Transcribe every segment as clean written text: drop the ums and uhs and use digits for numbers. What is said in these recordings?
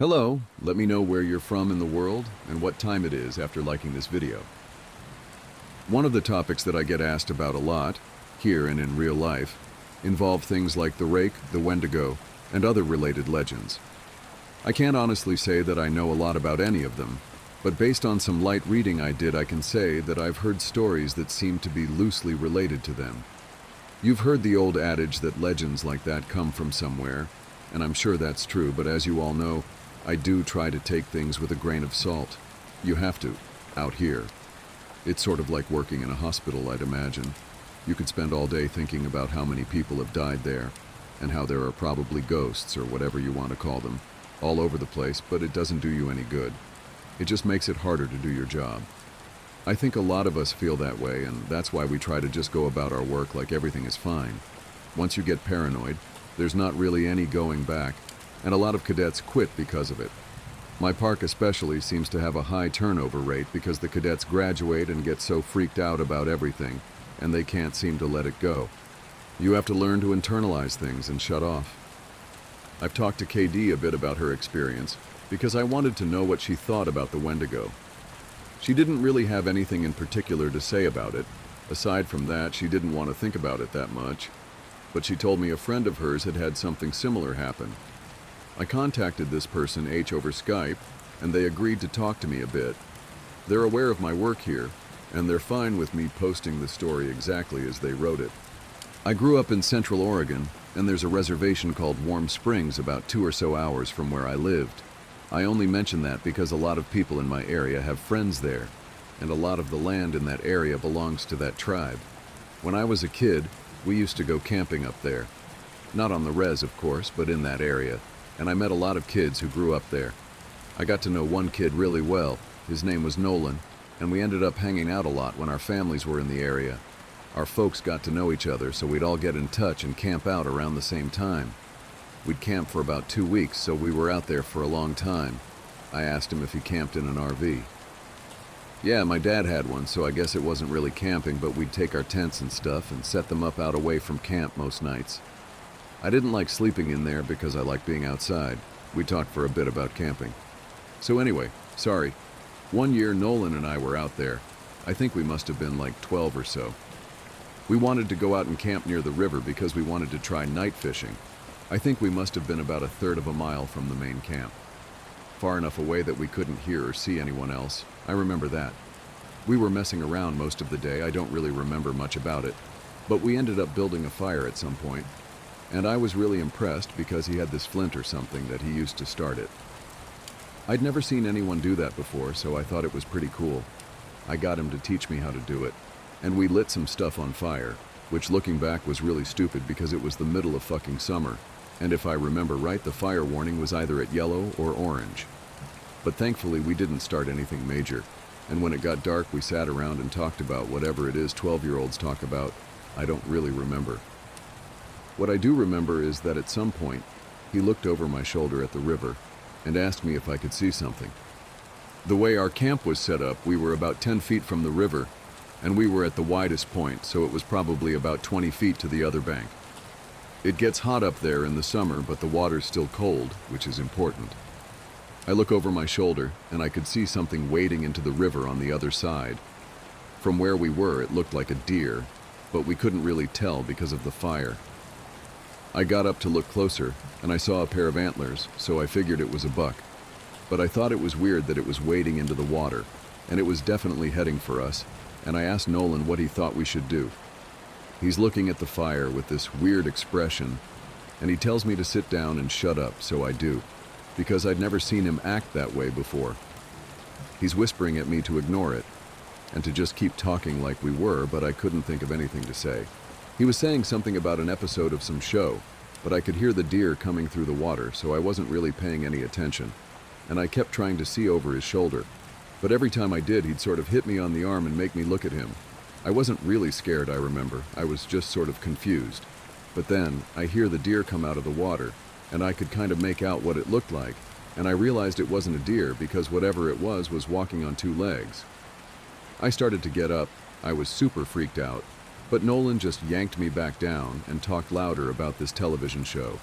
Hello, let me know where you're from in the world and what time it is after liking this video. One of the topics that I get asked about a lot, here and in real life, involve things like the rake, the wendigo, and other related legends. I can't honestly say that I know a lot about any of them, but based on some light reading I did, I can say that I've heard stories that seem to be loosely related to them. You've heard the old adage that legends like that come from somewhere, and I'm sure that's true, but as you all know, I do try to take things with a grain of salt. You have to, out here. It's sort of like working in a hospital, I'd imagine. You could spend all day thinking about how many people have died there, and how there are probably ghosts, or whatever you want to call them, all over the place, but it doesn't do you any good. It just makes it harder to do your job. I think a lot of us feel that way, and that's why we try to just go about our work like everything is fine. Once you get paranoid, there's not really any going back, and a lot of cadets quit because of it. My park especially seems to have a high turnover rate because the cadets graduate and get so freaked out about everything, and they can't seem to let it go. You have to learn to internalize things and shut off. I've talked to KD a bit about her experience because I wanted to know what she thought about the Wendigo. She didn't really have anything in particular to say about it. Aside from that, she didn't want to think about it that much. But she told me a friend of hers had had something similar happen. I contacted this person, H, over Skype, and they agreed to talk to me a bit. They're aware of my work here, and they're fine with me posting the story exactly as they wrote it. I grew up in Central Oregon, and there's a reservation called Warm Springs about 2 or so hours from where I lived. I only mention that because a lot of people in my area have friends there, and a lot of the land in that area belongs to that tribe. When I was a kid, we used to go camping up there. Not on the res, of course, but in that area, and I met a lot of kids who grew up there. I got to know one kid really well. His name was Nolan, and we ended up hanging out a lot when our families were in the area. Our folks got to know each other, so we'd all get in touch and camp out around the same time. We'd camp for about 2 weeks, so we were out there for a long time. I asked him if he camped in an RV. Yeah, my dad had one, so I guess it wasn't really camping, but we'd take our tents and stuff and set them up out away from camp most nights. I didn't like sleeping in there because I like being outside. We talked for a bit about camping. So anyway, sorry. One year Nolan and I were out there. I think we must have been like 12 or so. We wanted to go out and camp near the river because we wanted to try night fishing. I think we must have been about a third of a mile from the main camp. Far enough away that we couldn't hear or see anyone else. I remember that. We were messing around most of the day. I don't really remember much about it. But we ended up building a fire at some point. And I was really impressed because he had this flint or something that he used to start it. I'd never seen anyone do that before, so I thought it was pretty cool. I got him to teach me how to do it. And we lit some stuff on fire, which looking back was really stupid because it was the middle of fucking summer. And if I remember right, the fire warning was either at yellow or orange. But thankfully we didn't start anything major. And when it got dark, we sat around and talked about whatever it is 12-year-olds talk about. I don't really remember. What I do remember is that at some point, he looked over my shoulder at the river and asked me if I could see something. The way our camp was set up, we were about 10 feet from the river, and we were at the widest point, so it was probably about 20 feet to the other bank. It gets hot up there in the summer, but the water's still cold, which is important. I look over my shoulder, and I could see something wading into the river on the other side. From where we were, it looked like a deer, but we couldn't really tell because of the fire. I got up to look closer, and I saw a pair of antlers, so I figured it was a buck. But I thought it was weird that it was wading into the water, and it was definitely heading for us, and I asked Nolan what he thought we should do. He's looking at the fire with this weird expression, and he tells me to sit down and shut up, so I do, because I'd never seen him act that way before. He's whispering at me to ignore it, and to just keep talking like we were, but I couldn't think of anything to say. He was saying something about an episode of some show, but I could hear the deer coming through the water, so I wasn't really paying any attention, and I kept trying to see over his shoulder. But every time I did, he'd sort of hit me on the arm and make me look at him. I wasn't really scared, I remember. I was just sort of confused. But then, I hear the deer come out of the water, and I could kind of make out what it looked like, and I realized it wasn't a deer because whatever it was walking on 2 legs. I started to get up. I was super freaked out. But Nolan just yanked me back down and talked louder about this television show,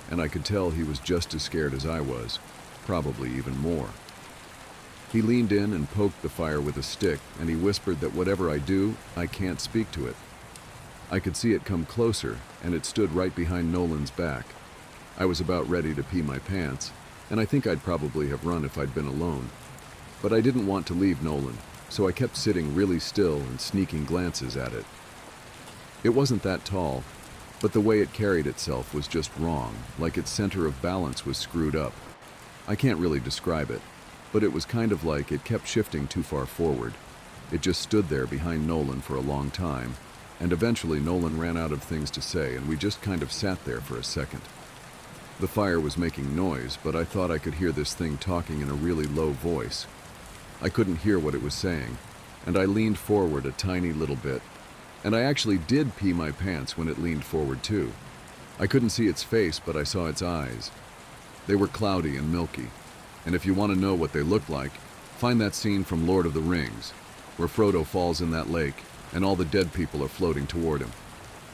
and I could tell he was just as scared as I was. probably even more. He leaned in and poked the fire with a stick, and he whispered that whatever I do, I can't speak to it. I could see it come closer, and it stood right behind Nolan's back. I was about ready to pee my pants, and I think I'd probably have run if I'd been alone. But I didn't want to leave Nolan, so I kept sitting really still and sneaking glances at it. It wasn't that tall, but the way it carried itself was just wrong, like its center of balance was screwed up. I can't really describe it, but it was kind of like it kept shifting too far forward. It just stood there behind Nolan for a long time, and eventually Nolan ran out of things to say, and we just kind of sat there for a second. The fire was making noise, but I thought I could hear this thing talking in a really low voice. I couldn't hear what it was saying, and I leaned forward a tiny little bit, and I actually did pee my pants when it leaned forward too. I couldn't see its face, but I saw its eyes. They were cloudy and milky, and if you want to know what they looked like, find that scene from Lord of the Rings, where Frodo falls in that lake, and all the dead people are floating toward him.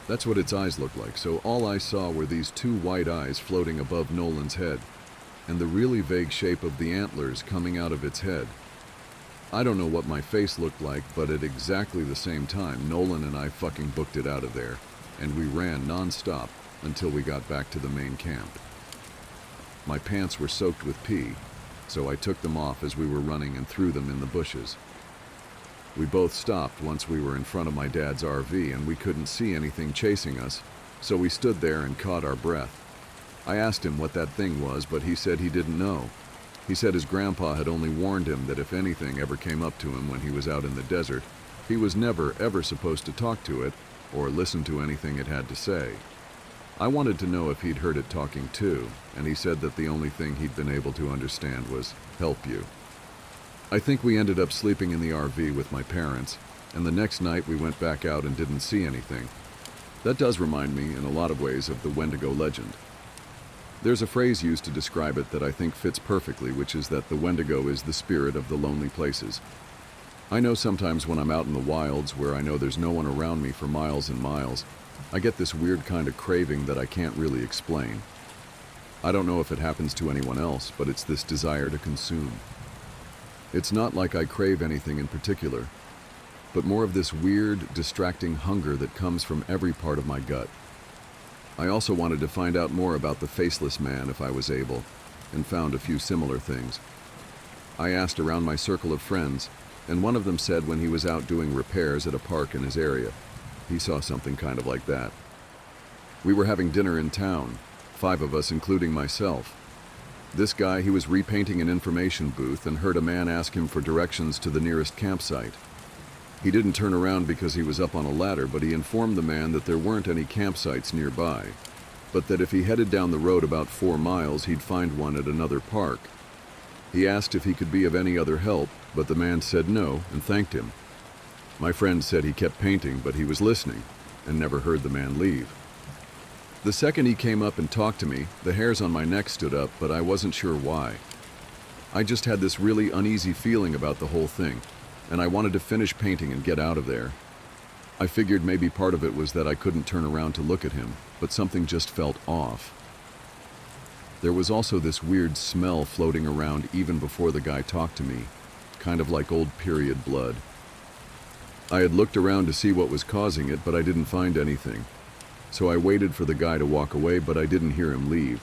That's what its eyes looked like, so all I saw were these two white eyes floating above Nolan's head, and the really vague shape of the antlers coming out of its head. I don't know what my face looked like, but at exactly the same time, Nolan and I fucking booked it out of there, and we ran non-stop until we got back to the main camp. My pants were soaked with pee, so I took them off as we were running and threw them in the bushes. We both stopped once we were in front of my dad's RV, and we couldn't see anything chasing us, so we stood there and caught our breath. I asked him what that thing was, but he said he didn't know. He said his grandpa had only warned him that if anything ever came up to him when he was out in the desert, he was never ever supposed to talk to it or listen to anything it had to say. I wanted to know if he'd heard it talking too, and he said that the only thing he'd been able to understand was, "Help you." I think we ended up sleeping in the RV with my parents, and the next night we went back out and didn't see anything. That does remind me in a lot of ways of the Wendigo legend. There's a phrase used to describe it that I think fits perfectly, which is that the Wendigo is the spirit of the lonely places. I know sometimes when I'm out in the wilds where I know there's no one around me for miles and miles, I get this weird kind of craving that I can't really explain. I don't know if it happens to anyone else, but it's this desire to consume. It's not like I crave anything in particular, but more of this weird, distracting hunger that comes from every part of my gut. I also wanted to find out more about the faceless man if I was able, and found a few similar things. I asked around my circle of friends, and one of them said when he was out doing repairs at a park in his area, he saw something kind of like that. We were having dinner in town, 5 of us including myself. This guy, he was repainting an information booth and heard a man ask him for directions to the nearest campsite. He didn't turn around because he was up on a ladder, but he informed the man that there weren't any campsites nearby, but that if he headed down the road about 4 miles, he'd find one at another park. He asked if he could be of any other help, but the man said no and thanked him. My friend said he kept painting, but he was listening and never heard the man leave. The second he came up and talked to me, the hairs on my neck stood up, but I wasn't sure why. I just had this really uneasy feeling about the whole thing, and I wanted to finish painting and get out of there. I figured maybe part of it was that I couldn't turn around to look at him, but something just felt off. There was also this weird smell floating around even before the guy talked to me, kind of like old period blood. I had looked around to see what was causing it, but I didn't find anything. So I waited for the guy to walk away, but I didn't hear him leave,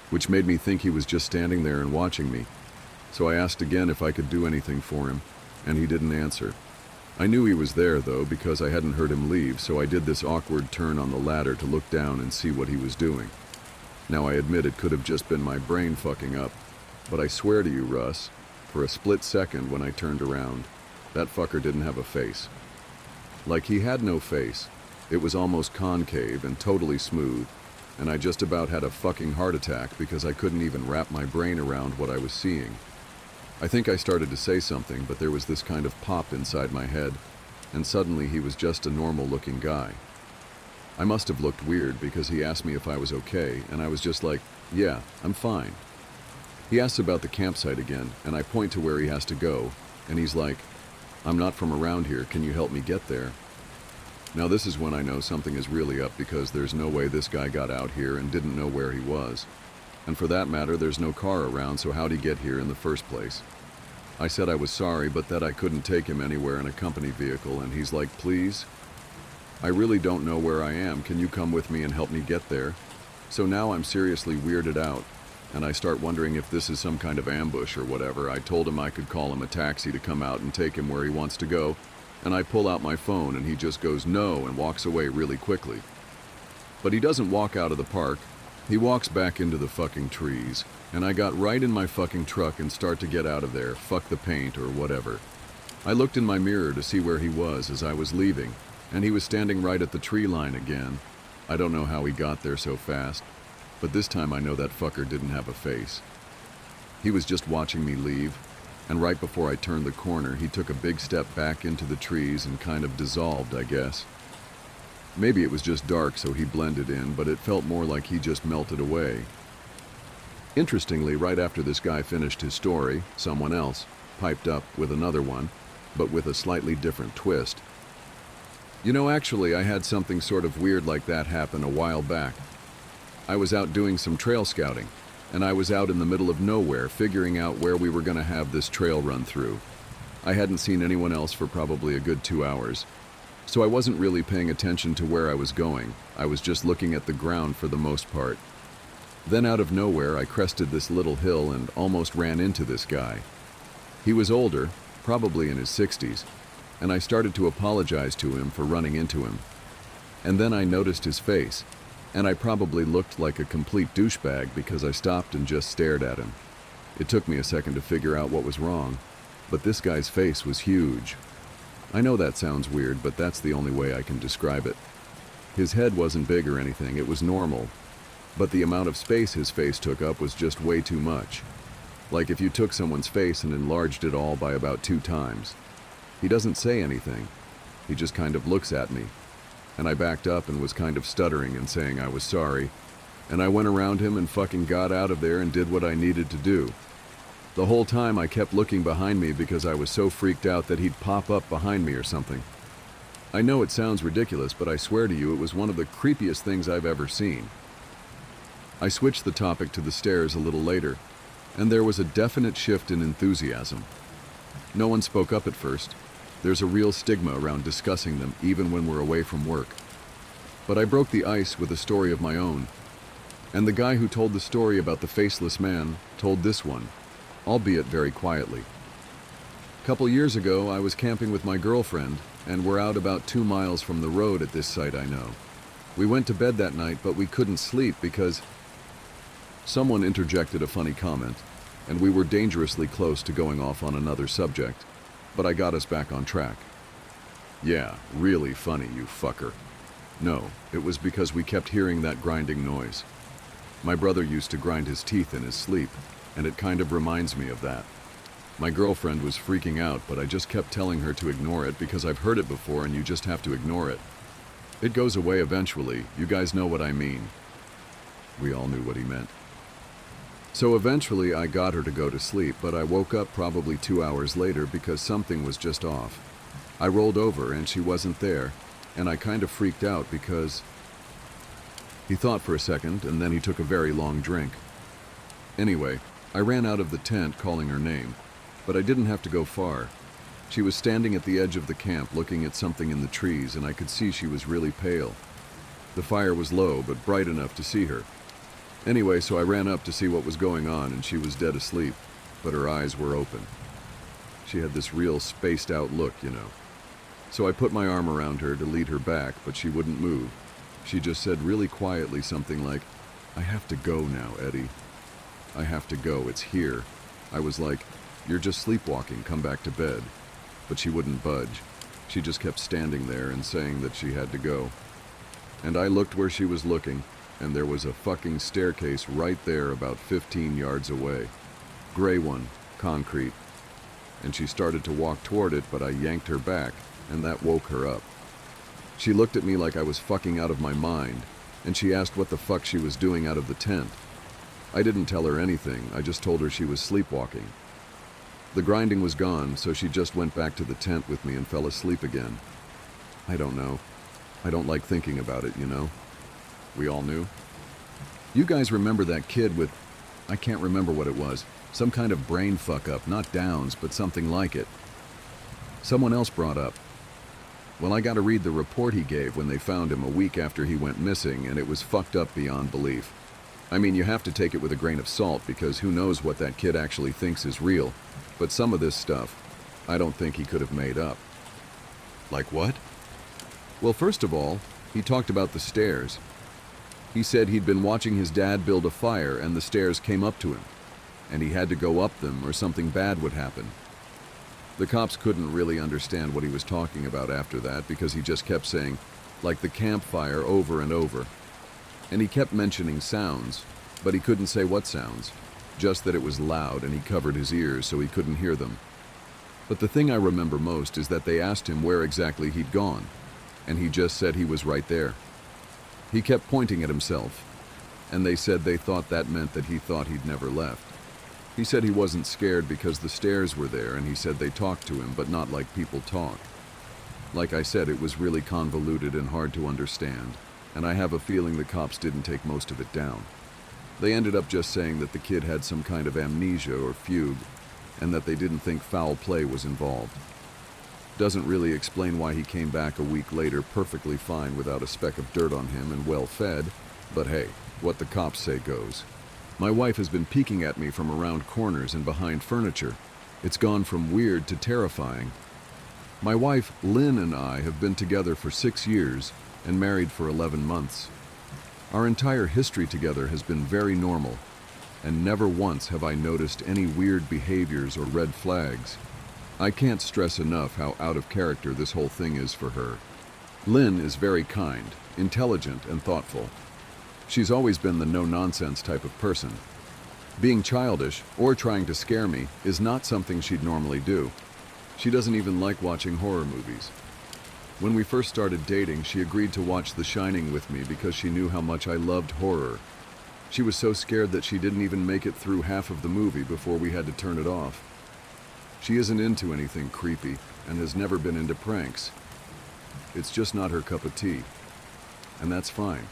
which made me think he was just standing there and watching me. So I asked again if I could do anything for him, and he didn't answer. I knew he was there, though, because I hadn't heard him leave, so I did this awkward turn on the ladder to look down and see what he was doing. Now I admit it could have just been my brain fucking up, but I swear to you, Russ, for a split second when I turned around, that fucker didn't have a face. Like he had no face. It was almost concave and totally smooth, and I just about had a fucking heart attack because I couldn't even wrap my brain around what I was seeing. I think I started to say something, but there was this kind of pop inside my head, and suddenly he was just a normal-looking guy. I must have looked weird because he asked me if I was okay, and I was just like, yeah, I'm fine. He asks about the campsite again, and I point to where he has to go, and he's like, I'm not from around here, can you help me get there? Now this is when I know something is really up because there's no way this guy got out here and didn't know where he was. And for that matter, there's no car around, so how'd he get here in the first place? I said I was sorry, but that I couldn't take him anywhere in a company vehicle, and he's like, please? I really don't know where I am. Can you come with me and help me get there? So now I'm seriously weirded out, and I start wondering if this is some kind of ambush or whatever. I told him I could call him a taxi to come out and take him where he wants to go, and I pull out my phone and he just goes no and walks away really quickly. But he doesn't walk out of the park. He walks back into the fucking trees, and I got right in my fucking truck and start to get out of there, fuck the paint or whatever. I looked in my mirror to see where he was as I was leaving, and he was standing right at the tree line again. I don't know how he got there so fast, but this time I know that fucker didn't have a face. He was just watching me leave, and right before I turned the corner, he took a big step back into the trees and kind of dissolved, I guess. Maybe it was just dark so he blended in, but it felt more like he just melted away. Interestingly, right after this guy finished his story, someone else piped up with another one, but with a slightly different twist. You know, actually, I had something sort of weird like that happen a while back. I was out doing some trail scouting, and I was out in the middle of nowhere figuring out where we were going to have this trail run through. I hadn't seen anyone else for probably a good 2 hours, so I wasn't really paying attention to where I was going. I was just looking at the ground for the most part. Then out of nowhere, I crested this little hill and almost ran into this guy. He was older, probably in his 60s, and I started to apologize to him for running into him. And then I noticed his face, and I probably looked like a complete douchebag because I stopped and just stared at him. It took me a second to figure out what was wrong, but this guy's face was huge. I know that sounds weird, but that's the only way I can describe it. His head wasn't big or anything, it was normal, but the amount of space his face took up was just way too much. Like if you took someone's face and enlarged it all by about 2 times. He doesn't say anything. He just kind of looks at me. And I backed up and was kind of stuttering and saying I was sorry. And I went around him and fucking got out of there and did what I needed to do. The whole time I kept looking behind me because I was so freaked out that he'd pop up behind me or something. I know it sounds ridiculous, but I swear to you it was one of the creepiest things I've ever seen. I switched the topic to the stairs a little later, and there was a definite shift in enthusiasm. No one spoke up at first. There's a real stigma around discussing them even when we're away from work. But I broke the ice with a story of my own. And the guy who told the story about the faceless man told this one, albeit very quietly. A couple years ago, I was camping with my girlfriend, and we're out about 2 miles from the road at this site I know. We went to bed that night, but we couldn't sleep because someone interjected a funny comment, and we were dangerously close to going off on another subject. But I got us back on track. Yeah, really funny, you fucker. No, it was because we kept hearing that grinding noise. My brother used to grind his teeth in his sleep, and it kind of reminds me of that. My girlfriend was freaking out, but I just kept telling her to ignore it because I've heard it before and you just have to ignore it. It goes away eventually, you guys know what I mean. We all knew what he meant. So eventually I got her to go to sleep, but I woke up probably 2 hours later because something was just off. I rolled over and she wasn't there, and I kind of freaked out because he thought for a second and then he took a very long drink. Anyway, I ran out of the tent calling her name, but I didn't have to go far. She was standing at the edge of the camp looking at something in the trees, and I could see she was really pale. The fire was low but bright enough to see her. Anyway, so I ran up to see what was going on, and she was dead asleep, but her eyes were open. She had this real spaced out look, you know. So I put my arm around her to lead her back, but she wouldn't move. She just said really quietly something like, "I have to go now, Eddie. I have to go, it's here." I was like, "You're just sleepwalking, come back to bed." But she wouldn't budge. She just kept standing there and saying that she had to go. And I looked where she was looking, and there was a fucking staircase right there about 15 yards away. Gray one, concrete. And she started to walk toward it, but I yanked her back, and that woke her up. She looked at me like I was fucking out of my mind, and she asked what the fuck she was doing out of the tent. I didn't tell her anything, I just told her she was sleepwalking. The grinding was gone, so she just went back to the tent with me and fell asleep again. I don't know. I don't like thinking about it, you know? We all knew. You guys remember that kid with I can't remember what it was. Some kind of brain fuck-up, not Downs, but something like it. Someone else brought up, well, I got to read the report he gave when they found him a week after he went missing, and it was fucked up beyond belief. I mean, you have to take it with a grain of salt because who knows what that kid actually thinks is real. But some of this stuff, I don't think he could have made up. Like what? Well, first of all, he talked about the stairs. He said he'd been watching his dad build a fire and the stairs came up to him, and he had to go up them or something bad would happen. The cops couldn't really understand what he was talking about after that because he just kept saying, like the campfire, over and over. And he kept mentioning sounds, but he couldn't say what sounds, just that it was loud and he covered his ears so he couldn't hear them. But the thing I remember most is that they asked him where exactly he'd gone, and he just said he was right there. He kept pointing at himself, and they said they thought that meant that he thought he'd never left. He said he wasn't scared because the stairs were there, and he said they talked to him, but not like people talk. Like I said, it was really convoluted and hard to understand, and I have a feeling the cops didn't take most of it down. They ended up just saying that the kid had some kind of amnesia or fugue, and that they didn't think foul play was involved. Doesn't really explain why he came back a week later perfectly fine without a speck of dirt on him and well fed, but hey, what the cops say goes. My wife has been peeking at me from around corners and behind furniture. It's gone from weird to terrifying. My wife, Lynn, and I have been together for 6 years and married for 11 months. Our entire history together has been very normal, and never once have I noticed any weird behaviors or red flags. I can't stress enough how out of character this whole thing is for her. Lynn is very kind, intelligent, and thoughtful. She's always been the no-nonsense type of person. Being childish or trying to scare me is not something she'd normally do. She doesn't even like watching horror movies. When we first started dating, she agreed to watch The Shining with me because she knew how much I loved horror. She was so scared that she didn't even make it through half of the movie before we had to turn it off. She isn't into anything creepy and has never been into pranks. It's just not her cup of tea, and that's fine.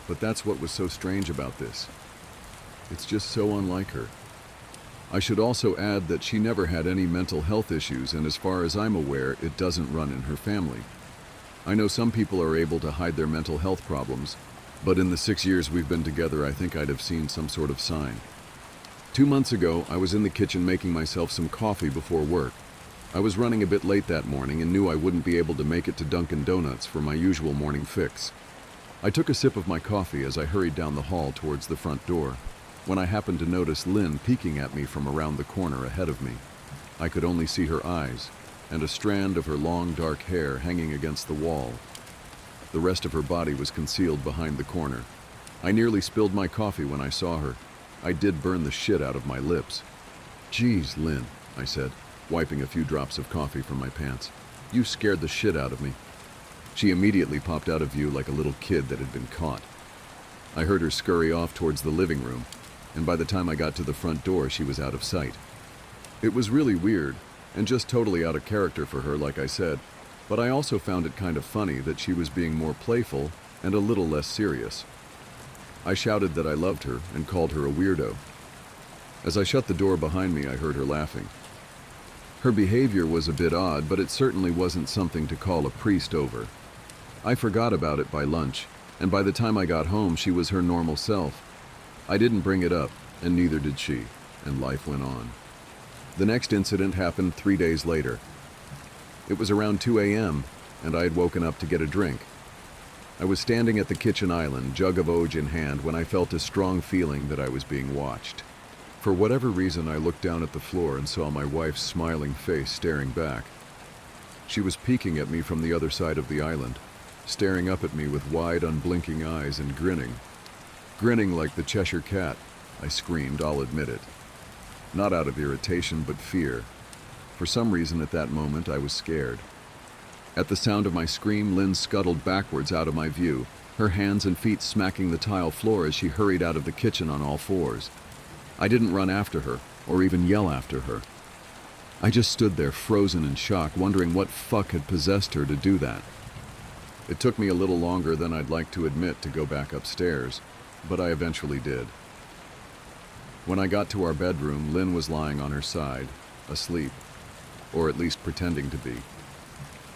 But that's what was so strange about this. It's just so unlike her. I should also add that she never had any mental health issues, and as far as I'm aware, it doesn't run in her family. I know some people are able to hide their mental health problems, but in the 6 years we've been together, I think I'd have seen some sort of sign. 2 months ago, I was in the kitchen making myself some coffee before work. I was running a bit late that morning and knew I wouldn't be able to make it to Dunkin' Donuts for my usual morning fix. I took a sip of my coffee as I hurried down the hall towards the front door, when I happened to notice Lynn peeking at me from around the corner ahead of me. I could only see her eyes, and a strand of her long dark hair hanging against the wall. The rest of her body was concealed behind the corner. I nearly spilled my coffee when I saw her. I did burn the shit out of my lips. "Geez, Lynn," I said, wiping a few drops of coffee from my pants. "You scared the shit out of me." She immediately popped out of view like a little kid that had been caught. I heard her scurry off towards the living room, and by the time I got to the front door, she was out of sight. It was really weird, and just totally out of character for her, like I said, but I also found it kind of funny that she was being more playful and a little less serious. I shouted that I loved her and called her a weirdo. As I shut the door behind me, I heard her laughing. Her behavior was a bit odd, but it certainly wasn't something to call a priest over. I forgot about it by lunch, and by the time I got home, she was her normal self. I didn't bring it up, and neither did she, and life went on. The next incident happened 3 days later. It was around 2 a.m., and I had woken up to get a drink. I was standing at the kitchen island, jug of Oj in hand, when I felt a strong feeling that I was being watched. For whatever reason, I looked down at the floor and saw my wife's smiling face staring back. She was peeking at me from the other side of the island, staring up at me with wide, unblinking eyes and grinning. Grinning like the Cheshire Cat, I screamed, I'll admit it. Not out of irritation, but fear. For some reason at that moment, I was scared. At the sound of my scream, Lynn scuttled backwards out of my view, her hands and feet smacking the tile floor as she hurried out of the kitchen on all fours. I didn't run after her, or even yell after her. I just stood there frozen in shock, wondering what fuck had possessed her to do that. It took me a little longer than I'd like to admit to go back upstairs, but I eventually did. When I got to our bedroom, Lynn was lying on her side, asleep, or at least pretending to be.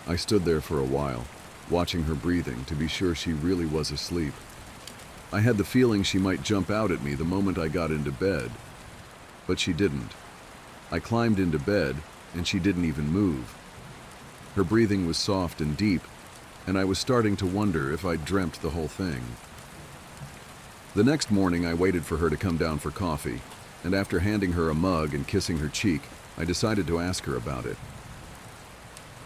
I stood there for a while, watching her breathing to be sure she really was asleep. I had the feeling she might jump out at me the moment I got into bed, but she didn't. I climbed into bed, and she didn't even move. Her breathing was soft and deep, and I was starting to wonder if I'd dreamt the whole thing. The next morning, I waited for her to come down for coffee, and after handing her a mug and kissing her cheek, I decided to ask her about it.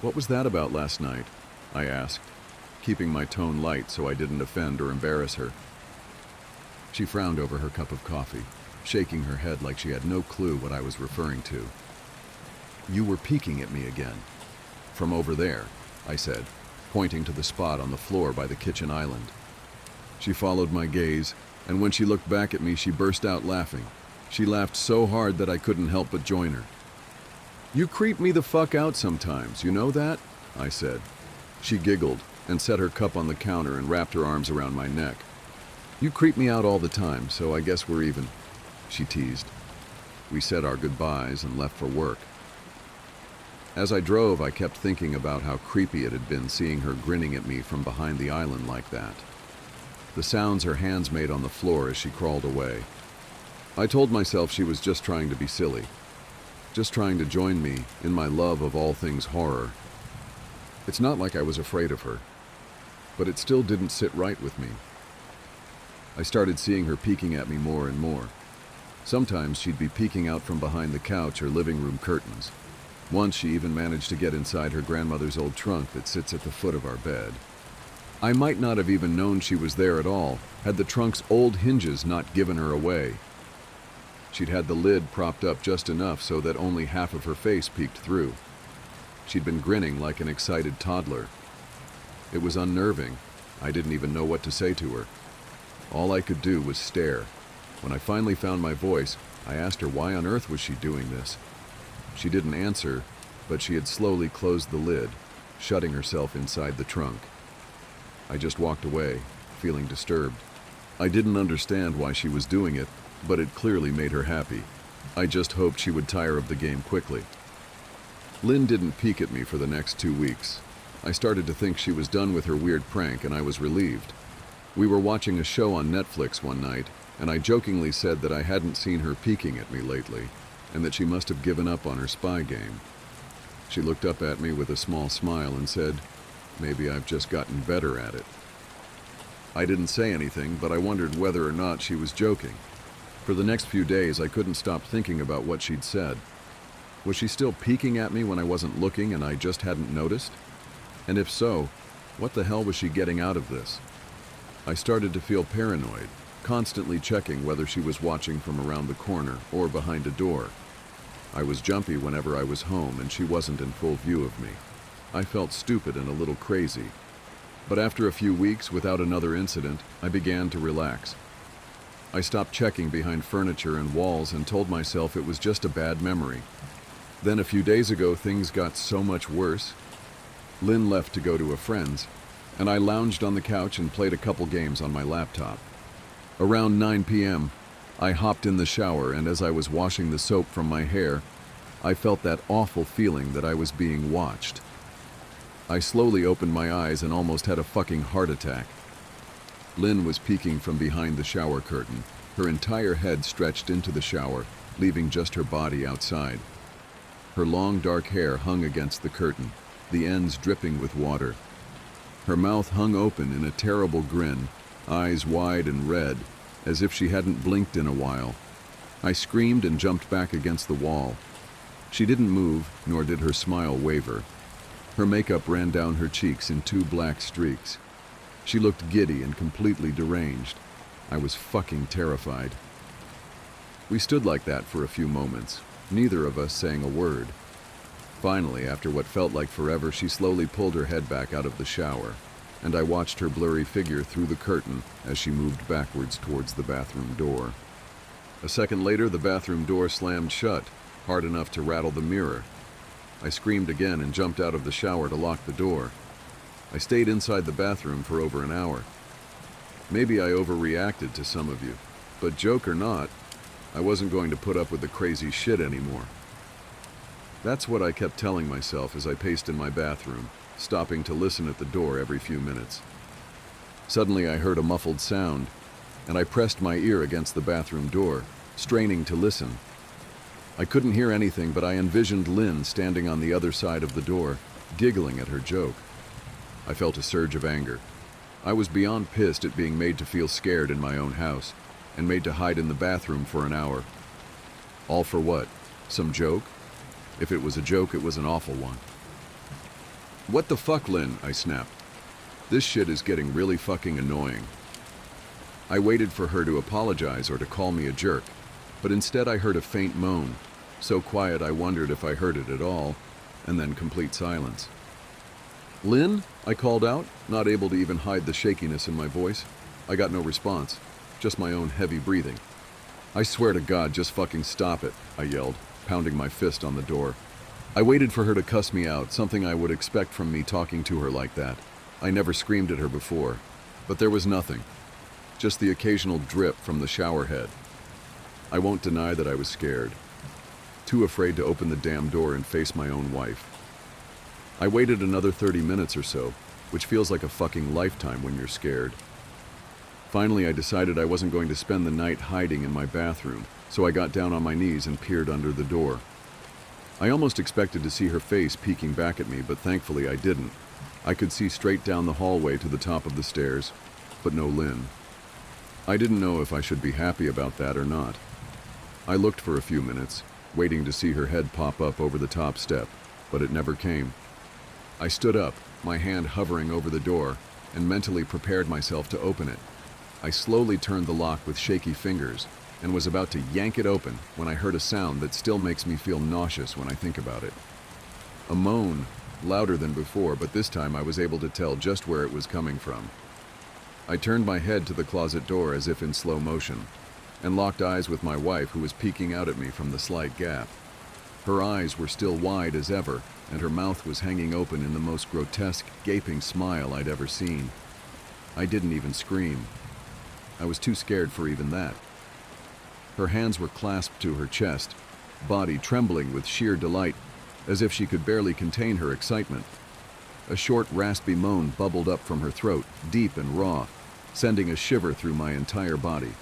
"What was that about last night?" I asked, keeping my tone light so I didn't offend or embarrass her. She frowned over her cup of coffee, shaking her head like she had no clue what I was referring to. "You were peeking at me again. From over there," I said, pointing to the spot on the floor by the kitchen island. She followed my gaze, and when she looked back at me, she burst out laughing. She laughed so hard that I couldn't help but join her. "You creep me the fuck out sometimes, you know that?" I said. She giggled and set her cup on the counter and wrapped her arms around my neck. "You creep me out all the time, so I guess we're even," she teased. We said our goodbyes and left for work. As I drove, I kept thinking about how creepy it had been seeing her grinning at me from behind the island like that. The sounds her hands made on the floor as she crawled away. I told myself she was just trying to be silly, just trying to join me in my love of all things horror. It's not like I was afraid of her, but it still didn't sit right with me. I started seeing her peeking at me more and more. Sometimes she'd be peeking out from behind the couch or living room curtains. Once she even managed to get inside her grandmother's old trunk that sits at the foot of our bed. I might not have even known she was there at all, had the trunk's old hinges not given her away. She'd had the lid propped up just enough so that only half of her face peeked through. She'd been grinning like an excited toddler. It was unnerving. I didn't even know what to say to her. All I could do was stare. When I finally found my voice, I asked her why on earth was she doing this. She didn't answer, but she had slowly closed the lid, shutting herself inside the trunk. I just walked away, feeling disturbed. I didn't understand why she was doing it, but it clearly made her happy. I just hoped she would tire of the game quickly. Lynn didn't peek at me for the next 2 weeks. I started to think she was done with her weird prank, and I was relieved. We were watching a show on Netflix one night, and I jokingly said that I hadn't seen her peeking at me lately, and that she must have given up on her spy game. She looked up at me with a small smile and said, "Maybe I've just gotten better at it." I didn't say anything, but I wondered whether or not she was joking. For the next few days, I couldn't stop thinking about what she'd said. Was she still peeking at me when I wasn't looking and I just hadn't noticed? And if so, what the hell was she getting out of this? I started to feel paranoid, constantly checking whether she was watching from around the corner or behind a door. I was jumpy whenever I was home and she wasn't in full view of me. I felt stupid and a little crazy. But after a few weeks without another incident, I began to relax. I stopped checking behind furniture and walls and told myself it was just a bad memory. Then a few days ago, things got so much worse. Lynn left to go to a friend's, and I lounged on the couch and played a couple games on my laptop. Around 9 p.m., I hopped in the shower, and as I was washing the soap from my hair, I felt that awful feeling that I was being watched. I slowly opened my eyes and almost had a fucking heart attack. Lynn was peeking from behind the shower curtain, her entire head stretched into the shower, leaving just her body outside. Her long dark hair hung against the curtain, the ends dripping with water. Her mouth hung open in a terrible grin, eyes wide and red, as if she hadn't blinked in a while. I screamed and jumped back against the wall. She didn't move, nor did her smile waver. Her makeup ran down her cheeks in 2 black streaks. She looked giddy and completely deranged. I was fucking terrified. We stood like that for a few moments, neither of us saying a word. Finally, after what felt like forever, she slowly pulled her head back out of the shower, and I watched her blurry figure through the curtain as she moved backwards towards the bathroom door. A second later, the bathroom door slammed shut, hard enough to rattle the mirror. I screamed again and jumped out of the shower to lock the door. I stayed inside the bathroom for over an hour. Maybe I overreacted to some of you, but joke or not, I wasn't going to put up with the crazy shit anymore. That's what I kept telling myself as I paced in my bathroom, stopping to listen at the door every few minutes. Suddenly I heard a muffled sound, and I pressed my ear against the bathroom door, straining to listen. I couldn't hear anything, but I envisioned Lynn standing on the other side of the door, giggling at her joke. I felt a surge of anger. I was beyond pissed at being made to feel scared in my own house, and made to hide in the bathroom for an hour. All for what? Some joke? If it was a joke, it was an awful one. "What the fuck, Lynn?" I snapped. "This shit is getting really fucking annoying." I waited for her to apologize or to call me a jerk, but instead I heard a faint moan, so quiet I wondered if I heard it at all, and then complete silence. "Lynn?" I called out, not able to even hide the shakiness in my voice. I got no response, just my own heavy breathing. "I swear to God, just fucking stop it," I yelled, pounding my fist on the door. I waited for her to cuss me out, something I would expect from me talking to her like that. I never screamed at her before, but there was nothing, just the occasional drip from the shower head. I won't deny that I was scared, too afraid to open the damn door and face my own wife. I waited another 30 minutes or so, which feels like a fucking lifetime when you're scared. Finally, I decided I wasn't going to spend the night hiding in my bathroom, so I got down on my knees and peered under the door. I almost expected to see her face peeking back at me, but thankfully I didn't. I could see straight down the hallway to the top of the stairs, but no Lynn. I didn't know if I should be happy about that or not. I looked for a few minutes, waiting to see her head pop up over the top step, but it never came. I stood up, my hand hovering over the door, and mentally prepared myself to open it. I slowly turned the lock with shaky fingers, and was about to yank it open when I heard a sound that still makes me feel nauseous when I think about it. A moan, louder than before, but this time I was able to tell just where it was coming from. I turned my head to the closet door as if in slow motion, and locked eyes with my wife, who was peeking out at me from the slight gap. Her eyes were still wide as ever, and her mouth was hanging open in the most grotesque, gaping smile I'd ever seen. I didn't even scream. I was too scared for even that. Her hands were clasped to her chest, body trembling with sheer delight, as if she could barely contain her excitement. A short, raspy moan bubbled up from her throat, deep and raw, sending a shiver through my entire body.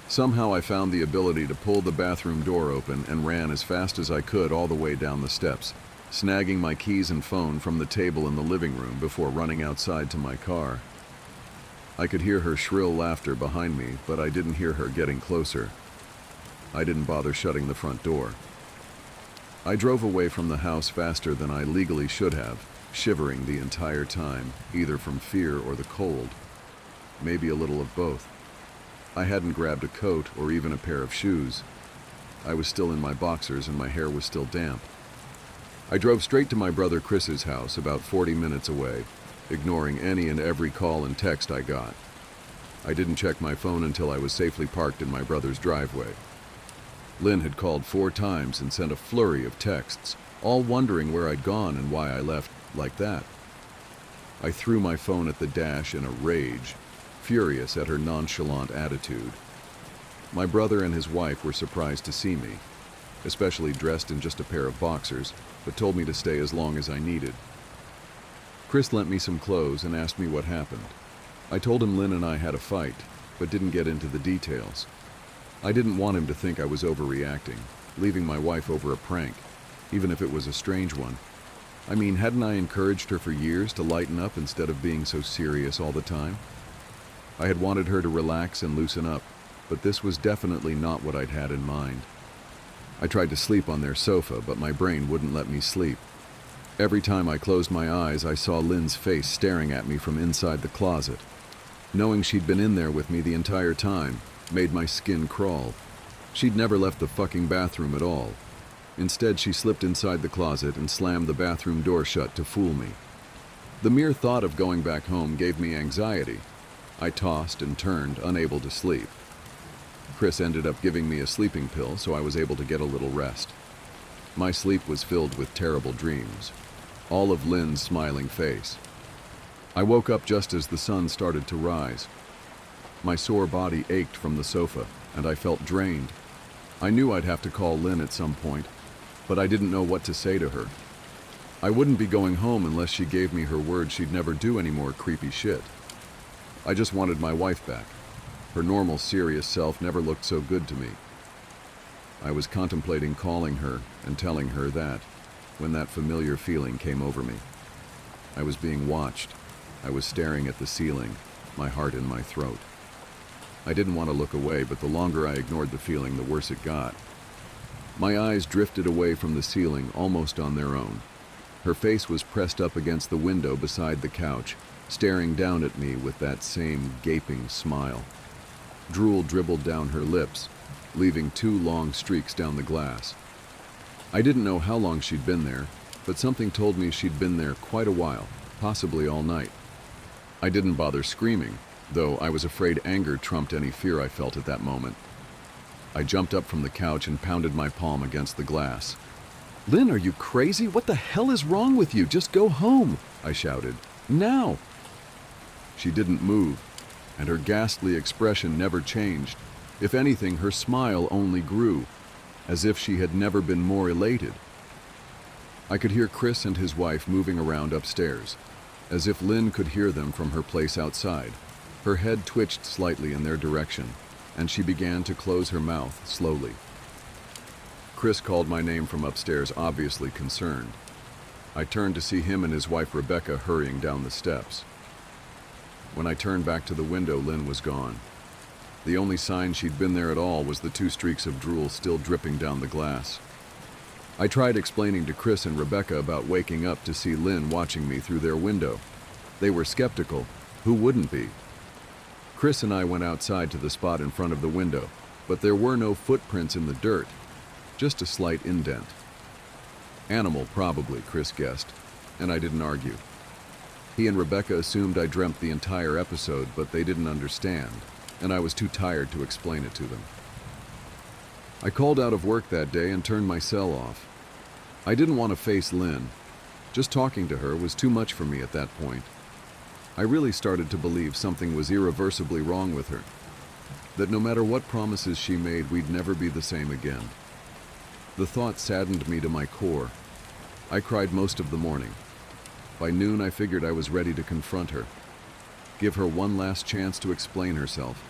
Somehow I found the ability to pull the bathroom door open and ran as fast as I could all the way down the steps, snagging my keys and phone from the table in the living room before running outside to my car. I could hear her shrill laughter behind me, but I didn't hear her getting closer. I didn't bother shutting the front door. I drove away from the house faster than I legally should have, shivering the entire time, either from fear or the cold. Maybe a little of both. I hadn't grabbed a coat or even a pair of shoes. I was still in my boxers and my hair was still damp. I drove straight to my brother Chris's house, about 40 minutes away, ignoring any and every call and text I got. I didn't check my phone until I was safely parked in my brother's driveway. Lynn had called 4 times and sent a flurry of texts, all wondering where I'd gone and why I left like that. I threw my phone at the dash in a rage, furious at her nonchalant attitude. My brother and his wife were surprised to see me, especially dressed in just a pair of boxers, but told me to stay as long as I needed. Chris lent me some clothes and asked me what happened. I told him Lynn and I had a fight, but didn't get into the details. I didn't want him to think I was overreacting, leaving my wife over a prank, even if it was a strange one. I mean, hadn't I encouraged her for years to lighten up instead of being so serious all the time? I had wanted her to relax and loosen up, but this was definitely not what I'd had in mind. I tried to sleep on their sofa, but my brain wouldn't let me sleep. Every time I closed my eyes, I saw Lynn's face staring at me from inside the closet. Knowing she'd been in there with me the entire time made my skin crawl. She'd never left the fucking bathroom at all. Instead, she slipped inside the closet and slammed the bathroom door shut to fool me. The mere thought of going back home gave me anxiety. I tossed and turned, unable to sleep. Chris ended up giving me a sleeping pill, so I was able to get a little rest. My sleep was filled with terrible dreams, all of Lynn's smiling face. I woke up just as the sun started to rise. My sore body ached from the sofa, and I felt drained. I knew I'd have to call Lynn at some point, but I didn't know what to say to her. I wouldn't be going home unless she gave me her word she'd never do any more creepy shit. I just wanted my wife back. Her normal, serious self never looked so good to me. I was contemplating calling her and telling her that, when that familiar feeling came over me. I was being watched. I was staring at the ceiling, my heart in my throat. I didn't want to look away, but the longer I ignored the feeling, the worse it got. My eyes drifted away from the ceiling almost on their own. Her face was pressed up against the window beside the couch, staring down at me with that same gaping smile. Drool dribbled down her lips, leaving 2 long streaks down the glass. I didn't know how long she'd been there, but something told me she'd been there quite a while, possibly all night. I didn't bother screaming, though I was afraid anger trumped any fear I felt at that moment. I jumped up from the couch and pounded my palm against the glass. "Lynn, are you crazy? What the hell is wrong with you? Just go home," I shouted. "Now!" She didn't move, and her ghastly expression never changed. If anything, her smile only grew, as if she had never been more elated. I could hear Chris and his wife moving around upstairs, as if Lynn could hear them from her place outside. Her head twitched slightly in their direction, and she began to close her mouth slowly. Chris called my name from upstairs, obviously concerned. I turned to see him and his wife Rebecca hurrying down the steps. When I turned back to the window, Lynn was gone. The only sign she'd been there at all was the 2 streaks of drool still dripping down the glass. I tried explaining to Chris and Rebecca about waking up to see Lynn watching me through their window. They were skeptical. Who wouldn't be? Chris and I went outside to the spot in front of the window, but there were no footprints in the dirt, just a slight indent. Animal, probably, Chris guessed, and I didn't argue. He and Rebecca assumed I dreamt the entire episode, but they didn't understand, and I was too tired to explain it to them. I called out of work that day and turned my cell off. I didn't want to face Lynn. Just talking to her was too much for me at that point. I really started to believe something was irreversibly wrong with her, that no matter what promises she made, we'd never be the same again. The thought saddened me to my core. I cried most of the morning. By noon, I figured I was ready to confront her, give her one last chance to explain herself.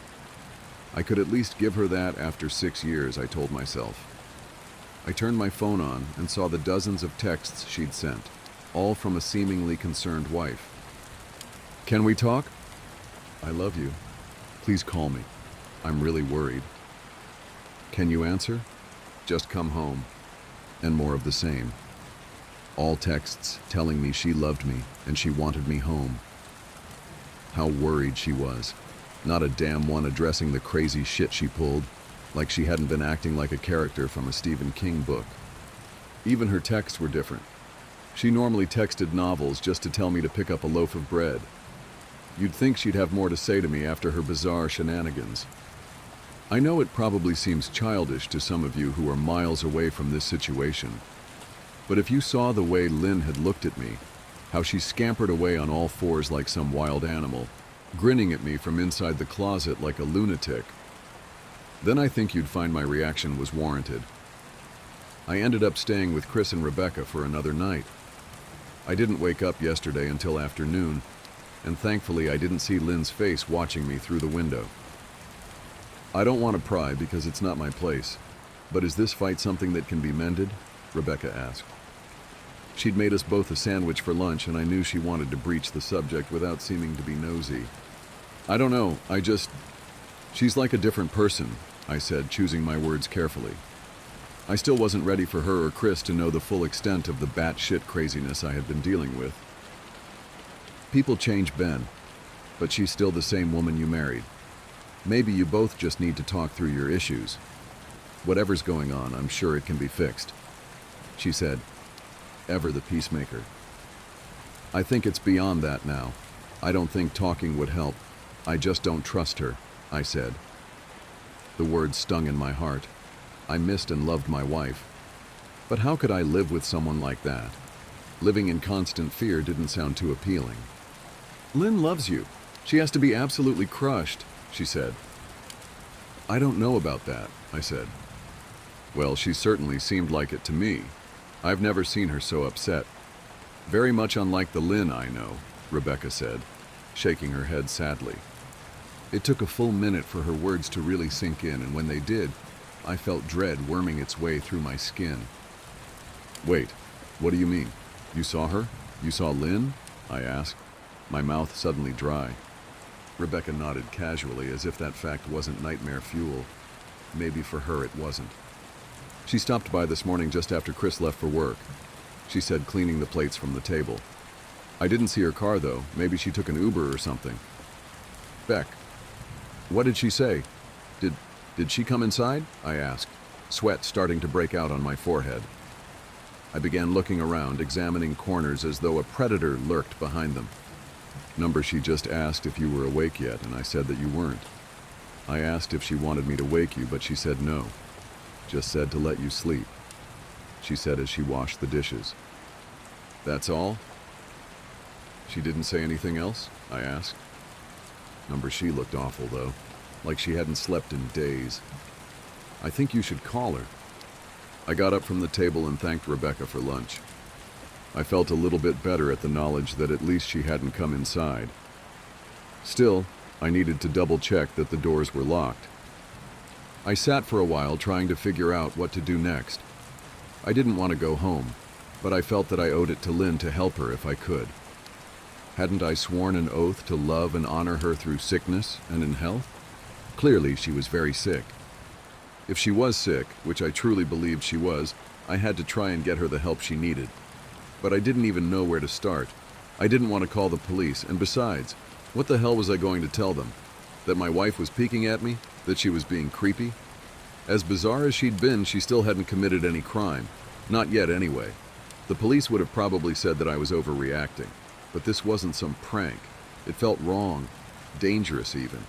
I could at least give her that after 6 years, I told myself. I turned my phone on and saw the dozens of texts she'd sent, all from a seemingly concerned wife. "Can we talk? I love you. Please call me. I'm really worried. Can you answer? Just come home." And more of the same. All texts telling me she loved me and she wanted me home. How worried she was. Not a damn one addressing the crazy shit she pulled, like she hadn't been acting like a character from a Stephen King book. Even her texts were different. She normally texted novels just to tell me to pick up a loaf of bread. You'd think she'd have more to say to me after her bizarre shenanigans. I know it probably seems childish to some of you who are miles away from this situation, but if you saw the way Lynn had looked at me, how she scampered away on all fours like some wild animal, grinning at me from inside the closet like a lunatic, then I think you'd find my reaction was warranted. I ended up staying with Chris and Rebecca for another night. I didn't wake up yesterday until afternoon, and thankfully I didn't see Lynn's face watching me through the window. I don't want to pry because it's not my place, but is this fight something that can be mended? Rebecca asked. She'd made us both a sandwich for lunch, and I knew she wanted to breach the subject without seeming to be nosy. I don't know, she's like a different person, I said, choosing my words carefully. I still wasn't ready for her or Chris to know the full extent of the batshit craziness I had been dealing with. People change, Ben, but she's still the same woman you married. Maybe you both just need to talk through your issues. Whatever's going on, I'm sure it can be fixed, she said, ever the peacemaker. I think it's beyond that now. I don't think talking would help. I just don't trust her, I said. The words stung in my heart. I missed and loved my wife. But how could I live with someone like that? Living in constant fear didn't sound too appealing. Lynn loves you. She has to be absolutely crushed, she said. I don't know about that, I said. Well, she certainly seemed like it to me. I've never seen her so upset. Very much unlike the Lynn I know, Rebecca said, shaking her head sadly. It took a full minute for her words to really sink in, and when they did, I felt dread worming its way through my skin. Wait, what do you mean? You saw her? You saw Lynn? I asked, my mouth suddenly dry. Rebecca nodded casually, as if that fact wasn't nightmare fuel. Maybe for her it wasn't. She stopped by this morning just after Chris left for work, she said, cleaning the plates from the table. I didn't see her car, though. Maybe she took an Uber or something. Beck, what did she say? Did she come inside? I asked, sweat starting to break out on my forehead. I began looking around, examining corners as though a predator lurked behind them. Number, she just asked if you were awake yet, and I said that you weren't. I asked if she wanted me to wake you, but she said no. Just said to let you sleep, she said as she washed the dishes. That's all? She didn't say anything else? I asked. Number, she looked awful, though, like she hadn't slept in days. I think you should call her. I got up from the table and thanked Rebecca for lunch. I felt a little bit better at the knowledge that at least she hadn't come inside. Still, I needed to double-check that the doors were locked. I sat for a while trying to figure out what to do next. I didn't want to go home, but I felt that I owed it to Lynn to help her if I could. Hadn't I sworn an oath to love and honor her through sickness and in health? Clearly, she was very sick. If she was sick, which I truly believed she was, I had to try and get her the help she needed. But I didn't even know where to start. I didn't want to call the police, and besides, what the hell was I going to tell them? That my wife was peeking at me? That she was being creepy? As bizarre as she'd been, she still hadn't committed any crime. Not yet, anyway. The police would have probably said that I was overreacting. But this wasn't some prank. It felt wrong, dangerous even,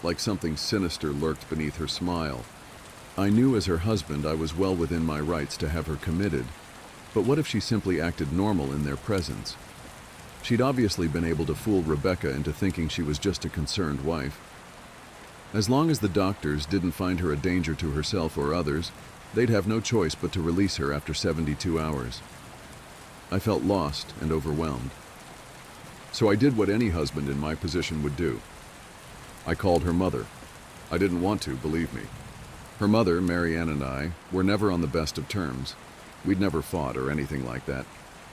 like something sinister lurked beneath her smile. I knew as her husband I was well within my rights to have her committed, but what if she simply acted normal in their presence? She'd obviously been able to fool Rebecca into thinking she was just a concerned wife. As long as the doctors didn't find her a danger to herself or others, they'd have no choice but to release her after 72 hours. I felt lost and overwhelmed. So I did what any husband in my position would do. I called her mother. I didn't want to, believe me. Her mother, Marianne, and I were never on the best of terms. We'd never fought or anything like that.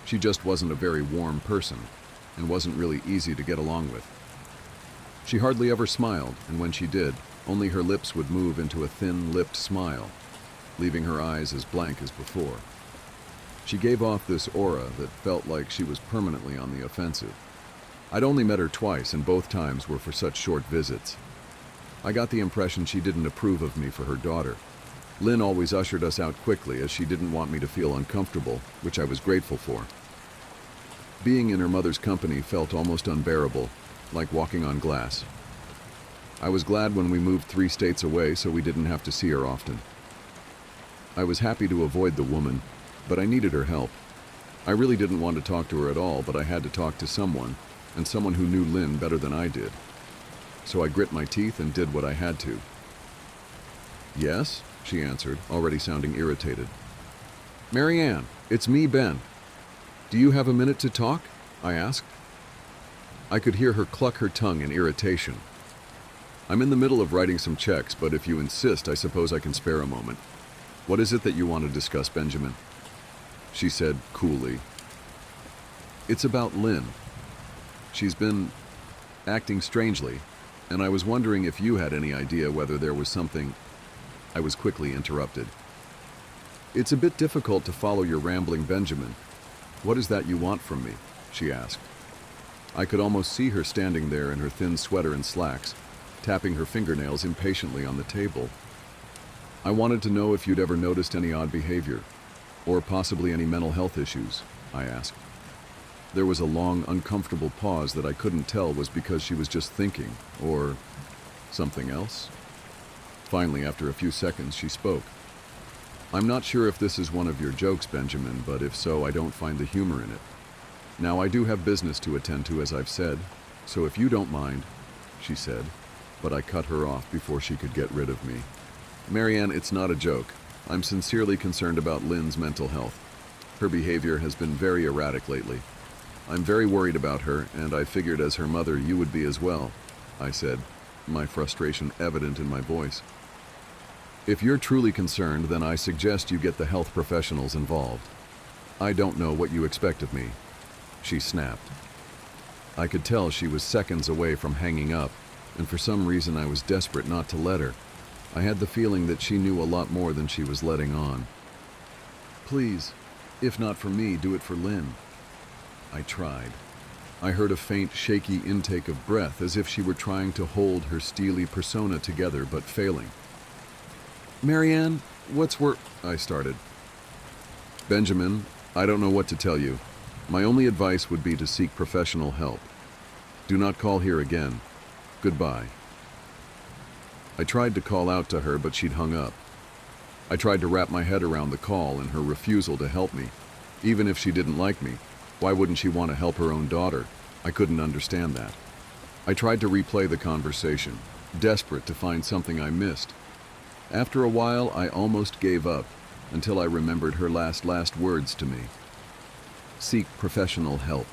She just wasn't a very warm person and wasn't really easy to get along with. She hardly ever smiled, and when she did, only her lips would move into a thin-lipped smile, leaving her eyes as blank as before. She gave off this aura that felt like she was permanently on the offensive. I'd only met her twice, and both times were for such short visits. I got the impression she didn't approve of me for her daughter. Lynn always ushered us out quickly as she didn't want me to feel uncomfortable, which I was grateful for. Being in her mother's company felt almost unbearable, like walking on glass. I was glad when we moved 3 states away so we didn't have to see her often. I was happy to avoid the woman, but I needed her help. I really didn't want to talk to her at all, but I had to talk to someone, and someone who knew Lynn better than I did. So I grit my teeth and did what I had to. Yes, she answered, already sounding irritated. Marianne, it's me, Ben. Do you have a minute to talk? I asked. I could hear her cluck her tongue in irritation. I'm in the middle of writing some checks, but if you insist, I suppose I can spare a moment. What is it that you want to discuss, Benjamin? She said coolly. It's about Lynn. She's been acting strangely, and I was wondering if you had any idea whether there was something. I was quickly interrupted. It's a bit difficult to follow your rambling, Benjamin. What is that you want from me? She asked. I could almost see her standing there in her thin sweater and slacks, tapping her fingernails impatiently on the table. I wanted to know if you'd ever noticed any odd behavior, or possibly any mental health issues, I asked. There was a long, uncomfortable pause that I couldn't tell was because she was just thinking, or something else. Finally, after a few seconds, she spoke. I'm not sure if this is one of your jokes, Benjamin, but if so, I don't find the humor in it. Now, I do have business to attend to, as I've said, so if you don't mind, she said, but I cut her off before she could get rid of me. Marianne, it's not a joke. I'm sincerely concerned about Lynn's mental health. Her behavior has been very erratic lately. I'm very worried about her, and I figured as her mother you would be as well, I said, my frustration evident in my voice. If you're truly concerned, then I suggest you get the health professionals involved. I don't know what you expect of me, she snapped. I could tell she was seconds away from hanging up, and for some reason I was desperate not to let her. I had the feeling that she knew a lot more than she was letting on. Please, if not for me, do it for Lynn. I tried. I heard a faint, shaky intake of breath as if she were trying to hold her steely persona together but failing. Marianne, I started. Benjamin, I don't know what to tell you. My only advice would be to seek professional help. Do not call here again. Goodbye. I tried to call out to her, but she'd hung up. I tried to wrap my head around the call and her refusal to help me. Even if she didn't like me, why wouldn't she want to help her own daughter? I couldn't understand that. I tried to replay the conversation, desperate to find something I missed. After a while, I almost gave up, until I remembered her last words to me. Seek professional help.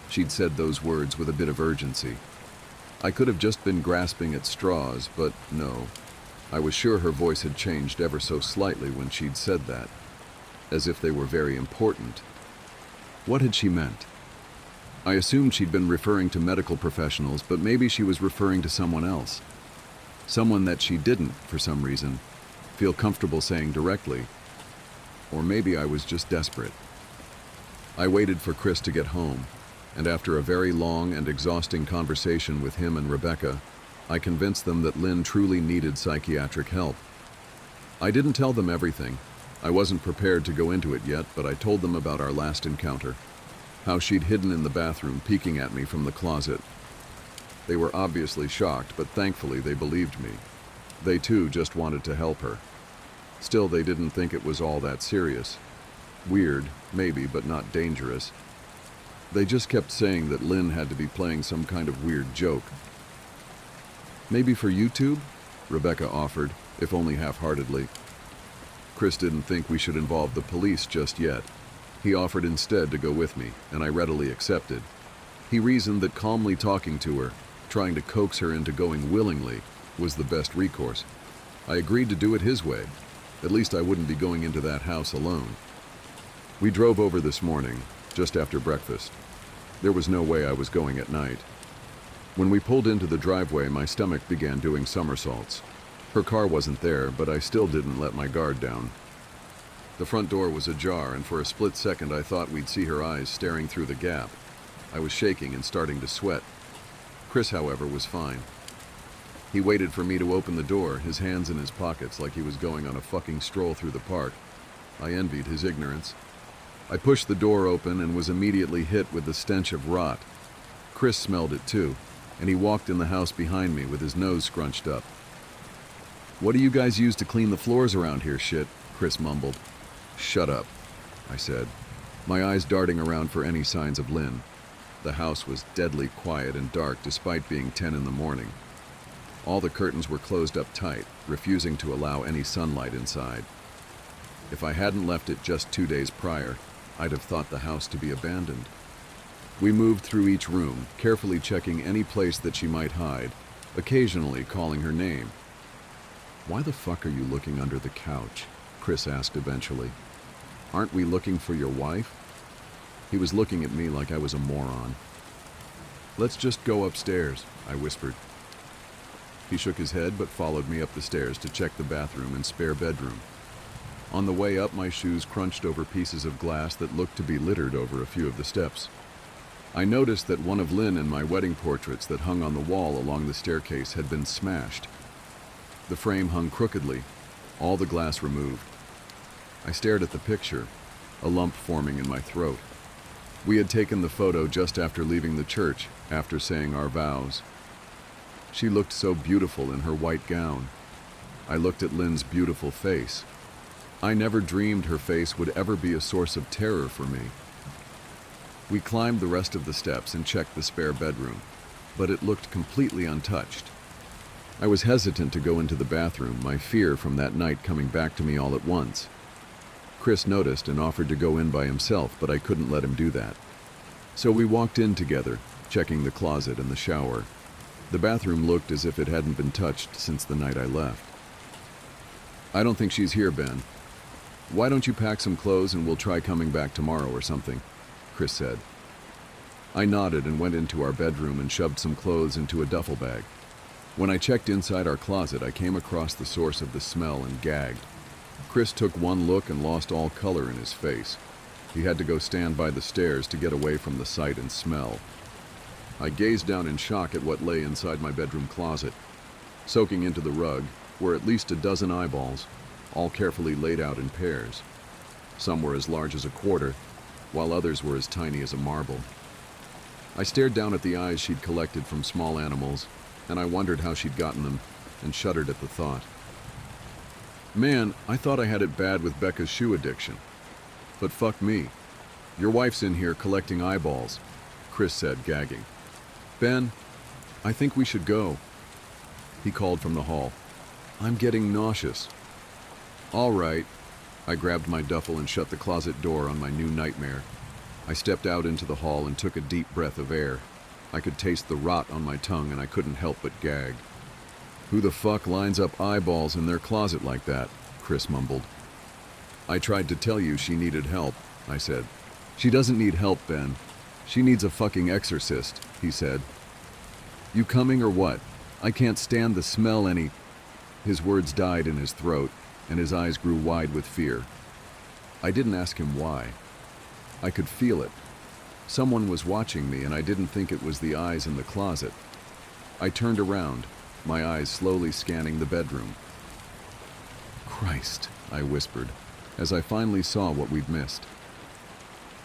She'd said those words with a bit of urgency. I could have just been grasping at straws, but no. I was sure her voice had changed ever so slightly when she'd said that, as if they were very important. What had she meant? I assumed she'd been referring to medical professionals, but maybe she was referring to someone else. Someone that she didn't, for some reason, feel comfortable saying directly. Or maybe I was just desperate. I waited for Chris to get home, and after a very long and exhausting conversation with him and Rebecca, I convinced them that Lynn truly needed psychiatric help. I didn't tell them everything. I wasn't prepared to go into it yet, but I told them about our last encounter, how she'd hidden in the bathroom peeking at me from the closet. They were obviously shocked, but thankfully they believed me. They too just wanted to help her. Still, they didn't think it was all that serious. Weird, maybe, but not dangerous. They just kept saying that Lynn had to be playing some kind of weird joke. Maybe for YouTube? Rebecca offered, if only half-heartedly. Chris didn't think we should involve the police just yet. He offered instead to go with me, and I readily accepted. He reasoned that calmly talking to her, trying to coax her into going willingly, was the best recourse. I agreed to do it his way. At least I wouldn't be going into that house alone. We drove over this morning, just after breakfast. There was no way I was going at night. When we pulled into the driveway, my stomach began doing somersaults. Her car wasn't there, but I still didn't let my guard down. The front door was ajar, and for a split second I thought we'd see her eyes staring through the gap. I was shaking and starting to sweat. Chris, however, was fine. He waited for me to open the door, his hands in his pockets like he was going on a fucking stroll through the park. I envied his ignorance. I pushed the door open and was immediately hit with the stench of rot. Chris smelled it too, and he walked in the house behind me with his nose scrunched up. "What do you guys use to clean the floors around here, shit?" Chris mumbled. "Shut up," I said, my eyes darting around for any signs of Lynn. The house was deadly quiet and dark despite being 10 in the morning. All the curtains were closed up tight, refusing to allow any sunlight inside. If I hadn't left it just 2 days prior, I'd have thought the house to be abandoned. We moved through each room, carefully checking any place that she might hide, occasionally calling her name. "Why the fuck are you looking under the couch?" Chris asked eventually. "Aren't we looking for your wife?" He was looking at me like I was a moron. "Let's just go upstairs," I whispered. He shook his head but followed me up the stairs to check the bathroom and spare bedroom. On the way up, my shoes crunched over pieces of glass that looked to be littered over a few of the steps. I noticed that one of Lynn and my wedding portraits that hung on the wall along the staircase had been smashed. The frame hung crookedly, all the glass removed. I stared at the picture, a lump forming in my throat. We had taken the photo just after leaving the church, after saying our vows. She looked so beautiful in her white gown. I looked at Lynn's beautiful face. I never dreamed her face would ever be a source of terror for me. We climbed the rest of the steps and checked the spare bedroom, but it looked completely untouched. I was hesitant to go into the bathroom, my fear from that night coming back to me all at once. Chris noticed and offered to go in by himself, but I couldn't let him do that. So we walked in together, checking the closet and the shower. The bathroom looked as if it hadn't been touched since the night I left. "I don't think she's here, Ben. Why don't you pack some clothes and we'll try coming back tomorrow or something?" Chris said. I nodded and went into our bedroom and shoved some clothes into a duffel bag. When I checked inside our closet, I came across the source of the smell and gagged. Chris took one look and lost all color in his face. He had to go stand by the stairs to get away from the sight and smell. I gazed down in shock at what lay inside my bedroom closet. Soaking into the rug were at least a dozen eyeballs, all carefully laid out in pairs. Some were as large as a quarter, while others were as tiny as a marble. I stared down at the eyes she'd collected from small animals, and I wondered how she'd gotten them, and shuddered at the thought. "Man, I thought I had it bad with Becca's shoe addiction. But fuck me. Your wife's in here collecting eyeballs," Chris said, gagging. "Ben, I think we should go," he called from the hall. "I'm getting nauseous." "All right." I grabbed my duffel and shut the closet door on my new nightmare. I stepped out into the hall and took a deep breath of air. I could taste the rot on my tongue and I couldn't help but gag. "Who the fuck lines up eyeballs in their closet like that?" Chris mumbled. "I tried to tell you she needed help," I said. "She doesn't need help, Ben. She needs a fucking exorcist," he said. "You coming or what? I can't stand the smell any—" His words died in his throat, and his eyes grew wide with fear. I didn't ask him why. I could feel it. Someone was watching me, and I didn't think it was the eyes in the closet. I turned around, my eyes slowly scanning the bedroom. "Christ," I whispered, as I finally saw what we'd missed.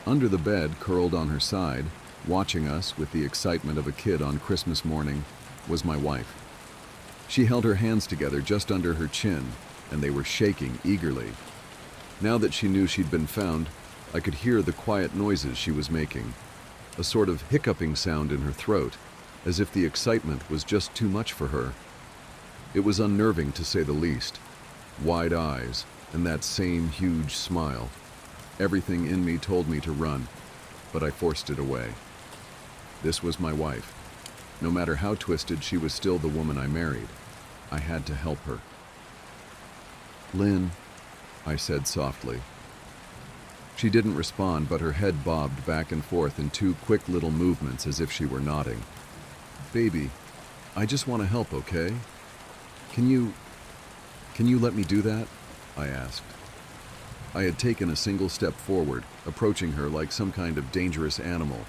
Under the bed, curled on her side, watching us with the excitement of a kid on Christmas morning, was my wife. She held her hands together just under her chin, and they were shaking eagerly. Now that she knew she'd been found, I could hear the quiet noises she was making, a sort of hiccuping sound in her throat, as if the excitement was just too much for her. It was unnerving, to say the least. Wide eyes, and that same huge smile. Everything in me told me to run, but I forced it away. This was my wife. No matter how twisted, she was still the woman I married. I had to help her. "Lynn," I said softly. She didn't respond, but her head bobbed back and forth in two quick little movements as if she were nodding. "Baby, I just want to help, okay? Can you let me do that?" I asked. I had taken a single step forward, approaching her like some kind of dangerous animal.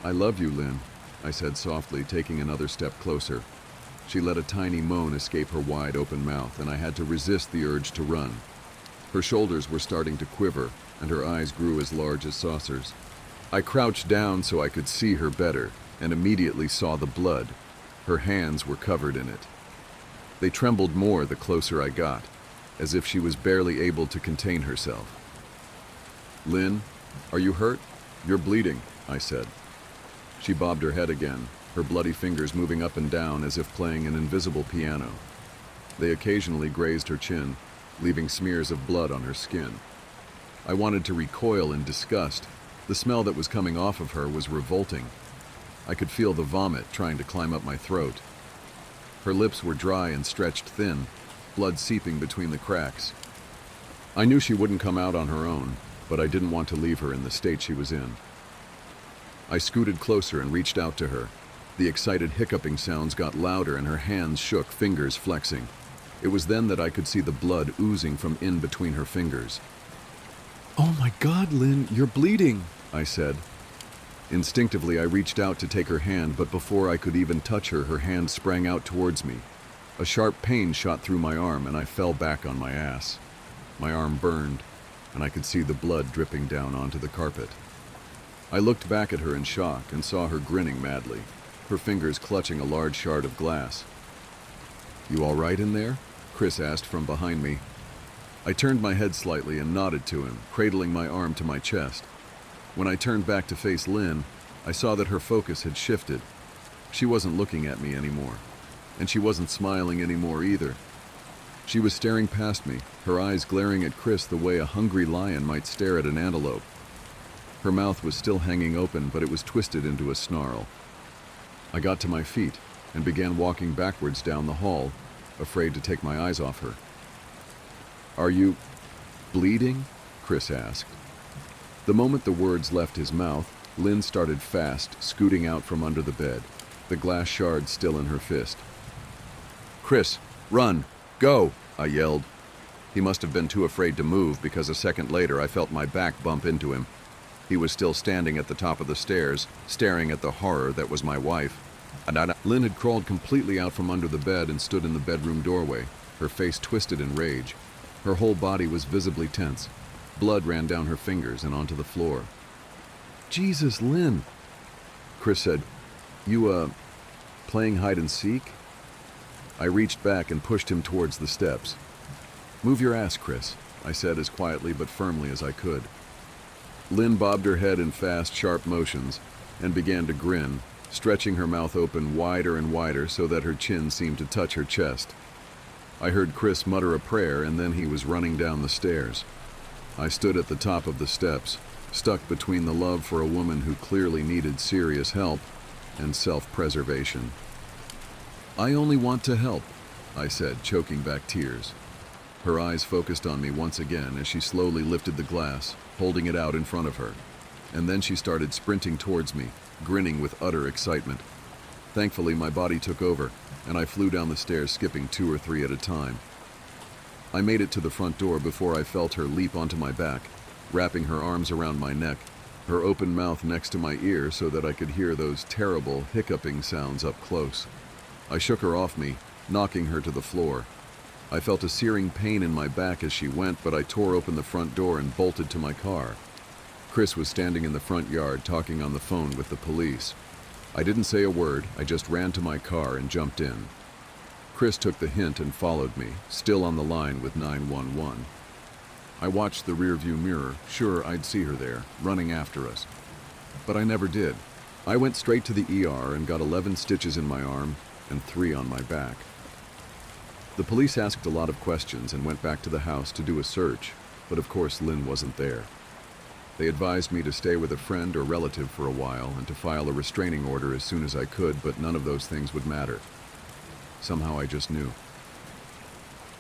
"I love you, Lynn," I said softly, taking another step closer. She let a tiny moan escape her wide open mouth, and I had to resist the urge to run. Her shoulders were starting to quiver, and her eyes grew as large as saucers. I crouched down so I could see her better, and immediately saw the blood. Her hands were covered in it. They trembled more the closer I got, as if she was barely able to contain herself. "Lynn, are you hurt? You're bleeding," I said. She bobbed her head again, her bloody fingers moving up and down as if playing an invisible piano. They occasionally grazed her chin, leaving smears of blood on her skin. I wanted to recoil in disgust. The smell that was coming off of her was revolting. I could feel the vomit trying to climb up my throat. Her lips were dry and stretched thin, blood seeping between the cracks. I knew she wouldn't come out on her own, but I didn't want to leave her in the state she was in. I scooted closer and reached out to her. The excited hiccuping sounds got louder and her hands shook, fingers flexing. It was then that I could see the blood oozing from in between her fingers. "Oh my God, Lynn, you're bleeding," I said. Instinctively, I reached out to take her hand, but before I could even touch her, her hand sprang out towards me. A sharp pain shot through my arm, and I fell back on my ass. My arm burned, and I could see the blood dripping down onto the carpet. I looked back at her in shock and saw her grinning madly, her fingers clutching a large shard of glass. "You all right in there?" Chris asked from behind me. I turned my head slightly and nodded to him, cradling my arm to my chest. When I turned back to face Lynn, I saw that her focus had shifted. She wasn't looking at me anymore. and she wasn't smiling anymore either. She was staring past me, her eyes glaring at Chris the way a hungry lion might stare at an antelope. Her mouth was still hanging open, but it was twisted into a snarl. I got to my feet and began walking backwards down the hall, afraid to take my eyes off her. "Are you bleeding?" Chris asked. The moment the words left his mouth, Lynn started fast, scooting out from under the bed, the glass shard still in her fist. "Chris, run! Go!" I yelled. He must have been too afraid to move, because a second later I felt my back bump into him. He was still standing at the top of the stairs, staring at the horror that was my wife. Lynn had crawled completely out from under the bed and stood in the bedroom doorway, her face twisted in rage. Her whole body was visibly tense. Blood ran down her fingers and onto the floor. "Jesus, Lynn," Chris said. You, playing hide and seek?" I reached back and pushed him towards the steps. "Move your ass, Chris," I said as quietly but firmly as I could. Lynn bobbed her head in fast, sharp motions and began to grin, stretching her mouth open wider and wider so that her chin seemed to touch her chest. I heard Chris mutter a prayer, and then he was running down the stairs. I stood at the top of the steps, stuck between the love for a woman who clearly needed serious help and self-preservation. "I only want to help," I said, choking back tears. Her eyes focused on me once again as she slowly lifted the glass, holding it out in front of her. And then she started sprinting towards me, grinning with utter excitement. Thankfully, my body took over, and I flew down the stairs, skipping 2 or 3 at a time. I made it to the front door before I felt her leap onto my back, wrapping her arms around my neck, her open mouth next to my ear so that I could hear those terrible hiccuping sounds up close. I shook her off me, knocking her to the floor. I felt a searing pain in my back as she went, but I tore open the front door and bolted to my car. Chris was standing in the front yard talking on the phone with the police. I didn't say a word, I just ran to my car and jumped in. Chris took the hint and followed me, still on the line with 911. I watched the rearview mirror, sure I'd see her there, running after us. But I never did. I went straight to the ER and got 11 stitches in my arm and 3 on my back. The police asked a lot of questions and went back to the house to do a search, but of course Lynn wasn't there. They advised me to stay with a friend or relative for a while and to file a restraining order as soon as I could, but none of those things would matter. Somehow I just knew.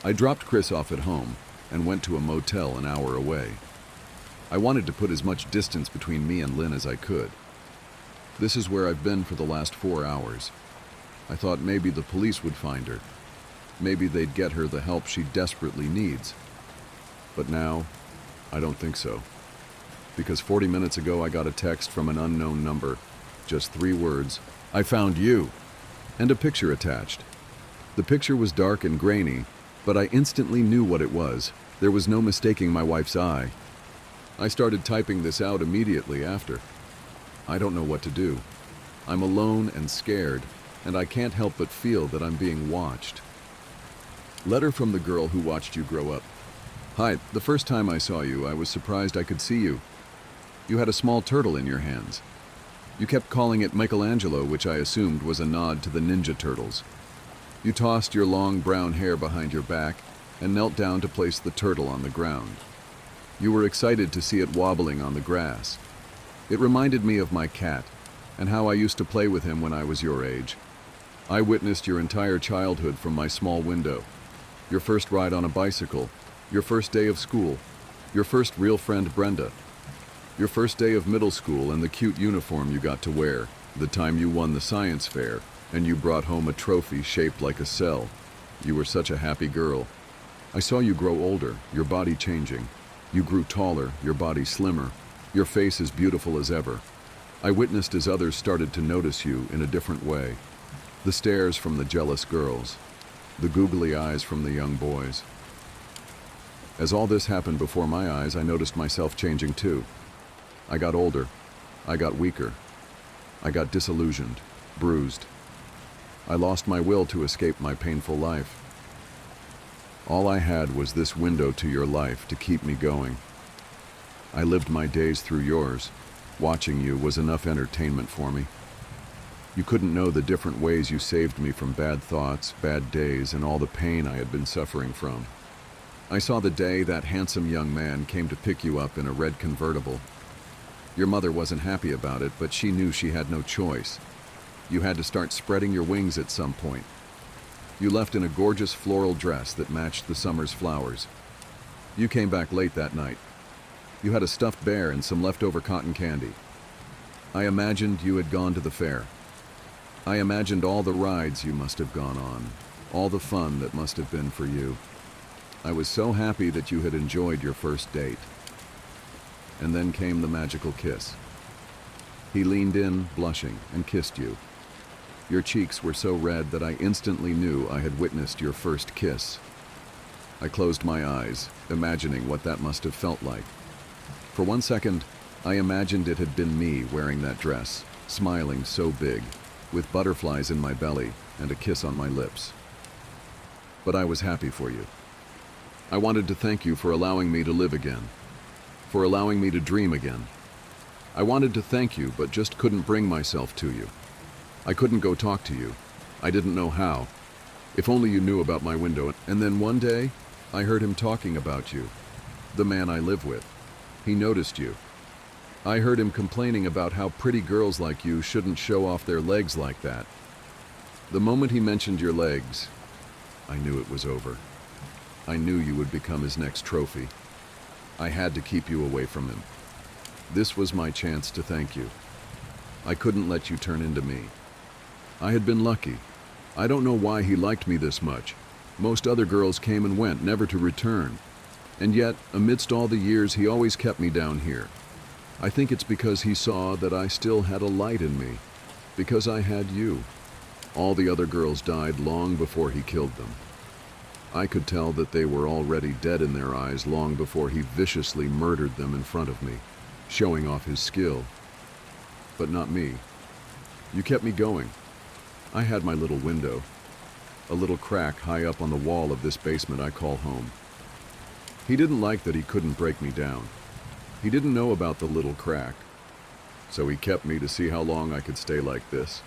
I dropped Chris off at home and went to a motel an hour away. I wanted to put as much distance between me and Lynn as I could. This is where I've been for the last 4 hours. I thought maybe the police would find her. Maybe they'd get her the help she desperately needs. But now, I don't think so. Because 40 minutes ago I got a text from an unknown number. Just 3 words, "I found you," and a picture attached. The picture was dark and grainy, but I instantly knew what it was. There was no mistaking my wife's eye. I started typing this out immediately after. I don't know what to do. I'm alone and scared, and I can't help but feel that I'm being watched. Letter from the girl who watched you grow up. "Hi, the first time I saw you, I was surprised I could see you. You had a small turtle in your hands. You kept calling it Michelangelo, which I assumed was a nod to the Ninja Turtles. You tossed your long brown hair behind your back and knelt down to place the turtle on the ground. You were excited to see it wobbling on the grass. It reminded me of my cat and how I used to play with him when I was your age. I witnessed your entire childhood from my small window. Your first ride on a bicycle, your first day of school, your first real friend Brenda, your first day of middle school and the cute uniform you got to wear, the time you won the science fair and you brought home a trophy shaped like a cell. You were such a happy girl. I saw you grow older, your body changing. You grew taller, your body slimmer, your face as beautiful as ever. I witnessed as others started to notice you in a different way. The stares from the jealous girls, the googly eyes from the young boys. As all this happened before my eyes, I noticed myself changing too. I got older. I got weaker. I got disillusioned, bruised. I lost my will to escape my painful life. All I had was this window to your life to keep me going. I lived my days through yours. Watching you was enough entertainment for me. You couldn't know the different ways you saved me from bad thoughts, bad days, and all the pain I had been suffering from. I saw the day that handsome young man came to pick you up in a red convertible. Your mother wasn't happy about it, but she knew she had no choice. You had to start spreading your wings at some point. You left in a gorgeous floral dress that matched the summer's flowers. You came back late that night. You had a stuffed bear and some leftover cotton candy. I imagined you had gone to the fair. I imagined all the rides you must have gone on, all the fun that must have been for you. I was so happy that you had enjoyed your first date. And then came the magical kiss. He leaned in, blushing, and kissed you. Your cheeks were so red that I instantly knew I had witnessed your first kiss. I closed my eyes, imagining what that must have felt like. For 1 second, I imagined it had been me wearing that dress, smiling so big, with butterflies in my belly and a kiss on my lips. But I was happy for you. I wanted to thank you for allowing me to live again, for allowing me to dream again. I wanted to thank you, but just couldn't bring myself to you. I couldn't go talk to you. I didn't know how. If only you knew about my window. And then one day, I heard him talking about you, the man I live with. He noticed you. I heard him complaining about how pretty girls like you shouldn't show off their legs like that. The moment he mentioned your legs, I knew it was over. I knew you would become his next trophy. I had to keep you away from him. This was my chance to thank you. I couldn't let you turn into me. I had been lucky. I don't know why he liked me this much. Most other girls came and went, never to return. And yet, amidst all the years, he always kept me down here. I think it's because he saw that I still had a light in me, because I had you. All the other girls died long before he killed them. I could tell that they were already dead in their eyes long before he viciously murdered them in front of me, showing off his skill. But not me. You kept me going. I had my little window, a little crack high up on the wall of this basement I call home. He didn't like that he couldn't break me down. He didn't know about the little crack, so he kept me to see how long I could stay like this.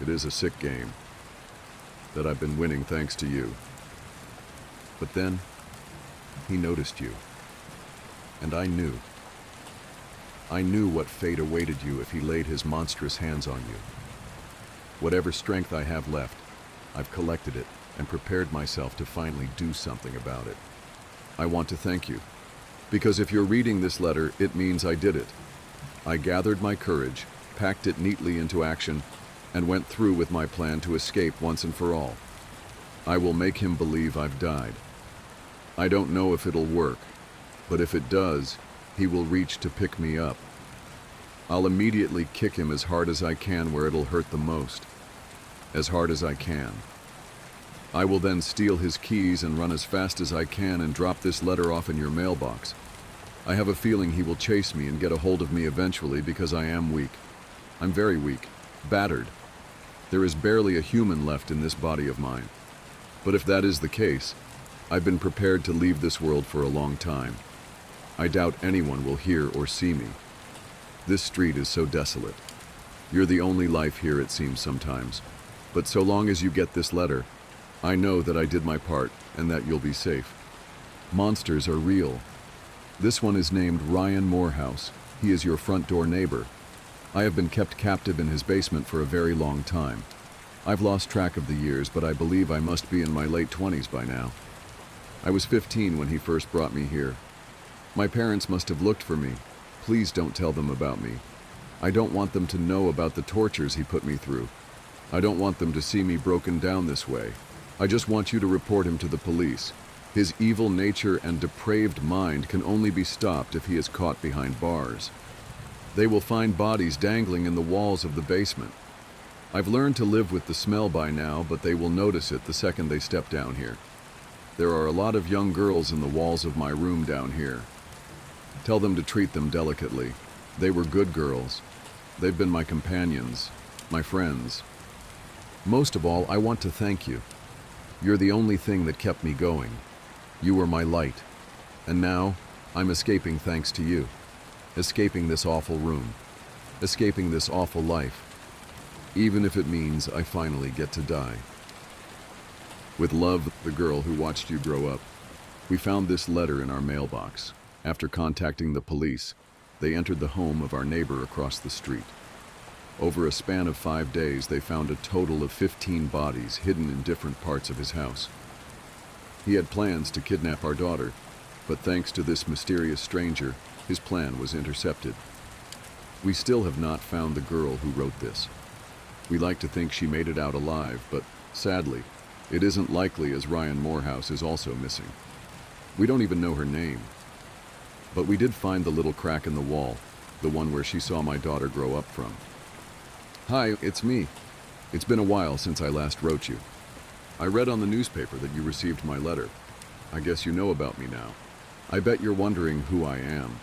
It is a sick game that I've been winning thanks to you. But then, he noticed you, and I knew. I knew what fate awaited you if he laid his monstrous hands on you. Whatever strength I have left, I've collected it and prepared myself to finally do something about it. I want to thank you, because if you're reading this letter, it means I did it. I gathered my courage, packed it neatly into action, and went through with my plan to escape once and for all. I will make him believe I've died. I don't know if it'll work, but if it does, he will reach to pick me up. I'll immediately kick him as hard as I can where it'll hurt the most. As hard as I can. I will then steal his keys and run as fast as I can and drop this letter off in your mailbox. I have a feeling he will chase me and get a hold of me eventually because I am weak. I'm very weak, battered. There is barely a human left in this body of mine. But if that is the case, I've been prepared to leave this world for a long time. I doubt anyone will hear or see me. This street is so desolate. You're the only life here, it seems sometimes. But so long as you get this letter, I know that I did my part and that you'll be safe. Monsters are real. This one is named Ryan Morehouse. He is your front door neighbor. I have been kept captive in his basement for a very long time. I've lost track of the years, but I believe I must be in my late 20s by now. I was 15 when he first brought me here. My parents must have looked for me. Please don't tell them about me. I don't want them to know about the tortures he put me through. I don't want them to see me broken down this way. I just want you to report him to the police. His evil nature and depraved mind can only be stopped if he is caught behind bars. They will find bodies dangling in the walls of the basement. I've learned to live with the smell by now, but they will notice it the second they step down here. There are a lot of young girls in the walls of my room down here. Tell them to treat them delicately. They were good girls. They've been my companions, my friends. Most of all, I want to thank you. You're the only thing that kept me going. You were my light. And now, I'm escaping thanks to you. Escaping this awful room. Escaping this awful life. even if it means I finally get to die. With love, the girl who watched you grow up. We found this letter in our mailbox. After contacting the police, they entered the home of our neighbor across the street. Over a span of 5 days, they found a total of 15 bodies hidden in different parts of his house. He had plans to kidnap our daughter, but thanks to this mysterious stranger, his plan was intercepted. We still have not found the girl who wrote this. We like to think she made it out alive, but sadly, it isn't likely as Ryan Morehouse is also missing. We don't even know her name. But we did find the little crack in the wall, the one where she saw my daughter grow up from. Hi, it's me. It's been a while since I last wrote you. I read on the newspaper that you received my letter. I guess you know about me now. I bet you're wondering who I am,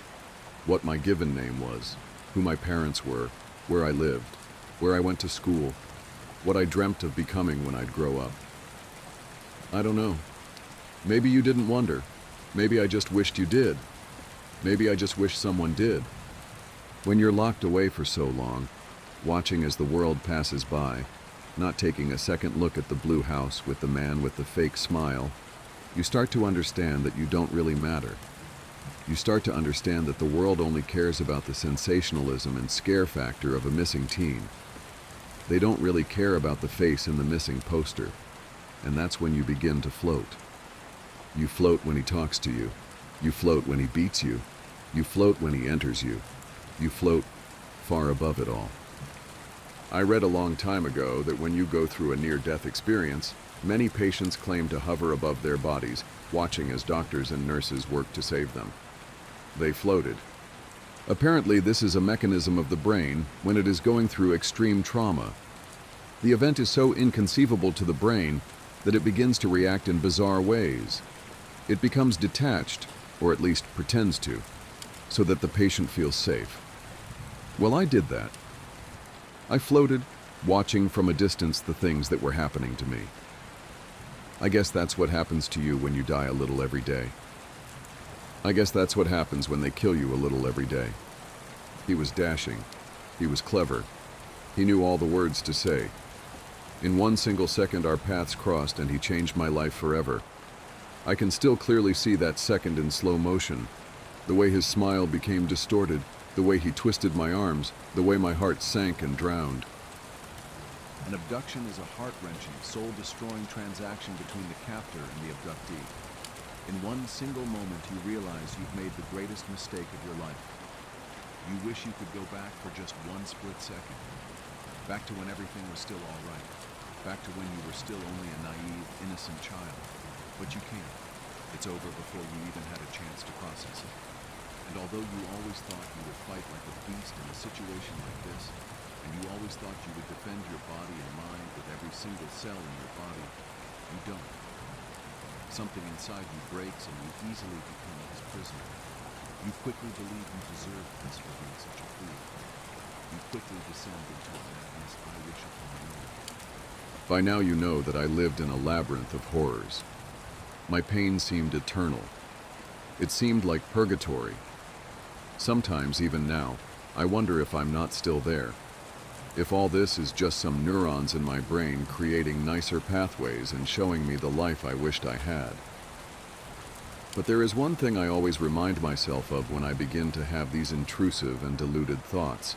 what my given name was, who my parents were, where I lived, where I went to school, what I dreamt of becoming when I'd grow up. I don't know. Maybe you didn't wonder. Maybe I just wished you did. Maybe I just wish someone did. When you're locked away for so long, watching as the world passes by, not taking a second look at the blue house with the man with the fake smile, you start to understand that you don't really matter. You start to understand that the world only cares about the sensationalism and scare factor of a missing teen. They don't really care about the face in the missing poster, and that's when you begin to float. You float when he talks to you. You float when he beats you. You float when he enters you. You float far above it all. I read a long time ago that when you go through a near-death experience, many patients claim to hover above their bodies, watching as doctors and nurses work to save them. They floated. Apparently, this is a mechanism of the brain when it is going through extreme trauma. The event is so inconceivable to the brain that it begins to react in bizarre ways. It becomes detached, or at least pretends to, so that the patient feels safe. Well, I did that. I floated, watching from a distance the things that were happening to me. I guess that's what happens to you when you die a little every day. I guess that's what happens when they kill you a little every day. He was dashing. He was clever. He knew all the words to say. In one single second, our paths crossed and he changed my life forever. I can still clearly see that second in slow motion. The way his smile became distorted, the way he twisted my arms, the way my heart sank and drowned. An abduction is a heart-wrenching, soul-destroying transaction between the captor and the abductee. In one single moment, you realize you've made the greatest mistake of your life. You wish you could go back for just one split second. Back to when everything was still all right. Back to when you were still only a naive, innocent child. But you can't. It's over before you even had a chance to process it. And although you always thought you would fight like a beast in a situation like this, and you always thought you would defend your body and mind with every single cell in your body, you don't. Something inside you breaks and you easily become his prisoner. You quickly believe you deserve this for being such a fool. You quickly descend into a madness I wish upon you. By now you know that I lived in a labyrinth of horrors. My pain seemed eternal. It seemed like purgatory. Sometimes, even now, I wonder if I'm not still there. If all this is just some neurons in my brain creating nicer pathways and showing me the life I wished I had. But there is one thing I always remind myself of when I begin to have these intrusive and deluded thoughts.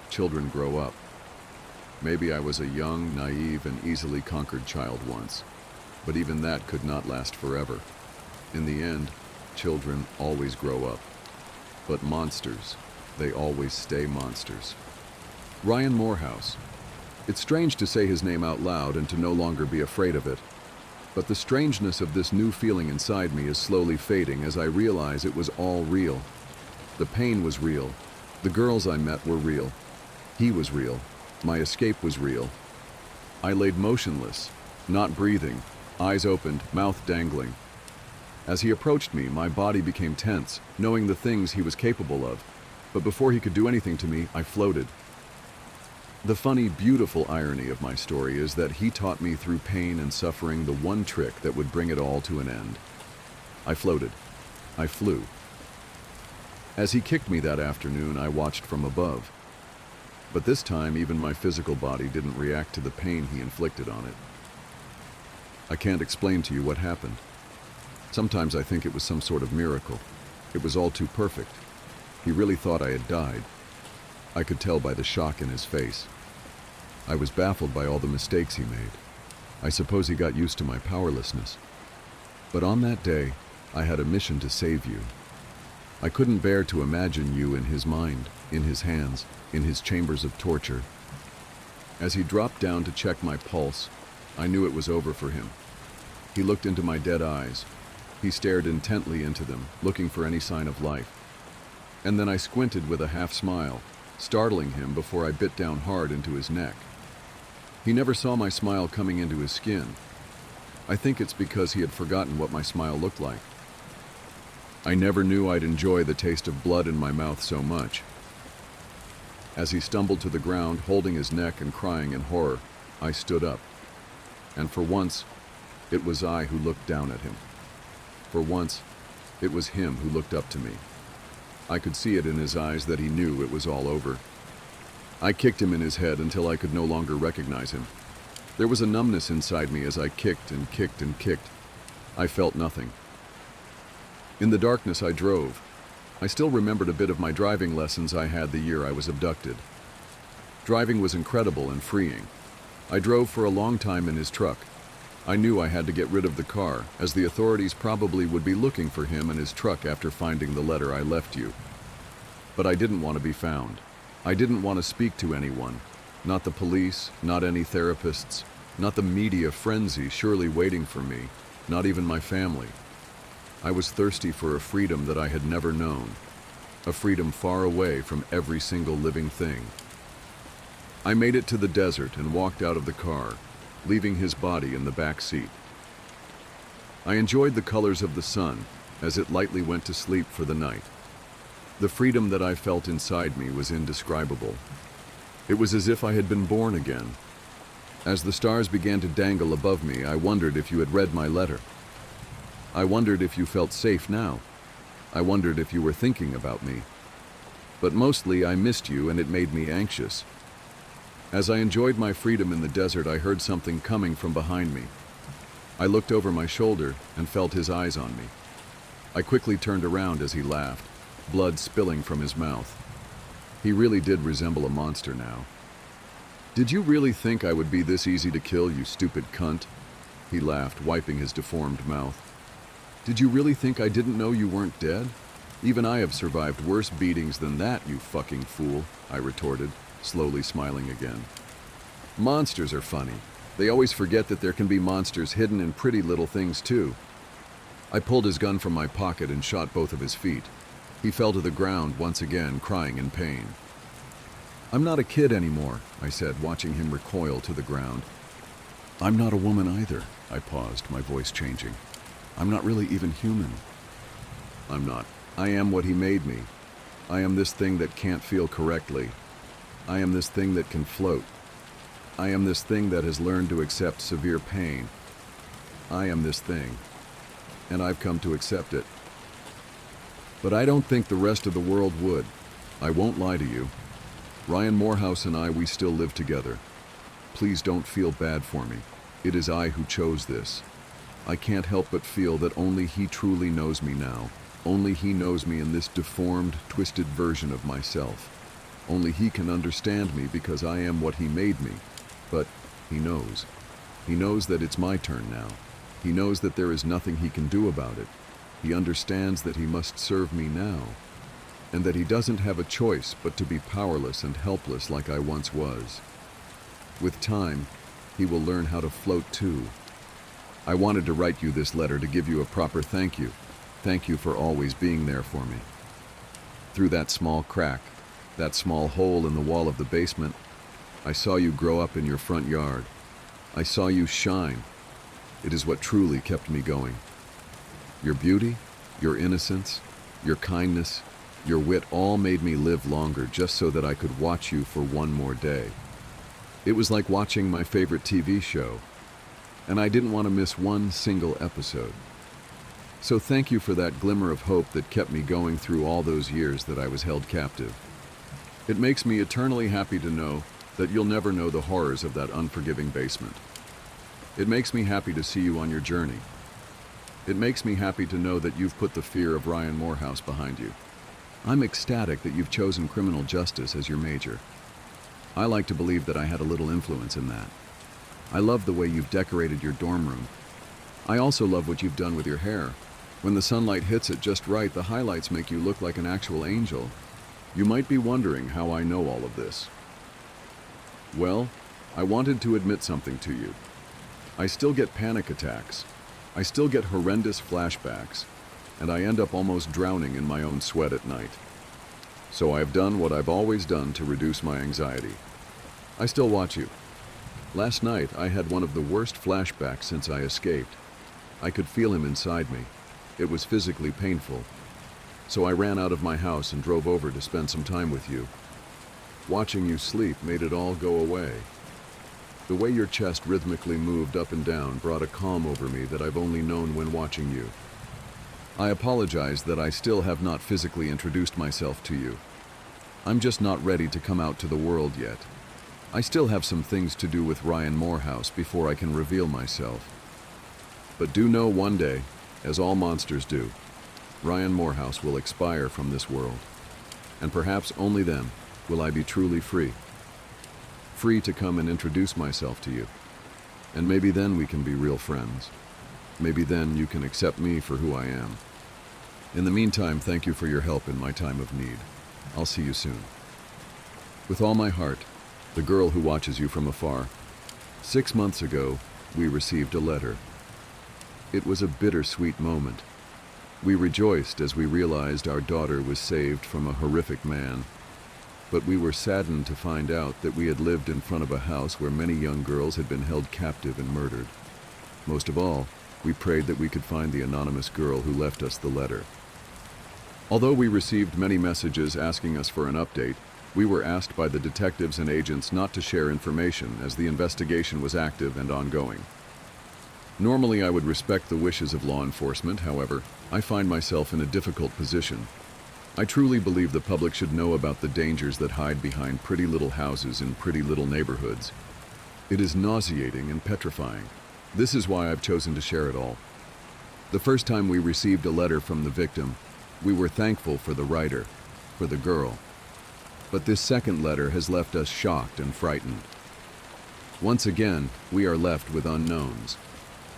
Children grow up. Maybe I was a young, naive, and easily conquered child once, but even that could not last forever. In the end, children always grow up. But monsters, they always stay monsters. Ryan Morehouse. It's strange to say his name out loud and to no longer be afraid of it. But the strangeness of this new feeling inside me is slowly fading as I realize it was all real. The pain was real. The girls I met were real. He was real. My escape was real. I laid motionless, not breathing, eyes opened, mouth dangling. As he approached me, my body became tense, knowing the things he was capable of. But before he could do anything to me, I floated. The funny, beautiful irony of my story is that he taught me through pain and suffering the one trick that would bring it all to an end. I floated. I flew. As he kicked me that afternoon, I watched from above. But this time, even my physical body didn't react to the pain he inflicted on it. I can't explain to you what happened. Sometimes I think it was some sort of miracle. It was all too perfect. He really thought I had died. I could tell by the shock in his face. I was baffled by all the mistakes he made. I suppose he got used to my powerlessness. But on that day, I had a mission to save you. I couldn't bear to imagine you in his mind, in his hands, in his chambers of torture. As he dropped down to check my pulse, I knew it was over for him. He looked into my dead eyes. He stared intently into them, looking for any sign of life. And then I squinted with a half smile, startling him before I bit down hard into his neck. He never saw my smile coming into his skin. I think it's because he had forgotten what my smile looked like. I never knew I'd enjoy the taste of blood in my mouth so much. As he stumbled to the ground, holding his neck and crying in horror, I stood up. And for once, it was I who looked down at him. For once, it was him who looked up to me. I could see it in his eyes that he knew it was all over. I kicked him in his head until I could no longer recognize him. There was a numbness inside me as I kicked and kicked and kicked. I felt nothing. In the darkness, I drove. I still remembered a bit of my driving lessons I had the year I was abducted. Driving was incredible and freeing. I drove for a long time in his truck. I knew I had to get rid of the car, as the authorities probably would be looking for him and his truck after finding the letter I left you. But I didn't want to be found. I didn't want to speak to anyone. Not the police, not any therapists, not the media frenzy surely waiting for me, not even my family. I was thirsty for a freedom that I had never known, a freedom far away from every single living thing. I made it to the desert and walked out of the car, leaving his body in the back seat. I enjoyed the colors of the sun as it lightly went to sleep for the night. The freedom that I felt inside me was indescribable. It was as if I had been born again. As the stars began to dangle above me, I wondered if you had read my letter. I wondered if you felt safe now. I wondered if you were thinking about me. But mostly I missed you, and it made me anxious. As I enjoyed my freedom in the desert, I heard something coming from behind me. I looked over my shoulder and felt his eyes on me. I quickly turned around as he laughed, blood spilling from his mouth. He really did resemble a monster now. "Did you really think I would be this easy to kill, you stupid cunt?" He laughed, wiping his deformed mouth. "Did you really think I didn't know you weren't dead? Even I have survived worse beatings than that, you fucking fool," I retorted, slowly smiling again. "Monsters are funny. They always forget that there can be monsters hidden in pretty little things too." I pulled his gun from my pocket and shot both of his feet. He fell to the ground once again, crying in pain. "I'm not a kid anymore," I said, watching him recoil to the ground. "I'm not a woman either," I paused, my voice changing. "I'm not really even human." "I'm not. I am what he made me. I am this thing that can't feel correctly. I am this thing that can float. I am this thing that has learned to accept severe pain. I am this thing, and I've come to accept it. But I don't think the rest of the world would. I won't lie to you. Ryan Morehouse and I, we still live together. Please don't feel bad for me. It is I who chose this. I can't help but feel that only he truly knows me now. Only he knows me in this deformed, twisted version of myself. Only he can understand me because I am what he made me. But he knows. He knows that it's my turn now. He knows that there is nothing he can do about it. He understands that he must serve me now, and that he doesn't have a choice but to be powerless and helpless like I once was. With time, he will learn how to float too. I wanted to write you this letter to give you a proper thank you. Thank you for always being there for me. Through that small crack, that small hole in the wall of the basement, I saw you grow up in your front yard. I saw you shine. It is what truly kept me going. Your beauty, your innocence, your kindness, your wit all made me live longer just so that I could watch you for one more day. It was like watching my favorite TV show, and I didn't want to miss one single episode. So thank you for that glimmer of hope that kept me going through all those years that I was held captive. It makes me eternally happy to know that you'll never know the horrors of that unforgiving basement. It makes me happy to see you on your journey. It makes me happy to know that you've put the fear of Ryan Morehouse behind you. I'm ecstatic that you've chosen criminal justice as your major. I like to believe that I had a little influence in that. I love the way you've decorated your dorm room. I also love what you've done with your hair. When the sunlight hits it just right, the highlights make you look like an actual angel. You might be wondering how I know all of this. Well, I wanted to admit something to you. I still get panic attacks. I still get horrendous flashbacks, and I end up almost drowning in my own sweat at night. So I've done what I've always done to reduce my anxiety. I still watch you. Last night, I had one of the worst flashbacks since I escaped. I could feel him inside me. It was physically painful. So I ran out of my house and drove over to spend some time with you. Watching you sleep made it all go away. The way your chest rhythmically moved up and down brought a calm over me that I've only known when watching you. I apologize that I still have not physically introduced myself to you. I'm just not ready to come out to the world yet. I still have some things to do with Ryan Morehouse before I can reveal myself. But do know one day, as all monsters do, Ryan Morehouse will expire from this world. And perhaps only then will I be truly free. Free to come and introduce myself to you. And maybe then we can be real friends. Maybe then you can accept me for who I am. In the meantime, thank you for your help in my time of need. I'll see you soon. With all my heart, the girl who watches you from afar. 6 months ago, we received a letter. It was a bittersweet moment. We rejoiced as we realized our daughter was saved from a horrific man. But we were saddened to find out that we had lived in front of a house where many young girls had been held captive and murdered. Most of all, we prayed that we could find the anonymous girl who left us the letter. Although we received many messages asking us for an update, we were asked by the detectives and agents not to share information as the investigation was active and ongoing. Normally, I would respect the wishes of law enforcement. However, I find myself in a difficult position. I truly believe the public should know about the dangers that hide behind pretty little houses in pretty little neighborhoods. It is nauseating and petrifying. This is why I've chosen to share it all. The first time we received a letter from the victim, we were thankful for the writer, for the girl. But this second letter has left us shocked and frightened. Once again, we are left with unknowns.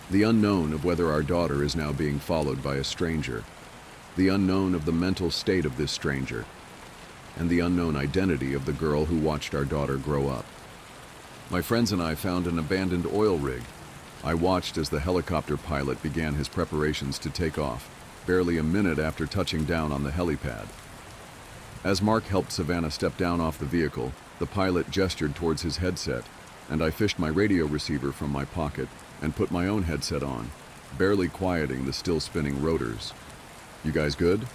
The unknown of whether our daughter is now being followed by a stranger. The unknown of the mental state of this stranger, and the unknown identity of the girl who watched our daughter grow up. My friends and I found an abandoned oil rig. I watched as the helicopter pilot began his preparations to take off, barely a minute after touching down on the helipad. As Mark helped Savannah step down off the vehicle, the pilot gestured towards his headset, and I fished my radio receiver from my pocket and put my own headset on, barely quieting the still spinning rotors. You guys good?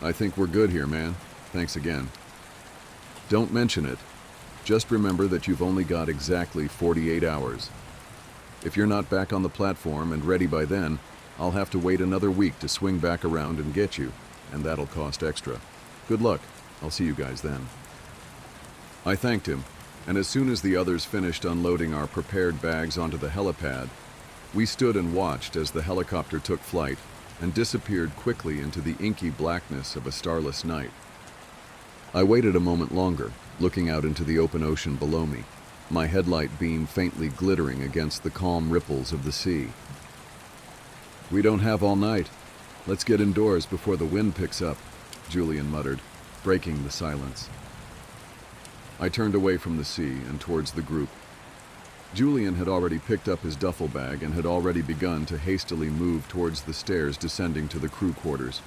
I think we're good here, man. Thanks again. Don't mention it. Just remember that you've only got exactly 48 hours. If you're not back on the platform and ready by then, I'll have to wait another week to swing back around and get you, and that'll cost extra. Good luck. I'll see you guys then. I thanked him, and as soon as the others finished unloading our prepared bags onto the helipad, we stood and watched as the helicopter took flight and disappeared quickly into the inky blackness of a starless night. I waited a moment longer, looking out into the open ocean below me, my headlight beam faintly glittering against the calm ripples of the sea. We don't have all night. Let's get indoors before the wind picks up, Julian muttered, breaking the silence. I turned away from the sea and towards the group. Julian had already picked up his duffel bag and had already begun to hastily move towards the stairs descending to the crew quarters.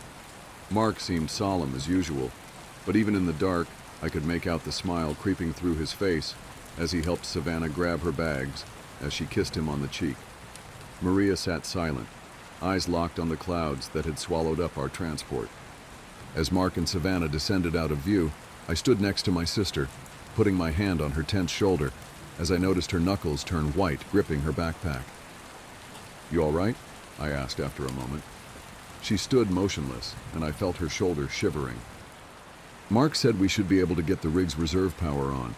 Mark seemed solemn as usual, but even in the dark, I could make out the smile creeping through his face as he helped Savannah grab her bags as she kissed him on the cheek. Maria sat silent, eyes locked on the clouds that had swallowed up our transport. As Mark and Savannah descended out of view, I stood next to my sister, putting my hand on her tense shoulder as I noticed her knuckles turn white, gripping her backpack. You all right? I asked after a moment. She stood motionless, and I felt her shoulder shivering. Mark said we should be able to get the rig's reserve power on.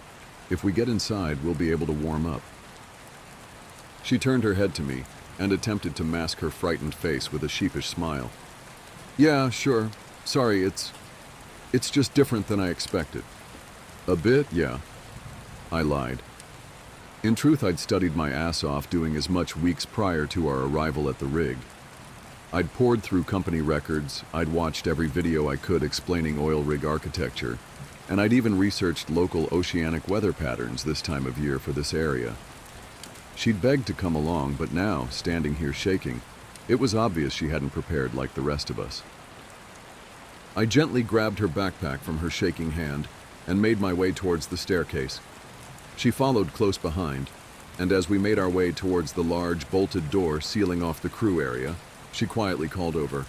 If we get inside, we'll be able to warm up. She turned her head to me and attempted to mask her frightened face with a sheepish smile. Yeah, sure. Sorry, it's just different than I expected. A bit, yeah. I lied. In truth, I'd studied my ass off doing as much weeks prior to our arrival at the rig. I'd poured through company records, I'd watched every video I could explaining oil rig architecture, and I'd even researched local oceanic weather patterns this time of year for this area. She'd begged to come along, but now, standing here shaking, it was obvious she hadn't prepared like the rest of us. I gently grabbed her backpack from her shaking hand and made my way towards the staircase. She followed close behind, and as we made our way towards the large, bolted door sealing off the crew area, she quietly called over,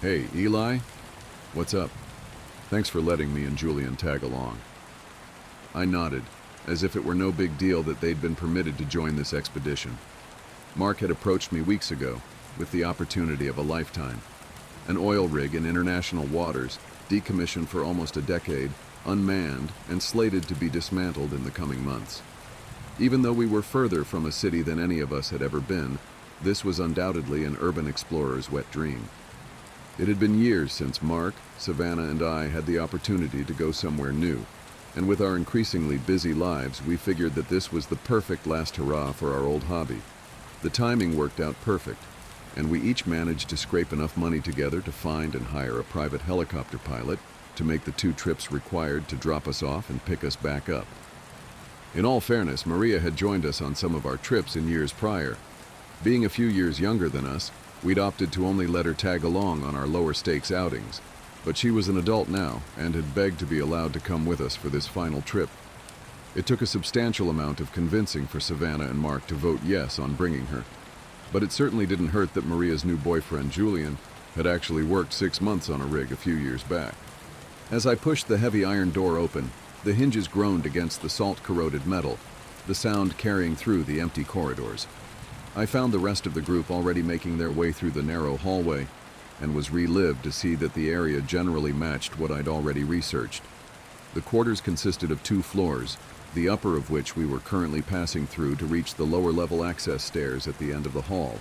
"Hey, Eli? What's up? Thanks for letting me and Julian tag along." I nodded, as if it were no big deal that they'd been permitted to join this expedition. Mark had approached me weeks ago with the opportunity of a lifetime. An oil rig in international waters, decommissioned for almost a decade, unmanned, and slated to be dismantled in the coming months. Even though we were further from a city than any of us had ever been, this was undoubtedly an urban explorer's wet dream. It had been years since Mark, Savannah, and I had the opportunity to go somewhere new, and with our increasingly busy lives, we figured that this was the perfect last hurrah for our old hobby. The timing worked out perfect, and we each managed to scrape enough money together to find and hire a private helicopter pilot to make the 2 trips required to drop us off and pick us back up. In all fairness, Maria had joined us on some of our trips in years prior. Being a few years younger than us, we'd opted to only let her tag along on our lower stakes outings, but she was an adult now and had begged to be allowed to come with us for this final trip. It took a substantial amount of convincing for Savannah and Mark to vote yes on bringing her, but it certainly didn't hurt that Maria's new boyfriend, Julian, had actually worked 6 months on a rig a few years back. As I pushed the heavy iron door open, the hinges groaned against the salt-corroded metal, the sound carrying through the empty corridors. I found the rest of the group already making their way through the narrow hallway, and was relived to see that the area generally matched what I'd already researched. The quarters consisted of 2 floors, the upper of which we were currently passing through to reach the lower-level access stairs at the end of the hall.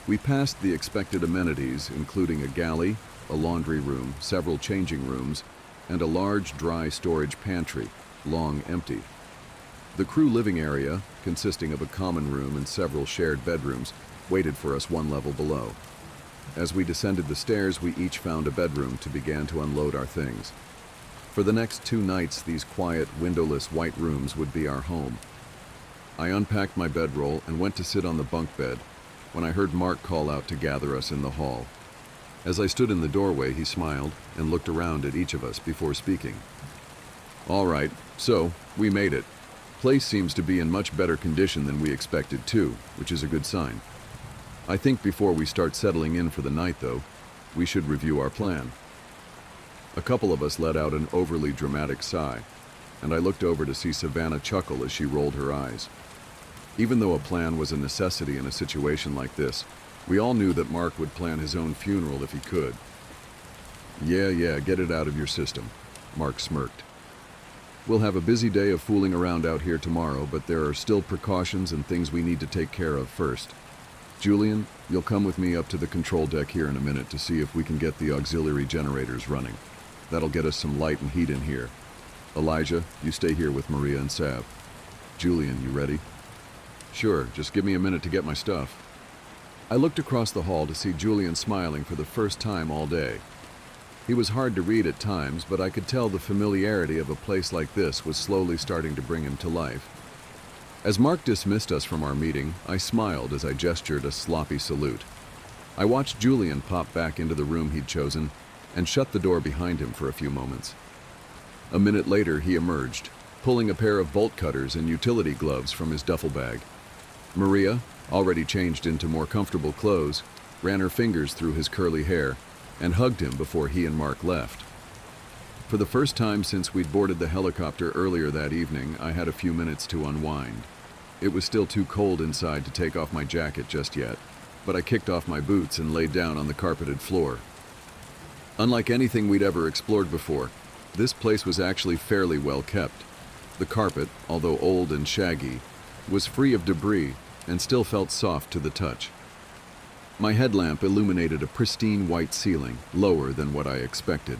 We passed the expected amenities, including a galley, a laundry room, several changing rooms, and a large dry storage pantry, long empty. The crew living area, consisting of a common room and several shared bedrooms, waited for us 1 level below. As we descended the stairs, we each found a bedroom to begin to unload our things. For the next 2 nights, these quiet, windowless white rooms would be our home. I unpacked my bedroll and went to sit on the bunk bed when I heard Mark call out to gather us in the hall. As I stood in the doorway, he smiled and looked around at each of us before speaking. "All right, so we made it. Place seems to be in much better condition than we expected too, which is a good sign. I think before we start settling in for the night, though, we should review our plan." A couple of us let out an overly dramatic sigh, and I looked over to see Savannah chuckle as she rolled her eyes. Even though a plan was a necessity in a situation like this, we all knew that Mark would plan his own funeral if he could. Yeah, get it out of your system," Mark smirked. "We'll have a busy day of fooling around out here tomorrow, but there are still precautions and things we need to take care of first. Julian, you'll come with me up to the control deck here in a minute to see if we can get the auxiliary generators running. That'll get us some light and heat in here. Elijah, you stay here with Maria and Sav. Julian, you ready?" "Sure, just give me a minute to get my stuff." I looked across the hall to see Julian smiling for the first time all day. He was hard to read at times, but I could tell the familiarity of a place like this was slowly starting to bring him to life. As Mark dismissed us from our meeting, I smiled as I gestured a sloppy salute. I watched Julian pop back into the room he'd chosen and shut the door behind him for a few moments. A minute later, he emerged, pulling a pair of bolt cutters and utility gloves from his duffel bag. Maria, already changed into more comfortable clothes, ran her fingers through his curly hair and hugged him before he and Mark left. For the first time since we'd boarded the helicopter earlier that evening, I had a few minutes to unwind. It was still too cold inside to take off my jacket just yet, but I kicked off my boots and laid down on the carpeted floor. Unlike anything we'd ever explored before, this place was actually fairly well kept. The carpet, although old and shaggy, was free of debris and still felt soft to the touch. My headlamp illuminated a pristine white ceiling, lower than what I expected.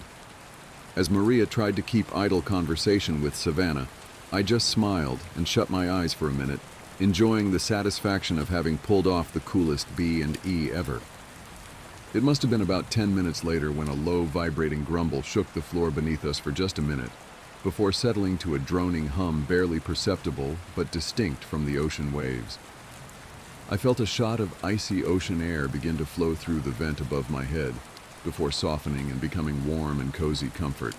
As Maria tried to keep idle conversation with Savannah, I just smiled and shut my eyes for a minute, enjoying the satisfaction of having pulled off the coolest B and E ever. It must have been about 10 minutes later when a low, vibrating grumble shook the floor beneath us for just a minute, before settling to a droning hum barely perceptible but distinct from the ocean waves. I felt a shot of icy ocean air begin to flow through the vent above my head, before softening and becoming warm and cozy comfort.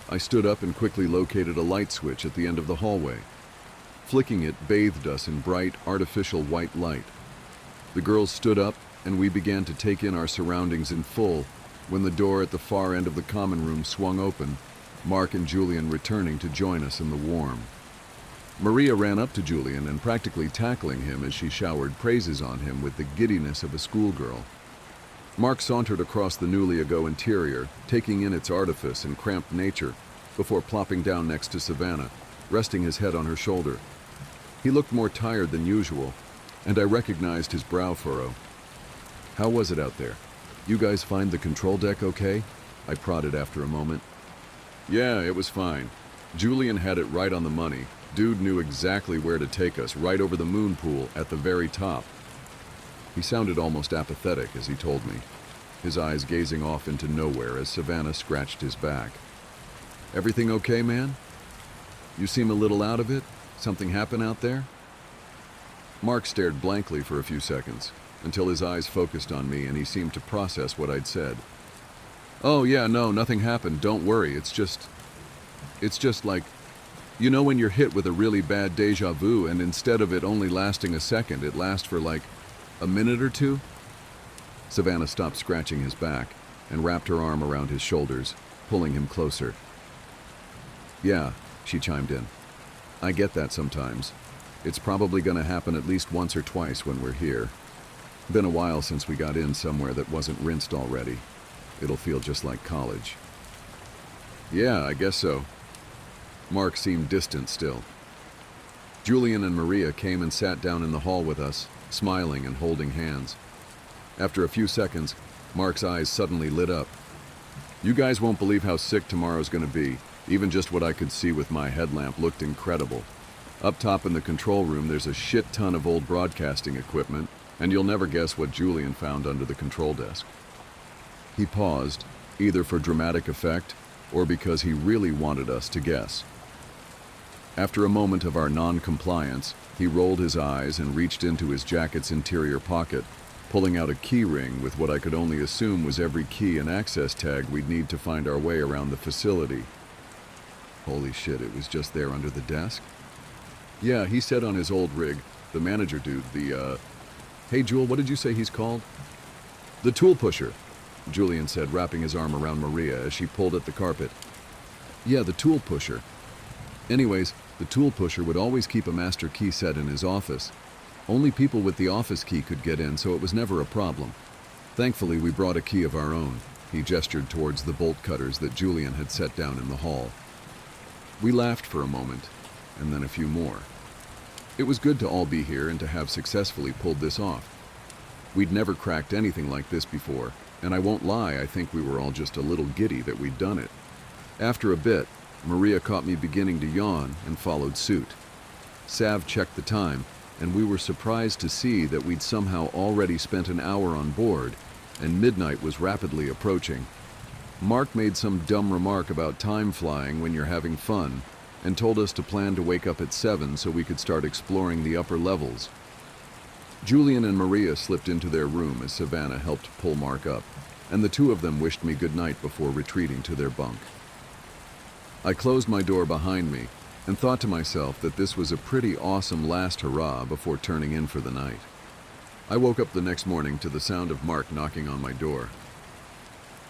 I stood up and quickly located a light switch at the end of the hallway. Flicking it bathed us in bright, artificial white light. The girls stood up, and we began to take in our surroundings in full when the door at the far end of the common room swung open, Mark and Julian returning to join us in the warm. Maria ran up to Julian and practically tackling him as she showered praises on him with the giddiness of a schoolgirl. Mark sauntered across the newly ago interior, taking in its artifice and cramped nature, before plopping down next to Savannah, resting his head on her shoulder. He looked more tired than usual, and I recognized his brow furrow. "How was it out there? You guys find the control deck okay?" I prodded after a moment. "Yeah, it was fine. Julian had it right on the money. Dude knew exactly where to take us, right over the moon pool at the very top." He sounded almost apathetic as he told me, his eyes gazing off into nowhere as Savannah scratched his back. "Everything okay, man? You seem a little out of it? Something happen out there?" Mark stared blankly for a few seconds, until his eyes focused on me and he seemed to process what I'd said. "Oh yeah, no, nothing happened, don't worry, it's just like, you know when you're hit with a really bad deja vu and instead of it only lasting a second, it lasts for like a minute or two?" Savannah stopped scratching his back and wrapped her arm around his shoulders, pulling him closer. "Yeah," she chimed in. "I get that sometimes. It's probably gonna happen at least once or twice when we're here. Been a while since we got in somewhere that wasn't rinsed already. It'll feel just like college." "Yeah, I guess so." Mark seemed distant still. Julian and Maria came and sat down in the hall with us, smiling and holding hands. After a few seconds, Mark's eyes suddenly lit up. "You guys won't believe how sick tomorrow's gonna be. Even just what I could see with my headlamp looked incredible. Up top in the control room, there's a shit ton of old broadcasting equipment, and you'll never guess what Julian found under the control desk." He paused, either for dramatic effect or because he really wanted us to guess. After a moment of our non-compliance, he rolled his eyes and reached into his jacket's interior pocket, pulling out a key ring with what I could only assume was every key and access tag we'd need to find our way around the facility. Holy shit, it was just there under the desk? "Yeah," he said on his old rig, the manager dude, Hey Jewel, what did you say he's called?" "The tool pusher," Julian said, wrapping his arm around Maria as she pulled at the carpet. "Yeah, the tool pusher. Anyways, the tool pusher would always keep a master key set in his office. Only people with the office key could get in, so it was never a problem. Thankfully, we brought a key of our own." He gestured towards the bolt cutters that Julian had set down in the hall. We laughed for a moment, and then a few more. It was good to all be here and to have successfully pulled this off. We'd never cracked anything like this before, and I won't lie, I think we were all just a little giddy that we'd done it. After a bit, Maria caught me beginning to yawn and followed suit. Sav checked the time, and we were surprised to see that we'd somehow already spent an hour on board, and midnight was rapidly approaching. Mark made some dumb remark about time flying when you're having fun, and told us to plan to wake up at 7 so we could start exploring the upper levels. Julian and Maria slipped into their room as Savannah helped pull Mark up, and the two of them wished me good night before retreating to their bunk. I closed my door behind me and thought to myself that this was a pretty awesome last hurrah before turning in for the night. I woke up the next morning to the sound of Mark knocking on my door.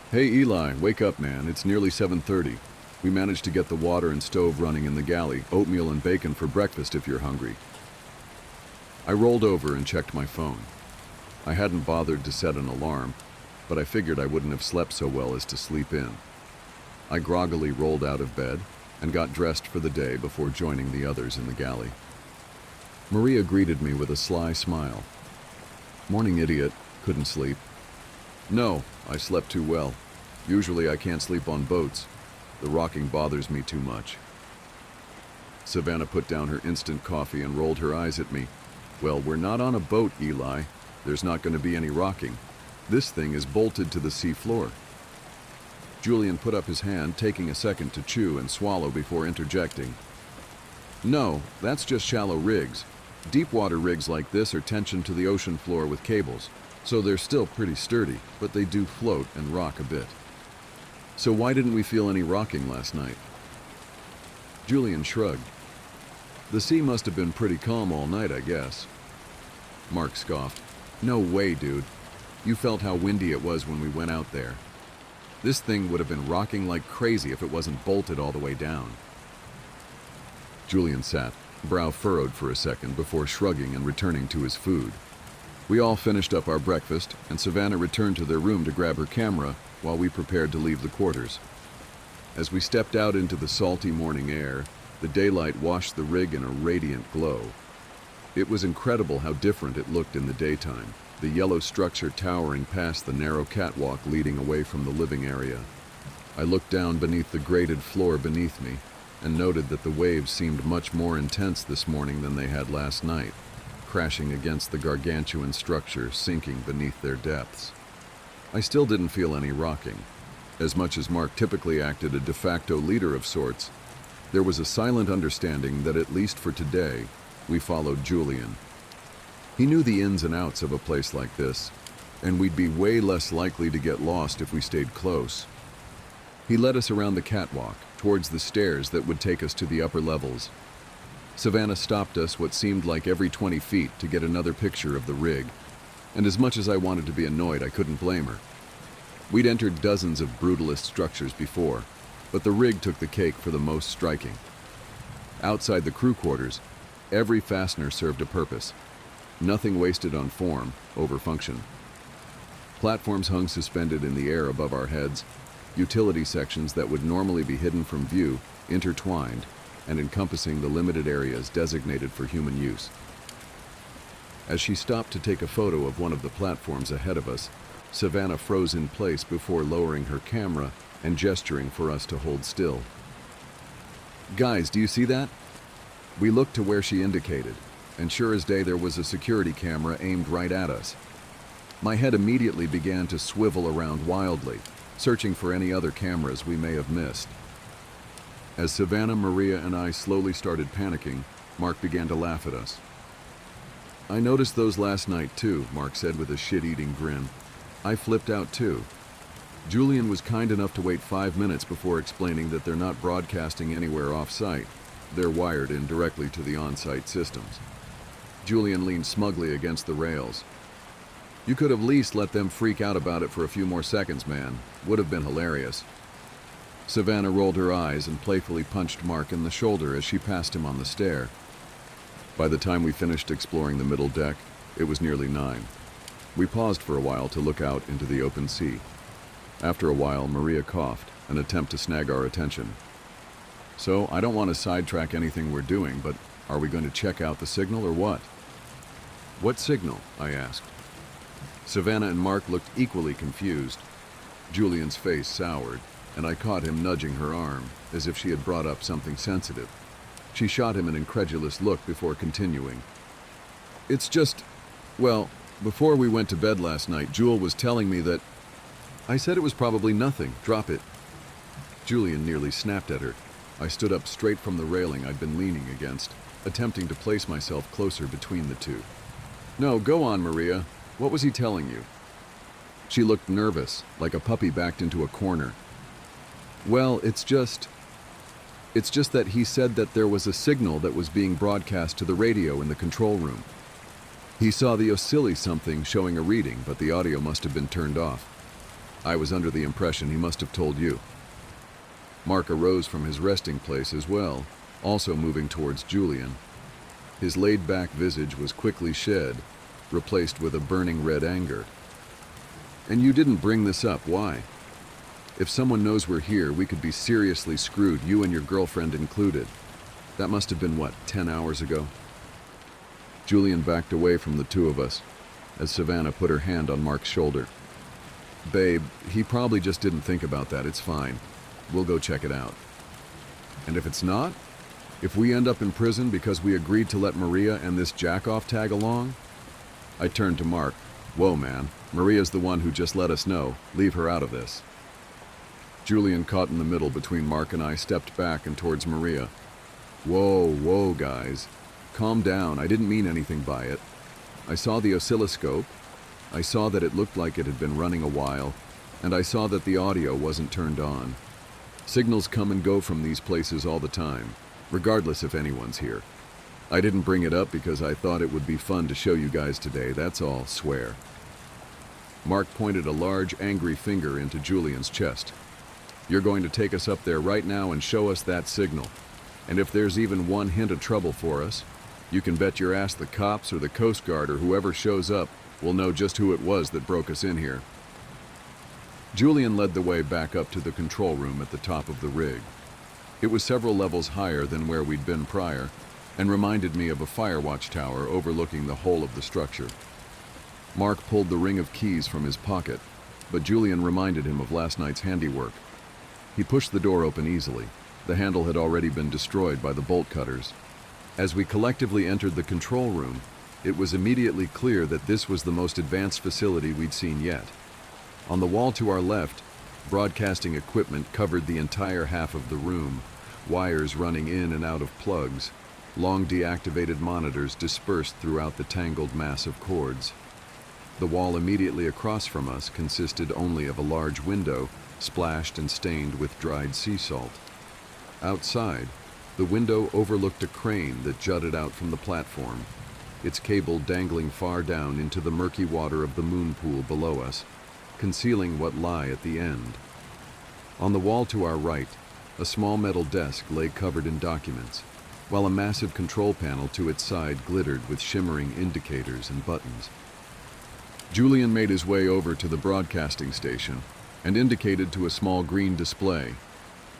"Hey Eli, wake up man, it's nearly 7:30. We managed to get the water and stove running in the galley, oatmeal and bacon for breakfast if you're hungry." I rolled over and checked my phone. I hadn't bothered to set an alarm, but I figured I wouldn't have slept so well as to sleep in. I groggily rolled out of bed and got dressed for the day before joining the others in the galley. Maria greeted me with a sly smile. "Morning, idiot. Couldn't sleep." "No, I slept too well. Usually I can't sleep on boats. The rocking bothers me too much." Savannah put down her instant coffee and rolled her eyes at me. "Well, we're not on a boat, Eli. There's not going to be any rocking. This thing is bolted to the sea floor." Julian put up his hand, taking a second to chew and swallow before interjecting. "No, that's just shallow rigs. Deep-water rigs like this are tensioned to the ocean floor with cables, so they're still pretty sturdy, but they do float and rock a bit." "So why didn't we feel any rocking last night?" Julian shrugged. "The sea must have been pretty calm all night, I guess." Mark scoffed. "No way, dude. You felt how windy it was when we went out there. This thing would have been rocking like crazy if it wasn't bolted all the way down." Julian sat, brow furrowed for a second before shrugging and returning to his food. We all finished up our breakfast, and Savannah returned to their room to grab her camera while we prepared to leave the quarters. As we stepped out into the salty morning air, the daylight washed the rig in a radiant glow. It was incredible how different it looked in the daytime, the yellow structure towering past the narrow catwalk leading away from the living area. I looked down beneath the grated floor beneath me and noted that the waves seemed much more intense this morning than they had last night, crashing against the gargantuan structure sinking beneath their depths. I still didn't feel any rocking. As much as Mark typically acted a de facto leader of sorts, there was a silent understanding that at least for today, we followed Julian. He knew the ins and outs of a place like this, and we'd be way less likely to get lost if we stayed close. He led us around the catwalk, towards the stairs that would take us to the upper levels. Savannah stopped us what seemed like every 20 feet to get another picture of the rig, and as much as I wanted to be annoyed, I couldn't blame her. We'd entered dozens of brutalist structures before, but the rig took the cake for the most striking. Outside the crew quarters, every fastener served a purpose. Nothing wasted on form over function. Platforms hung suspended in the air above our heads, utility sections that would normally be hidden from view intertwined and encompassing the limited areas designated for human use. As she stopped to take a photo of one of the platforms ahead of us, Savannah froze in place before lowering her camera and gesturing for us to hold still. "Guys, do you see that?" We looked to where she indicated, and sure as day there was a security camera aimed right at us. My head immediately began to swivel around wildly, searching for any other cameras we may have missed. As Savannah, Maria, and I slowly started panicking, Mark began to laugh at us. "I noticed those last night too," Mark said with a shit-eating grin. "I flipped out too." Julian was kind enough to wait 5 minutes before explaining that they're not broadcasting anywhere off-site. They're wired in directly to the on-site systems. Julian leaned smugly against the rails. "You could have at least let them freak out about it for a few more seconds, man. Would have been hilarious." Savannah rolled her eyes and playfully punched Mark in the shoulder as she passed him on the stair. By the time we finished exploring the middle deck, it was nearly 9. We paused for a while to look out into the open sea. After a while, Maria coughed, an attempt to snag our attention. "So, I don't want to sidetrack anything we're doing, but are we going to check out the signal or what?" "What signal?" I asked. Savannah and Mark looked equally confused. Julian's face soured, and I caught him nudging her arm, as if she had brought up something sensitive. She shot him an incredulous look before continuing. "It's just, well, before we went to bed last night, Jewel was telling me that—" I said it was probably nothing. Drop it. Julian nearly snapped at her. I stood up straight from the railing I'd been leaning against, attempting to place myself closer between the two. "No, go on, Maria. What was he telling you?" She looked nervous, like a puppy backed into a corner. "Well, it's just that he said that there was a signal that was being broadcast to the radio in the control room. He saw the oscilli something showing a reading, but the audio must have been turned off. I was under the impression he must have told you." Mark arose from his resting place as well, also moving towards Julian. His laid-back visage was quickly shed, replaced with a burning red anger. And you didn't bring this up, why? If someone knows we're here, we could be seriously screwed, you and your girlfriend included. That must have been, what, 10 hours ago? Julian backed away from the two of us as Savannah put her hand on Mark's shoulder. Babe, he probably just didn't think about that, it's fine. We'll go check it out. And if it's not? If we end up in prison because we agreed to let Maria and this jack-off tag along? I turned to Mark. Whoa, man. Maria's the one who just let us know. Leave her out of this. Julian, caught in the middle between Mark and I, stepped back and towards Maria. Whoa, guys. Calm down. I didn't mean anything by it. I saw the oscilloscope. I saw that it looked like it had been running a while, and I saw that the audio wasn't turned on. Signals come and go from these places all the time, regardless if anyone's here. I didn't bring it up because I thought it would be fun to show you guys today, that's all, swear. Mark pointed a large, angry finger into Julian's chest. You're going to take us up there right now and show us that signal. And if there's even one hint of trouble for us, you can bet your ass the cops or the Coast Guard or whoever shows up will know just who it was that broke us in here. Julian led the way back up to the control room at the top of the rig. It was several levels higher than where we'd been prior, and reminded me of a fire watch tower overlooking the whole of the structure. Mark pulled the ring of keys from his pocket, but Julian reminded him of last night's handiwork. He pushed the door open easily. The handle had already been destroyed by the bolt cutters. As we collectively entered the control room, it was immediately clear that this was the most advanced facility we'd seen yet. On the wall to our left, broadcasting equipment covered the entire half of the room, wires running in and out of plugs, long deactivated monitors dispersed throughout the tangled mass of cords. The wall immediately across from us consisted only of a large window, splashed and stained with dried sea salt. Outside, the window overlooked a crane that jutted out from the platform, its cable dangling far down into the murky water of the moon pool below us, concealing what lay at the end. On the wall to our right, a small metal desk lay covered in documents, while a massive control panel to its side glittered with shimmering indicators and buttons. Julian made his way over to the broadcasting station and indicated to a small green display.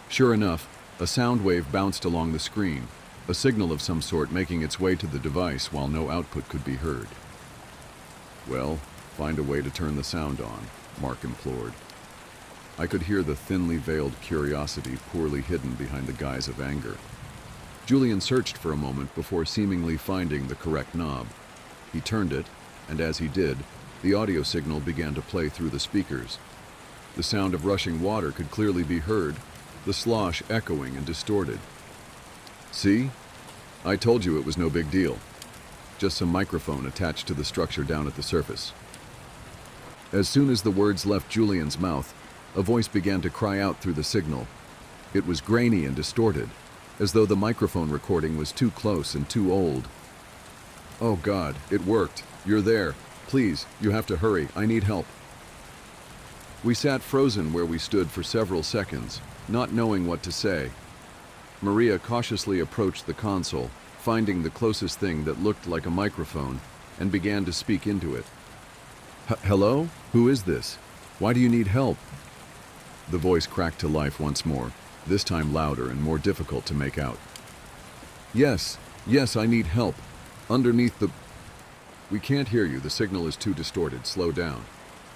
Sure enough, a sound wave bounced along the screen, a signal of some sort making its way to the device while no output could be heard. Well, find a way to turn the sound on, Mark implored. I could hear the thinly veiled curiosity poorly hidden behind the guise of anger. Julian searched for a moment before seemingly finding the correct knob. He turned it, and as he did, the audio signal began to play through the speakers. The sound of rushing water could clearly be heard, the slosh echoing and distorted. See? I told you it was no big deal. Just some microphone attached to the structure down at the surface. As soon as the words left Julian's mouth, a voice began to cry out through the signal. It was grainy and distorted, as though the microphone recording was too close and too old. Oh God, it worked. You're there. Please, you have to hurry. I need help. We sat frozen where we stood for several seconds, not knowing what to say. Maria cautiously approached the console, finding the closest thing that looked like a microphone, and began to speak into it. Hello? Who is this? Why do you need help? The voice cracked to life once more, this time louder and more difficult to make out. Yes, I need help. Underneath the... We can't hear you, the signal is too distorted, slow down.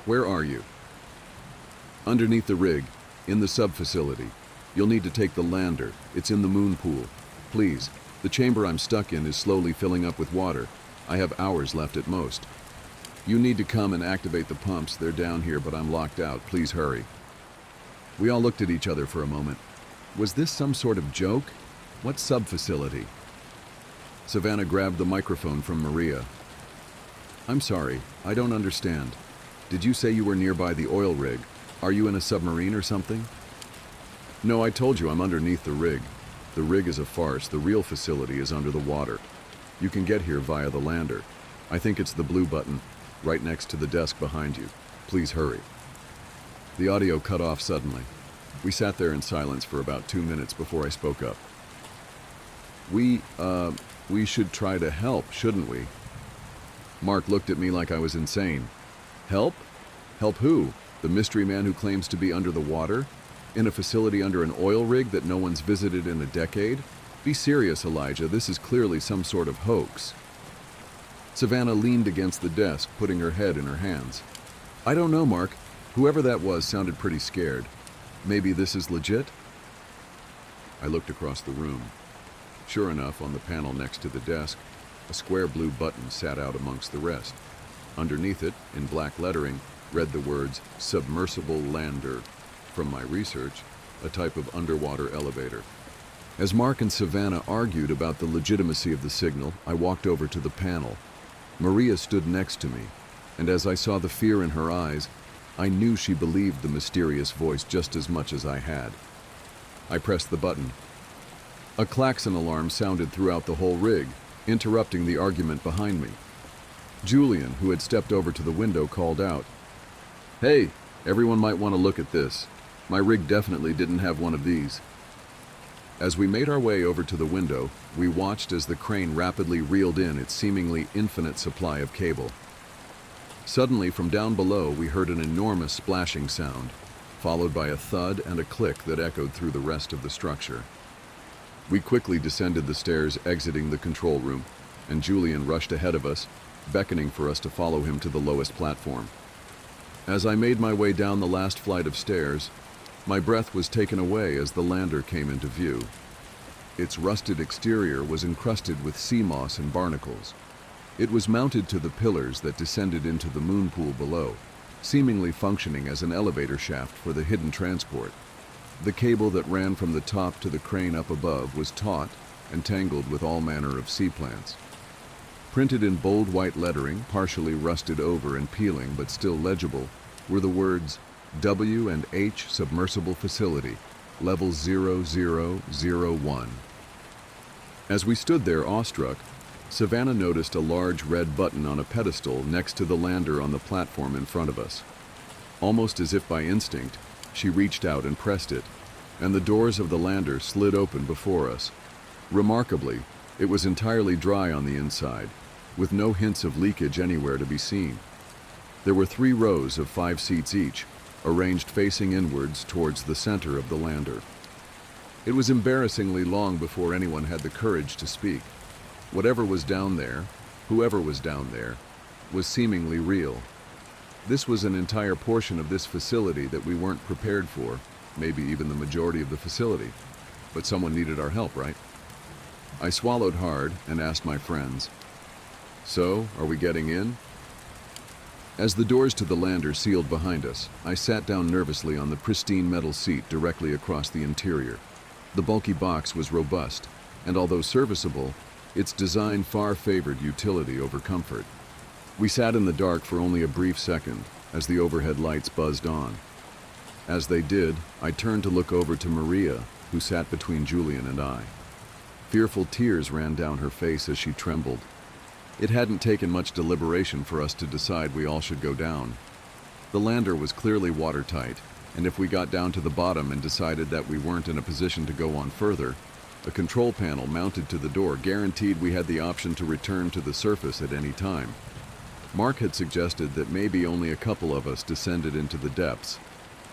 Where are you? Underneath the rig, in the sub-facility. You'll need to take the lander, it's in the moon pool. Please, the chamber I'm stuck in is slowly filling up with water. I have hours left at most. You need to come and activate the pumps, they're down here but I'm locked out, please hurry. We all looked at each other for a moment. Was this some sort of joke? What sub-facility? Savannah grabbed the microphone from Maria. I'm sorry, I don't understand. Did you say you were nearby the oil rig? Are you in a submarine or something? No, I told you I'm underneath the rig. The rig is a farce, the real facility is under the water. You can get here via the lander. I think it's the blue button, right next to the desk behind you. Please hurry. The audio cut off suddenly. We sat there in silence for about 2 minutes before I spoke up. We should try to help, shouldn't we? Mark looked at me like I was insane. Help? Help who? The mystery man who claims to be under the water? In a facility under an oil rig that no one's visited in a decade? Be serious, Elijah. This is clearly some sort of hoax. Savannah leaned against the desk, putting her head in her hands. I don't know, Mark. Whoever that was sounded pretty scared. Maybe this is legit? I looked across the room. Sure enough, on the panel next to the desk, a square blue button sat out amongst the rest. Underneath it, in black lettering, read the words submersible lander. From my research, a type of underwater elevator. As Mark and Savannah argued about the legitimacy of the signal, I walked over to the panel. Maria stood next to me, and as I saw the fear in her eyes, I knew she believed the mysterious voice just as much as I had. I pressed the button. A klaxon alarm sounded throughout the whole rig, interrupting the argument behind me. Julian, who had stepped over to the window, called out, "Hey, everyone might want to look at this. My rig definitely didn't have one of these." As we made our way over to the window, we watched as the crane rapidly reeled in its seemingly infinite supply of cable. Suddenly, from down below, we heard an enormous splashing sound, followed by a thud and a click that echoed through the rest of the structure. We quickly descended the stairs, exiting the control room, and Julian rushed ahead of us, beckoning for us to follow him to the lowest platform. As I made my way down the last flight of stairs, my breath was taken away as the lander came into view. Its rusted exterior was encrusted with sea moss and barnacles. It was mounted to the pillars that descended into the moon pool below, seemingly functioning as an elevator shaft for the hidden transport. The cable that ran from the top to the crane up above was taut and tangled with all manner of sea plants. Printed in bold white lettering, partially rusted over and peeling but still legible, were the words W&H Submersible Facility, Level 0001. As we stood there awestruck, Savannah noticed a large red button on a pedestal next to the lander on the platform in front of us. Almost as if by instinct, she reached out and pressed it, and the doors of the lander slid open before us. Remarkably, it was entirely dry on the inside, with no hints of leakage anywhere to be seen. There were 3 rows of 5 seats each, arranged facing inwards towards the center of the lander. It was embarrassingly long before anyone had the courage to speak. Whatever was down there, whoever was down there, was seemingly real. This was an entire portion of this facility that we weren't prepared for, maybe even the majority of the facility. But someone needed our help, right? I swallowed hard and asked my friends, "So, are we getting in?" As the doors to the lander sealed behind us, I sat down nervously on the pristine metal seat directly across the interior. The bulky box was robust, and although serviceable, its design far favored utility over comfort. We sat in the dark for only a brief second as the overhead lights buzzed on. As they did, I turned to look over to Maria, who sat between Julian and I. Fearful tears ran down her face as she trembled. It hadn't taken much deliberation for us to decide we all should go down. The lander was clearly watertight, and if we got down to the bottom and decided that we weren't in a position to go on further, a control panel mounted to the door guaranteed we had the option to return to the surface at any time. Mark had suggested that maybe only a couple of us descended into the depths,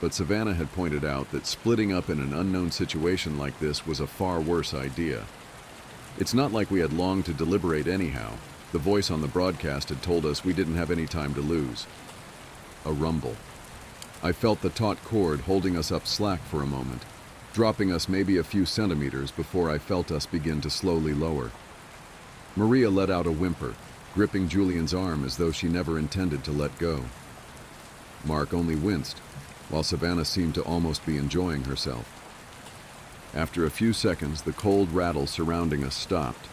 but Savannah had pointed out that splitting up in an unknown situation like this was a far worse idea. It's not like we had long to deliberate anyhow. The voice on the broadcast had told us we didn't have any time to lose. A rumble. I felt the taut cord holding us up slack for a moment, dropping us maybe a few centimeters before I felt us begin to slowly lower. Maria let out a whimper, gripping Julian's arm as though she never intended to let go. Mark only winced, while Savannah seemed to almost be enjoying herself. After a few seconds, the cold rattle surrounding us stopped,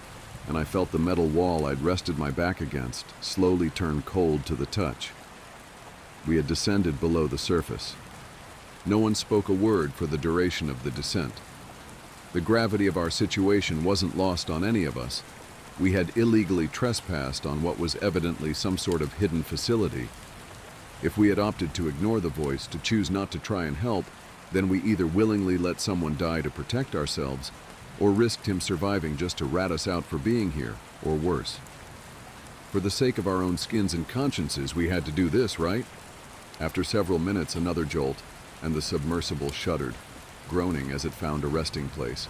and I felt the metal wall I'd rested my back against slowly turn cold to the touch. We had descended below the surface. No one spoke a word for the duration of the descent. The gravity of our situation wasn't lost on any of us. We had illegally trespassed on what was evidently some sort of hidden facility. If we had opted to ignore the voice, to choose not to try and help, then we either willingly let someone die to protect ourselves, or risked him surviving just to rat us out for being here, or worse. For the sake of our own skins and consciences, we had to do this, right? After several minutes, another jolt, and the submersible shuddered, groaning as it found a resting place.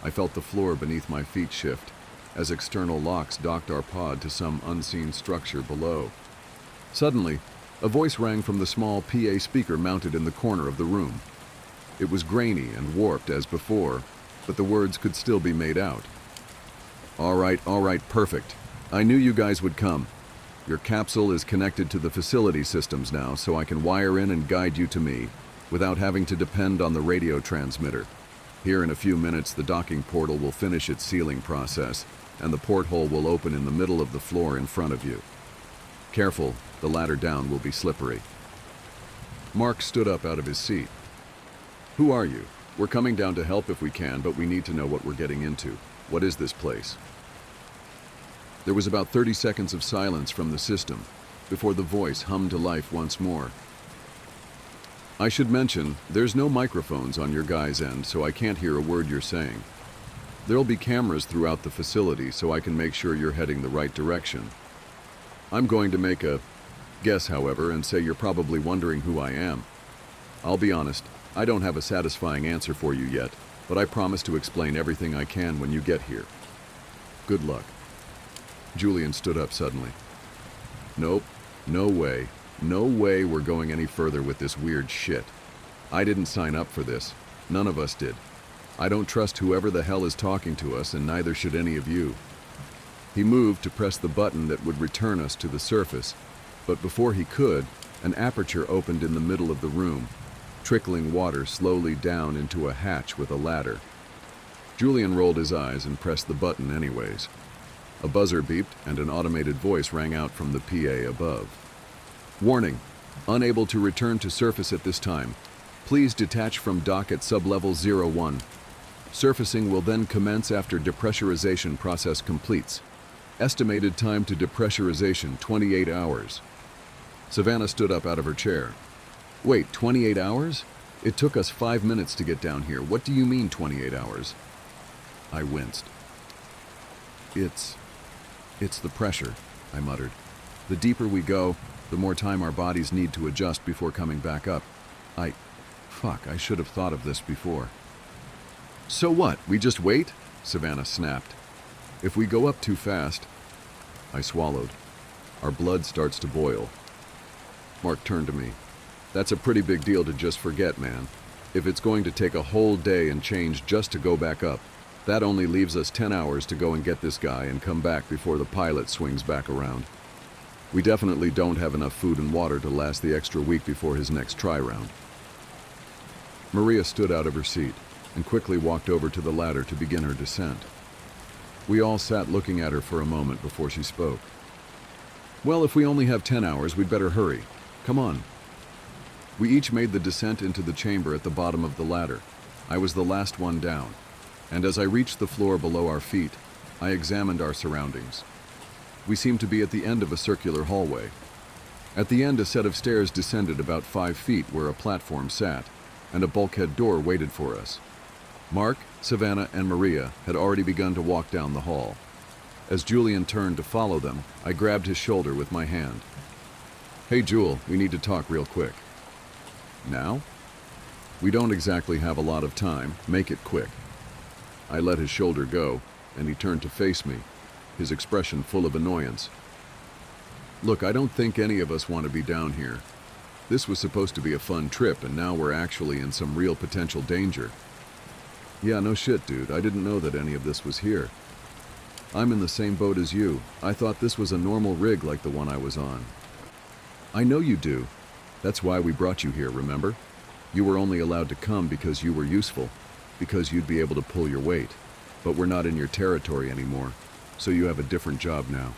I felt the floor beneath my feet shift, as external locks docked our pod to some unseen structure below. Suddenly, a voice rang from the small PA speaker mounted in the corner of the room. It was grainy and warped as before, but the words could still be made out. All right, perfect. I knew you guys would come. Your capsule is connected to the facility systems now, so I can wire in and guide you to me, without having to depend on the radio transmitter. Here in a few minutes, the docking portal will finish its sealing process, and the porthole will open in the middle of the floor in front of you. Careful, the ladder down will be slippery. Mark stood up out of his seat. Who are you? We're coming down to help if we can, but we need to know what we're getting into. What is this place? There was about 30 seconds of silence from the system, before the voice hummed to life once more. I should mention, there's no microphones on your guy's end, so I can't hear a word you're saying. There'll be cameras throughout the facility, so I can make sure you're heading the right direction. I'm going to make a guess, however, and say you're probably wondering who I am. I'll be honest, I don't have a satisfying answer for you yet, but I promise to explain everything I can when you get here. Good luck. Julian stood up suddenly. Nope, no way we're going any further with this weird shit. I didn't sign up for this. None of us did. I don't trust whoever the hell is talking to us, and neither should any of you. He moved to press the button that would return us to the surface, but before he could, an aperture opened in the middle of the room, trickling water slowly down into a hatch with a ladder. Julian rolled his eyes and pressed the button anyways. A buzzer beeped and an automated voice rang out from the PA above. Warning, unable to return to surface at this time. Please detach from dock at sublevel 01. Surfacing will then commence after depressurization process completes. Estimated time to depressurization, 28 hours. Savannah stood up out of her chair. Wait, 28 hours? It took us 5 minutes to get down here. What do you mean 28 hours? I winced. It's the pressure, I muttered. The deeper we go, the more time our bodies need to adjust before coming back up. I should have thought of this before. So what, we just wait? Savannah snapped. If we go up too fast... I swallowed. Our blood starts to boil. Mark turned to me. That's a pretty big deal to just forget, man. If it's going to take a whole day and change just to go back up, that only leaves us 10 hours to go and get this guy and come back before the pilot swings back around. We definitely don't have enough food and water to last the extra week before his next try round. Maria stood out of her seat and quickly walked over to the ladder to begin her descent. We all sat looking at her for a moment before she spoke. Well, if we only have 10 hours, we'd better hurry. Come on. We each made the descent into the chamber at the bottom of the ladder. I was the last one down, and as I reached the floor below our feet, I examined our surroundings. We seemed to be at the end of a circular hallway. At the end, a set of stairs descended about 5 feet where a platform sat, and a bulkhead door waited for us. Mark, Savannah, and Maria had already begun to walk down the hall. As Julian turned to follow them, I grabbed his shoulder with my hand. Hey, Jewel, we need to talk real quick. Now? We don't exactly have a lot of time. Make it quick. I let his shoulder go, and he turned to face me, his expression full of annoyance. Look, I don't think any of us want to be down here. This was supposed to be a fun trip, and now we're actually in some real potential danger. Yeah, no shit, dude. I didn't know that any of this was here. I'm in the same boat as you. I thought this was a normal rig like the one I was on. I know you do. That's why we brought you here, remember? You were only allowed to come because you were useful, because you'd be able to pull your weight. But we're not in your territory anymore, so you have a different job now.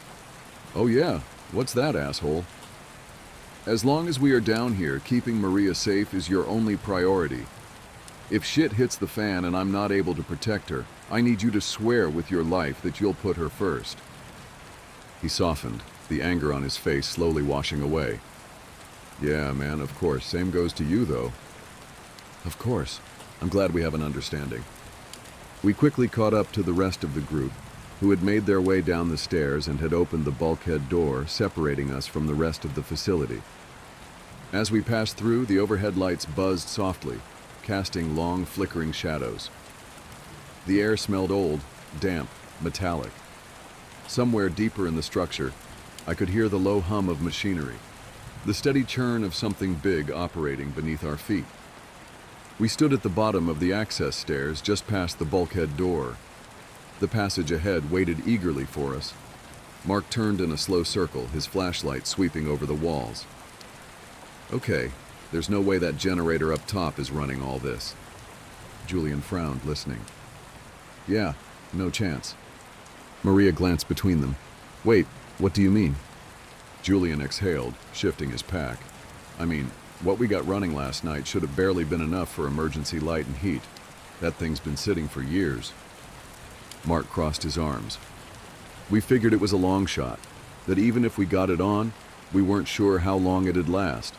Oh yeah? What's that, asshole? As long as we are down here, keeping Maria safe is your only priority. If shit hits the fan and I'm not able to protect her, I need you to swear with your life that you'll put her first. He softened, the anger on his face slowly washing away. Yeah, man, of course. Same goes to you, though. Of course. I'm glad we have an understanding. We quickly caught up to the rest of the group, who had made their way down the stairs and had opened the bulkhead door, separating us from the rest of the facility. As we passed through, the overhead lights buzzed softly, casting long, flickering shadows. The air smelled old, damp, metallic. Somewhere deeper in the structure, I could hear the low hum of machinery, the steady churn of something big operating beneath our feet. We stood at the bottom of the access stairs just past the bulkhead door. The passage ahead waited eagerly for us. Mark turned in a slow circle, his flashlight sweeping over the walls. Okay, there's no way that generator up top is running all this. Julian frowned, listening. Yeah, no chance. Maria glanced between them. Wait, what do you mean? Julian exhaled, shifting his pack. I mean, what we got running last night should have barely been enough for emergency light and heat. That thing's been sitting for years. Mark crossed his arms. We figured it was a long shot, that even if we got it on, we weren't sure how long it'd last.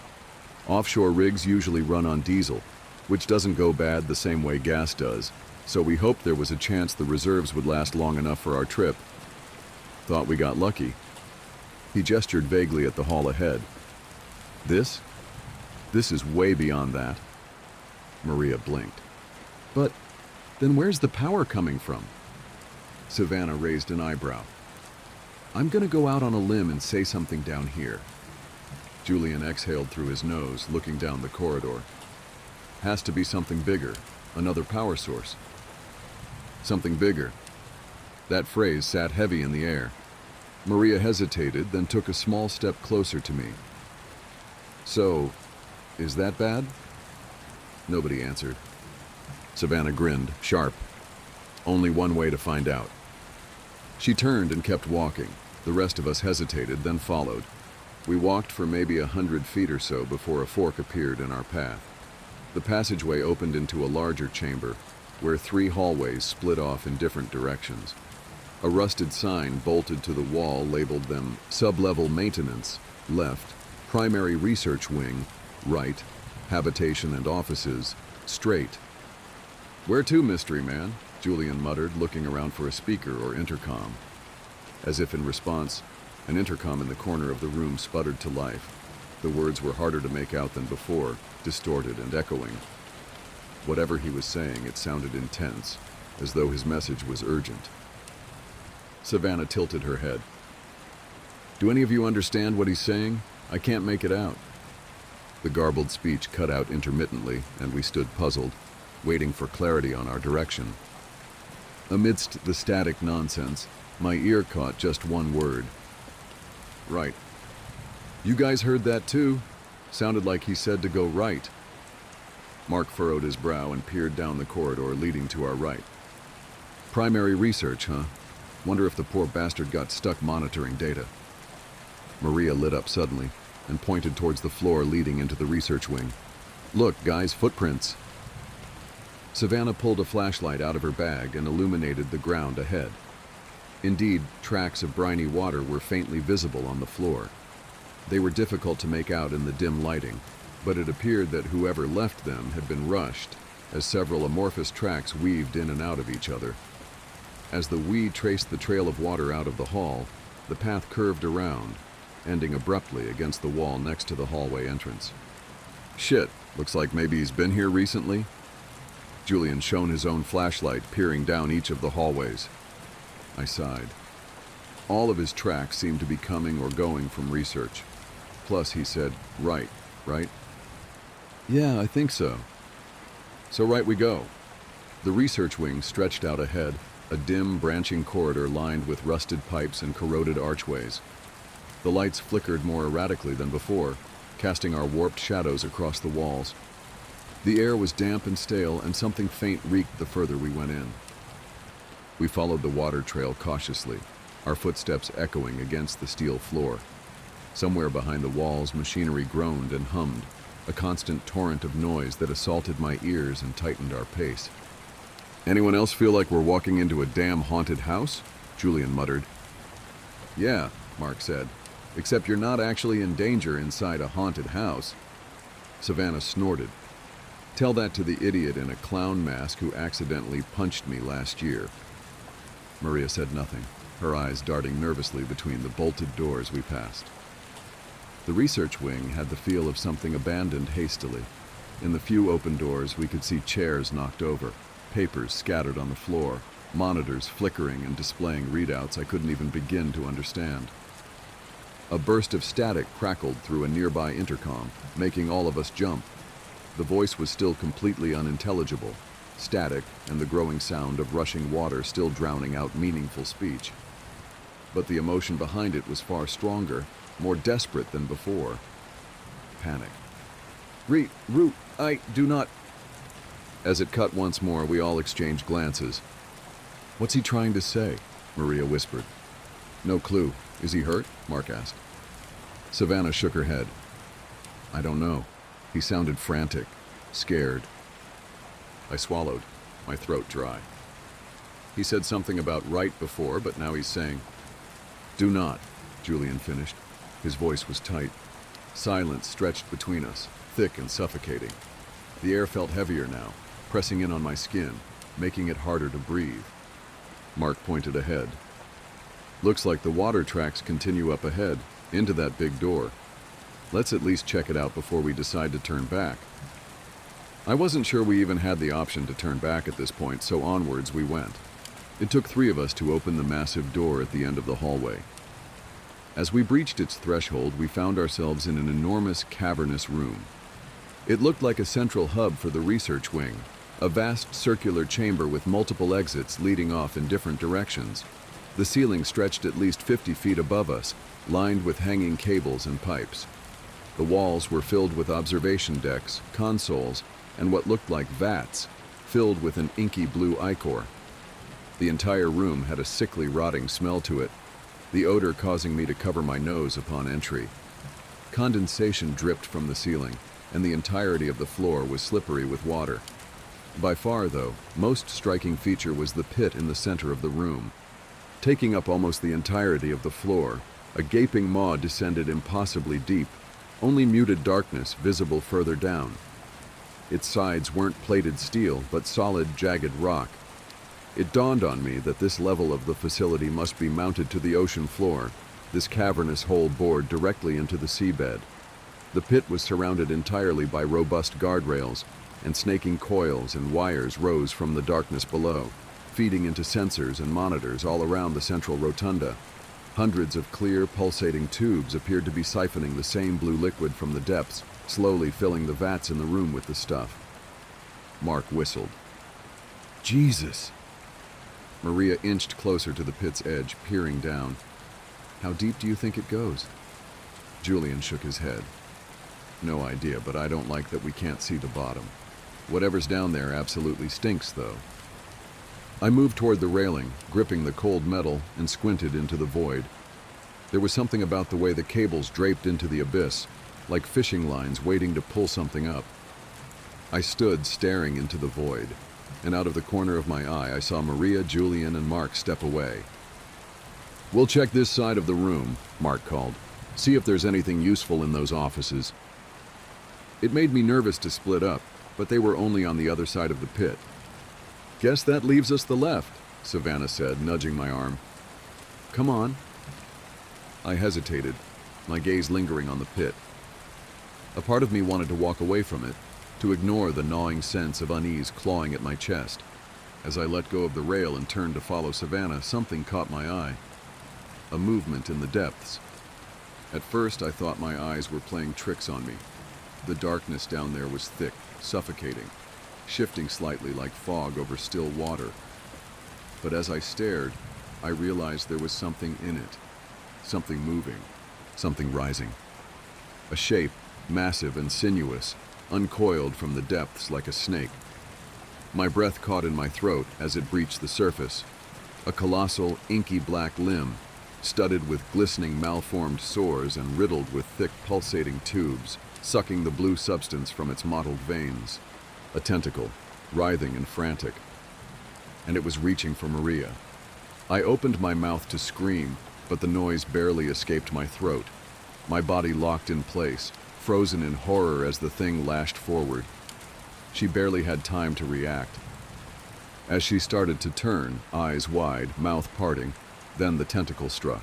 Offshore rigs usually run on diesel, which doesn't go bad the same way gas does, so we hoped there was a chance the reserves would last long enough for our trip. Thought we got lucky. He gestured vaguely at the hall ahead. This is way beyond that. Maria blinked. But then where's the power coming from? Savannah raised an eyebrow. I'm gonna go out on a limb and say something down here. Julian exhaled through his nose, looking down the corridor. Has to be something bigger, another power source. Something bigger. That phrase sat heavy in the air. Maria hesitated, then took a small step closer to me. So, is that bad? Nobody answered. Savannah grinned, sharp. Only one way to find out. She turned and kept walking. The rest of us hesitated, then followed. We walked for maybe 100 feet or so before a fork appeared in our path. The passageway opened into a larger chamber, where 3 hallways split off in different directions. A rusted sign bolted to the wall labeled them Sub-Level Maintenance, left, Primary Research Wing, right, Habitation and Offices, straight. Where to, mystery man? Julian muttered, looking around for a speaker or intercom. As if in response, an intercom in the corner of the room sputtered to life. The words were harder to make out than before, distorted and echoing. Whatever he was saying, it sounded intense, as though his message was urgent. Savannah tilted her head. Do any of you understand what he's saying? I can't make it out. The garbled speech cut out intermittently, and we stood puzzled, waiting for clarity on our direction. Amidst the static nonsense, my ear caught just one word. Right. You guys heard that too? Sounded like he said to go right. Mark furrowed his brow and peered down the corridor leading to our right. Primary research, huh? Wonder if the poor bastard got stuck monitoring data. Maria lit up suddenly and pointed towards the floor leading into the research wing. Look, guys, footprints. Savannah pulled a flashlight out of her bag and illuminated the ground ahead. Indeed, tracks of briny water were faintly visible on the floor. They were difficult to make out in the dim lighting, but it appeared that whoever left them had been rushed, as several amorphous tracks weaved in and out of each other. As the we traced the trail of water out of the hall, the path curved around, ending abruptly against the wall next to the hallway entrance. Shit, looks like maybe he's been here recently. Julian shone his own flashlight, peering down each of the hallways. I sighed. All of his tracks seemed to be coming or going from research. Plus, he said, right? Yeah, I think so. So right we go. The research wing stretched out ahead, a dim, branching corridor lined with rusted pipes and corroded archways. The lights flickered more erratically than before, casting our warped shadows across the walls. The air was damp and stale, and something faint reeked the further we went in. We followed the water trail cautiously, our footsteps echoing against the steel floor. Somewhere behind the walls, machinery groaned and hummed, a constant torrent of noise that assaulted my ears and tightened our pace. Anyone else feel like we're walking into a damn haunted house? Julian muttered. Yeah, Mark said, except you're not actually in danger inside a haunted house. Savannah snorted. Tell that to the idiot in a clown mask who accidentally punched me last year. Maria said nothing, her eyes darting nervously between the bolted doors we passed. The research wing had the feel of something abandoned hastily. In the few open doors, we could see chairs knocked over, papers scattered on the floor, monitors flickering and displaying readouts I couldn't even begin to understand. A burst of static crackled through a nearby intercom, making all of us jump. The voice was still completely unintelligible, static, and the growing sound of rushing water still drowning out meaningful speech. But the emotion behind it was far stronger, more desperate than before. Panic. Root, I do not... As it cut once more, we all exchanged glances. "What's he trying to say?" Maria whispered. "No clue. Is he hurt?" Mark asked. Savannah shook her head. "I don't know. He sounded frantic, scared." I swallowed, my throat dry. He said something about right before, but now he's saying, "Do not," Julian finished. His voice was tight. Silence stretched between us, thick and suffocating. The air felt heavier now, pressing in on my skin, making it harder to breathe. Mark pointed ahead. "Looks like the water tracks continue up ahead, into that big door. Let's at least check it out before we decide to turn back." I wasn't sure we even had the option to turn back at this point, so onwards we went. It took 3 of us to open the massive door at the end of the hallway. As we breached its threshold, we found ourselves in an enormous, cavernous room. It looked like a central hub for the research wing, a vast circular chamber with multiple exits leading off in different directions. The ceiling stretched at least 50 feet above us, lined with hanging cables and pipes. The walls were filled with observation decks, consoles, and what looked like vats, filled with an inky blue ichor. The entire room had a sickly, rotting smell to it, the odor causing me to cover my nose upon entry. Condensation dripped from the ceiling, and the entirety of the floor was slippery with water. By far, though, most striking feature was the pit in the center of the room. Taking up almost the entirety of the floor, a gaping maw descended impossibly deep, only muted darkness visible further down. Its sides weren't plated steel, but solid, jagged rock. It dawned on me that this level of the facility must be mounted to the ocean floor, this cavernous hole bored directly into the seabed. The pit was surrounded entirely by robust guardrails, and snaking coils and wires rose from the darkness below, feeding into sensors and monitors all around the central rotunda. Hundreds of clear, pulsating tubes appeared to be siphoning the same blue liquid from the depths, slowly filling the vats in the room with the stuff. Mark whistled. "Jesus!" Maria inched closer to the pit's edge, peering down. "How deep do you think it goes?" Julian shook his head. "No idea, but I don't like that we can't see the bottom. Whatever's down there absolutely stinks, though." I moved toward the railing, gripping the cold metal, and squinted into the void. There was something about the way the cables draped into the abyss, like fishing lines waiting to pull something up. I stood staring into the void, and out of the corner of my eye I saw Maria, Julian, and Mark step away. "We'll check this side of the room," Mark called. "See if there's anything useful in those offices." It made me nervous to split up, but they were only on the other side of the pit. "Guess that leaves us the left," Savannah said, nudging my arm. "Come on." I hesitated, my gaze lingering on the pit. A part of me wanted to walk away from it, to ignore the gnawing sense of unease clawing at my chest. As I let go of the rail and turned to follow Savannah, something caught my eye. A movement in the depths. At first, I thought my eyes were playing tricks on me. The darkness down there was thick, suffocating, shifting slightly like fog over still water. But as I stared, I realized there was something in it. Something moving, something rising. A shape, massive and sinuous, uncoiled from the depths like a snake. My breath caught in my throat as it breached the surface. A colossal, inky black limb, studded with glistening malformed sores and riddled with thick pulsating tubes, sucking the blue substance from its mottled veins. A tentacle, writhing and frantic. And it was reaching for Maria. I opened my mouth to scream, but the noise barely escaped my throat. My body locked in place, frozen in horror as the thing lashed forward. She barely had time to react. As she started to turn, eyes wide, mouth parting, then the tentacle struck.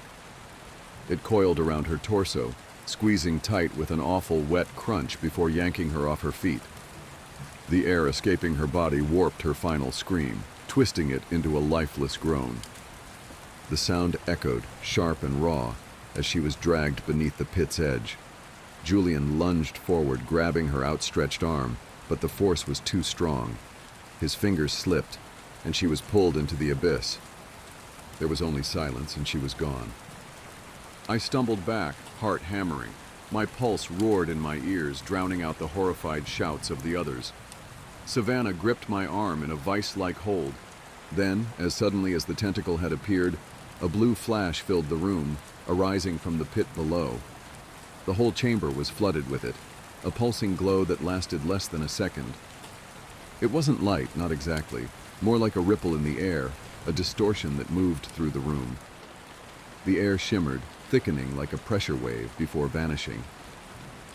It coiled around her torso, squeezing tight with an awful wet crunch before yanking her off her feet. The air escaping her body warped her final scream, twisting it into a lifeless groan. The sound echoed, sharp and raw, as she was dragged beneath the pit's edge. Julian lunged forward, grabbing her outstretched arm, but the force was too strong. His fingers slipped, and she was pulled into the abyss. There was only silence, and she was gone. I stumbled back, heart hammering. My pulse roared in my ears, drowning out the horrified shouts of the others. Savannah gripped my arm in a vice-like hold. Then, as suddenly as the tentacle had appeared, a blue flash filled the room, arising from the pit below. The whole chamber was flooded with it, a pulsing glow that lasted less than a second. It wasn't light, not exactly, more like a ripple in the air, a distortion that moved through the room. The air shimmered, thickening like a pressure wave before vanishing.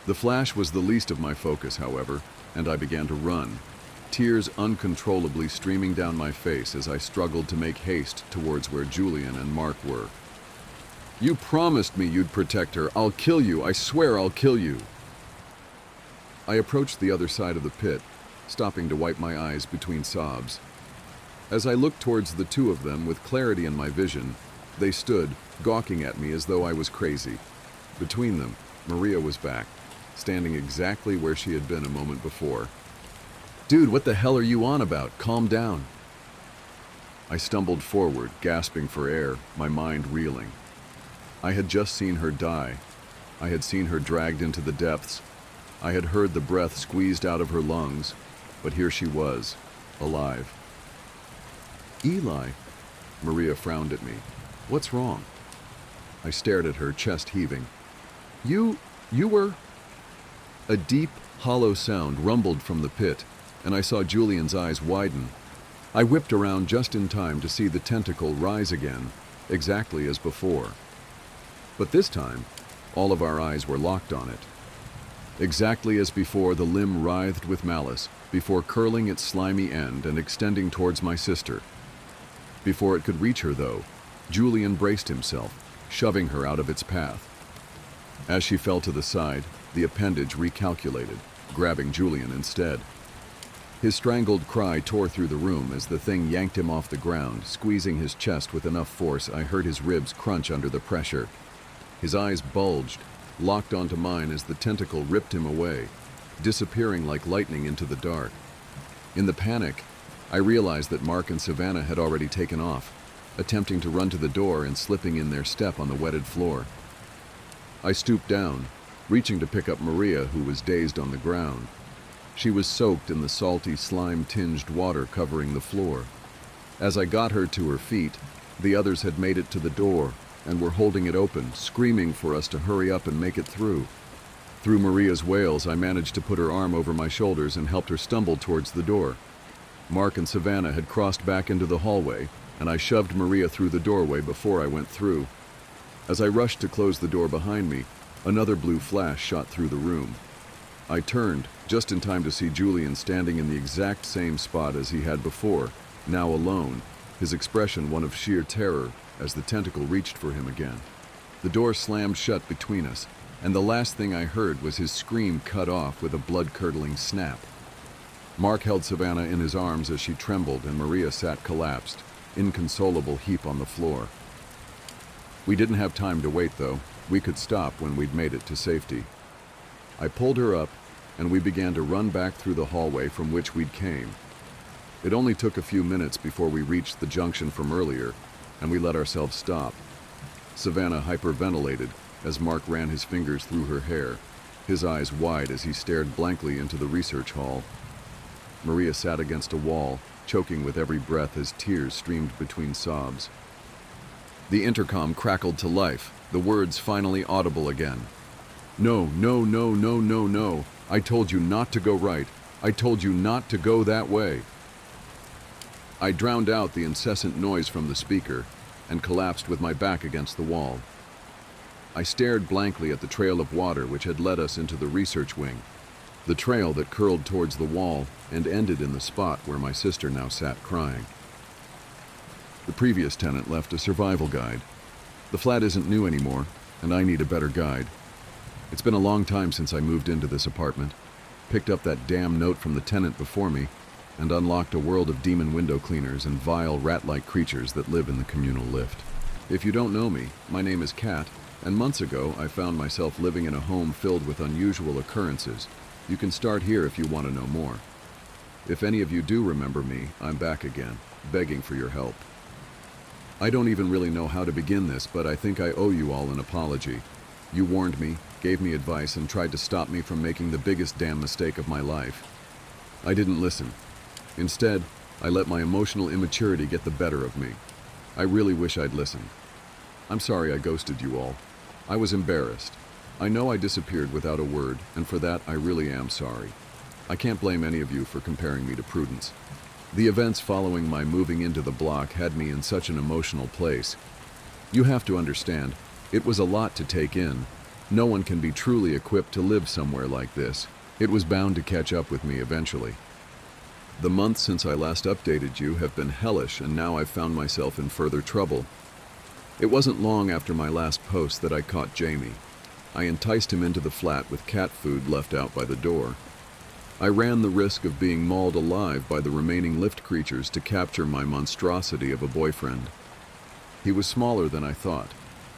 The flash was the least of my focus, however, and I began to run, tears uncontrollably streaming down my face as I struggled to make haste towards where Julian and Mark were. "You promised me you'd protect her. I'll kill you. I swear I'll kill you." I approached the other side of the pit, stopping to wipe my eyes between sobs. As I looked towards the two of them with clarity in my vision, they stood, gawking at me as though I was crazy. Between them, Maria was back, standing exactly where she had been a moment before. "Dude, what the hell are you on about? Calm down." I stumbled forward, gasping for air, my mind reeling. I had just seen her die. I had seen her dragged into the depths. I had heard the breath squeezed out of her lungs, but here she was, alive. "Eli," Maria frowned at me. "What's wrong?" I stared at her, chest heaving. You were..." A deep, hollow sound rumbled from the pit, and I saw Julian's eyes widen. I whipped around just in time to see the tentacle rise again, exactly as before. But this time, all of our eyes were locked on it. Exactly as before, the limb writhed with malice, before curling its slimy end and extending towards my sister. Before it could reach her, though, Julian braced himself, shoving her out of its path. As she fell to the side, the appendage recalculated, grabbing Julian instead. His strangled cry tore through the room as the thing yanked him off the ground, squeezing his chest with enough force I heard his ribs crunch under the pressure. His eyes bulged, locked onto mine as the tentacle ripped him away, disappearing like lightning into the dark. In the panic, I realized that Mark and Savannah had already taken off, attempting to run to the door and slipping in their step on the wetted floor. I stooped down, reaching to pick up Maria, who was dazed on the ground. She was soaked in the salty, slime-tinged water covering the floor. As I got her to her feet, the others had made it to the door and were holding it open, screaming for us to hurry up and make it through. Through Maria's wails, I managed to put her arm over my shoulders and helped her stumble towards the door. Mark and Savannah had crossed back into the hallway, and I shoved Maria through the doorway before I went through. As I rushed to close the door behind me, another blue flash shot through the room. I turned, just in time to see Julian standing in the exact same spot as he had before, now alone, his expression one of sheer terror as the tentacle reached for him again. The door slammed shut between us, and the last thing I heard was his scream cut off with a blood-curdling snap. Mark held Savannah in his arms as she trembled, and Maria sat collapsed, inconsolable heap on the floor. We didn't have time to wait, though. We could stop when we'd made it to safety. I pulled her up, and we began to run back through the hallway from which we'd came. It only took a few minutes before we reached the junction from earlier, and we let ourselves stop. Savannah hyperventilated as Mark ran his fingers through her hair, his eyes wide as he stared blankly into the research hall. Maria sat against a wall, choking with every breath as tears streamed between sobs. The intercom crackled to life, the words finally audible again. "No, no, no, no, no, no. I told you not to go right. I told you not to go that way." I drowned out the incessant noise from the speaker and collapsed with my back against the wall. I stared blankly at the trail of water which had led us into the research wing, the trail that curled towards the wall and ended in the spot where my sister now sat crying. The previous tenant left a survival guide. The flat isn't new anymore, and I need a better guide. It's been a long time since I moved into this apartment, picked up that damn note from the tenant before me, and unlocked a world of demon window cleaners and vile rat-like creatures that live in the communal lift. If you don't know me, my name is Kat, and months ago I found myself living in a home filled with unusual occurrences. You can start here if you want to know more. If any of you do remember me, I'm back again, begging for your help. I don't even really know how to begin this, but I think I owe you all an apology. You warned me, gave me advice, and tried to stop me from making the biggest damn mistake of my life. I didn't listen. Instead, I let my emotional immaturity get the better of me. I really wish I'd listened. I'm sorry I ghosted you all. I was embarrassed. I know I disappeared without a word, and for that I really am sorry. I can't blame any of you for comparing me to Prudence. The events following my moving into the block had me in such an emotional place. You have to understand, it was a lot to take in. No one can be truly equipped to live somewhere like this. It was bound to catch up with me eventually. The months since I last updated you have been hellish, and now I've found myself in further trouble. It wasn't long after my last post that I caught Jamie. I enticed him into the flat with cat food left out by the door. I ran the risk of being mauled alive by the remaining lift creatures to capture my monstrosity of a boyfriend. He was smaller than I thought.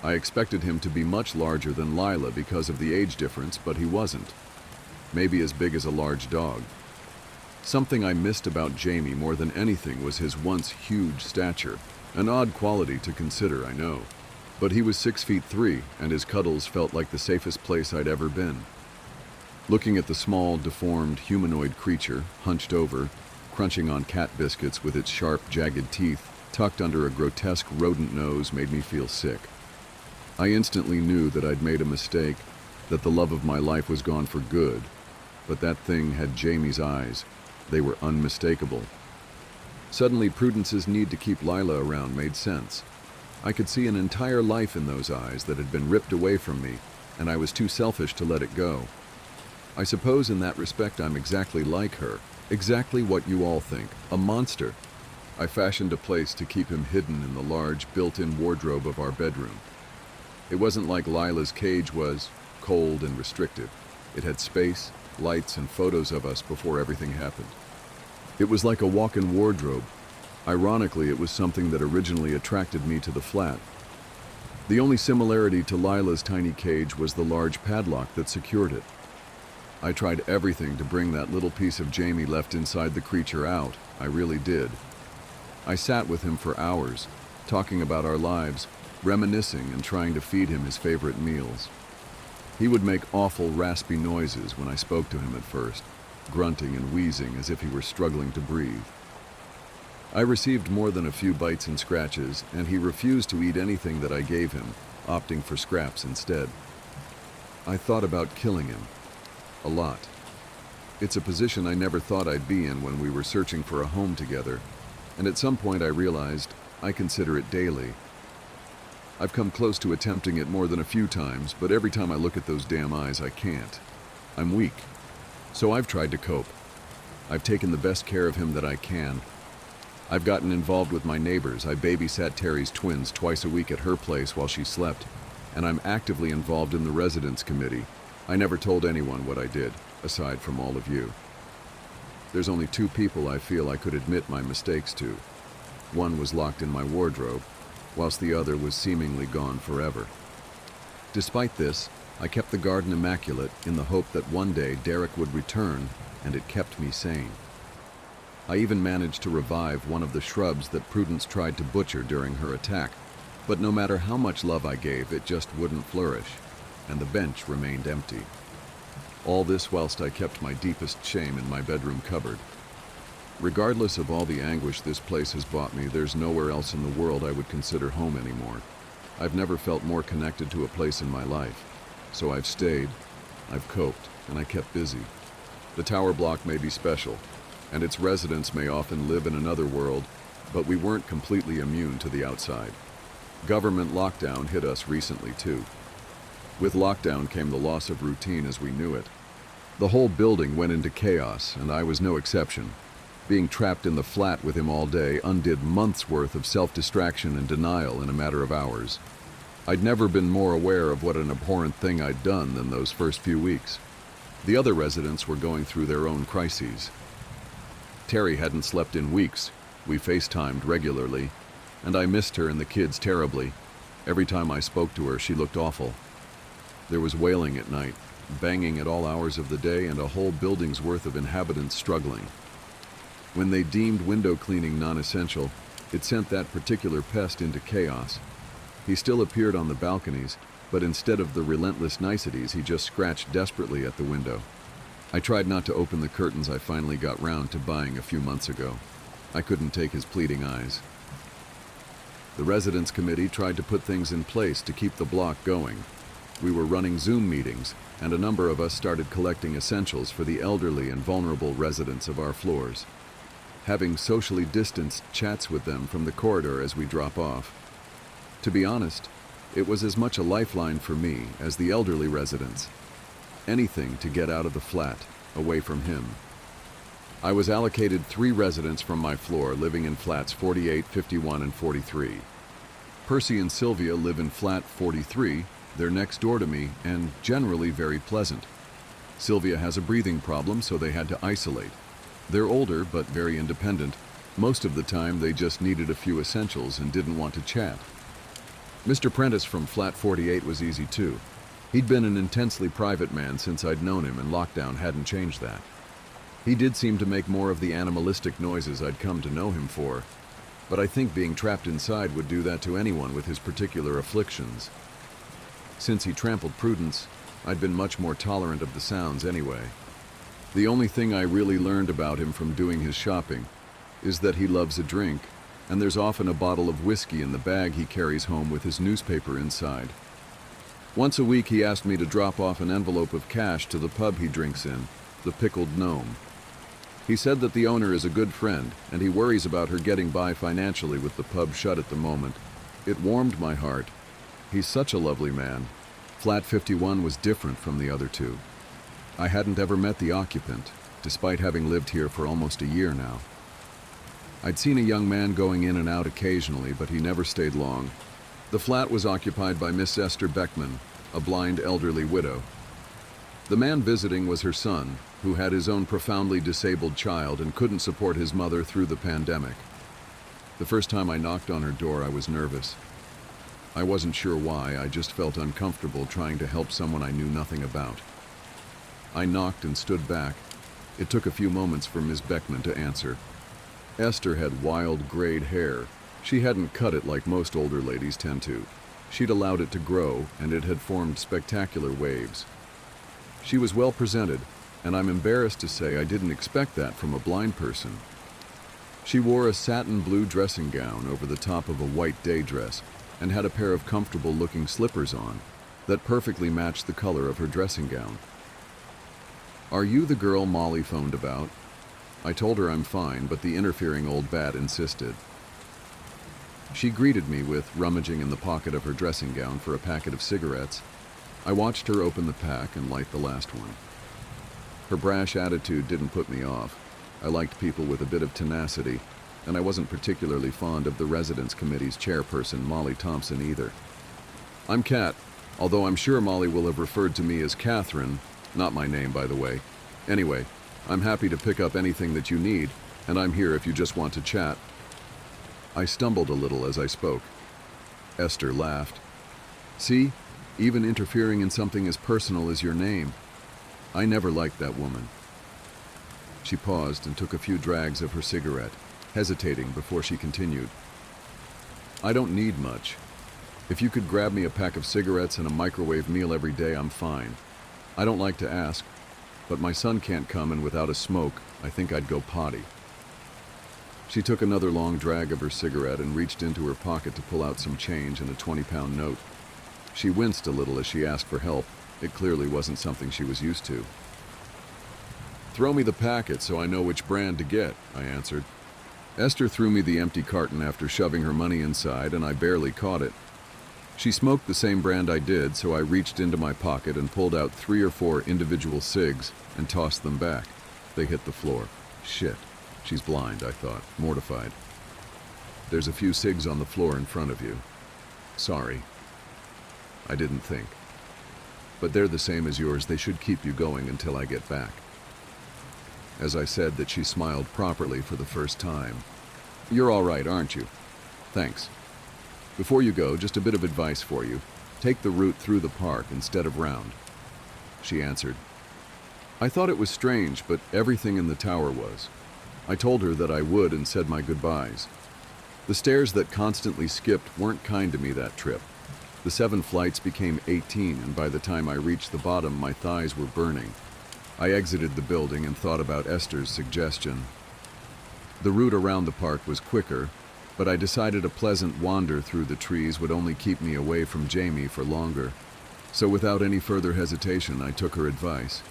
I expected him to be much larger than Lila because of the age difference, but he wasn't. Maybe as big as a large dog. Something I missed about Jamie more than anything was his once huge stature. An odd quality to consider, I know. But he was 6'3", and his cuddles felt like the safest place I'd ever been. Looking at the small, deformed, humanoid creature, hunched over, crunching on cat biscuits with its sharp, jagged teeth, tucked under a grotesque rodent nose, made me feel sick. I instantly knew that I'd made a mistake, that the love of my life was gone for good. But that thing had Jamie's eyes. They were unmistakable. Suddenly, Prudence's need to keep Lila around made sense. I could see an entire life in those eyes that had been ripped away from me, and I was too selfish to let it go. I suppose in that respect I'm exactly like her, exactly what you all think, a monster. I fashioned a place to keep him hidden in the large, built-in wardrobe of our bedroom. It wasn't like Lila's cage was, cold and restrictive. It had space, lights, and photos of us before everything happened. It was like a walk-in wardrobe. Ironically, it was something that originally attracted me to the flat. The only similarity to Lila's tiny cage was the large padlock that secured it. I tried everything to bring that little piece of Jamie left inside the creature out. I really did. I sat with him for hours, talking about our lives, reminiscing and trying to feed him his favorite meals. He would make awful raspy noises when I spoke to him at first, grunting and wheezing as if he were struggling to breathe. I received more than a few bites and scratches, and he refused to eat anything that I gave him, opting for scraps instead. I thought about killing him. A lot. It's a position I never thought I'd be in when we were searching for a home together, and at some point I realized I consider it daily. I've come close to attempting it more than a few times, but every time I look at those damn eyes, I can't. I'm weak. So I've tried to cope. I've taken the best care of him that I can. I've gotten involved with my neighbors. I babysat Terry's twins twice a week at her place while she slept, and I'm actively involved in the residence committee. I never told anyone what I did, aside from all of you. There's only two people I feel I could admit my mistakes to. One was locked in my wardrobe, whilst the other was seemingly gone forever. Despite this, I kept the garden immaculate in the hope that one day Derek would return, and it kept me sane. I even managed to revive one of the shrubs that Prudence tried to butcher during her attack, but no matter how much love I gave, it just wouldn't flourish, and the bench remained empty. All this whilst I kept my deepest shame in my bedroom cupboard. Regardless of all the anguish this place has brought me, there's nowhere else in the world I would consider home anymore. I've never felt more connected to a place in my life. So I've stayed, I've coped, and I kept busy. The tower block may be special, and its residents may often live in another world, but we weren't completely immune to the outside. Government lockdown hit us recently too. With lockdown came the loss of routine as we knew it. The whole building went into chaos, and I was no exception. Being trapped in the flat with him all day undid months' worth of self-distraction and denial in a matter of hours. I'd never been more aware of what an abhorrent thing I'd done than those first few weeks. The other residents were going through their own crises. Terry hadn't slept in weeks. We FaceTimed regularly, and I missed her and the kids terribly. Every time I spoke to her, she looked awful. There was wailing at night, banging at all hours of the day, and a whole building's worth of inhabitants struggling. When they deemed window cleaning non-essential, it sent that particular pest into chaos. He still appeared on the balconies, but instead of the relentless niceties, he just scratched desperately at the window. I tried not to open the curtains I finally got round to buying a few months ago. I couldn't take his pleading eyes. The residents committee tried to put things in place to keep the block going. We were running Zoom meetings, and a number of us started collecting essentials for the elderly and vulnerable residents of our floors, having socially distanced chats with them from the corridor as we drop off. To be honest, it was as much a lifeline for me as the elderly residents. Anything to get out of the flat, away from him. I was allocated 3 residents from my floor living in flats 48, 51, and 43. Percy and Sylvia live in flat 43. They're next door to me and generally very pleasant. Sylvia has a breathing problem, so they had to isolate. They're older but very independent. Most of the time they just needed a few essentials and didn't want to chat. Mr. Prentice from flat 48 was easy too. He'd been an intensely private man since I'd known him, and lockdown hadn't changed that. He did seem to make more of the animalistic noises I'd come to know him for, but I think being trapped inside would do that to anyone with his particular afflictions. Since he trampled Prudence, I'd been much more tolerant of the sounds anyway. The only thing I really learned about him from doing his shopping is that he loves a drink, and there's often a bottle of whiskey in the bag he carries home with his newspaper inside. Once a week he asked me to drop off an envelope of cash to the pub he drinks in, the Pickled Gnome. He said that the owner is a good friend, and he worries about her getting by financially with the pub shut at the moment. It warmed my heart. He's such a lovely man. Flat 51 was different from the other 2. I hadn't ever met the occupant, despite having lived here for almost a year now. I'd seen a young man going in and out occasionally, but he never stayed long. The flat was occupied by Miss Esther Beckman, a blind elderly widow. The man visiting was her son, who had his own profoundly disabled child and couldn't support his mother through the pandemic. The first time I knocked on her door, I was nervous. I wasn't sure why, I just felt uncomfortable trying to help someone I knew nothing about. I knocked and stood back. It took a few moments for Miss Beckman to answer. Esther had wild, grayed hair. She hadn't cut it like most older ladies tend to. She'd allowed it to grow, and it had formed spectacular waves. She was well presented, and I'm embarrassed to say I didn't expect that from a blind person. She wore a satin blue dressing gown over the top of a white day dress, and had a pair of comfortable-looking slippers on that perfectly matched the color of her dressing gown. "Are you the girl Molly phoned about?" I told her I'm fine, but the interfering old bat insisted. She greeted me with rummaging in the pocket of her dressing gown for a packet of cigarettes. I watched her open the pack and light the last one. Her brash attitude didn't put me off. I liked people with a bit of tenacity, and I wasn't particularly fond of the Residence Committee's chairperson, Molly Thompson, either. "I'm Kat, although I'm sure Molly will have referred to me as Catherine, not my name, by the way. Anyway, I'm happy to pick up anything that you need, and I'm here if you just want to chat." I stumbled a little as I spoke. Esther laughed. "See, even interfering in something as personal as your name. I never liked that woman." She paused and took a few drags of her cigarette, hesitating before she continued. "I don't need much. If you could grab me a pack of cigarettes and a microwave meal every day, I'm fine. I don't like to ask, but my son can't come, and without a smoke, I think I'd go potty." She took another long drag of her cigarette and reached into her pocket to pull out some change and a 20-pound note. She winced a little as she asked for help. It clearly wasn't something she was used to. "Throw me the packet so I know which brand to get," I answered. Esther threw me the empty carton after shoving her money inside, and I barely caught it. She smoked the same brand I did, so I reached into my pocket and pulled out 3 or 4 individual cigs and tossed them back. They hit the floor. Shit. She's blind, I thought, mortified. "There's a few cigs on the floor in front of you." "Sorry." I didn't think. But they're the same as yours. They should keep you going until I get back. As I said that, she smiled properly for the first time. You're all right, aren't you? Thanks. Before you go, just a bit of advice for you. Take the route through the park instead of round. She answered. I thought it was strange, but everything in the tower was. I told her that I would and said my goodbyes. The stairs that constantly skipped weren't kind to me that trip. The 7 flights became 18, and by the time I reached the bottom, my thighs were burning. I exited the building and thought about Esther's suggestion. The route around the park was quicker, but I decided a pleasant wander through the trees would only keep me away from Jamie for longer. So without any further hesitation, I took her advice.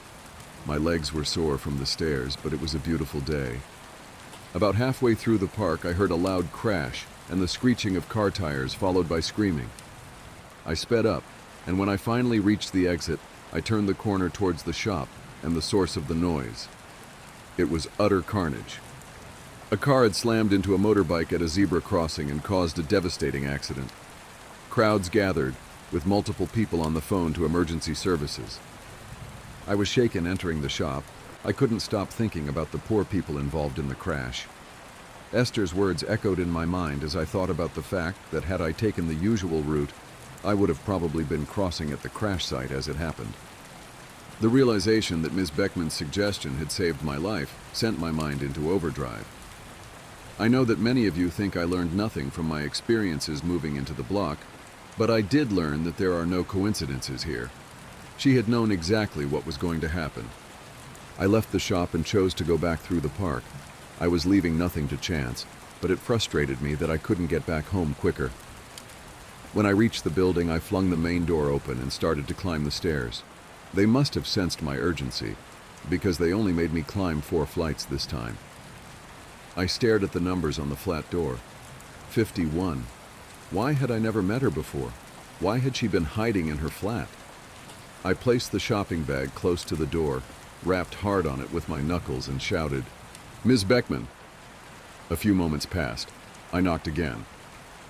My legs were sore from the stairs, but it was a beautiful day. About halfway through the park, I heard a loud crash and the screeching of car tires, followed by screaming. I sped up, and when I finally reached the exit, I turned the corner towards the shop and the source of the noise. It was utter carnage. A car had slammed into a motorbike at a zebra crossing and caused a devastating accident. Crowds gathered, with multiple people on the phone to emergency services. I was shaken entering the shop. I couldn't stop thinking about the poor people involved in the crash. Esther's words echoed in my mind as I thought about the fact that had I taken the usual route, I would have probably been crossing at the crash site as it happened. The realization that Ms. Beckman's suggestion had saved my life sent my mind into overdrive. I know that many of you think I learned nothing from my experiences moving into the block, but I did learn that there are no coincidences here. She had known exactly what was going to happen. I left the shop and chose to go back through the park. I was leaving nothing to chance, but it frustrated me that I couldn't get back home quicker. When I reached the building, I flung the main door open and started to climb the stairs. They must have sensed my urgency, because they only made me climb 4 flights this time. I stared at the numbers on the flat door. 51. Why had I never met her before? Why had she been hiding in her flat? I placed the shopping bag close to the door, rapped hard on it with my knuckles, and shouted, Ms. Beckman. A few moments passed. I knocked again.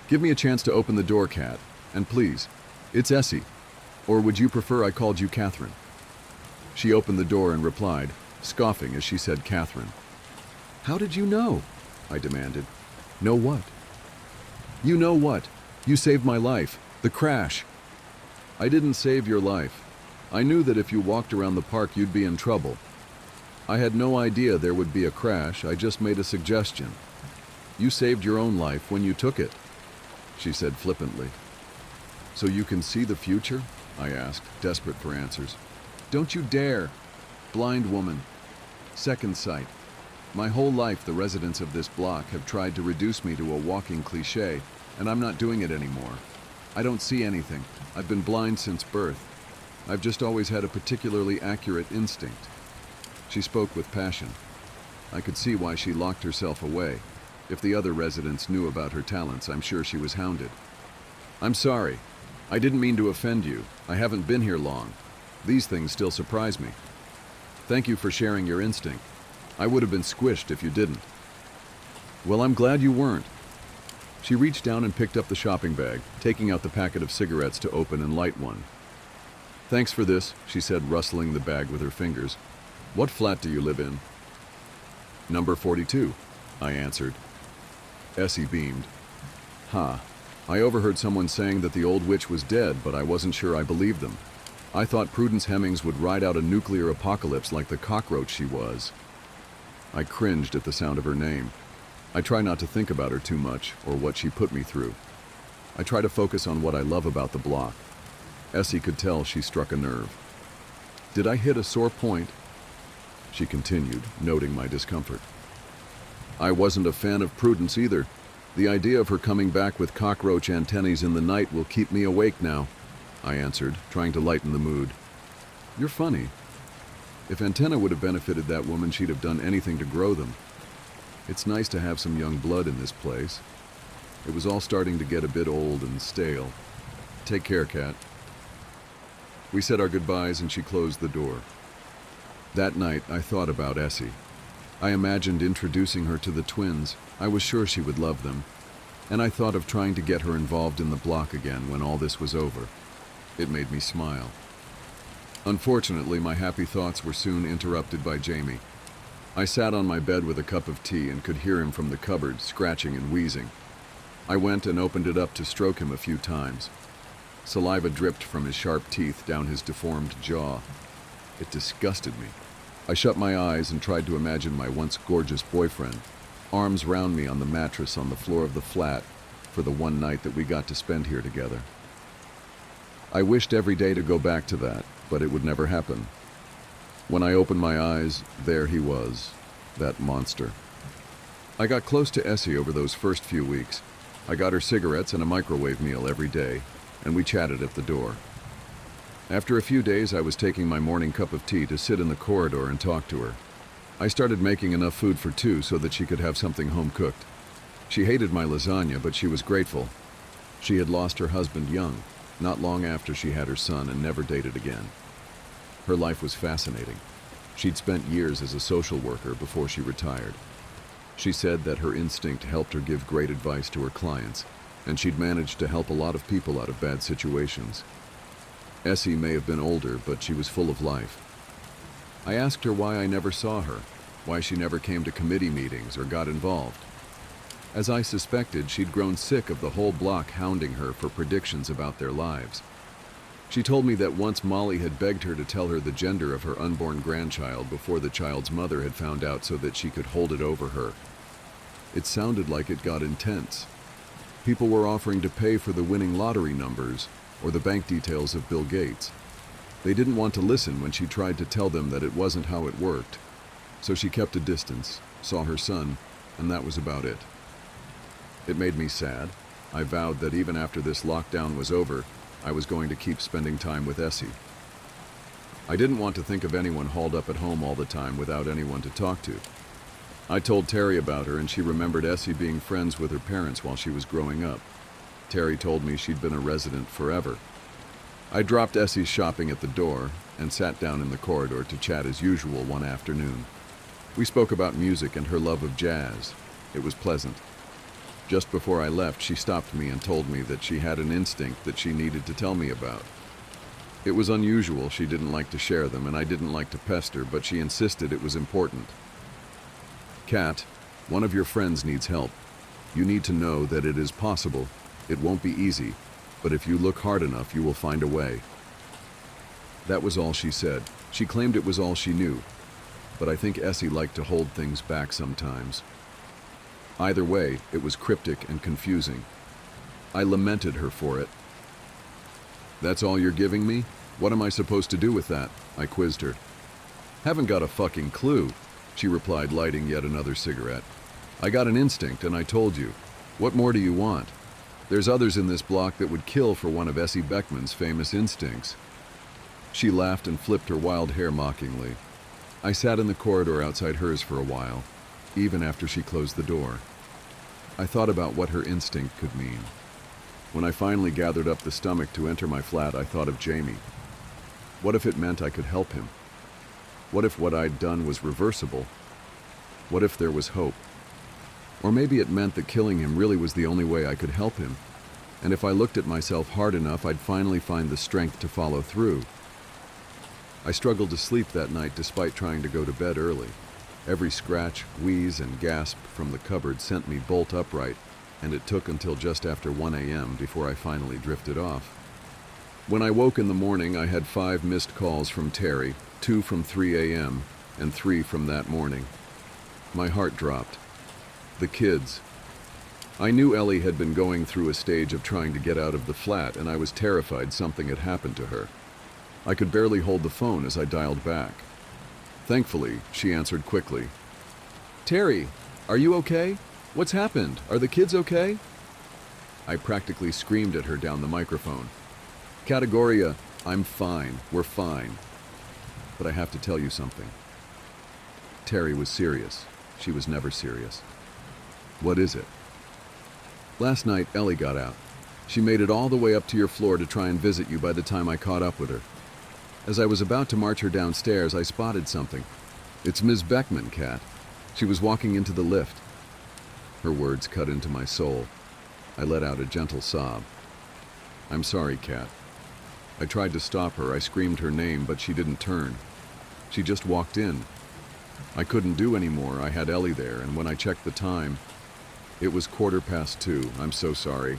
Give me a chance to open the door, Kat. And please, it's Essie. Or would you prefer I called you Catherine? She opened the door and replied, scoffing as she said Catherine. How did you know? I demanded. Know what? You know what? You saved my life. The crash. I didn't save your life. I knew that if you walked around the park, you'd be in trouble. I had no idea there would be a crash. I just made a suggestion. You saved your own life when you took it, she said flippantly. So you can see the future? I asked, desperate for answers. Don't you dare. Blind woman. Second sight. My whole life, the residents of this block have tried to reduce me to a walking cliché, and I'm not doing it anymore. I don't see anything. I've been blind since birth. I've just always had a particularly accurate instinct. She spoke with passion. I could see why she locked herself away. If the other residents knew about her talents, I'm sure she was hounded. I'm sorry. I didn't mean to offend you. I haven't been here long. These things still surprise me. Thank you for sharing your instinct. I would have been squished if you didn't. Well, I'm glad you weren't. She reached down and picked up the shopping bag, taking out the packet of cigarettes to open and light one. Thanks for this, she said, rustling the bag with her fingers. What flat do you live in? Number 42, I answered. Essie beamed. I overheard someone saying that the old witch was dead, but I wasn't sure I believed them. I thought Prudence Hemmings would ride out a nuclear apocalypse like the cockroach she was. I cringed at the sound of her name. I try not to think about her too much, or what she put me through. I try to focus on what I love about the block. Essie could tell she struck a nerve. Did I hit a sore point? She continued, noting my discomfort. I wasn't a fan of Prudence either. The idea of her coming back with cockroach antennae in the night will keep me awake now, I answered, trying to lighten the mood. You're funny. If Antenna would have benefited that woman, she'd have done anything to grow them. It's nice to have some young blood in this place. It was all starting to get a bit old and stale. Take care, Kat. We said our goodbyes and she closed the door. That night, I thought about Essie. I imagined introducing her to the twins. I was sure she would love them. And I thought of trying to get her involved in the block again when all this was over. It made me smile. Unfortunately, my happy thoughts were soon interrupted by Jamie. I sat on my bed with a cup of tea and could hear him from the cupboard, scratching and wheezing. I went and opened it up to stroke him a few times. Saliva dripped from his sharp teeth down his deformed jaw. It disgusted me. I shut my eyes and tried to imagine my once gorgeous boyfriend, arms round me on the mattress on the floor of the flat for the one night that we got to spend here together. I wished every day to go back to that, but it would never happen. When I opened my eyes, there he was, that monster. I got close to Essie over those first few weeks. I got her cigarettes and a microwave meal every day, and we chatted at the door. After a few days, I was taking my morning cup of tea to sit in the corridor and talk to her. I started making enough food for two so that she could have something home-cooked. She hated my lasagna, but she was grateful. She had lost her husband young, not long after she had her son, and never dated again. Her life was fascinating. She'd spent years as a social worker before she retired. She said that her instinct helped her give great advice to her clients, and she'd managed to help a lot of people out of bad situations. Essie may have been older, but she was full of life. I asked her why I never saw her, why she never came to committee meetings or got involved. As I suspected, she'd grown sick of the whole block hounding her for predictions about their lives. She told me that once Molly had begged her to tell her the gender of her unborn grandchild before the child's mother had found out so that she could hold it over her. It sounded like it got intense. People were offering to pay for the winning lottery numbers or the bank details of Bill Gates. They didn't want to listen when she tried to tell them that it wasn't how it worked. So she kept a distance, saw her son, and that was about it. It made me sad. I vowed that even after this lockdown was over, I was going to keep spending time with Essie. I didn't want to think of anyone hauled up at home all the time without anyone to talk to. I told Terry about her, and she remembered Essie being friends with her parents while she was growing up. Terry told me she'd been a resident forever. I dropped Essie's shopping at the door and sat down in the corridor to chat as usual one afternoon. We spoke about music and her love of jazz. It was pleasant. Just before I left, she stopped me and told me that she had an instinct that she needed to tell me about. It was unusual. She didn't like to share them, and I didn't like to pester, but she insisted it was important. Kat, one of your friends needs help. You need to know that it is possible. It won't be easy, but if you look hard enough, you will find a way. That was all she said. She claimed it was all she knew, but I think Essie liked to hold things back sometimes. Either way, it was cryptic and confusing. I lamented her for it. That's all you're giving me? What am I supposed to do with that? I quizzed her. Haven't got a fucking clue, she replied, lighting yet another cigarette. I got an instinct, and I told you. What more do you want? There's others in this block that would kill for one of Essie Beckman's famous instincts. She laughed and flipped her wild hair mockingly. I sat in the corridor outside hers for a while, even after she closed the door. I thought about what her instinct could mean. When I finally gathered up the stomach to enter my flat, I thought of Jamie. What if it meant I could help him? What if what I'd done was reversible? What if there was hope? Or maybe it meant that killing him really was the only way I could help him, and if I looked at myself hard enough, I'd finally find the strength to follow through. I struggled to sleep that night despite trying to go to bed early. Every scratch, wheeze, and gasp from the cupboard sent me bolt upright, and it took until just after 1 a.m. before I finally drifted off. When I woke in the morning, I had 5 missed calls from Terry, 2 from 3 a.m., and 3 from that morning. My heart dropped. The kids. I knew Ellie had been going through a stage of trying to get out of the flat, and I was terrified something had happened to her. I could barely hold the phone as I dialed back. Thankfully, she answered quickly. Terry, are you okay? What's happened? Are the kids okay? I practically screamed at her down the microphone. Categoria, I'm fine. We're fine. But I have to tell you something. Terry was serious. She was never serious. What is it? Last night, Ellie got out. She made it all the way up to your floor to try and visit you by the time I caught up with her. As I was about to march her downstairs, I spotted something. It's Ms. Beckman, Kat. She was walking into the lift. Her words cut into my soul. I let out a gentle sob. I'm sorry, Kat. I tried to stop her. I screamed her name, but she didn't turn. She just walked in. I couldn't do any more. I had Ellie there, and when I checked the time, it was 2:15. I'm so sorry.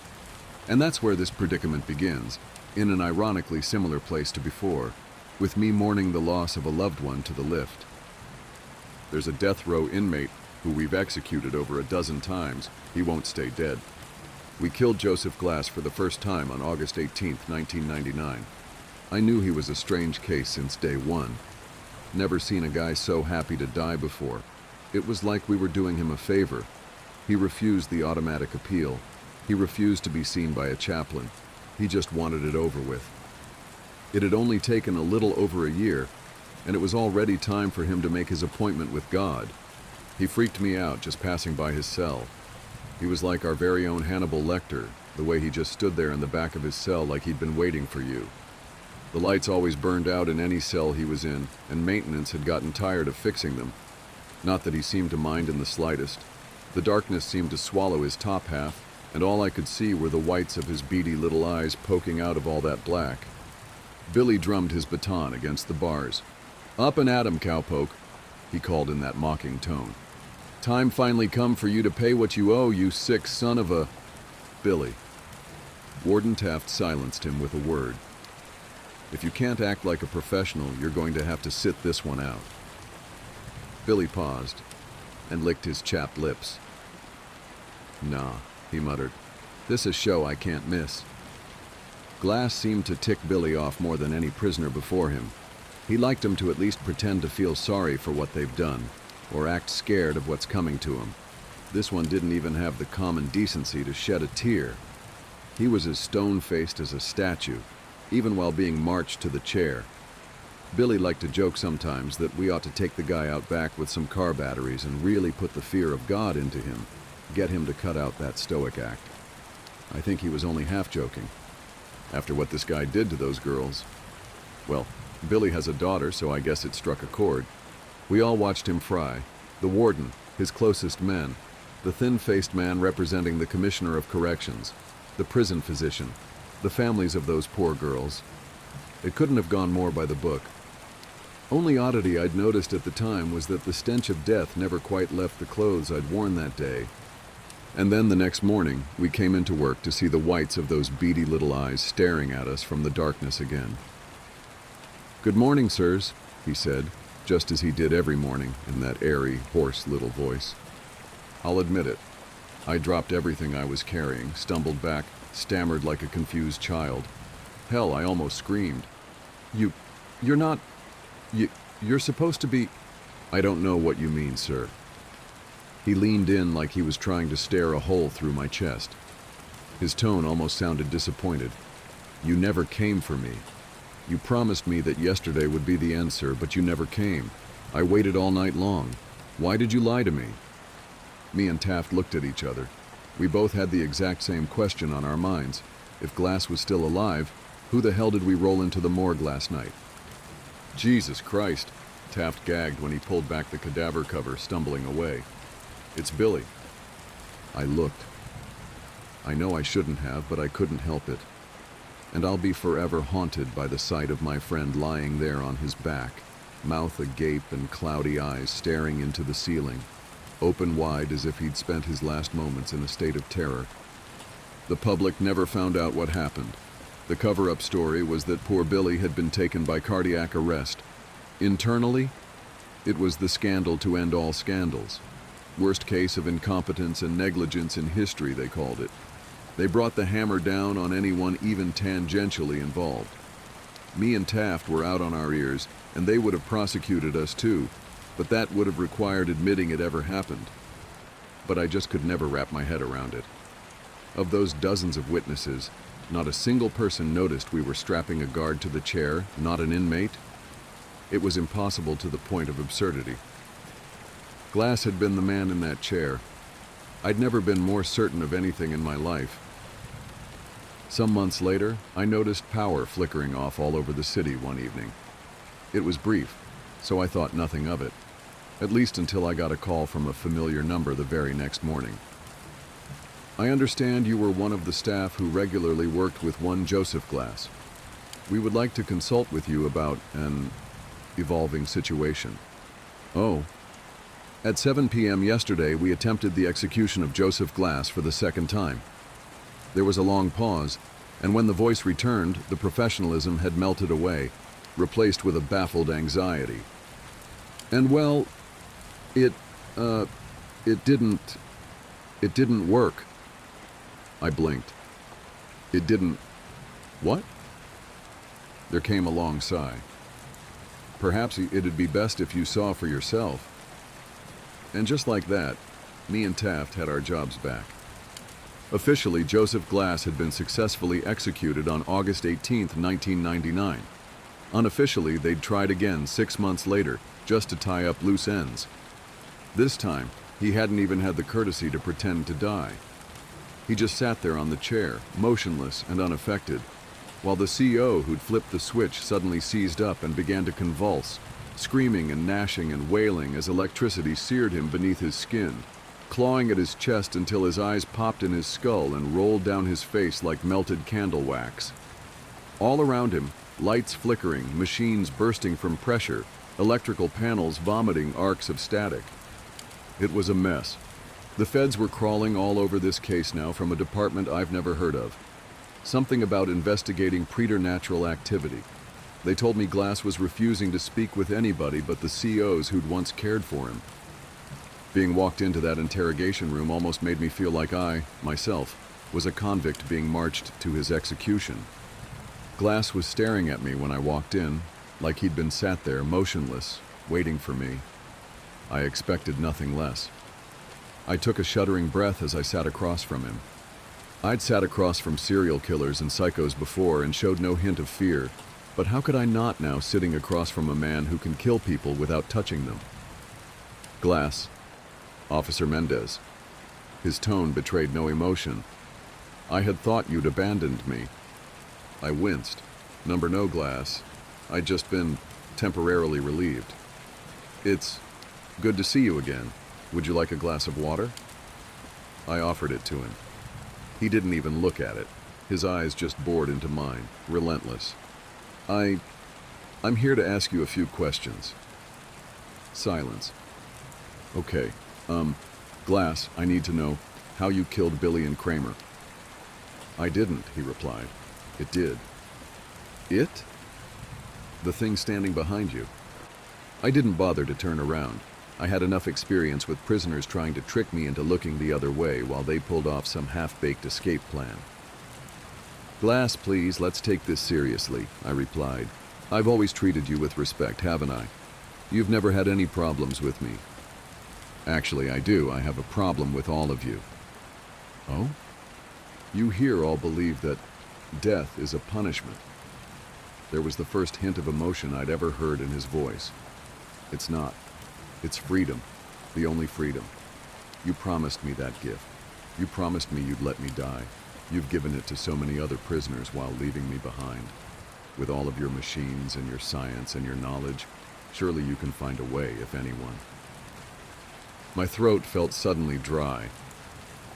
And that's where this predicament begins, in an ironically similar place to before, with me mourning the loss of a loved one to the lift. There's a death row inmate who we've executed over a dozen times. He won't stay dead. We killed Joseph Glass for the first time on August 18, 1999. I knew he was a strange case since day one. Never seen a guy so happy to die before. It was like we were doing him a favor. He refused the automatic appeal. He refused to be seen by a chaplain. He just wanted it over with. It had only taken a little over a year, and it was already time for him to make his appointment with God. He freaked me out just passing by his cell. He was like our very own Hannibal Lecter, the way he just stood there in the back of his cell like he'd been waiting for you. The lights always burned out in any cell he was in, and maintenance had gotten tired of fixing them. Not that he seemed to mind in the slightest. The darkness seemed to swallow his top half, and all I could see were the whites of his beady little eyes poking out of all that black. Billy drummed his baton against the bars. "Up and at 'em, cowpoke," he called in that mocking tone. "Time finally come for you to pay what you owe, you sick son of a—" Billy. Warden Taft silenced him with a word. "If you can't act like a professional, you're going to have to sit this one out." Billy paused and licked his chapped lips. "Nah," he muttered. "This is a show I can't miss." Glass seemed to tick Billy off more than any prisoner before him. He liked him to at least pretend to feel sorry for what they've done, or act scared of what's coming to him. This one didn't even have the common decency to shed a tear. He was as stone-faced as a statue, even while being marched to the chair. Billy liked to joke sometimes that we ought to take the guy out back with some car batteries and really put the fear of God into him, get him to cut out that stoic act. I think he was only half joking. After what this guy did to those girls, well, Billy has a daughter, so I guess it struck a chord. We all watched him fry. The warden, his closest men, the thin-faced man representing the commissioner of corrections, the prison physician, the families of those poor girls. It couldn't have gone more by the book. Only oddity I'd noticed at the time was that the stench of death never quite left the clothes I'd worn that day. And then the next morning, we came into work to see the whites of those beady little eyes staring at us from the darkness again. "Good morning, sirs," he said, just as he did every morning in that airy, hoarse little voice. I'll admit it. I dropped everything I was carrying, stumbled back, stammered like a confused child. Hell, I almost screamed. You're not... You're supposed to be... "I don't know what you mean, sir." He leaned in like he was trying to stare a hole through my chest. His tone almost sounded disappointed. "You never came for me. You promised me that yesterday would be the end, sir, but you never came. I waited all night long. Why did you lie to me?" Me and Taft looked at each other. We both had the exact same question on our minds. If Glass was still alive, who the hell did we roll into the morgue last night? "Jesus Christ," Taft gagged when he pulled back the cadaver cover, stumbling away. "It's Billy." I looked. I know I shouldn't have, but I couldn't help it. And I'll be forever haunted by the sight of my friend lying there on his back, mouth agape and cloudy eyes staring into the ceiling, open wide as if he'd spent his last moments in a state of terror. The public never found out what happened. The cover-up story was that poor Billy had been taken by cardiac arrest. Internally, it was the scandal to end all scandals. Worst case of incompetence and negligence in history, they called it. They brought the hammer down on anyone even tangentially involved. Me and Taft were out on our ears, and they would have prosecuted us too, but that would have required admitting it ever happened. But I just could never wrap my head around it. Of those dozens of witnesses, not a single person noticed we were strapping a guard to the chair, not an inmate. It was impossible to the point of absurdity. Glass had been the man in that chair. I'd never been more certain of anything in my life. Some months later, I noticed power flickering off all over the city one evening. It was brief, so I thought nothing of it, at least until I got a call from a familiar number the very next morning. "I understand you were one of the staff who regularly worked with one Joseph Glass." We would like to consult with you about an evolving situation. Oh. At 7 p.m. yesterday, we attempted the execution of Joseph Glass for the second time. There was a long pause, and when the voice returned, the professionalism had melted away, replaced with a baffled anxiety. And well, it didn't work. I blinked. It didn't... What? There came a long sigh. Perhaps it'd be best if you saw for yourself. And just like that, me and Taft had our jobs back. Officially, Joseph Glass had been successfully executed on August 18, 1999. Unofficially, they'd tried again 6 months later, just to tie up loose ends. This time, he hadn't even had the courtesy to pretend to die. He just sat there on the chair, motionless and unaffected, while the CO who'd flipped the switch suddenly seized up and began to convulse, screaming and gnashing and wailing as electricity seared him beneath his skin, clawing at his chest until his eyes popped in his skull and rolled down his face like melted candle wax. All around him, lights flickering, machines bursting from pressure, electrical panels vomiting arcs of static. It was a mess. The feds were crawling all over this case now from a department I've never heard of. Something about investigating preternatural activity. They told me Glass was refusing to speak with anybody but the COs who'd once cared for him. Being walked into that interrogation room almost made me feel like I, myself, was a convict being marched to his execution. Glass was staring at me when I walked in, like he'd been sat there motionless, waiting for me. I expected nothing less. I took a shuddering breath as I sat across from him. I'd sat across from serial killers and psychos before and showed no hint of fear, but how could I not now sitting across from a man who can kill people without touching them? Glass. Officer Mendez. His tone betrayed no emotion. I had thought you'd abandoned me. I winced. Number no, Glass. I'd just been temporarily relieved. It's good to see you again. Would you like a glass of water? I offered it to him. He didn't even look at it. His eyes just bored into mine, relentless. I'm here to ask you a few questions. Silence. Okay, Glass, I need to know how you killed Billy and Kramer. I didn't, he replied. It did. It? The thing standing behind you. I didn't bother to turn around. I had enough experience with prisoners trying to trick me into looking the other way while they pulled off some half-baked escape plan. Glass, please, let's take this seriously, I replied. I've always treated you with respect, haven't I? You've never had any problems with me. Actually, I do. I have a problem with all of you. Oh? You here all believe that death is a punishment. There was the first hint of emotion I'd ever heard in his voice. It's not. It's freedom. The only freedom. You promised me that gift. You promised me you'd let me die. You've given it to so many other prisoners while leaving me behind. With all of your machines and your science and your knowledge, surely you can find a way, if anyone. My throat felt suddenly dry.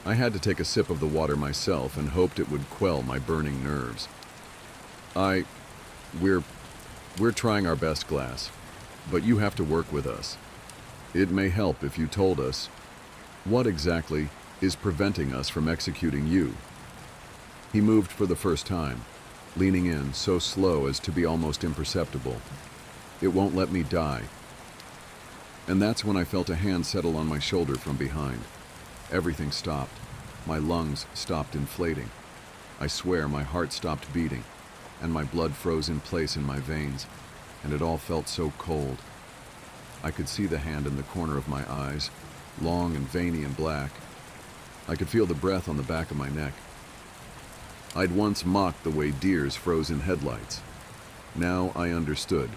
I had to take a sip of the water myself and hoped it would quell my burning nerves. We're trying our best, Glass, but you have to work with us. It may help if you told us what exactly is preventing us from executing you. He moved for the first time, leaning in so slow as to be almost imperceptible. It won't let me die. And that's when I felt a hand settle on my shoulder from behind. Everything stopped. My lungs stopped inflating. I swear my heart stopped beating, and my blood froze in place in my veins, and it all felt so cold. I could see the hand in the corner of my eyes, long and veiny and black. I could feel the breath on the back of my neck. I'd once mocked the way deers froze in headlights. Now I understood.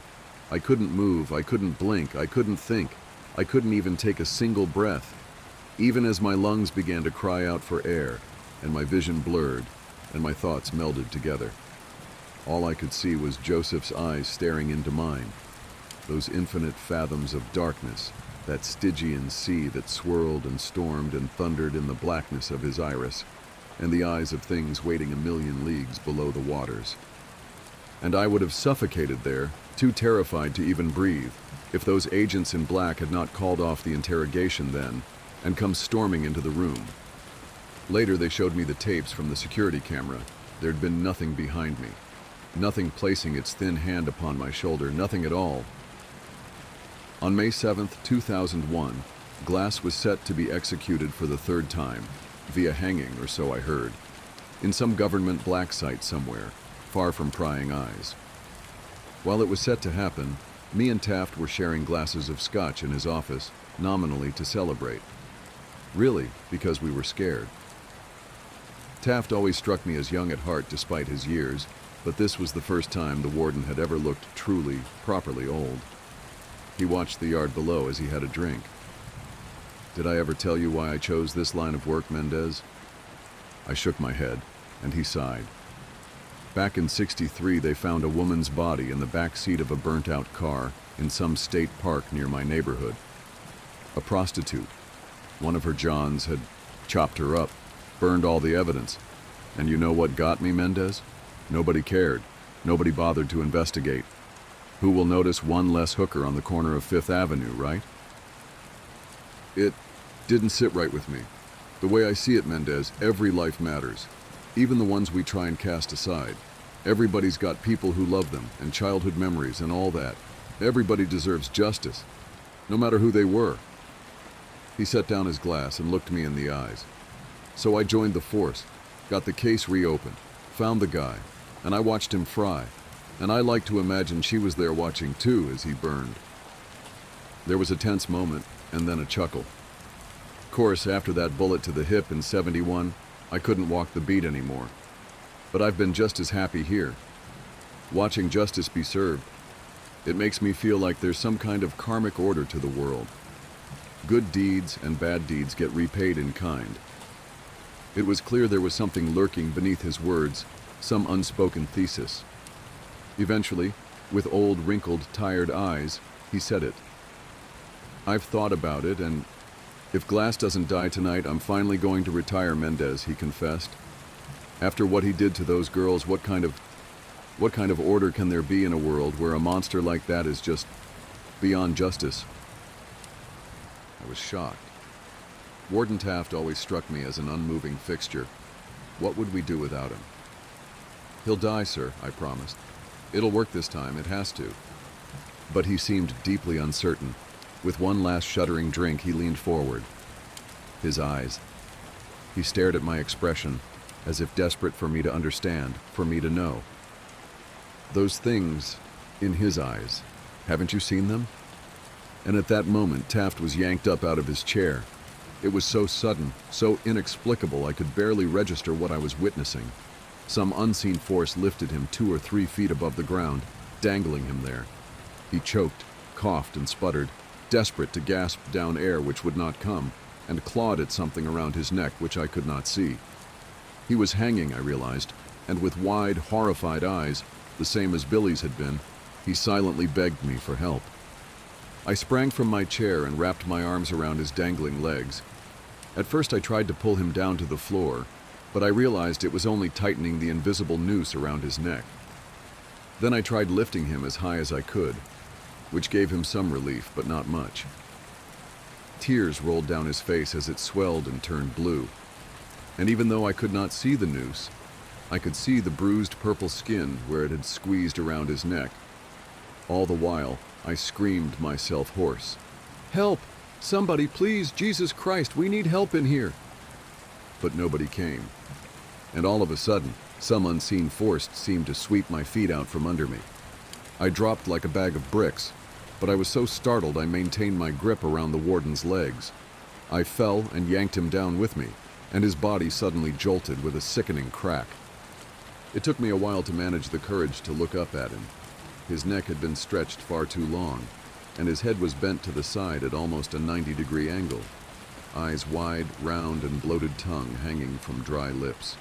I couldn't move, I couldn't blink, I couldn't think. I couldn't even take a single breath. Even as my lungs began to cry out for air, and my vision blurred, and my thoughts melded together. All I could see was Joseph's eyes staring into mine. Those infinite fathoms of darkness, that Stygian sea that swirled and stormed and thundered in the blackness of his iris, and the eyes of things waiting a million leagues below the waters. and I would have suffocated there, too terrified to even breathe, if those agents in black had not called off the interrogation then and come storming into the room. Later, they showed me the tapes from the security camera. There'd been nothing behind me, nothing placing its thin hand upon my shoulder, nothing at all. On May 7th, 2001, Glass was set to be executed for the third time, via hanging, or so I heard, in some government black site somewhere, far from prying eyes. While it was set to happen, me and Taft were sharing glasses of scotch in his office, nominally to celebrate. Really, because we were scared. Taft always struck me as young at heart despite his years, but this was the first time the warden had ever looked truly, properly old. He watched the yard below as he had a drink. "Did I ever tell you why I chose this line of work, Mendez?" I shook my head, and he sighed. Back in '63, they found a woman's body in the back seat of a burnt-out car in some state park near my neighborhood. A prostitute. One of her Johns had chopped her up, burned all the evidence. And you know what got me, Mendez? Nobody cared. Nobody bothered to investigate. Who will notice one less hooker on the corner of Fifth Avenue, right? It didn't sit right with me. The way I see it, Mendez, every life matters. Even the ones we try and cast aside. Everybody's got people who love them, and childhood memories, and all that. Everybody deserves justice, no matter who they were. He set down his glass and looked me in the eyes. So I joined the force, got the case reopened, found the guy, and I watched him fry. And I like to imagine she was there watching too as he burned. There was a tense moment, and then a chuckle. Of course, after that bullet to the hip in '71, I couldn't walk the beat anymore. But I've been just as happy here, watching justice be served. It makes me feel like there's some kind of karmic order to the world. Good deeds and bad deeds get repaid in kind. It was clear there was something lurking beneath his words, some unspoken thesis. Eventually, with old, wrinkled, tired eyes, he said it. "I've thought about it, and if Glass doesn't die tonight, I'm finally going to retire, Mendez," he confessed. "After what he did to those girls, what kind of order can there be in a world where a monster like that is just beyond justice?" I was shocked. Warden Taft always struck me as an unmoving fixture. What would we do without him? "He'll die, sir," I promised. "It'll work this time, it has to." But he seemed deeply uncertain. With one last shuddering drink, he leaned forward. His eyes. He stared at my expression, as if desperate for me to understand, for me to know. Those things in his eyes, haven't you seen them? And at that moment, Taft was yanked up out of his chair. It was so sudden, so inexplicable, I could barely register what I was witnessing. Some unseen force lifted him 2 or 3 feet above the ground, dangling him there. He choked, coughed, and sputtered, desperate to gasp down air which would not come, and clawed at something around his neck which I could not see. He was hanging, I realized, and with wide, horrified eyes, the same as Billy's had been, he silently begged me for help. I sprang from my chair and wrapped my arms around his dangling legs. At first I tried to pull him down to the floor, but I realized it was only tightening the invisible noose around his neck. Then I tried lifting him as high as I could, which gave him some relief, but not much. Tears rolled down his face as it swelled and turned blue. And even though I could not see the noose, I could see the bruised purple skin where it had squeezed around his neck. All the while, I screamed myself hoarse. "Help! Somebody, please! Jesus Christ, we need help in here!" But nobody came. And all of a sudden, some unseen force seemed to sweep my feet out from under me. I dropped like a bag of bricks, but I was so startled I maintained my grip around the warden's legs. I fell and yanked him down with me, and his body suddenly jolted with a sickening crack. It took me a while to manage the courage to look up at him. His neck had been stretched far too long, and his head was bent to the side at almost a 90-degree angle. Eyes wide, round, and bloated tongue hanging from dry lips.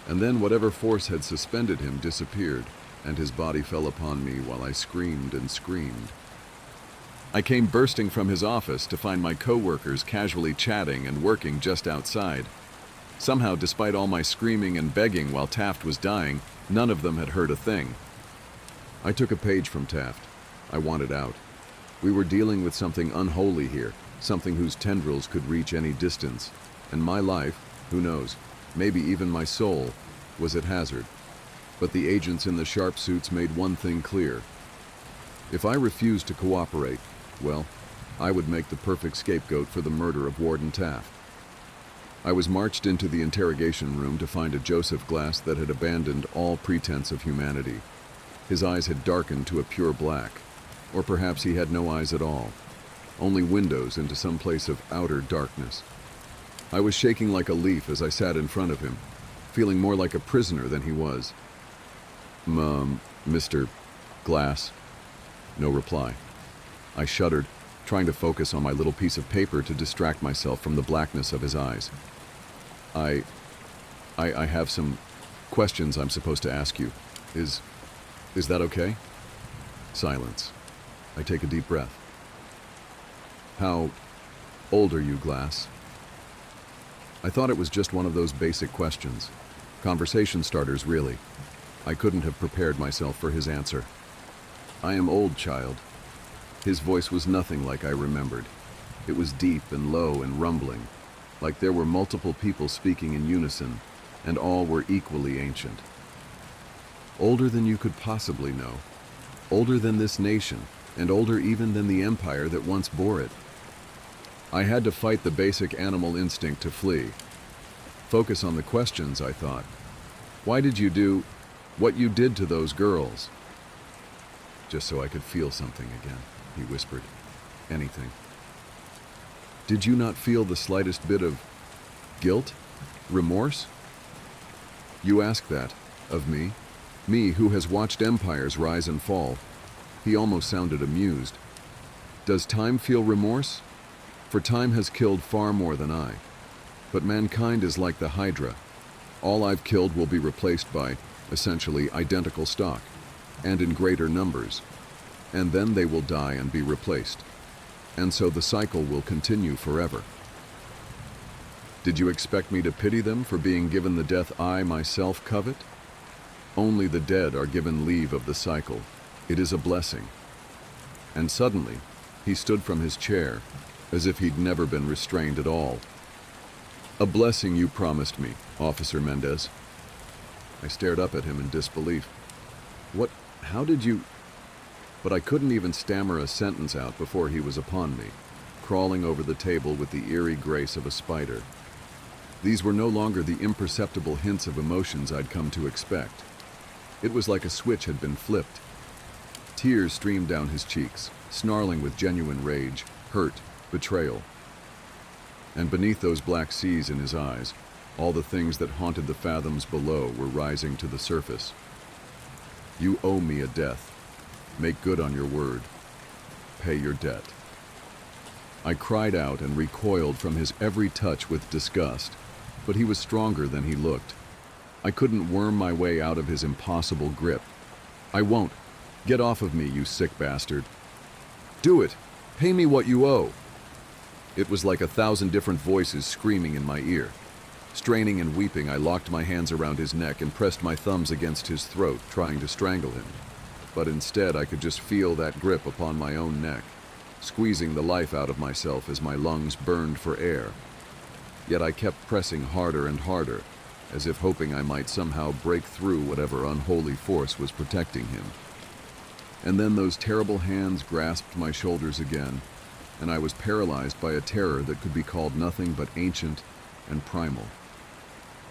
And then whatever force had suspended him disappeared, and his body fell upon me while I screamed and screamed. I came bursting from his office to find my co-workers casually chatting and working just outside. Somehow, despite all my screaming and begging while Taft was dying, none of them had heard a thing. I took a page from Taft. I wanted out. We were dealing with something unholy here, something whose tendrils could reach any distance, and my life, who knows, maybe even my soul, was at hazard. But the agents in the sharp suits made one thing clear. If I refused to cooperate, well, I would make the perfect scapegoat for the murder of Warden Taft. I was marched into the interrogation room to find a Joseph Glass that had abandoned all pretense of humanity. His eyes had darkened to a pure black, or perhaps he had no eyes at all, only windows into some place of outer darkness. I was shaking like a leaf as I sat in front of him, feeling more like a prisoner than he was. Mr. Glass. No reply. I shuddered, trying to focus on my little piece of paper to distract myself from the blackness of his eyes. I have some questions I'm supposed to ask you. Is that okay? Silence. I take a deep breath. How old are you, Glass? I thought it was just one of those basic questions. Conversation starters, really. I couldn't have prepared myself for his answer. I am old, child. His voice was nothing like I remembered. It was deep and low and rumbling, like there were multiple people speaking in unison, and all were equally ancient. Older than you could possibly know. Older than this nation, and older even than the empire that once bore it. I had to fight the basic animal instinct to flee. Focus on the questions, I thought. Why did you do what you did to those girls? Just so I could feel something again, he whispered. Anything. Did you not feel the slightest bit of guilt? Remorse? You ask that of me? Me who has watched empires rise and fall. He almost sounded amused. Does time feel remorse? For time has killed far more than I. But mankind is like the Hydra. All I've killed will be replaced by, essentially, identical stock, and in greater numbers. And then they will die and be replaced. And so the cycle will continue forever. Did you expect me to pity them for being given the death I myself covet? Only the dead are given leave of the cycle. It is a blessing. And suddenly, he stood from his chair, as if he'd never been restrained at all. A blessing you promised me, Officer Mendez. I stared up at him in disbelief. What? How did you? But I couldn't even stammer a sentence out before he was upon me, crawling over the table with the eerie grace of a spider. These were no longer the imperceptible hints of emotions I'd come to expect. It was like a switch had been flipped. Tears streamed down his cheeks, snarling with genuine rage, hurt, betrayal. And beneath those black seas in his eyes, all the things that haunted the fathoms below were rising to the surface. You owe me a death. Make good on your word. Pay your debt. I cried out and recoiled from his every touch with disgust, but he was stronger than he looked. I couldn't worm my way out of his impossible grip. I won't. Get off of me, you sick bastard. Do it. Pay me what you owe. It was like 1,000 different voices screaming in my ear. Straining and weeping, I locked my hands around his neck and pressed my thumbs against his throat, trying to strangle him. But instead, I could just feel that grip upon my own neck, squeezing the life out of myself as my lungs burned for air. Yet I kept pressing harder and harder, as if hoping I might somehow break through whatever unholy force was protecting him. And then those terrible hands grasped my shoulders again, and I was paralyzed by a terror that could be called nothing but ancient and primal.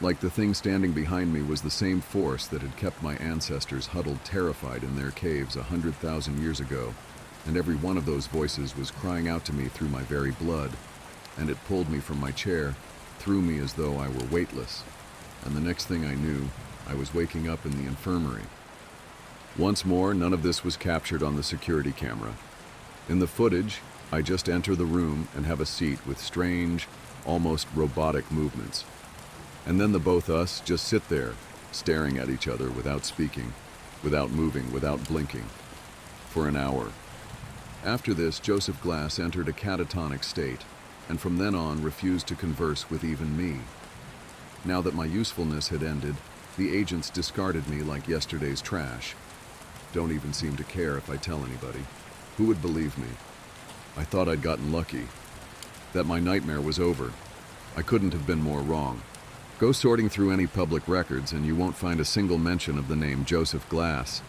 Like the thing standing behind me was the same force that had kept my ancestors huddled terrified in their caves 100,000 years ago, and every one of those voices was crying out to me through my very blood, and it pulled me from my chair, threw me as though I were weightless, and the next thing I knew, I was waking up in the infirmary. Once more, none of this was captured on the security camera. In the footage, I just enter the room and have a seat with strange, almost robotic movements. And then the both us just sit there, staring at each other without speaking, without moving, without blinking, for an hour. After this, Joseph Glass entered a catatonic state, and from then on refused to converse with even me. Now that my usefulness had ended, the agents discarded me like yesterday's trash. don't even seem to care if I tell anybody. Who would believe me? I thought I'd gotten lucky, that my nightmare was over. I couldn't have been more wrong. Go sorting through any public records and you won't find a single mention of the name Joseph Glass.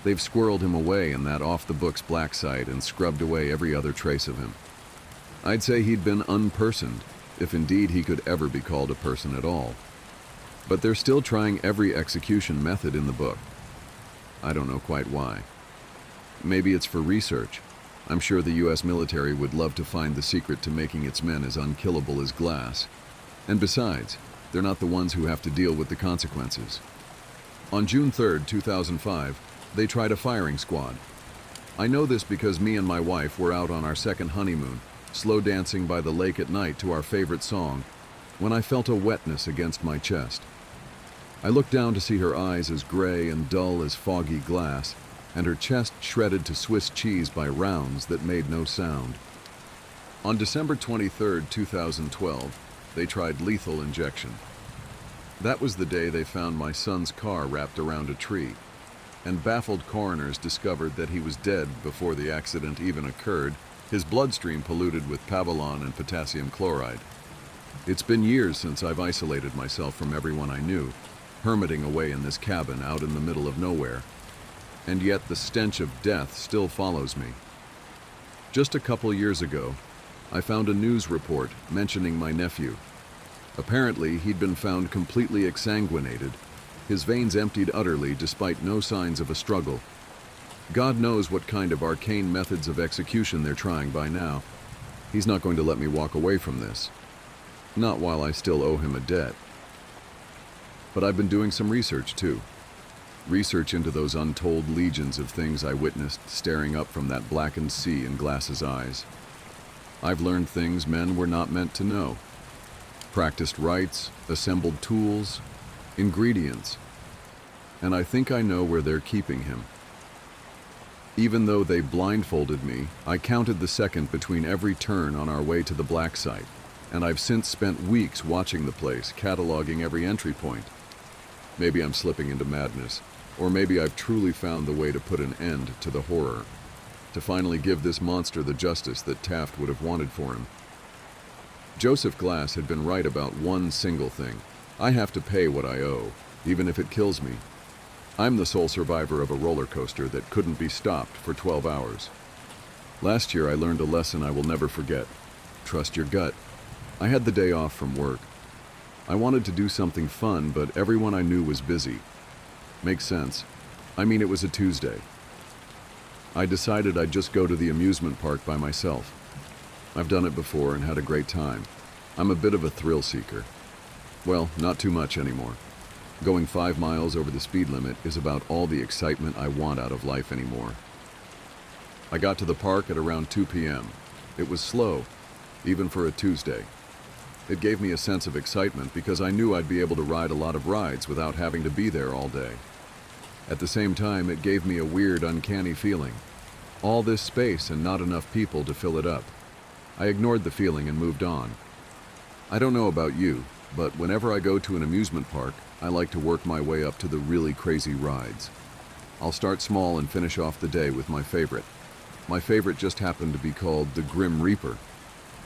They've squirreled him away in that off-the-books black site and scrubbed away every other trace of him. I'd say he'd been unpersoned, if indeed he could ever be called a person at all. But they're still trying every execution method in the book. I don't know quite why. Maybe it's for research. I'm sure the US military would love to find the secret to making its men as unkillable as Glass. And besides, they're not the ones who have to deal with the consequences. On June 3rd, 2005, they tried a firing squad. I know this because me and my wife were out on our second honeymoon, slow dancing by the lake at night to our favorite song, when I felt a wetness against my chest. I looked down to see her eyes as gray and dull as foggy glass, and her chest shredded to Swiss cheese by rounds that made no sound. On December 23rd, 2012, they tried lethal injection. That was the day they found my son's car wrapped around a tree, and baffled coroners discovered that he was dead before the accident even occurred, his bloodstream polluted with pavilon and potassium chloride. It's been years since I've isolated myself from everyone I knew, hermiting away in this cabin out in the middle of nowhere. And yet the stench of death still follows me. Just a couple years ago, I found a news report mentioning my nephew. Apparently, he'd been found completely exsanguinated, his veins emptied utterly despite no signs of a struggle. God knows what kind of arcane methods of execution they're trying by now. He's not going to let me walk away from this. Not while I still owe him a debt. But I've been doing some research too. Research into those untold legions of things I witnessed staring up from that blackened sea in Glass's eyes. I've learned things men were not meant to know. Practiced rites, assembled tools, ingredients. And I think I know where they're keeping him. Even though they blindfolded me, I counted the second between every turn on our way to the black site, and I've since spent weeks watching the place, cataloging every entry point. Maybe I'm slipping into madness, or maybe I've truly found the way to put an end to the horror, to finally give this monster the justice that Taft would have wanted for him. Joseph Glass had been right about one single thing. I have to pay what I owe, even if it kills me. I'm the sole survivor of a roller coaster that couldn't be stopped for 12 hours. Last year I learned a lesson I will never forget. Trust your gut. I had the day off from work. I wanted to do something fun, but everyone I knew was busy. Makes sense. I mean, it was a Tuesday. I decided I'd just go to the amusement park by myself. I've done it before and had a great time. I'm a bit of a thrill seeker. Well, not too much anymore. Going 5 miles over the speed limit is about all the excitement I want out of life anymore. I got to the park at around 2 p.m. It was slow, even for a Tuesday. It gave me a sense of excitement because I knew I'd be able to ride a lot of rides without having to be there all day. At the same time, it gave me a weird, uncanny feeling. All this space and not enough people to fill it up. I ignored the feeling and moved on. I don't know about you, but whenever I go to an amusement park, I like to work my way up to the really crazy rides. I'll start small and finish off the day with my favorite. My favorite just happened to be called the Grim Reaper.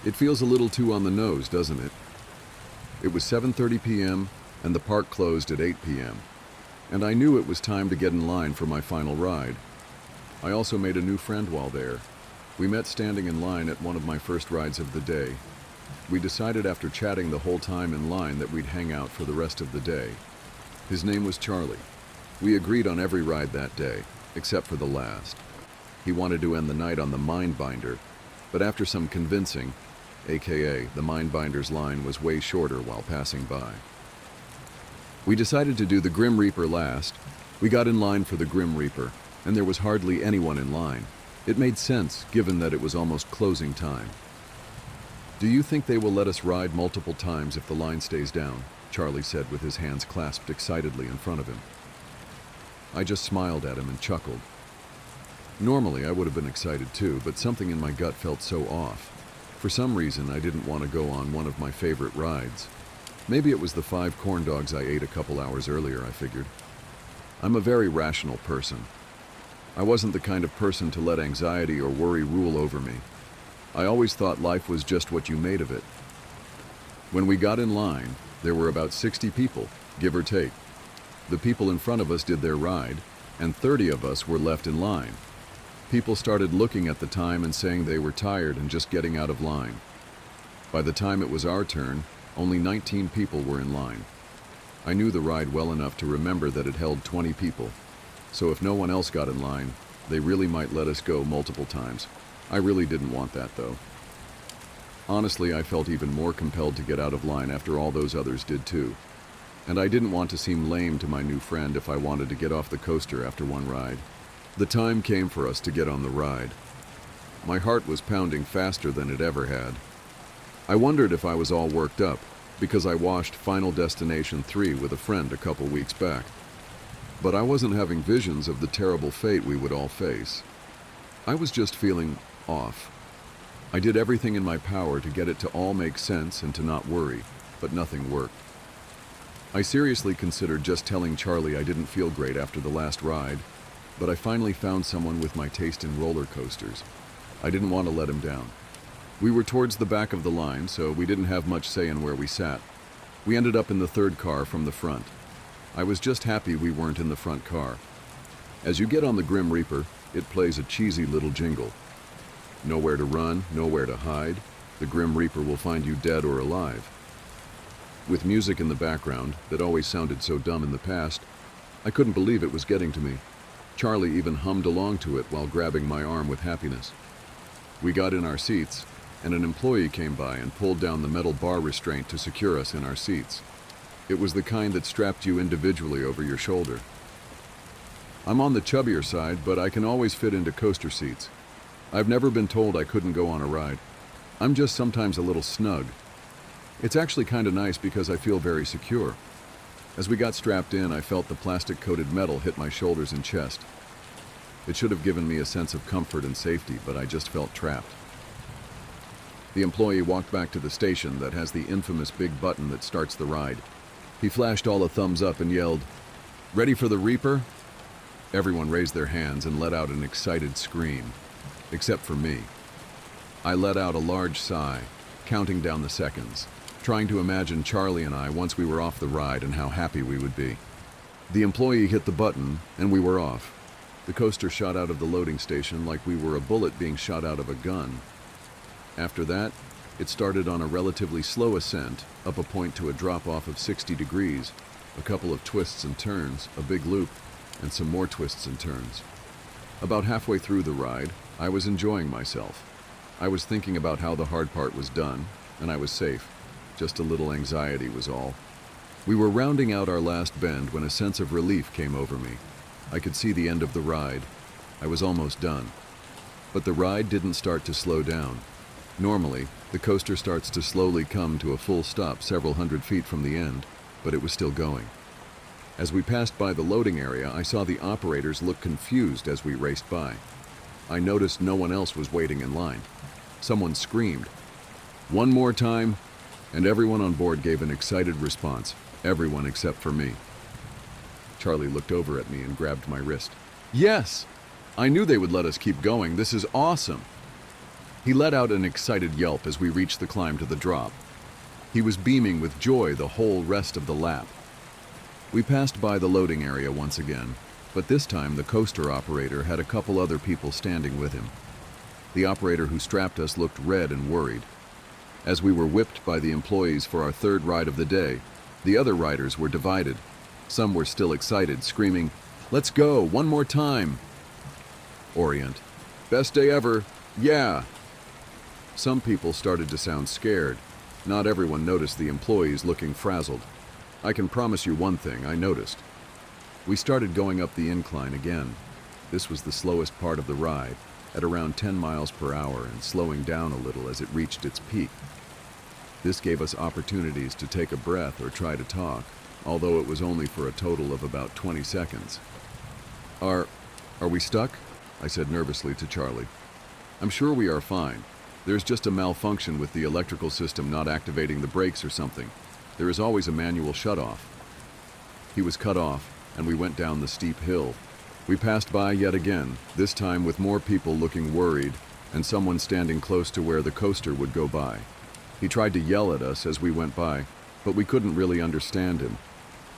It feels a little too on the nose, doesn't it? It was 7:30 p.m. and the park closed at 8 p.m. And I knew it was time to get in line for my final ride. I also made a new friend while there. We met standing in line at one of my first rides of the day. We decided after chatting the whole time in line that we'd hang out for the rest of the day. His name was Charlie. We agreed on every ride that day, except for the last. He wanted to end the night on the Mindbinder, but after some convincing, aka the Mindbinder's line was way shorter while passing by. We decided to do the Grim Reaper last. We got in line for the Grim Reaper, and there was hardly anyone in line. It made sense, given that it was almost closing time. "Do you think they will let us ride multiple times if the line stays down?" Charlie said with his hands clasped excitedly in front of him. I just smiled at him and chuckled. Normally I would have been excited too, but something in my gut felt so off. For some reason I didn't want to go on one of my favorite rides. Maybe it was the 5 corn dogs I ate a couple hours earlier, I figured. I'm a very rational person. I wasn't the kind of person to let anxiety or worry rule over me. I always thought life was just what you made of it. When we got in line, there were about 60 people, give or take. The people in front of us did their ride, and 30 of us were left in line. People started looking at the time and saying they were tired and just getting out of line. By the time it was our turn, only 19 people were in line. I knew the ride well enough to remember that it held 20 people. So if no one else got in line, they really might let us go multiple times. I really didn't want that, though. Honestly, I felt even more compelled to get out of line after all those others did too. And I didn't want to seem lame to my new friend if I wanted to get off the coaster after one ride. The time came for us to get on the ride. My heart was pounding faster than it ever had. I wondered if I was all worked up, because I watched Final Destination 3 with a friend a couple weeks back. But I wasn't having visions of the terrible fate we would all face. I was just feeling off. I did everything in my power to get it to all make sense and to not worry, but nothing worked. I seriously considered just telling Charlie I didn't feel great after the last ride, but I finally found someone with my taste in roller coasters. I didn't want to let him down. We were towards the back of the line, so we didn't have much say in where we sat. We ended up in the third car from the front. I was just happy we weren't in the front car. As you get on the Grim Reaper, it plays a cheesy little jingle. Nowhere to run, nowhere to hide. The Grim Reaper will find you dead or alive. With music in the background that always sounded so dumb in the past, I couldn't believe it was getting to me. Charlie even hummed along to it while grabbing my arm with happiness. We got in our seats, and an employee came by and pulled down the metal bar restraint to secure us in our seats. It was the kind that strapped you individually over your shoulder. I'm on the chubbier side, but I can always fit into coaster seats. I've never been told I couldn't go on a ride. I'm just sometimes a little snug. It's actually kind of nice because I feel very secure. As we got strapped in, I felt the plastic-coated metal hit my shoulders and chest. It should have given me a sense of comfort and safety, but I just felt trapped. The employee walked back to the station that has the infamous big button that starts the ride. He flashed all a thumbs up and yelled, "Ready for the Reaper?" Everyone raised their hands and let out an excited scream, except for me. I let out a large sigh, counting down the seconds, trying to imagine Charlie and I once we were off the ride and how happy we would be. The employee hit the button, and we were off. The coaster shot out of the loading station like we were a bullet being shot out of a gun. After that, it started on a relatively slow ascent, up a point to a drop-off of 60 degrees, a couple of twists and turns, a big loop, and some more twists and turns. About halfway through the ride, I was enjoying myself. I was thinking about how the hard part was done, and I was safe. Just a little anxiety was all. We were rounding out our last bend when a sense of relief came over me. I could see the end of the ride. I was almost done. But the ride didn't start to slow down. Normally, the coaster starts to slowly come to a full stop several hundred feet from the end, but it was still going. As we passed by the loading area, I saw the operators look confused as we raced by. I noticed no one else was waiting in line. Someone screamed, "One more time," and everyone on board gave an excited response, everyone except for me. Charlie looked over at me and grabbed my wrist. "Yes! I knew they would let us keep going. This is awesome!" He let out an excited yelp as we reached the climb to the drop. He was beaming with joy the whole rest of the lap. We passed by the loading area once again, but this time the coaster operator had a couple other people standing with him. The operator who strapped us looked red and worried. As we were whipped by the employees for our third ride of the day, the other riders were divided. Some were still excited, screaming, "Let's go, one more time!" Orient, "Best day ever, yeah!" Some people started to sound scared. Not everyone noticed the employees looking frazzled. I can promise you one thing I noticed. We started going up the incline again. This was the slowest part of the ride, at around 10 miles per hour and slowing down a little as it reached its peak. This gave us opportunities to take a breath or try to talk, although it was only for a total of about 20 seconds. Are we stuck?" I said nervously to Charlie. "I'm sure we are fine. There's just a malfunction with the electrical system not activating the brakes or something. There is always a manual shut-off." He was cut off, and we went down the steep hill. We passed by yet again, this time with more people looking worried and someone standing close to where the coaster would go by. He tried to yell at us as we went by, but we couldn't really understand him.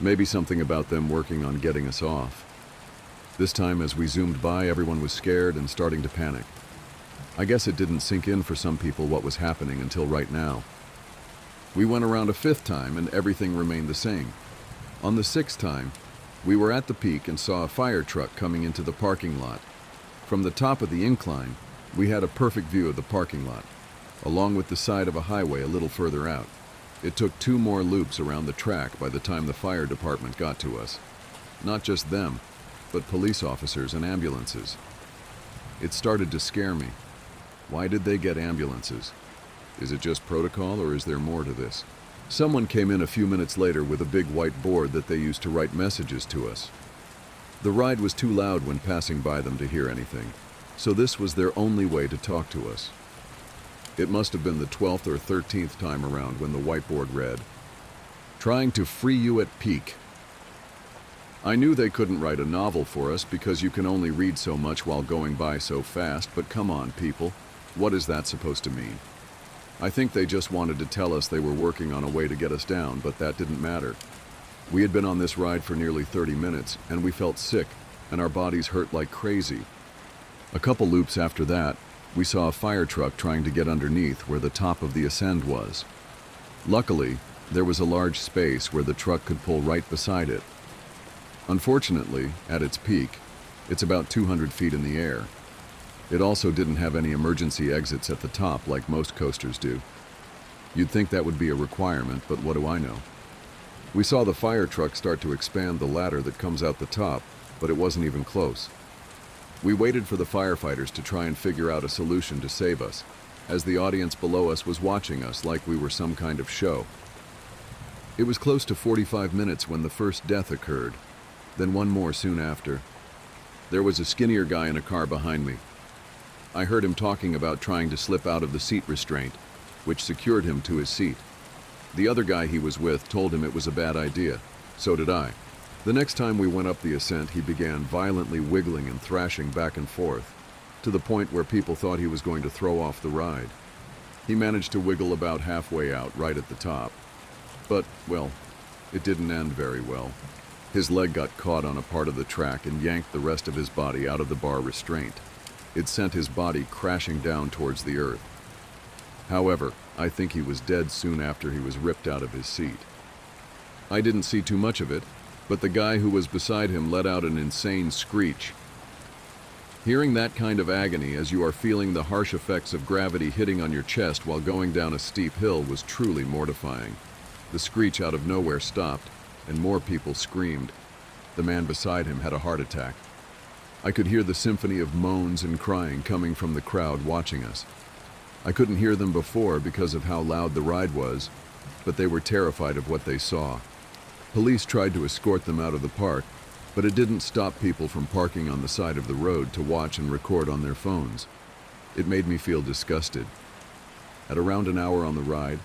Maybe something about them working on getting us off. This time, as we zoomed by, everyone was scared and starting to panic. I guess it didn't sink in for some people what was happening until right now. We went around a fifth time and everything remained the same. On the sixth time, we were at the peak and saw a fire truck coming into the parking lot. From the top of the incline, we had a perfect view of the parking lot, along with the side of a highway a little further out. It took 2 more loops around the track by the time the fire department got to us. Not just them, but police officers and ambulances. It started to scare me. Why did they get ambulances? Is it just protocol or is there more to this? Someone came in a few minutes later with a big white board that they used to write messages to us. The ride was too loud when passing by them to hear anything, so this was their only way to talk to us. It must have been the 12th or 13th time around when the whiteboard read, "Trying to free you at peak." I knew they couldn't write a novel for us because you can only read so much while going by so fast, but come on, people, what is that supposed to mean? I think they just wanted to tell us they were working on a way to get us down, but that didn't matter. We had been on this ride for nearly 30 minutes, and we felt sick, and our bodies hurt like crazy. A couple loops after that, we saw a fire truck trying to get underneath where the top of the ascend was. Luckily, there was a large space where the truck could pull right beside it. Unfortunately, at its peak, it's about 200 feet in the air. It also didn't have any emergency exits at the top like most coasters do. You'd think that would be a requirement, but what do I know? We saw the fire truck start to expand the ladder that comes out the top, but it wasn't even close. We waited for the firefighters to try and figure out a solution to save us, as the audience below us was watching us like we were some kind of show. It was close to 45 minutes when the first death occurred, then one more soon after. There was a skinnier guy in a car behind me. I heard him talking about trying to slip out of the seat restraint, which secured him to his seat. The other guy he was with told him it was a bad idea. So did I. The next time we went up the ascent, he began violently wiggling and thrashing back and forth, to the point where people thought he was going to throw off the ride. He managed to wiggle about halfway out, right at the top. But, well, it didn't end very well. His leg got caught on a part of the track and yanked the rest of his body out of the bar restraint. It sent his body crashing down towards the earth. However, I think he was dead soon after he was ripped out of his seat. I didn't see too much of it, but the guy who was beside him let out an insane screech. Hearing that kind of agony as you are feeling the harsh effects of gravity hitting on your chest while going down a steep hill was truly mortifying. The screech out of nowhere stopped, and more people screamed. The man beside him had a heart attack. I could hear the symphony of moans and crying coming from the crowd watching us. I couldn't hear them before because of how loud the ride was, but they were terrified of what they saw. Police tried to escort them out of the park, but it didn't stop people from parking on the side of the road to watch and record on their phones. It made me feel disgusted. At around an hour on the ride,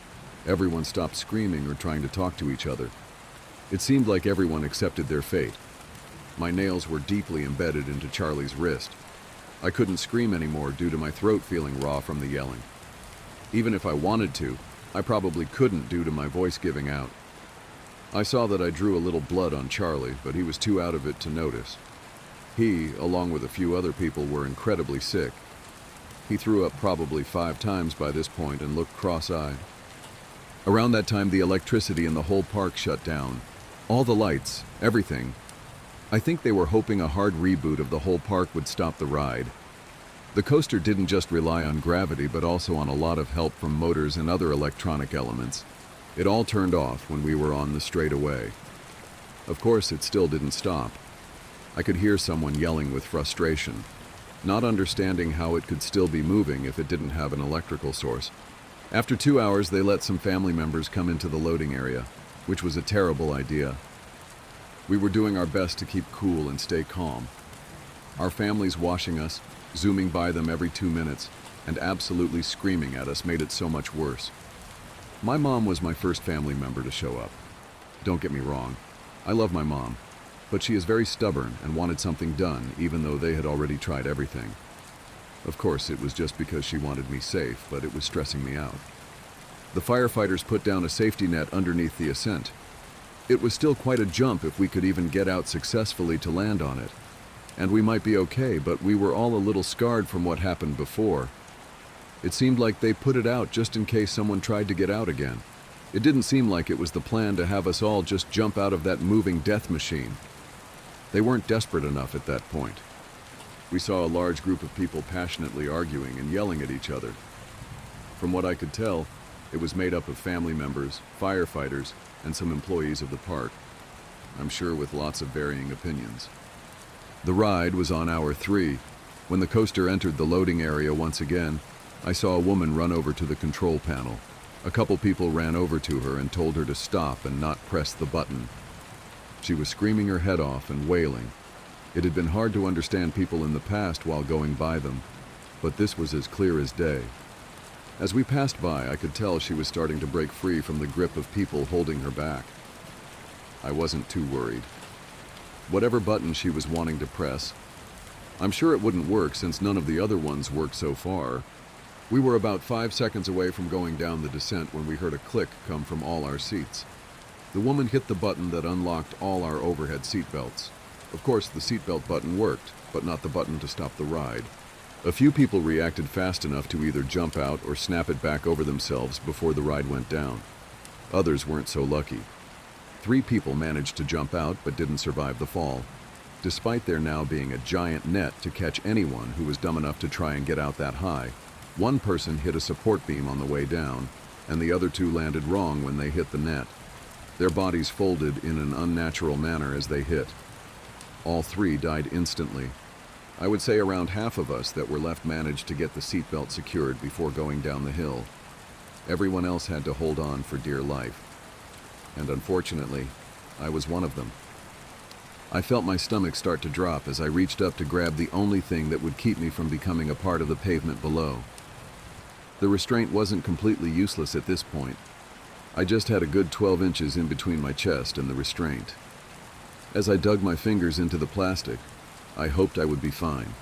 everyone stopped screaming or trying to talk to each other. It seemed like everyone accepted their fate. My nails were deeply embedded into Charlie's wrist. I couldn't scream anymore due to my throat feeling raw from the yelling. Even if I wanted to, I probably couldn't due to my voice giving out. I saw that I drew a little blood on Charlie, but he was too out of it to notice. He, along with a few other people, were incredibly sick. He threw up probably 5 times by this point and looked cross-eyed. Around that time, the electricity in the whole park shut down. All the lights, everything. I think they were hoping a hard reboot of the whole park would stop the ride. The coaster didn't just rely on gravity, but also on a lot of help from motors and other electronic elements. It all turned off when we were on the straightaway. Of course, it still didn't stop. I could hear someone yelling with frustration, not understanding how it could still be moving if it didn't have an electrical source. After 2 hours, they let some family members come into the loading area, which was a terrible idea. We were doing our best to keep cool and stay calm. Our families watching us, zooming by them every 2 minutes, and absolutely screaming at us made it so much worse. My mom was my first family member to show up. Don't get me wrong, I love my mom. But she is very stubborn and wanted something done, even though they had already tried everything. Of course, it was just because she wanted me safe, but it was stressing me out. The firefighters put down a safety net underneath the ascent. It was still quite a jump if we could even get out successfully to land on it. And we might be okay, but we were all a little scarred from what happened before. It seemed like they put it out just in case someone tried to get out again. It didn't seem like it was the plan to have us all just jump out of that moving death machine. They weren't desperate enough at that point. We saw a large group of people passionately arguing and yelling at each other. From what I could tell, it was made up of family members, firefighters, and some employees of the park. I'm sure with lots of varying opinions. The ride was on hour 3. When the coaster entered the loading area once again, I saw a woman run over to the control panel. A couple people ran over to her and told her to stop and not press the button. She was screaming her head off and wailing. It had been hard to understand people in the past while going by them, but this was as clear as day. As we passed by, I could tell she was starting to break free from the grip of people holding her back. I wasn't too worried. Whatever button she was wanting to press, I'm sure it wouldn't work since none of the other ones worked so far. We were about 5 seconds away from going down the descent when we heard a click come from all our seats. The woman hit the button that unlocked all our overhead seatbelts. Of course, the seatbelt button worked, but not the button to stop the ride. A few people reacted fast enough to either jump out or snap it back over themselves before the ride went down. Others weren't so lucky. 3 people managed to jump out but didn't survive the fall, despite there now being a giant net to catch anyone who was dumb enough to try and get out that high. One person hit a support beam on the way down, and the other 2 landed wrong when they hit the net. Their bodies folded in an unnatural manner as they hit. All 3 died instantly. I would say around half of us that were left managed to get the seatbelt secured before going down the hill. Everyone else had to hold on for dear life. And unfortunately, I was one of them. I felt my stomach start to drop as I reached up to grab the only thing that would keep me from becoming a part of the pavement below. The restraint wasn't completely useless at this point. I just had a good 12 inches in between my chest and the restraint. As I dug my fingers into the plastic, I hoped I would be fine.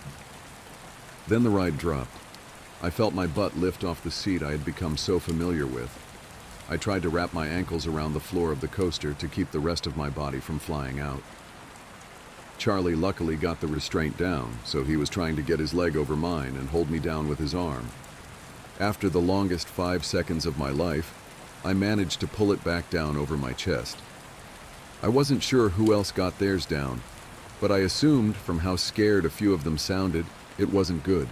Then the ride dropped. I felt my butt lift off the seat I had become so familiar with. I tried to wrap my ankles around the floor of the coaster to keep the rest of my body from flying out. Charlie luckily got the restraint down, so he was trying to get his leg over mine and hold me down with his arm. After the longest 5 seconds of my life, I managed to pull it back down over my chest. I wasn't sure who else got theirs down, but I assumed from how scared a few of them sounded, it wasn't good.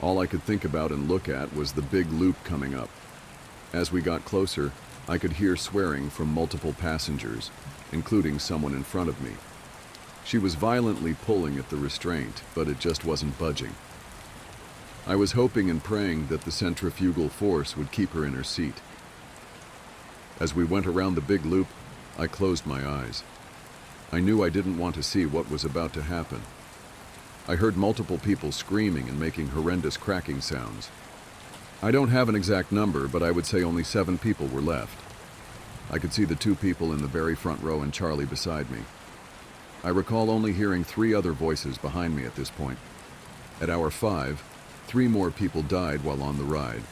All I could think about and look at was the big loop coming up. As we got closer, I could hear swearing from multiple passengers, including someone in front of me. She was violently pulling at the restraint, but it just wasn't budging. I was hoping and praying that the centrifugal force would keep her in her seat. As we went around the big loop, I closed my eyes. I knew I didn't want to see what was about to happen. I heard multiple people screaming and making horrendous cracking sounds. I don't have an exact number, but I would say only 7 people were left. I could see the 2 people in the very front row and Charlie beside me. I recall only hearing 3 other voices behind me at this point. At hour 5, 3 more people died while on the ride.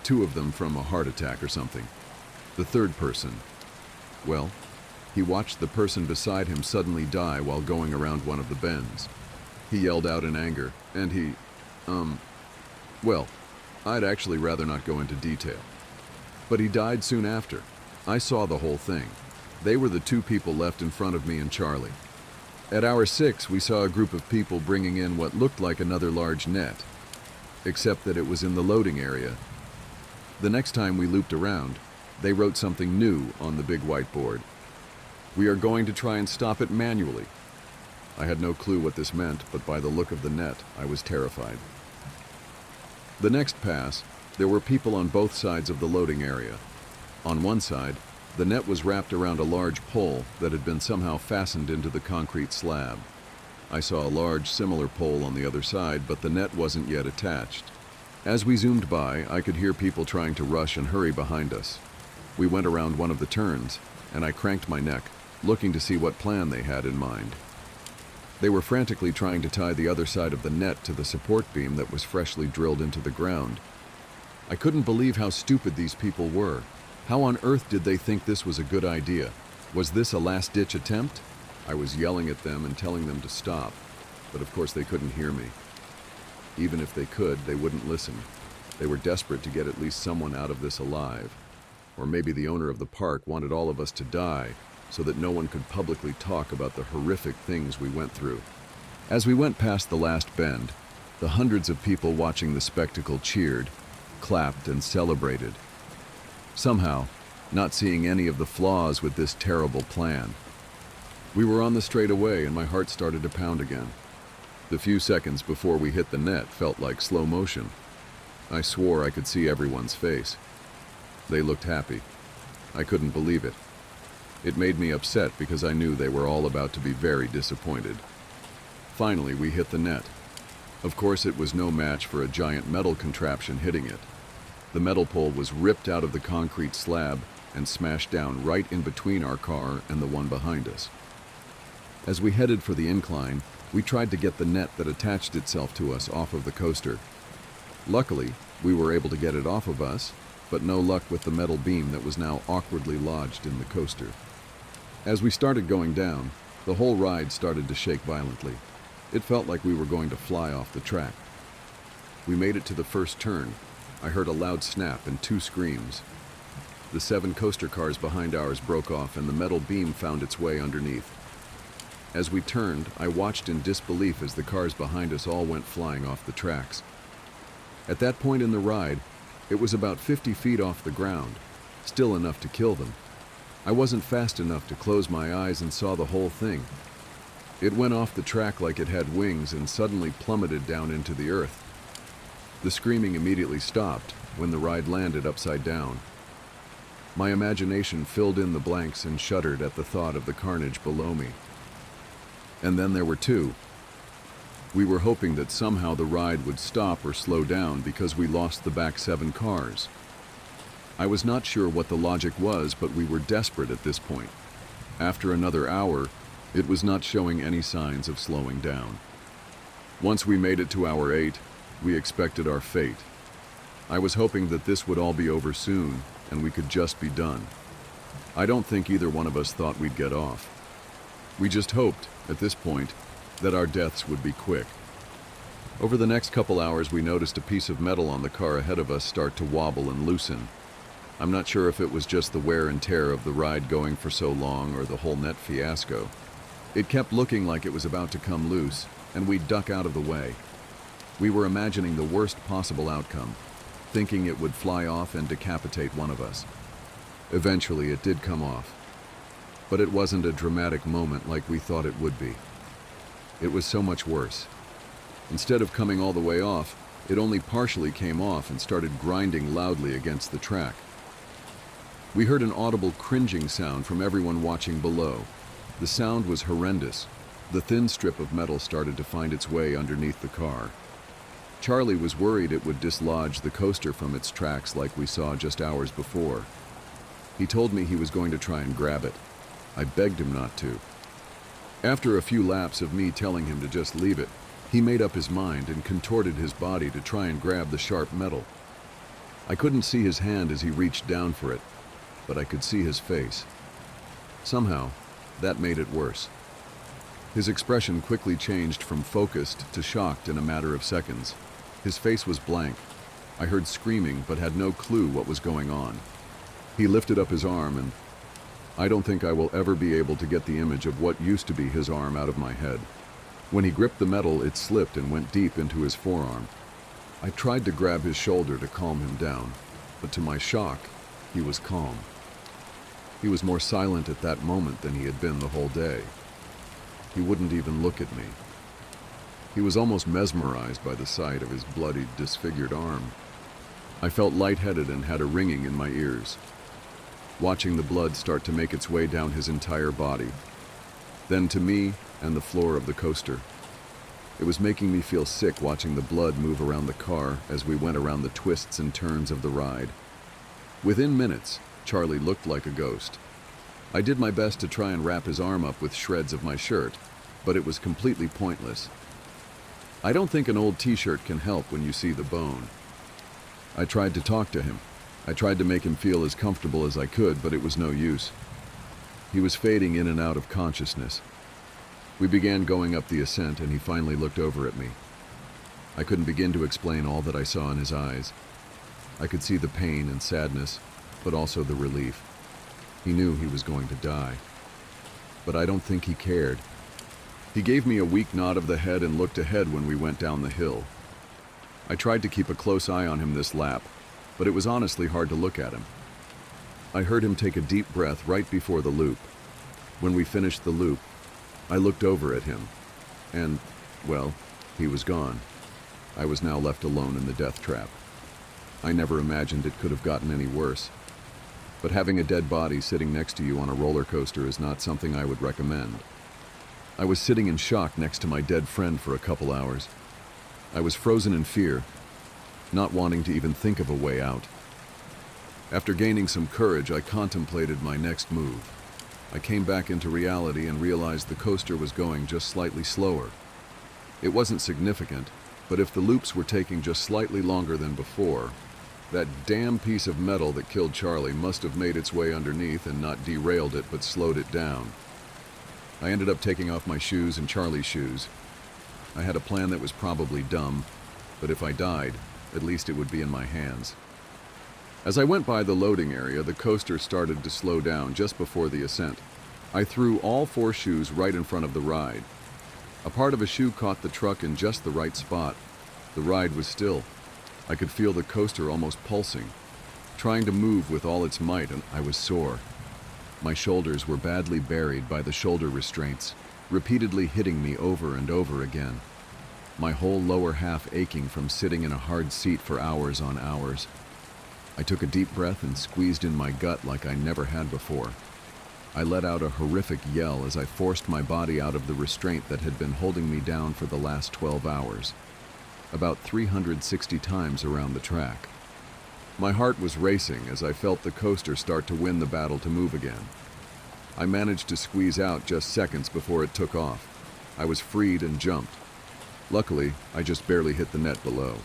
2 of them from a heart attack or something. The 3rd person, well, he watched the person beside him suddenly die while going around one of the bends. He yelled out in anger, and well, I'd actually rather not go into detail. But he died soon after. I saw the whole thing. They were the 2 people left in front of me and Charlie. At hour 6, we saw a group of people bringing in what looked like another large net, except that it was in the loading area. The next time we looped around, they wrote something new on the big whiteboard. "We are going to try and stop it manually." I had no clue what this meant, but by the look of the net, I was terrified. The next pass, there were people on both sides of the loading area. On one side, the net was wrapped around a large pole that had been somehow fastened into the concrete slab. I saw a large similar pole on the other side, but the net wasn't yet attached. As we zoomed by, I could hear people trying to rush and hurry behind us. We went around one of the turns, and I cranked my neck, looking to see what plan they had in mind. They were frantically trying to tie the other side of the net to the support beam that was freshly drilled into the ground. I couldn't believe how stupid these people were. How on earth did they think this was a good idea? Was this a last-ditch attempt? I was yelling at them and telling them to stop, but of course they couldn't hear me. Even if they could, they wouldn't listen. They were desperate to get at least someone out of this alive. Or maybe the owner of the park wanted all of us to die so that no one could publicly talk about the horrific things we went through. As we went past the last bend, the hundreds of people watching the spectacle cheered, clapped, and celebrated. Somehow, not seeing any of the flaws with this terrible plan. We were on the straightaway and my heart started to pound again. The few seconds before we hit the net felt like slow motion. I swore I could see everyone's face. They looked happy. I couldn't believe it. It made me upset because I knew they were all about to be very disappointed. Finally, we hit the net. Of course, it was no match for a giant metal contraption hitting it. The metal pole was ripped out of the concrete slab and smashed down right in between our car and the one behind us. As we headed for the incline, we tried to get the net that attached itself to us off of the coaster. Luckily, we were able to get it off of us, but no luck with the metal beam that was now awkwardly lodged in the coaster. As we started going down, the whole ride started to shake violently. It felt like we were going to fly off the track. We made it to the first turn. I heard a loud snap and 2 screams. The 7 coaster cars behind ours broke off and the metal beam found its way underneath. As we turned, I watched in disbelief as the cars behind us all went flying off the tracks. At that point in the ride, it was about 50 feet off the ground, still enough to kill them. I wasn't fast enough to close my eyes and saw the whole thing. It went off the track like it had wings and suddenly plummeted down into the earth. The screaming immediately stopped when the ride landed upside down. My imagination filled in the blanks and shuddered at the thought of the carnage below me. And then there were 2. We were hoping that somehow the ride would stop or slow down because we lost the back 7 cars. I was not sure what the logic was, but we were desperate at this point. After another hour, it was not showing any signs of slowing down. Once we made it to hour 8, we expected our fate. I was hoping that this would all be over soon and we could just be done. I don't think either one of us thought we'd get off. We just hoped, at this point, that our deaths would be quick. Over the next couple hours, we noticed a piece of metal on the car ahead of us start to wobble and loosen. I'm not sure if it was just the wear and tear of the ride going for so long or the whole net fiasco. It kept looking like it was about to come loose, and we'd duck out of the way. We were imagining the worst possible outcome, thinking it would fly off and decapitate one of us. Eventually, it did come off. But it wasn't a dramatic moment like we thought it would be. It was so much worse. Instead of coming all the way off, it only partially came off and started grinding loudly against the track. We heard an audible cringing sound from everyone watching below. The sound was horrendous. The thin strip of metal started to find its way underneath the car. Charlie was worried it would dislodge the coaster from its tracks like we saw just hours before. He told me he was going to try and grab it. I begged him not to. After a few laps of me telling him to just leave it, he made up his mind and contorted his body to try and grab the sharp metal. I couldn't see his hand as he reached down for it, but I could see his face. Somehow, that made it worse. His expression quickly changed from focused to shocked in a matter of seconds. His face was blank. I heard screaming but had no clue what was going on. He lifted up his arm and I don't think I will ever be able to get the image of what used to be his arm out of my head. When he gripped the metal, it slipped and went deep into his forearm. I tried to grab his shoulder to calm him down, but to my shock, he was calm. He was more silent at that moment than he had been the whole day. He wouldn't even look at me. He was almost mesmerized by the sight of his bloodied, disfigured arm. I felt lightheaded and had a ringing in my ears, watching the blood start to make its way down his entire body, then to me and the floor of the coaster. It was making me feel sick watching the blood move around the car as we went around the twists and turns of the ride. Within minutes, Charlie looked like a ghost. I did my best to try and wrap his arm up with shreds of my shirt, but it was completely pointless. I don't think an old t-shirt can help when you see the bone. I tried to talk to him. I tried to make him feel as comfortable as I could, but it was no use. He was fading in and out of consciousness. We began going up the ascent, and he finally looked over at me. I couldn't begin to explain all that I saw in his eyes. I could see the pain and sadness, but also the relief. He knew he was going to die. But I don't think he cared. He gave me a weak nod of the head and looked ahead when we went down the hill. I tried to keep a close eye on him this lap, but it was honestly hard to look at him. I heard him take a deep breath right before the loop. When we finished the loop, I looked over at him, and, well, he was gone. I was now left alone in the death trap. I never imagined it could have gotten any worse. But having a dead body sitting next to you on a roller coaster is not something I would recommend. I was sitting in shock next to my dead friend for a couple hours. I was frozen in fear, not wanting to even think of a way out. After gaining some courage, I contemplated my next move. I came back into reality and realized the coaster was going just slightly slower. It wasn't significant, but if the loops were taking just slightly longer than before, that damn piece of metal that killed Charlie must have made its way underneath and not derailed it but slowed it down. I ended up taking off my shoes and Charlie's shoes. I had a plan that was probably dumb, but if I died, at least it would be in my hands. As I went by the loading area, the coaster started to slow down just before the ascent. I threw all 4 shoes right in front of the ride. A part of a shoe caught the truck in just the right spot. The ride was still. I could feel the coaster almost pulsing, trying to move with all its might, and I was sore. My shoulders were badly buried by the shoulder restraints, repeatedly hitting me over and over again. My whole lower half aching from sitting in a hard seat for hours on hours. I took a deep breath and squeezed in my gut like I never had before. I let out a horrific yell as I forced my body out of the restraint that had been holding me down for the last 12 hours, about 360 times around the track. My heart was racing as I felt the coaster start to win the battle to move again. I managed to squeeze out just seconds before it took off. I was freed and jumped. Luckily, I just barely hit the net below.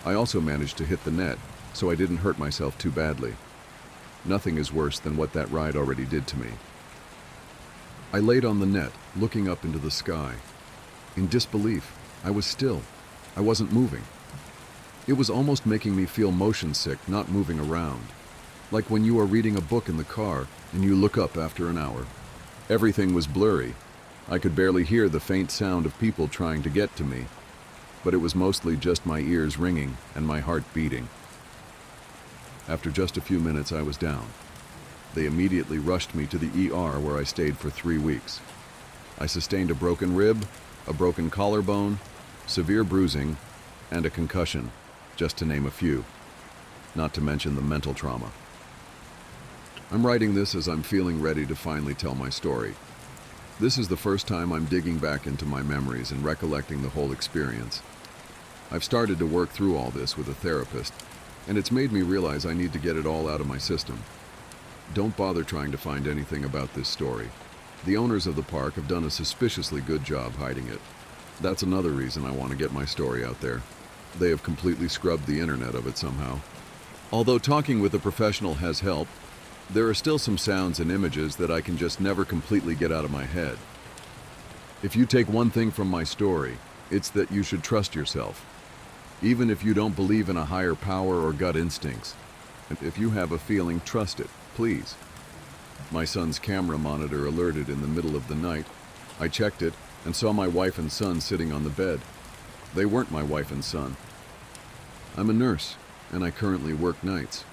I also managed to hit the net, so I didn't hurt myself too badly. Nothing is worse than what that ride already did to me. I laid on the net, looking up into the sky. In disbelief, I was still. I wasn't moving. It was almost making me feel motion sick, not moving around. Like when you are reading a book in the car and you look up after an hour. Everything was blurry. I could barely hear the faint sound of people trying to get to me, but it was mostly just my ears ringing and my heart beating. After just a few minutes, I was down. They immediately rushed me to the ER, where I stayed for 3 weeks. I sustained a broken rib, a broken collarbone, severe bruising, and a concussion, just to name a few, not to mention the mental trauma. I'm writing this as I'm feeling ready to finally tell my story. This is the first time I'm digging back into my memories and recollecting the whole experience. I've started to work through all this with a therapist, and it's made me realize I need to get it all out of my system. Don't bother trying to find anything about this story. The owners of the park have done a suspiciously good job hiding it. That's another reason I want to get my story out there. They have completely scrubbed the internet of it somehow. Although talking with a professional has helped, there are still some sounds and images that I can just never completely get out of my head. If you take one thing from my story, it's that you should trust yourself. Even if you don't believe in a higher power or gut instincts. If you have a feeling, trust it, please. My son's camera monitor alerted in the middle of the night. I checked it and saw my wife and son sitting on the bed. They weren't my wife and son. I'm a nurse, and I currently work nights.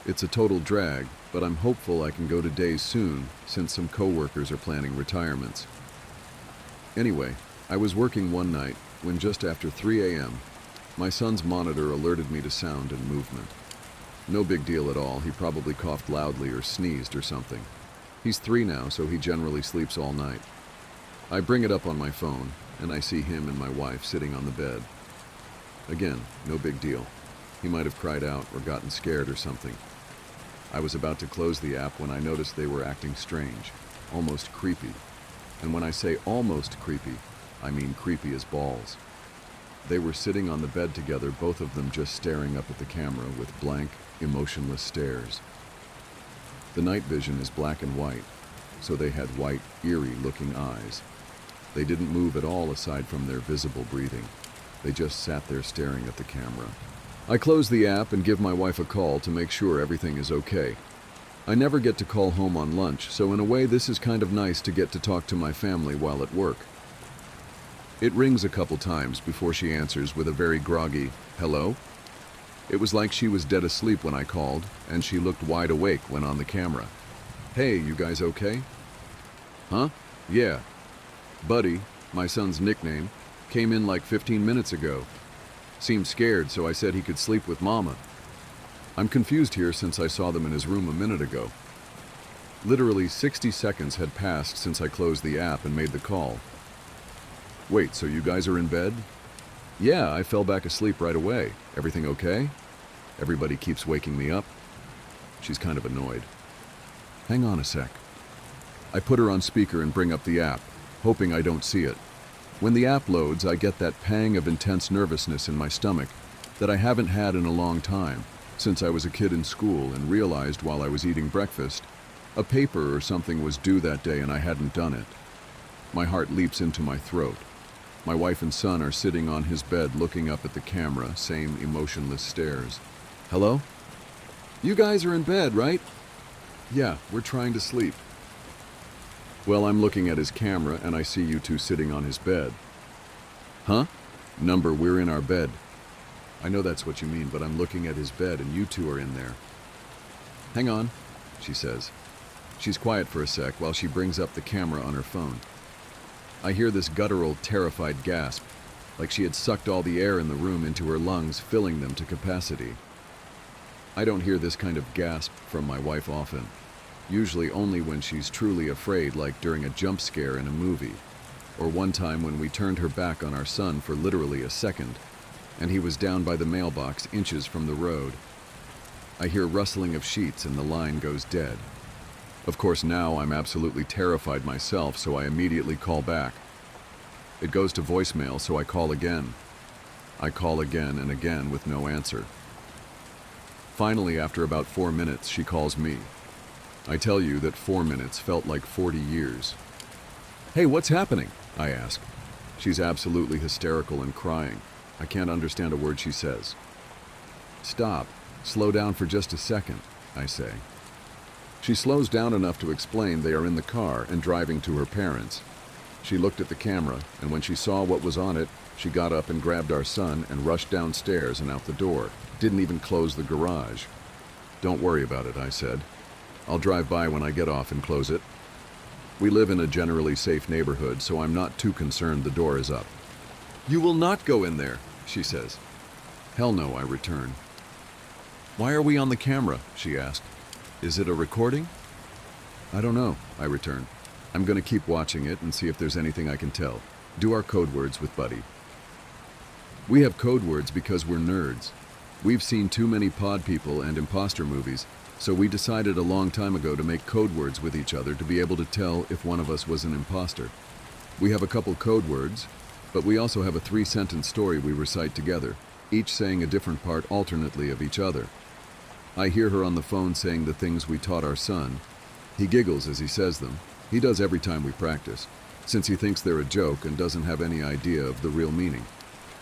It's a total drag, but I'm hopeful I can go to days soon, since some coworkers are planning retirements. Anyway, I was working one night when just after 3 a.m., my son's monitor alerted me to sound and movement. No big deal at all. He probably coughed loudly or sneezed or something. He's 3 now, so he generally sleeps all night. I bring it up on my phone, and I see him and my wife sitting on the bed. Again, no big deal. He might have cried out or gotten scared or something. I was about to close the app when I noticed they were acting strange, almost creepy. And when I say almost creepy, I mean creepy as balls. They were sitting on the bed together, both of them just staring up at the camera with blank, emotionless stares. The night vision is black and white, so they had white, eerie-looking eyes. They didn't move at all aside from their visible breathing. They just sat there staring at the camera. I close the app and give my wife a call to make sure everything is okay. I never get to call home on lunch, so in a way this is kind of nice to get to talk to my family while at work. It rings a couple times before she answers with a very groggy, "Hello?" It was like she was dead asleep when I called, and she looked wide awake when on the camera. "Hey, you guys okay?" "Huh? Yeah. Buddy, my son's nickname, came in like 15 minutes ago. Seemed scared, so I said he could sleep with Mama." I'm confused here since I saw them in his room a minute ago. Literally 60 seconds had passed since I closed the app and made the call. "Wait, so you guys are in bed?" "Yeah, I fell back asleep right away. Everything okay? Everybody keeps waking me up." She's kind of annoyed. "Hang on a sec." I put her on speaker and bring up the app, hoping I don't see it. When the app loads, I get that pang of intense nervousness in my stomach that I haven't had in a long time, since I was a kid in school and realized while I was eating breakfast, a paper or something was due that day and I hadn't done it. My heart leaps into my throat. My wife and son are sitting on his bed looking up at the camera, same emotionless stares. "Hello? You guys are in bed, right?" "Yeah, we're trying to sleep." "Well, I'm looking at his camera and I see you two sitting on his bed." "Huh? Number, we're in our bed." "I know that's what you mean, but I'm looking at his bed and you two are in there." "Hang on," she says. She's quiet for a sec while she brings up the camera on her phone. I hear this guttural, terrified gasp, like she had sucked all the air in the room into her lungs, filling them to capacity. I don't hear this kind of gasp from my wife often. Usually only when she's truly afraid, like during a jump scare in a movie, or one time when we turned her back on our son for literally a second, and he was down by the mailbox inches from the road. I hear rustling of sheets and the line goes dead. Of course now I'm absolutely terrified myself, so I immediately call back. It goes to voicemail, so I call again. I call again and again with no answer. Finally, after about 4 minutes, she calls me. I tell you that 4 minutes felt like 40 years. "Hey, what's happening?" I ask. She's absolutely hysterical and crying. I can't understand a word she says. "Stop. Slow down for just a second," I say. She slows down enough to explain they are in the car and driving to her parents. She looked at the camera, and when she saw what was on it, she got up and grabbed our son and rushed downstairs and out the door. Didn't even close the garage. "Don't worry about it," I said. "I'll drive by when I get off and close it." We live in a generally safe neighborhood, so I'm not too concerned the door is up. "You will not go in there," she says. "Hell no," I return. "Why are we on the camera?" she asked. "Is it a recording?" "I don't know," I return. "I'm going to keep watching it and see if there's anything I can tell. Do our code words with Buddy." We have code words because we're nerds. We've seen too many pod people and imposter movies, so we decided a long time ago to make code words with each other to be able to tell if one of us was an imposter. We have a couple code words, but we also have a 3-sentence story we recite together, each saying a different part alternately of each other. I hear her on the phone saying the things we taught our son. He giggles as he says them. He does every time we practice, since he thinks they're a joke and doesn't have any idea of the real meaning.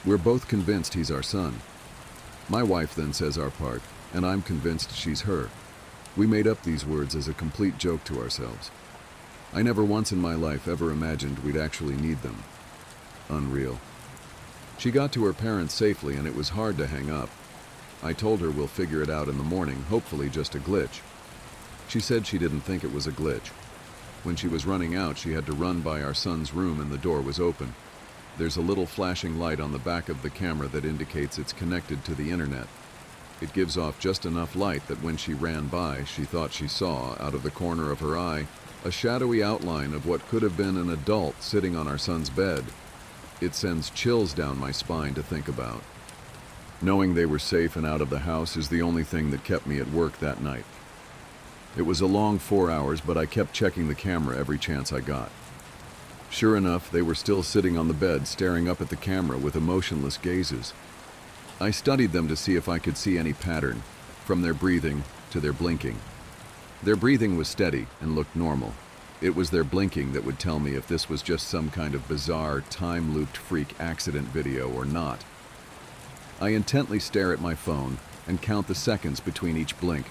We're both convinced he's our son. My wife then says our part, and I'm convinced she's her. We made up these words as a complete joke to ourselves. I never once in my life ever imagined we'd actually need them. Unreal. She got to her parents safely and it was hard to hang up. I told her we'll figure it out in the morning, hopefully just a glitch. She said she didn't think it was a glitch. When she was running out, she had to run by our son's room and the door was open. There's a little flashing light on the back of the camera that indicates it's connected to the internet. It gives off just enough light that when she ran by, she thought she saw, out of the corner of her eye, a shadowy outline of what could have been an adult sitting on our son's bed. It sends chills down my spine to think about. Knowing they were safe and out of the house is the only thing that kept me at work that night. It was a long 4 hours, but I kept checking the camera every chance I got. Sure enough, they were still sitting on the bed, staring up at the camera with emotionless gazes. I studied them to see if I could see any pattern, from their breathing to their blinking. Their breathing was steady and looked normal. It was their blinking that would tell me if this was just some kind of bizarre, time-looped freak accident video or not. I intently stare at my phone and count the seconds between each blink,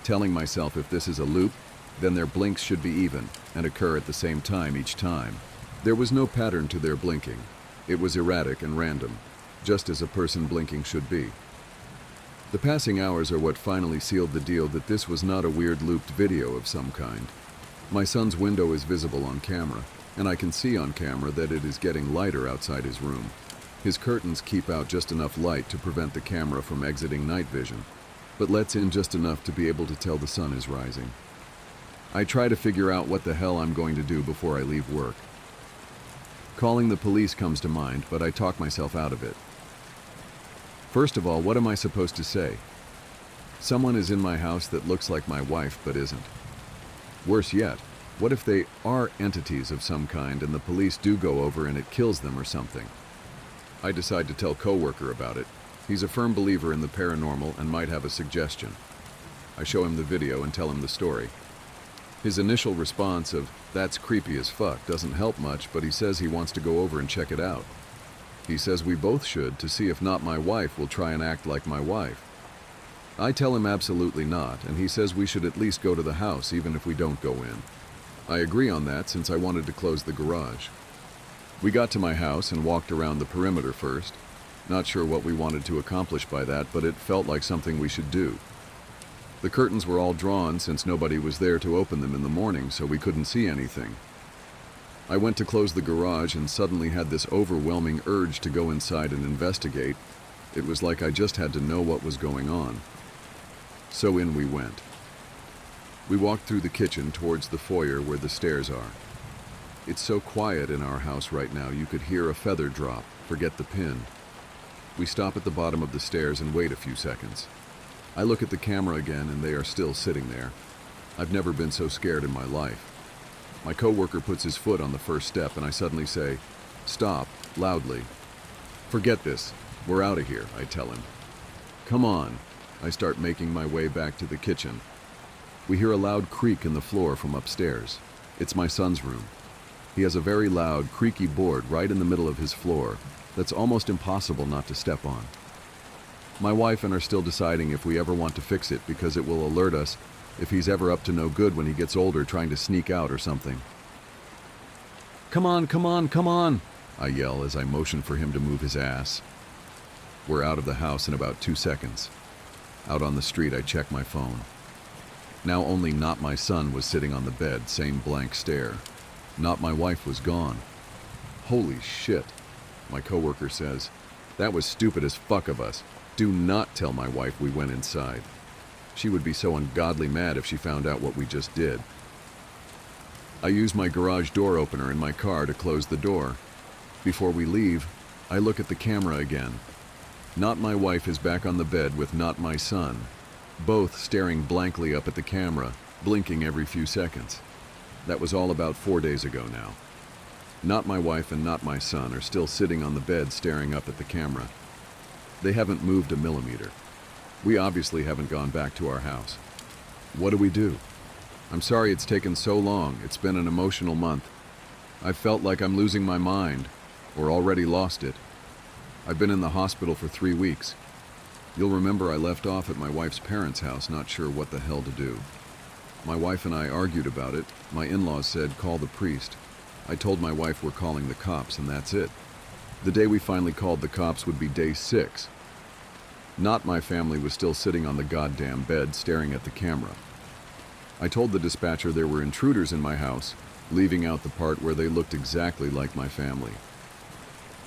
telling myself if this is a loop, then their blinks should be even and occur at the same time each time. There was no pattern to their blinking. It was erratic and random, just as a person blinking should be. The passing hours are what finally sealed the deal that this was not a weird looped video of some kind. My son's window is visible on camera, and I can see on camera that it is getting lighter outside his room. His curtains keep out just enough light to prevent the camera from exiting night vision, but lets in just enough to be able to tell the sun is rising. I try to figure out what the hell I'm going to do before I leave work. Calling the police comes to mind, but I talk myself out of it. First of all, what am I supposed to say? Someone is in my house that looks like my wife but isn't. Worse yet, what if they are entities of some kind and the police do go over and it kills them or something? I decide to tell a coworker about it. He's a firm believer in the paranormal and might have a suggestion. I show him the video and tell him the story. His initial response of, "That's creepy as fuck," doesn't help much, but he says he wants to go over and check it out. He says we both should, to see if not my wife will try and act like my wife. I tell him absolutely not, and he says we should at least go to the house even if we don't go in. I agree on that since I wanted to close the garage. We got to my house and walked around the perimeter first. Not sure what we wanted to accomplish by that, but it felt like something we should do. The curtains were all drawn since nobody was there to open them in the morning, so we couldn't see anything. I went to close the garage and suddenly had this overwhelming urge to go inside and investigate. It was like I just had to know what was going on. So in we went. We walked through the kitchen towards the foyer where the stairs are. It's so quiet in our house right now you could hear a feather drop, forget the pin. We stop at the bottom of the stairs and wait a few seconds. I look at the camera again and they are still sitting there. I've never been so scared in my life. My coworker puts his foot on the first step and I suddenly say, "Stop," loudly. "Forget this. We're out of here," I tell him. "Come on." I start making my way back to the kitchen. We hear a loud creak in the floor from upstairs. It's my son's room. He has a very loud, creaky board right in the middle of his floor that's almost impossible not to step on. My wife and I are still deciding if we ever want to fix it because it will alert us if he's ever up to no good when he gets older trying to sneak out or something. "Come on, come on, come on," I yell as I motion for him to move his ass. We're out of the house in about 2 seconds. Out on the street, I check my phone. Now only Not My Son was sitting on the bed, same blank stare. Not My Wife was gone. Holy shit, my coworker says. That was stupid as fuck of us. Do not tell my wife we went inside. She would be so ungodly mad if she found out what we just did. I use my garage door opener in my car to close the door. Before we leave, I look at the camera again. Not My Wife is back on the bed with Not My Son, both staring blankly up at the camera, blinking every few seconds. That was all about 4 days ago now. Not My Wife and Not My Son are still sitting on the bed staring up at the camera. They haven't moved a millimeter. We obviously haven't gone back to our house. What do we do? I'm sorry it's taken so long. It's been an emotional month. I've felt like I'm losing my mind, or already lost it. I've been in the hospital for 3 weeks. You'll remember I left off at my wife's parents' house, not sure what the hell to do. My wife and I argued about it. My in-laws said, "Call the priest." I told my wife we're calling the cops, and that's it. The day we finally called the cops would be day 6. Not My family was still sitting on the goddamn bed staring at the camera. I told the dispatcher there were intruders in my house, leaving out the part where they looked exactly like my family.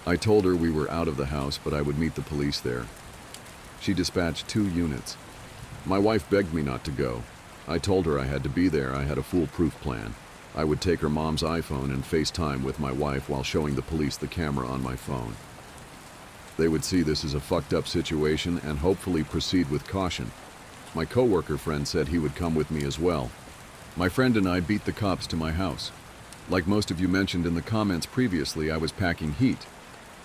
I told her we were out of the house, but I would meet the police there. She dispatched 2 units. My wife begged me not to go. I told her I had to be there. I had a foolproof plan. I would take her mom's iPhone and FaceTime with my wife while showing the police the camera on my phone. They would see this as a fucked up situation and hopefully proceed with caution. My coworker friend said he would come with me as well. My friend and I beat the cops to my house. Like most of you mentioned in the comments previously, I was packing heat.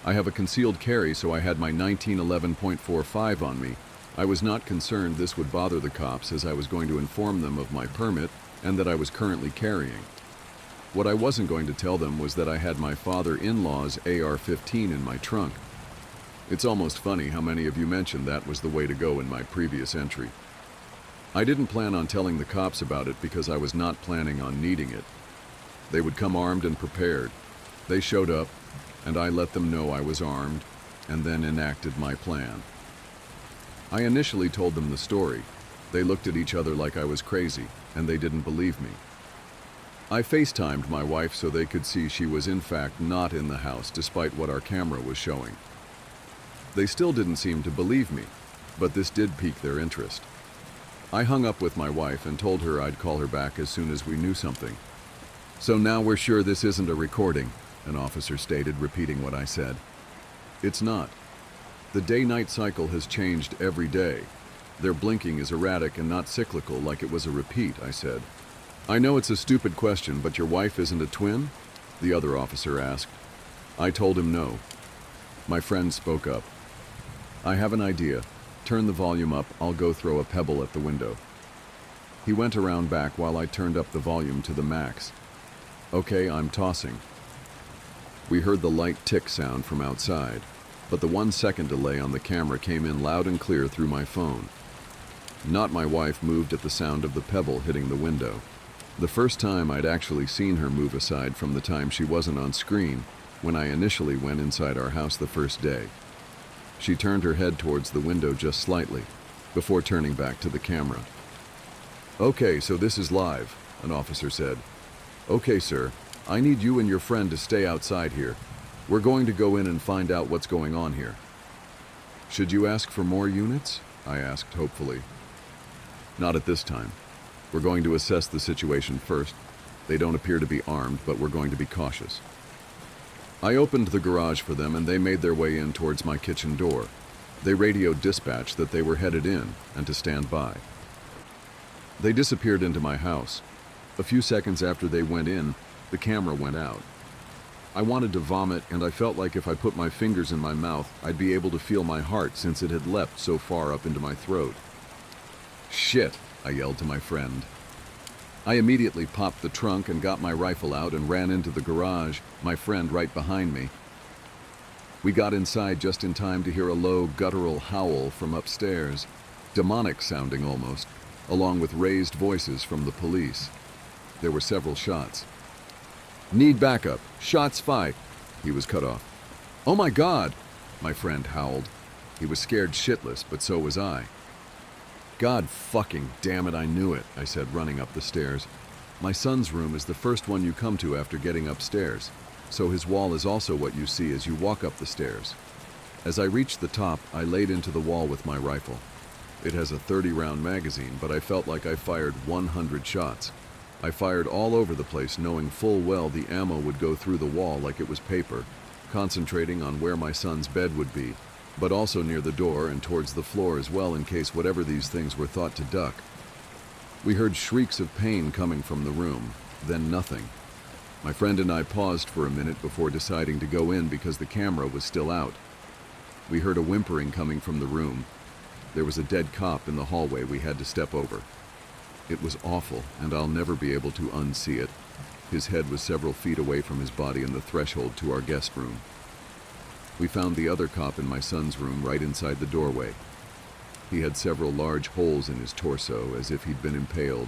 I have a concealed carry, so I had my 1911.45 on me. I was not concerned this would bother the cops, as I was going to inform them of my permit and that I was currently carrying. What I wasn't going to tell them was that I had my father-in-law's AR-15 in my trunk. It's almost funny how many of you mentioned that was the way to go in my previous entry. I didn't plan on telling the cops about it because I was not planning on needing it. They would come armed and prepared. They showed up, and I let them know I was armed, and then enacted my plan. I initially told them the story. They looked at each other like I was crazy, and they didn't believe me. I FaceTimed my wife so they could see she was in fact not in the house despite what our camera was showing. They still didn't seem to believe me, but this did pique their interest. I hung up with my wife and told her I'd call her back as soon as we knew something. "So now we're sure this isn't a recording," an officer stated, repeating what I said. "It's not. The day-night cycle has changed every day. Their blinking is erratic and not cyclical like it was a repeat," I said. "I know it's a stupid question, but your wife isn't a twin?" the other officer asked. I told him no. My friend spoke up. "I have an idea. Turn the volume up, I'll go throw a pebble at the window." He went around back while I turned up the volume to the max. "Okay, I'm tossing." We heard the light tick sound from outside, but the 1-second delay on the camera came in loud and clear through my phone. Not my wife moved at the sound of the pebble hitting the window. The first time I'd actually seen her move aside from the time she wasn't on screen, when I initially went inside our house the first day. She turned her head towards the window just slightly, before turning back to the camera. "Okay, so this is live," an officer said. "Okay, sir, I need you and your friend to stay outside here. We're going to go in and find out what's going on here." "Should you ask for more units?" I asked hopefully. "Not at this time. We're going to assess the situation first. They don't appear to be armed, but we're going to be cautious." I opened the garage for them and they made their way in towards my kitchen door. They radioed dispatch that they were headed in and to stand by. They disappeared into my house. A few seconds after they went in, the camera went out. I wanted to vomit, and I felt like if I put my fingers in my mouth, I'd be able to feel my heart since it had leapt so far up into my throat. "Shit," I yelled to my friend. I immediately popped the trunk and got my rifle out and ran into the garage, my friend right behind me. We got inside just in time to hear a low, guttural howl from upstairs, demonic sounding almost, along with raised voices from the police. There were several shots. "Need backup. Shots fired." He was cut off. "Oh my God," my friend howled. He was scared shitless, but so was I. "God fucking damn it, I knew it," I said, running up the stairs. "My son's room is the first one you come to after getting upstairs, so his wall is also what you see as you walk up the stairs." As I reached the top, I laid into the wall with my rifle. It has a 30-round magazine, but I felt like I fired 100 shots. I fired all over the place, knowing full well the ammo would go through the wall like it was paper, concentrating on where my son's bed would be, but also near the door and towards the floor as well in case whatever these things were thought to duck. We heard shrieks of pain coming from the room, then nothing. My friend and I paused for a minute before deciding to go in because the camera was still out. We heard a whimpering coming from the room. There was a dead cop in the hallway we had to step over. It was awful, and I'll never be able to unsee it. His head was several feet away from his body in the threshold to our guest room. We found the other cop in my son's room right inside the doorway. He had several large holes in his torso, as if he'd been impaled.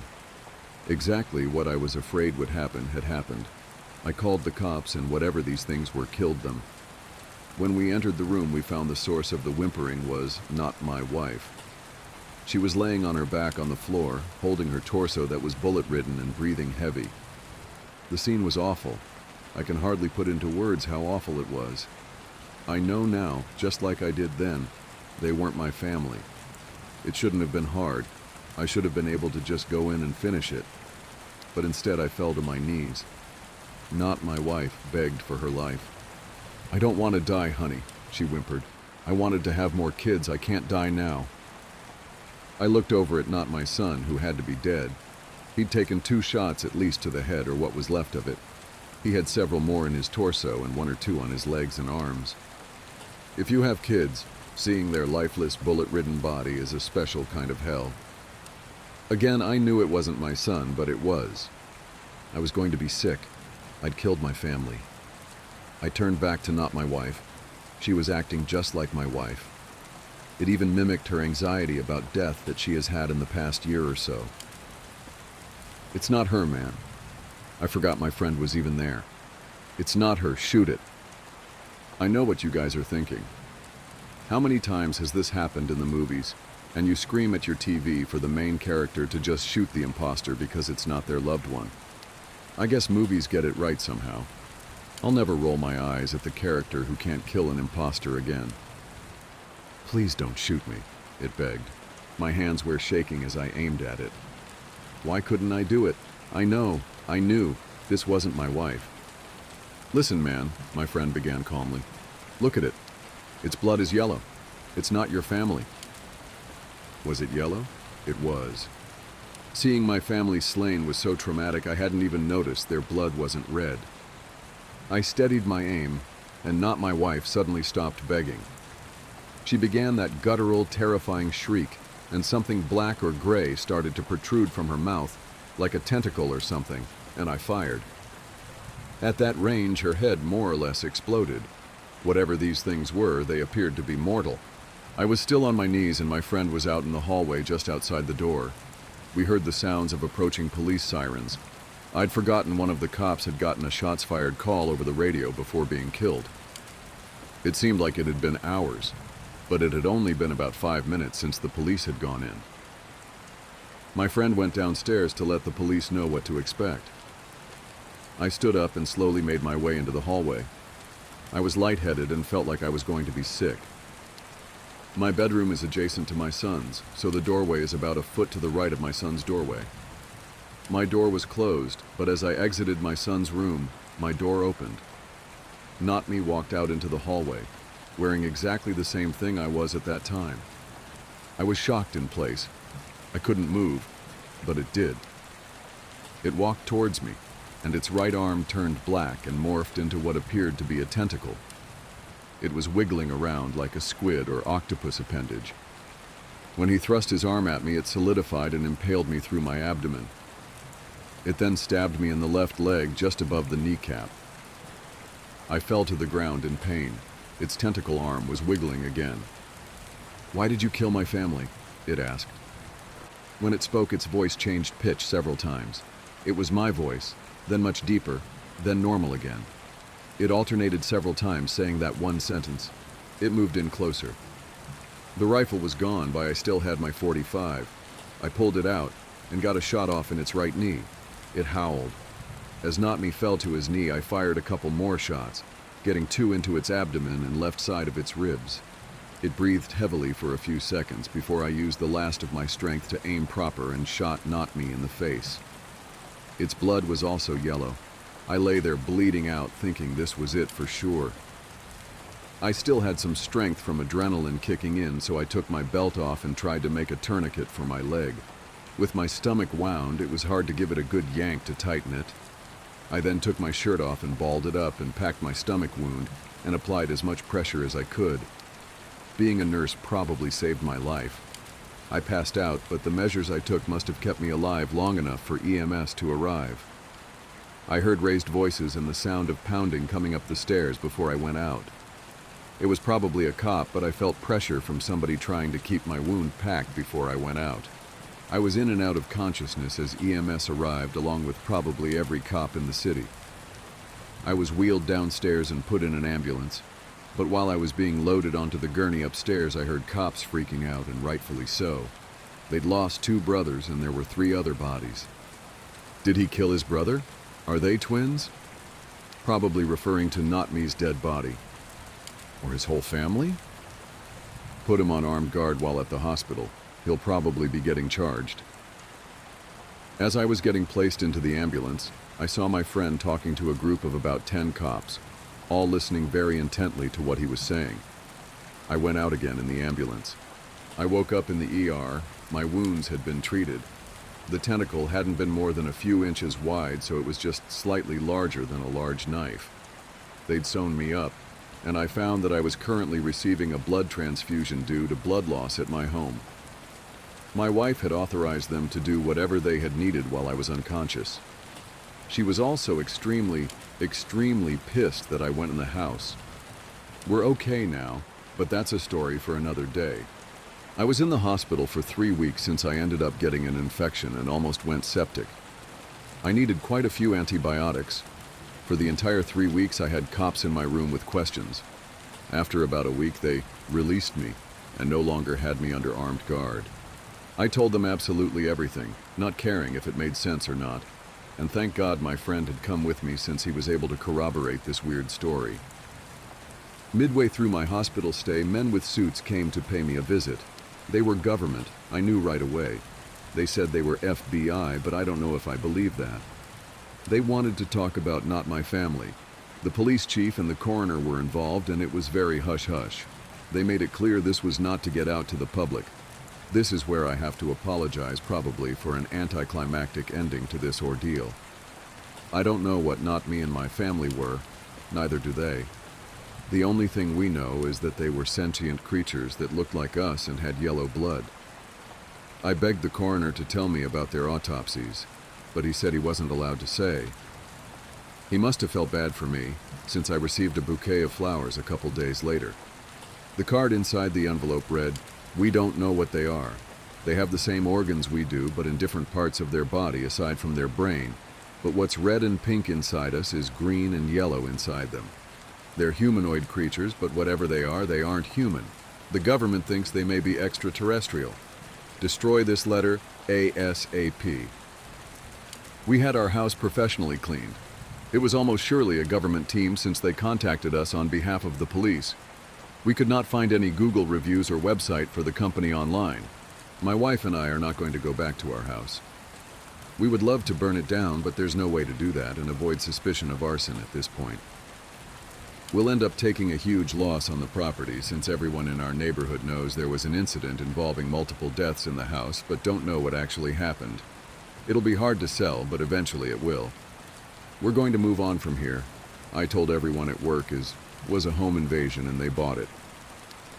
Exactly what I was afraid would happen had happened. I called the cops, and whatever these things were killed them. When we entered the room, we found the source of the whimpering was not my wife. She was laying on her back on the floor, holding her torso that was bullet-ridden and breathing heavy. The scene was awful. I can hardly put into words how awful it was. I know now, just like I did then, they weren't my family. It shouldn't have been hard. I should have been able to just go in and finish it. But instead I fell to my knees. Not my wife begged for her life. "I don't want to die, honey," she whimpered. "I wanted to have more kids. I can't die now." I looked over at not my son, who had to be dead. He'd taken 2 shots at least to the head, or what was left of it. He had several more in his torso and 1 or 2 on his legs and arms. If you have kids, seeing their lifeless, bullet-ridden body is a special kind of hell. Again, I knew it wasn't my son, but it was. I was going to be sick. I'd killed my family. I turned back to not my wife. She was acting just like my wife. It even mimicked her anxiety about death that she has had in the past year or so. It's not her, man. I forgot my friend was even there. It's not her. Shoot it. I know what you guys are thinking. How many times has this happened in the movies, and you scream at your TV for the main character to just shoot the imposter because it's not their loved one? I guess movies get it right somehow. I'll never roll my eyes at the character who can't kill an imposter again. Please don't shoot me, it begged. My hands were shaking as I aimed at it. Why couldn't I do it? I knew, this wasn't my wife. Listen, man, my friend began calmly. Look at it. Its blood is yellow. It's not your family. Was it yellow? It was. Seeing my family slain was so traumatic I hadn't even noticed their blood wasn't red. I steadied my aim, and not my wife suddenly stopped begging. She began that guttural, terrifying shriek, and something black or gray started to protrude from her mouth, like a tentacle or something, and I fired. At that range, her head more or less exploded. Whatever these things were, they appeared to be mortal. I was still on my knees and my friend was out in the hallway just outside the door. We heard the sounds of approaching police sirens. I'd forgotten one of the cops had gotten a shots fired call over the radio before being killed. It seemed like it had been hours, but it had only been about 5 minutes since the police had gone in. My friend went downstairs to let the police know what to expect. I stood up and slowly made my way into the hallway. I was lightheaded and felt like I was going to be sick. My bedroom is adjacent to my son's, so the doorway is about a foot to the right of my son's doorway. My door was closed, but as I exited my son's room, my door opened. Not me walked out into the hallway, wearing exactly the same thing I was at that time. I was shocked in place. I couldn't move, but it did. It walked towards me, and its right arm turned black and morphed into what appeared to be a tentacle. It was wiggling around like a squid or octopus appendage. When he thrust his arm at me, it solidified and impaled me through my abdomen. It then stabbed me in the left leg just above the kneecap. I fell to the ground in pain. Its tentacle arm was wiggling again. "Why did you kill my family?" it asked. When it spoke, its voice changed pitch several times. It was my voice, then much deeper, then normal again. It alternated several times, saying that one sentence. It moved in closer. The rifle was gone, but I still had my .45. I pulled it out and got a shot off in its right knee. It howled. As Not-Me fell to his knee, I fired a couple more shots, getting 2 into its abdomen and left side of its ribs. It breathed heavily for a few seconds before I used the last of my strength to aim proper and shot Not-Me in the face. Its blood was also yellow. I lay there bleeding out, thinking this was it for sure. I still had some strength from adrenaline kicking in, so I took my belt off and tried to make a tourniquet for my leg. With my stomach wound, it was hard to give it a good yank to tighten it. I then took my shirt off and balled it up and packed my stomach wound and applied as much pressure as I could. Being a nurse probably saved my life. I passed out, but the measures I took must have kept me alive long enough for EMS to arrive. I heard raised voices and the sound of pounding coming up the stairs before I went out. It was probably a cop, but I felt pressure from somebody trying to keep my wound packed before I went out. I was in and out of consciousness as EMS arrived, along with probably every cop in the city. I was wheeled downstairs and put in an ambulance, but while I was being loaded onto the gurney upstairs, I heard cops freaking out, and rightfully so. They'd lost 2 brothers and there were 3 other bodies. Did he kill his brother? Are they twins? Probably referring to Not-Me's dead body. Or his whole family? Put him on armed guard while at the hospital. He'll probably be getting charged. As I was getting placed into the ambulance, I saw my friend talking to a group of about 10 cops, all listening very intently to what he was saying. I went out again in the ambulance. I woke up in the ER, My wounds had been treated. The tentacle hadn't been more than a few inches wide, so it was just slightly larger than a large knife. They'd sewn me up, and I found that I was currently receiving a blood transfusion due to blood loss at my home. My wife had authorized them to do whatever they had needed while I was unconscious. She was also extremely pissed that I went in the house. We're okay now, but that's a story for another day. I was in the hospital for 3 weeks since I ended up getting an infection and almost went septic. I needed quite a few antibiotics. For the entire 3 weeks, I had cops in my room with questions. After about a week, they released me and no longer had me under armed guard. I told them absolutely everything, not caring if it made sense or not. And thank God my friend had come with me since he was able to corroborate this weird story. Midway through my hospital stay, men with suits came to pay me a visit. They were government, I knew right away. They said they were FBI, but I don't know if I believe that. They wanted to talk about not my family. The police chief and the coroner were involved, and it was very hush-hush. They made it clear this was not to get out to the public. This is where I have to apologize probably for an anticlimactic ending to this ordeal. I don't know what not me and my family were, neither do they. The only thing we know is that they were sentient creatures that looked like us and had yellow blood. I begged the coroner to tell me about their autopsies, but he said he wasn't allowed to say. He must have felt bad for me, since I received a bouquet of flowers a couple days later. The card inside the envelope read, "We don't know what they are. They have the same organs we do, but in different parts of their body aside from their brain. But what's red and pink inside us is green and yellow inside them. They're humanoid creatures, but whatever they aren't human. The government thinks they may be extraterrestrial. Destroy this letter ASAP." We had our house professionally cleaned. It was almost surely a government team since they contacted us on behalf of the police. We could not find any Google reviews or website for the company online. My wife and I are not going to go back to our house. We would love to burn it down, but there's no way to do that and avoid suspicion of arson at this point. We'll end up taking a huge loss on the property since everyone in our neighborhood knows there was an incident involving multiple deaths in the house but don't know what actually happened. It'll be hard to sell, but eventually it will. We're going to move on from here. I told everyone at work it was a home invasion and they bought it.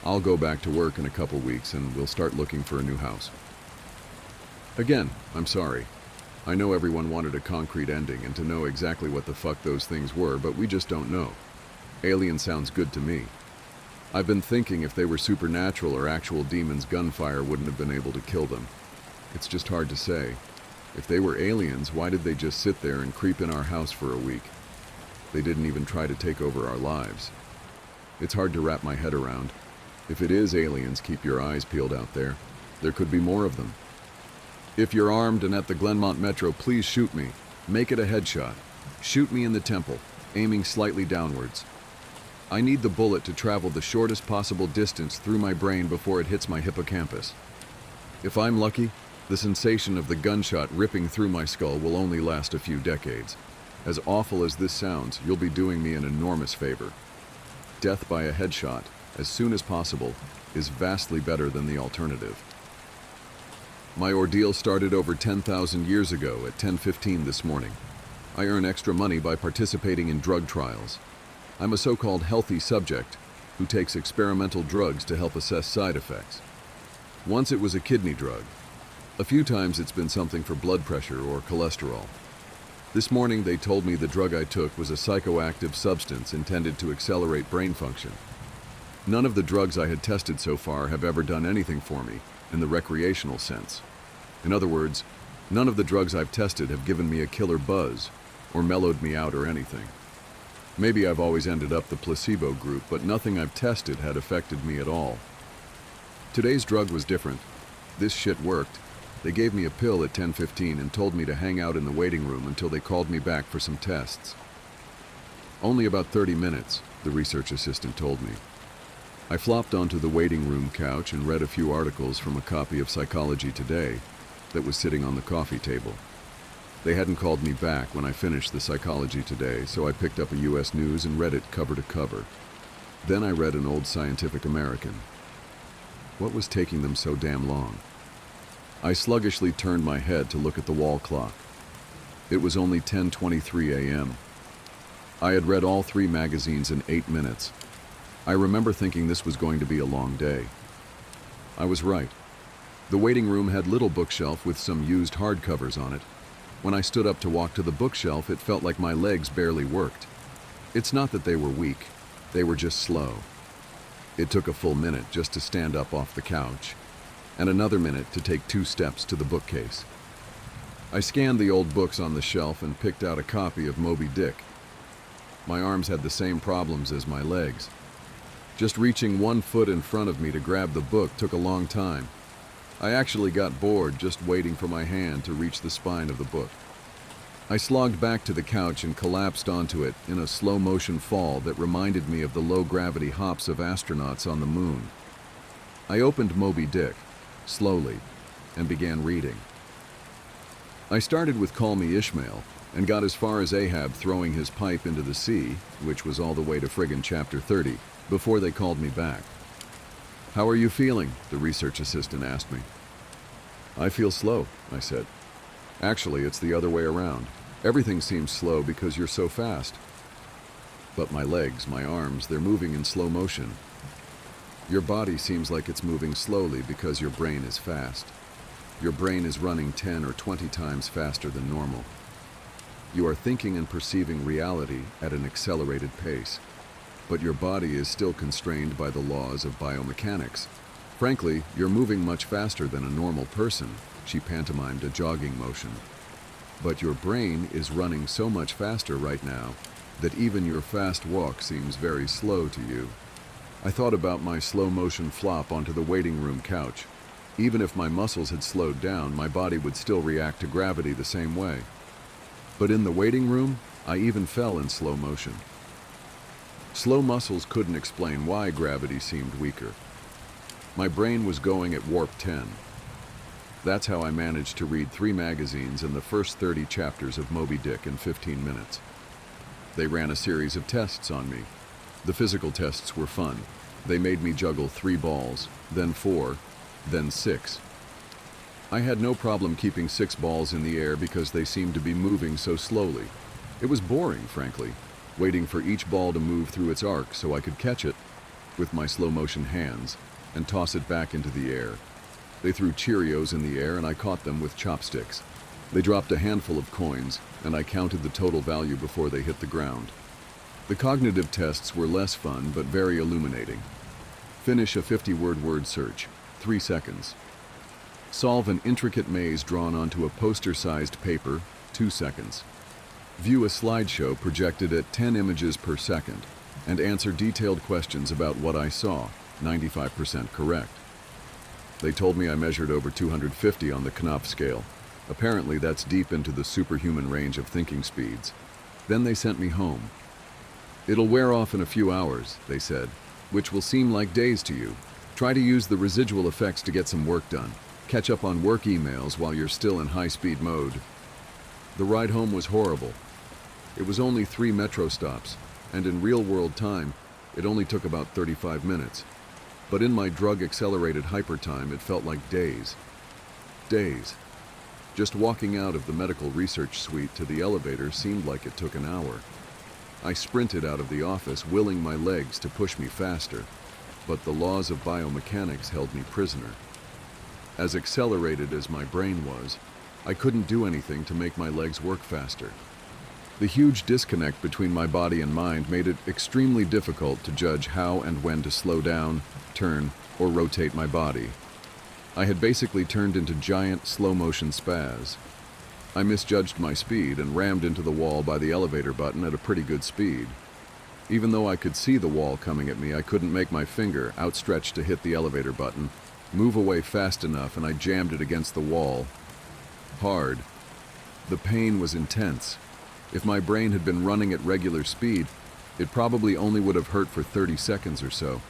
I'll go back to work in a couple weeks and we'll start looking for a new house. Again, I'm sorry. I know everyone wanted a concrete ending and to know exactly what the fuck those things were, but we just don't know. Alien sounds good to me. I've been thinking if they were supernatural or actual demons, gunfire wouldn't have been able to kill them. It's just hard to say. If they were aliens, why did they just sit there and creep in our house for a week? They didn't even try to take over our lives. It's hard to wrap my head around. If it is aliens, keep your eyes peeled out there. There could be more of them. If you're armed and at the Glenmont Metro, please shoot me. Make it a headshot. Shoot me in the temple, aiming slightly downwards. I need the bullet to travel the shortest possible distance through my brain before it hits my hippocampus. If I'm lucky, the sensation of the gunshot ripping through my skull will only last a few decades. As awful as this sounds, you'll be doing me an enormous favor. Death by a headshot, as soon as possible, is vastly better than the alternative. My ordeal started over 10,000 years ago at 10:15 this morning. I earn extra money by participating in drug trials. I'm a so-called healthy subject who takes experimental drugs to help assess side effects. Once it was a kidney drug. A few times it's been something for blood pressure or cholesterol. This morning they told me the drug I took was a psychoactive substance intended to accelerate brain function. None of the drugs I had tested so far have ever done anything for me in the recreational sense. In other words, none of the drugs I've tested have given me a killer buzz or mellowed me out or anything. Maybe I've always ended up the placebo group, but nothing I've tested had affected me at all. Today's drug was different. This shit worked. They gave me a pill at 10:15 and told me to hang out in the waiting room until they called me back for some tests. Only about 30 minutes, the research assistant told me. I flopped onto the waiting room couch and read a few articles from a copy of Psychology Today that was sitting on the coffee table. They hadn't called me back when I finished the Psychology Today, so I picked up a US News and read it cover to cover. Then I read an old Scientific American. What was taking them so damn long? I sluggishly turned my head to look at the wall clock. It was only 10:23 a.m. I had read all 3 magazines in 8 minutes. I remember thinking this was going to be a long day. I was right. The waiting room had a little bookshelf with some used hardcovers on it. When I stood up to walk to the bookshelf, it felt like my legs barely worked. It's not that they were weak, they were just slow. It took a full minute just to stand up off the couch, and another minute to take 2 steps to the bookcase. I scanned the old books on the shelf and picked out a copy of Moby Dick. My arms had the same problems as my legs. Just reaching 1 foot in front of me to grab the book took a long time. I actually got bored just waiting for my hand to reach the spine of the book. I slogged back to the couch and collapsed onto it in a slow-motion fall that reminded me of the low-gravity hops of astronauts on the moon. I opened Moby Dick, slowly, and began reading. I started with Call Me Ishmael, and got as far as Ahab throwing his pipe into the sea, which was all the way to friggin' chapter 30, before they called me back. "How are you feeling?" the research assistant asked me. "I feel slow," I said. "Actually, it's the other way around. Everything seems slow because you're so fast." "But my legs, my arms, they're moving in slow motion." "Your body seems like it's moving slowly because your brain is fast. Your brain is running 10 or 20 times faster than normal. You are thinking and perceiving reality at an accelerated pace. But your body is still constrained by the laws of biomechanics. Frankly, you're moving much faster than a normal person," she pantomimed a jogging motion. "But your brain is running so much faster right now that even your fast walk seems very slow to you." I thought about my slow-motion flop onto the waiting room couch. Even if my muscles had slowed down, my body would still react to gravity the same way. But in the waiting room, I even fell in slow motion. Slow muscles couldn't explain why gravity seemed weaker. My brain was going at warp 10. That's how I managed to read 3 magazines and the first 30 chapters of Moby Dick in 15 minutes. They ran a series of tests on me. The physical tests were fun. They made me juggle 3 balls, then 4, then 6. I had no problem keeping 6 balls in the air because they seemed to be moving so slowly. It was boring, frankly, waiting for each ball to move through its arc so I could catch it with my slow-motion hands and toss it back into the air. They threw Cheerios in the air and I caught them with chopsticks. They dropped a handful of coins and I counted the total value before they hit the ground. The cognitive tests were less fun but very illuminating. Finish a 50-word word search, 3 seconds. Solve an intricate maze drawn onto a poster-sized paper, 2 seconds. View a slideshow projected at 10 images per second, and answer detailed questions about what I saw, 95% correct. They told me I measured over 250 on the Knopf scale. Apparently that's deep into the superhuman range of thinking speeds. Then they sent me home. "It'll wear off in a few hours," they said, "which will seem like days to you. Try to use the residual effects to get some work done. Catch up on work emails while you're still in high-speed mode." The ride home was horrible. It was only 3 metro stops, and in real-world time, it only took about 35 minutes. But in my drug-accelerated hypertime, it felt like days. Days. Just walking out of the medical research suite to the elevator seemed like it took an hour. I sprinted out of the office, willing my legs to push me faster, but the laws of biomechanics held me prisoner. As accelerated as my brain was, I couldn't do anything to make my legs work faster. The huge disconnect between my body and mind made it extremely difficult to judge how and when to slow down, turn, or rotate my body. I had basically turned into giant slow-motion spaz. I misjudged my speed and rammed into the wall by the elevator button at a pretty good speed. Even though I could see the wall coming at me, I couldn't make my finger, outstretched to hit the elevator button, move away fast enough, and I jammed it against the wall. Hard. The pain was intense. If my brain had been running at regular speed, it probably only would have hurt for 30 seconds or so.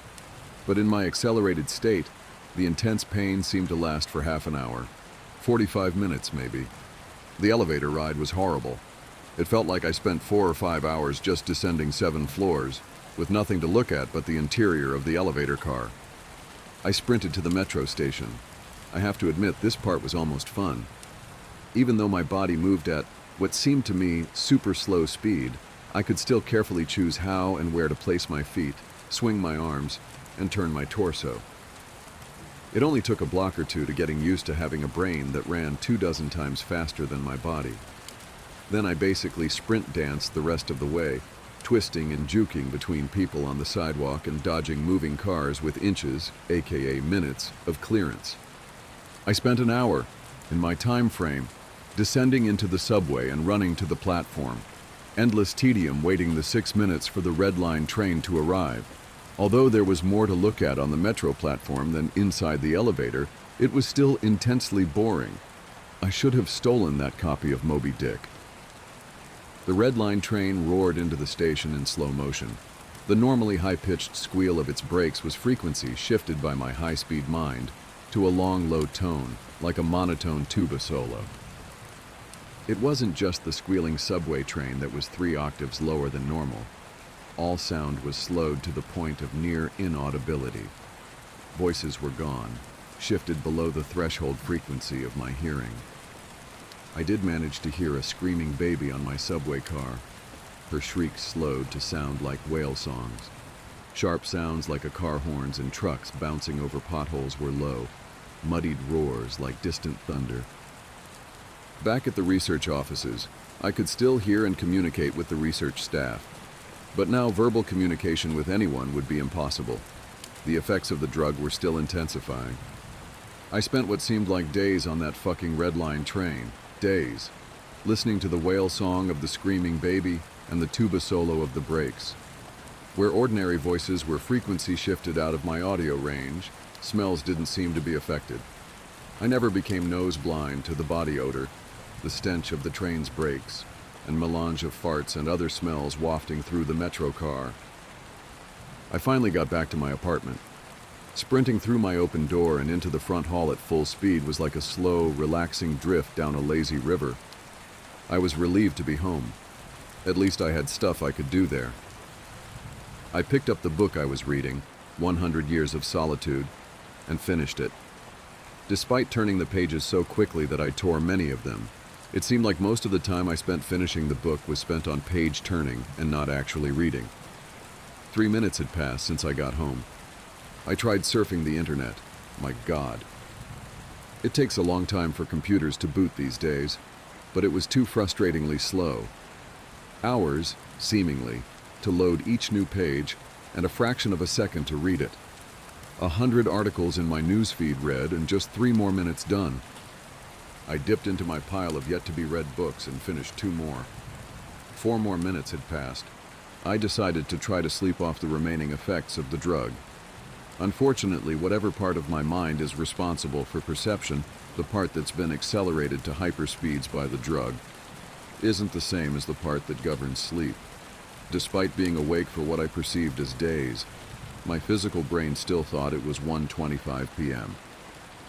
But in my accelerated state, the intense pain seemed to last for half an hour. 45 minutes, maybe. The elevator ride was horrible. It felt like I spent 4 or 5 hours just descending 7 floors, with nothing to look at but the interior of the elevator car. I sprinted to the metro station. I have to admit this part was almost fun. Even though my body moved at what seemed to me super slow speed, I could still carefully choose how and where to place my feet, swing my arms, and turn my torso. It only took a block or two to getting used to having a brain that ran 24 times faster than my body. Then I basically sprint danced the rest of the way, twisting and juking between people on the sidewalk and dodging moving cars with inches, aka minutes, of clearance. I spent an hour, in my time frame, descending into the subway and running to the platform. Endless tedium waiting the 6 minutes for the Red Line train to arrive. Although there was more to look at on the metro platform than inside the elevator, it was still intensely boring. I should have stolen that copy of Moby Dick. The Red Line train roared into the station in slow motion. The normally high-pitched squeal of its brakes was frequency shifted by my high-speed mind to a long, low tone, like a monotone tuba solo. It wasn't just the squealing subway train that was 3 octaves lower than normal. All sound was slowed to the point of near inaudibility. Voices were gone, shifted below the threshold frequency of my hearing. I did manage to hear a screaming baby on my subway car. Her shrieks slowed to sound like whale songs. Sharp sounds like a car horns and trucks bouncing over potholes were low, muddied roars like distant thunder. Back at the research offices, I could still hear and communicate with the research staff. But now verbal communication with anyone would be impossible. The effects of the drug were still intensifying. I spent what seemed like days on that fucking Red Line train. Days. Listening to the whale song of the screaming baby and the tuba solo of the brakes. Where ordinary voices were frequency shifted out of my audio range, smells didn't seem to be affected. I never became nose blind to the body odor, the stench of the train's brakes, and melange of farts and other smells wafting through the metro car. I finally got back to my apartment. Sprinting through my open door and into the front hall at full speed was like a slow, relaxing drift down a lazy river. I was relieved to be home. At least I had stuff I could do there. I picked up the book I was reading, 100 Years of Solitude, and finished it. Despite turning the pages so quickly that I tore many of them, it seemed like most of the time I spent finishing the book was spent on page turning and not actually reading. 3 minutes had passed since I got home. I tried surfing the internet. My God. It takes a long time for computers to boot these days, but it was too frustratingly slow. Hours, seemingly, to load each new page, and a fraction of a second to read it. 100 articles in my newsfeed read, and just 3 more minutes done. I dipped into my pile of yet-to-be-read books and finished 2 more. 4 more minutes had passed. I decided to try to sleep off the remaining effects of the drug. Unfortunately, whatever part of my mind is responsible for perception, the part that's been accelerated to hyperspeeds by the drug, isn't the same as the part that governs sleep. Despite being awake for what I perceived as days, my physical brain still thought it was 1:25 p.m.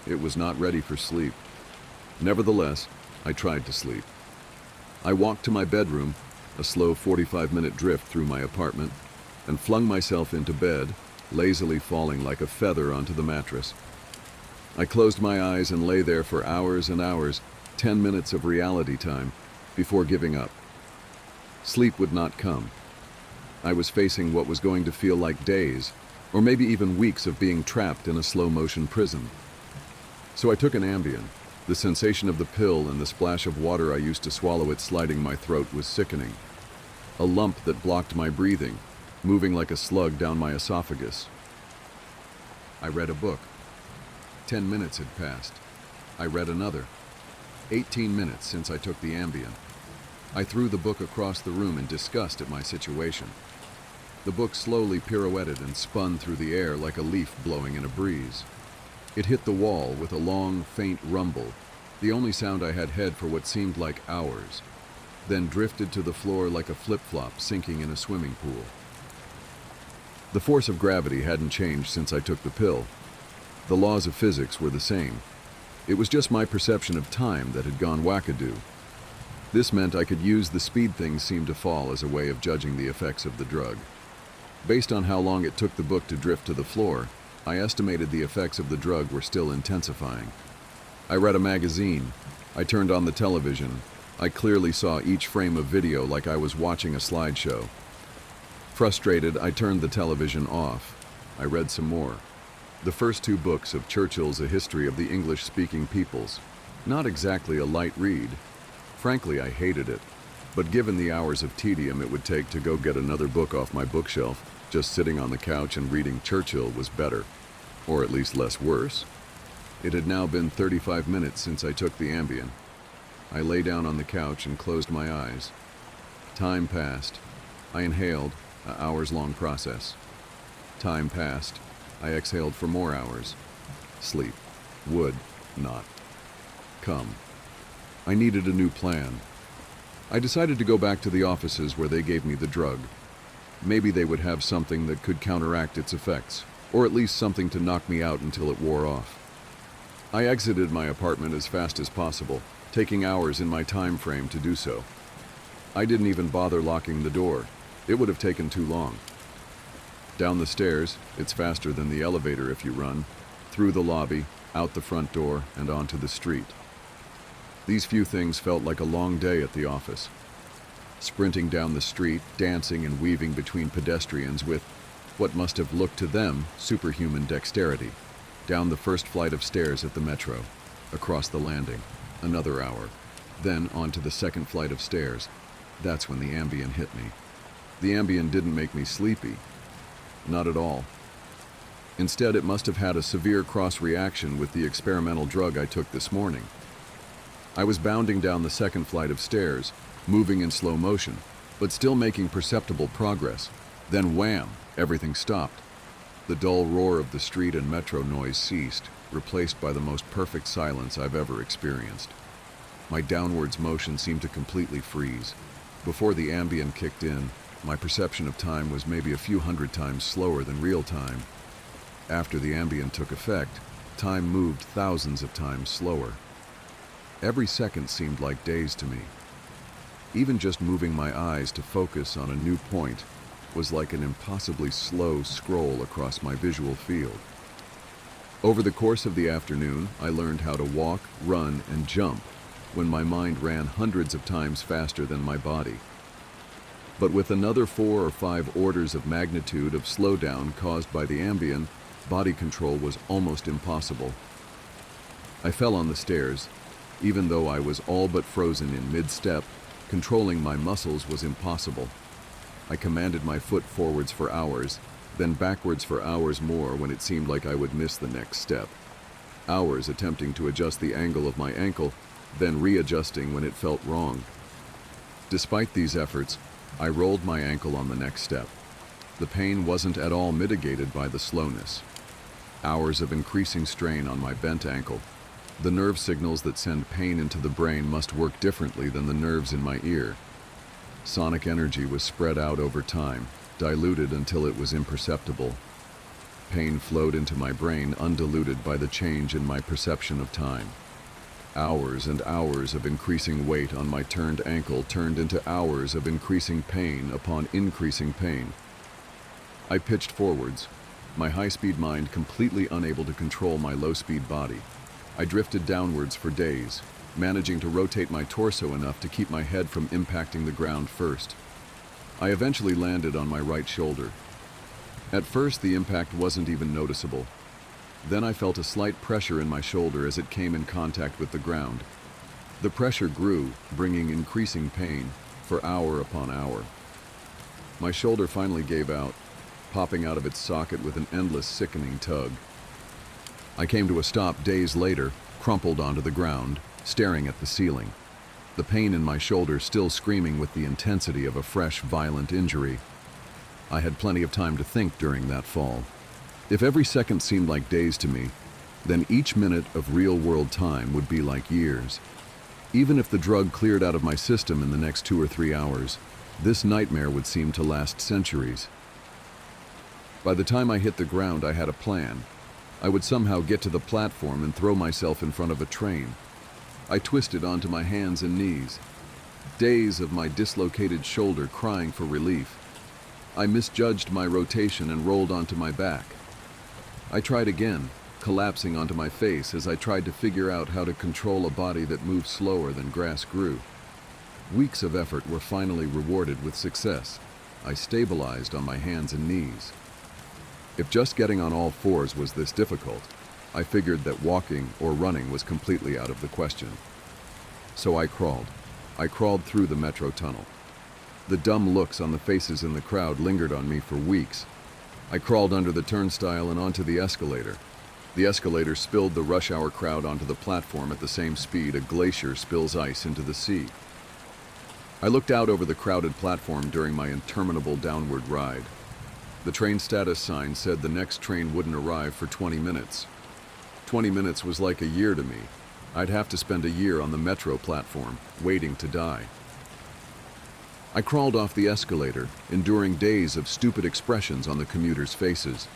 It was not ready for sleep. Nevertheless, I tried to sleep. I walked to my bedroom, a slow 45-minute drift through my apartment, and flung myself into bed, lazily falling like a feather onto the mattress. I closed my eyes and lay there for hours and hours, 10 minutes of reality time, before giving up. Sleep would not come. I was facing what was going to feel like days, or maybe even weeks of being trapped in a slow-motion prison. So I took an Ambien. The sensation of the pill and the splash of water I used to swallow it sliding my throat was sickening. A lump that blocked my breathing, moving like a slug down my esophagus. I read a book. 10 minutes had passed. I read another. 18 minutes since I took the Ambien. I threw the book across the room in disgust at my situation. The book slowly pirouetted and spun through the air like a leaf blowing in a breeze. It hit the wall with a long, faint rumble, the only sound I had had for what seemed like hours, then drifted to the floor like a flip-flop sinking in a swimming pool. The force of gravity hadn't changed since I took the pill. The laws of physics were the same. It was just my perception of time that had gone wackadoo. This meant I could use the speed things seemed to fall as a way of judging the effects of the drug. Based on how long it took the book to drift to the floor, I estimated the effects of the drug were still intensifying. I read a magazine. I turned on the television. I clearly saw each frame of video like I was watching a slideshow. Frustrated, I turned the television off. I read some more. The first two books of Churchill's A History of the English-Speaking Peoples. Not exactly a light read. Frankly, I hated it. But given the hours of tedium it would take to go get another book off my bookshelf, just sitting on the couch and reading Churchill was better. Or at least less worse. It had now been 35 minutes since I took the Ambien. I lay down on the couch and closed my eyes. Time passed. I inhaled, an hours-long process. Time passed. I exhaled for more hours. Sleep would not come. I needed a new plan. I decided to go back to the offices where they gave me the drug. Maybe they would have something that could counteract its effects, or at least something to knock me out until it wore off. I exited my apartment as fast as possible, taking hours in my time frame to do so. I didn't even bother locking the door. It would have taken too long. Down the stairs, it's faster than the elevator if you run, through the lobby, out the front door, and onto the street. These few things felt like a long day at the office. Sprinting down the street, dancing and weaving between pedestrians with what must have looked to them superhuman dexterity. Down the first flight of stairs at the metro, across the landing, another hour. Then onto the second flight of stairs. That's when the Ambien hit me. The Ambien didn't make me sleepy. Not at all. Instead, it must have had a severe cross-reaction with the experimental drug I took this morning. I was bounding down the second flight of stairs, moving in slow motion, but still making perceptible progress. Then wham! Everything stopped. The dull roar of the street and metro noise ceased, replaced by the most perfect silence I've ever experienced. My downwards motion seemed to completely freeze. Before the Ambien kicked in, my perception of time was maybe a few hundred times slower than real time. After the Ambien took effect, time moved thousands of times slower. Every second seemed like days to me. Even just moving my eyes to focus on a new point was like an impossibly slow scroll across my visual field. Over the course of the afternoon, I learned how to walk, run, and jump when my mind ran hundreds of times faster than my body. But with another 4 or 5 orders of magnitude of slowdown caused by the Ambien, body control was almost impossible. I fell on the stairs. Even though I was all but frozen in mid-step, controlling my muscles was impossible. I commanded my foot forwards for hours, then backwards for hours more when it seemed like I would miss the next step. Hours attempting to adjust the angle of my ankle, then readjusting when it felt wrong. Despite these efforts, I rolled my ankle on the next step. The pain wasn't at all mitigated by the slowness. Hours of increasing strain on my bent ankle. The nerve signals that send pain into the brain must work differently than the nerves in my ear. Sonic energy was spread out over time, diluted until it was imperceptible. Pain flowed into my brain undiluted by the change in my perception of time. Hours and hours of increasing weight on my turned ankle turned into hours of increasing pain upon increasing pain. I pitched forwards, my high-speed mind completely unable to control my low-speed body. I drifted downwards for days, managing to rotate my torso enough to keep my head from impacting the ground first. I eventually landed on my right shoulder. At first, the impact wasn't even noticeable. Then I felt a slight pressure in my shoulder as it came in contact with the ground. The pressure grew, bringing increasing pain for hour upon hour. My shoulder finally gave out, popping out of its socket with an endless, sickening tug. I came to a stop days later, crumpled onto the ground, staring at the ceiling. The pain in my shoulder still screaming with the intensity of a fresh, violent injury. I had plenty of time to think during that fall. If every second seemed like days to me, then each minute of real-world time would be like years. Even if the drug cleared out of my system in the next 2 or 3 hours, this nightmare would seem to last centuries. By the time I hit the ground, I had a plan. I would somehow get to the platform and throw myself in front of a train. I twisted onto my hands and knees, days of my dislocated shoulder crying for relief. I misjudged my rotation and rolled onto my back. I tried again, collapsing onto my face as I tried to figure out how to control a body that moved slower than grass grew. Weeks of effort were finally rewarded with success. I stabilized on my hands and knees. If just getting on all fours was this difficult, I figured that walking or running was completely out of the question. So I crawled. I crawled through the metro tunnel. The dumb looks on the faces in the crowd lingered on me for weeks. I crawled under the turnstile and onto the escalator. The escalator spilled the rush hour crowd onto the platform at the same speed a glacier spills ice into the sea. I looked out over the crowded platform during my interminable downward ride. The train status sign said the next train wouldn't arrive for 20 minutes. 20 minutes was like a year to me. I'd have to spend a year on the metro platform, waiting to die. I crawled off the escalator, enduring days of stupid expressions on the commuters' faces.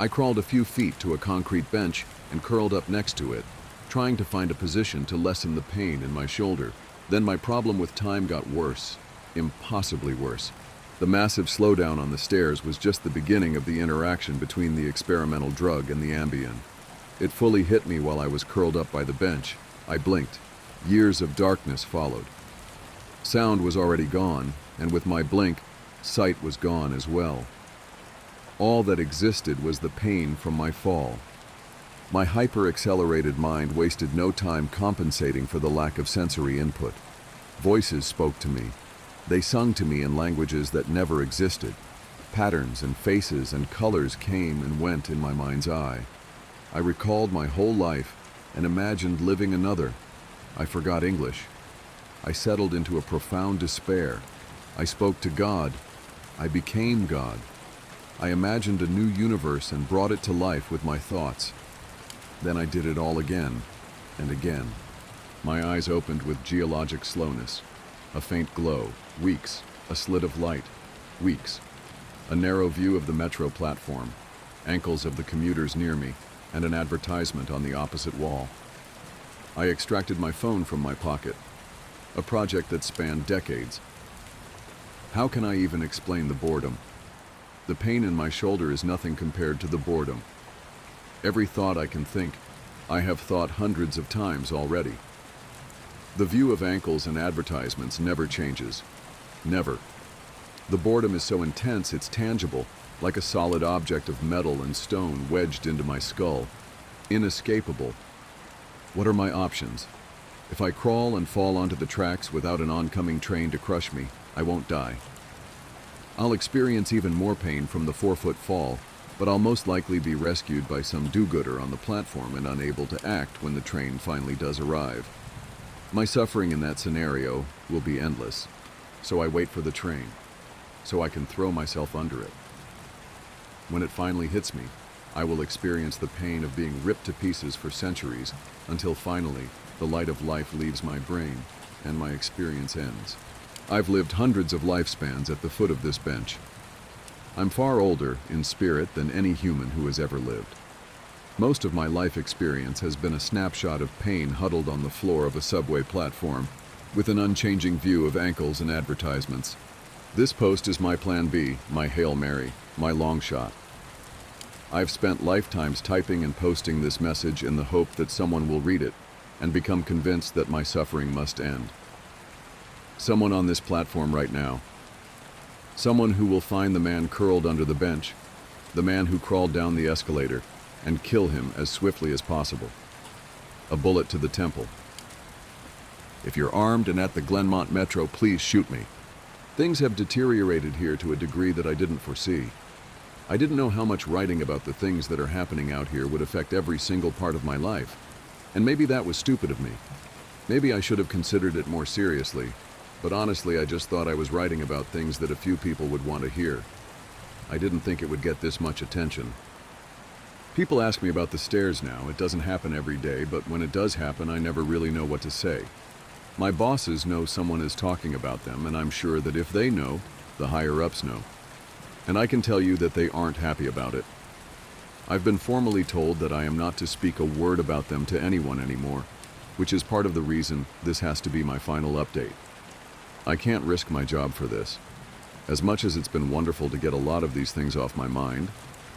I crawled a few feet to a concrete bench and curled up next to it, trying to find a position to lessen the pain in my shoulder. Then my problem with time got worse, impossibly worse. The massive slowdown on the stairs was just the beginning of the interaction between the experimental drug and the Ambien. It fully hit me while I was curled up by the bench. I blinked. Years of darkness followed. Sound was already gone, and with my blink, sight was gone as well. All that existed was the pain from my fall. My hyper-accelerated mind wasted no time compensating for the lack of sensory input. Voices spoke to me. They sung to me in languages that never existed. Patterns and faces and colors came and went in my mind's eye. I recalled my whole life and imagined living another. I forgot English. I settled into a profound despair. I spoke to God. I became God. I imagined a new universe and brought it to life with my thoughts. Then I did it all again and again. My eyes opened with geologic slowness. A faint glow, weeks. A slit of light, weeks. A narrow view of the metro platform, ankles of the commuters near me, and an advertisement on the opposite wall. I extracted my phone from my pocket. A project that spanned decades. How can I even explain the boredom? The pain in my shoulder is nothing compared to the boredom. Every thought I can think, I have thought hundreds of times already. The view of ankles and advertisements never changes. Never. The boredom is so intense it's tangible, like a solid object of metal and stone wedged into my skull. Inescapable. What are my options? If I crawl and fall onto the tracks without an oncoming train to crush me, I won't die. I'll experience even more pain from the 4-foot fall, but I'll most likely be rescued by some do-gooder on the platform and unable to act when the train finally does arrive. My suffering in that scenario will be endless, so I wait for the train, so I can throw myself under it. When it finally hits me, I will experience the pain of being ripped to pieces for centuries, until finally the light of life leaves my brain and my experience ends. I've lived hundreds of lifespans at the foot of this bench. I'm far older in spirit than any human who has ever lived. Most of my life experience has been a snapshot of pain huddled on the floor of a subway platform, with an unchanging view of ankles and advertisements. This post is my plan B, my Hail Mary, my long shot. I've spent lifetimes typing and posting this message in the hope that someone will read it and become convinced that my suffering must end. Someone on this platform right now. Someone who will find the man curled under the bench, the man who crawled down the escalator, and kill him as swiftly as possible. A bullet to the temple. If you're armed and at the Glenmont Metro, please shoot me. Things have deteriorated here to a degree that I didn't foresee. I didn't know how much writing about the things that are happening out here would affect every single part of my life. And maybe that was stupid of me. Maybe I should have considered it more seriously, but honestly I just thought I was writing about things that a few people would want to hear. I didn't think it would get this much attention. People ask me about the stairs now. It doesn't happen every day, but when it does happen, I never really know what to say. My bosses know someone is talking about them, and I'm sure that if they know, the higher-ups know. And I can tell you that they aren't happy about it. I've been formally told that I am not to speak a word about them to anyone anymore, which is part of the reason this has to be my final update. I can't risk my job for this. As much as it's been wonderful to get a lot of these things off my mind,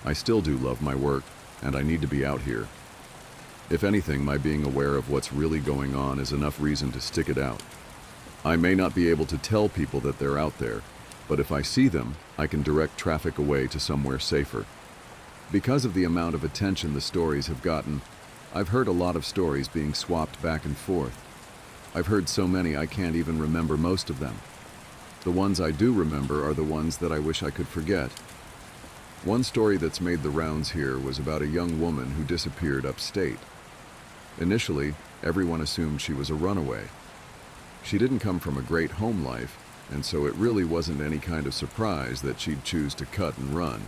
I still do love my work. and I need to be out here. If anything, my being aware of what's really going on is enough reason to stick it out. I may not be able to tell people that they're out there, but if I see them, I can direct traffic away to somewhere safer. Because of the amount of attention the stories have gotten, I've heard a lot of stories being swapped back and forth. I've heard so many I can't even remember most of them. The ones I do remember are the ones that I wish I could forget. One story that's made the rounds here was about a young woman who disappeared upstate. Initially, everyone assumed she was a runaway. She didn't come from a great home life, and so it really wasn't any kind of surprise that she'd choose to cut and run.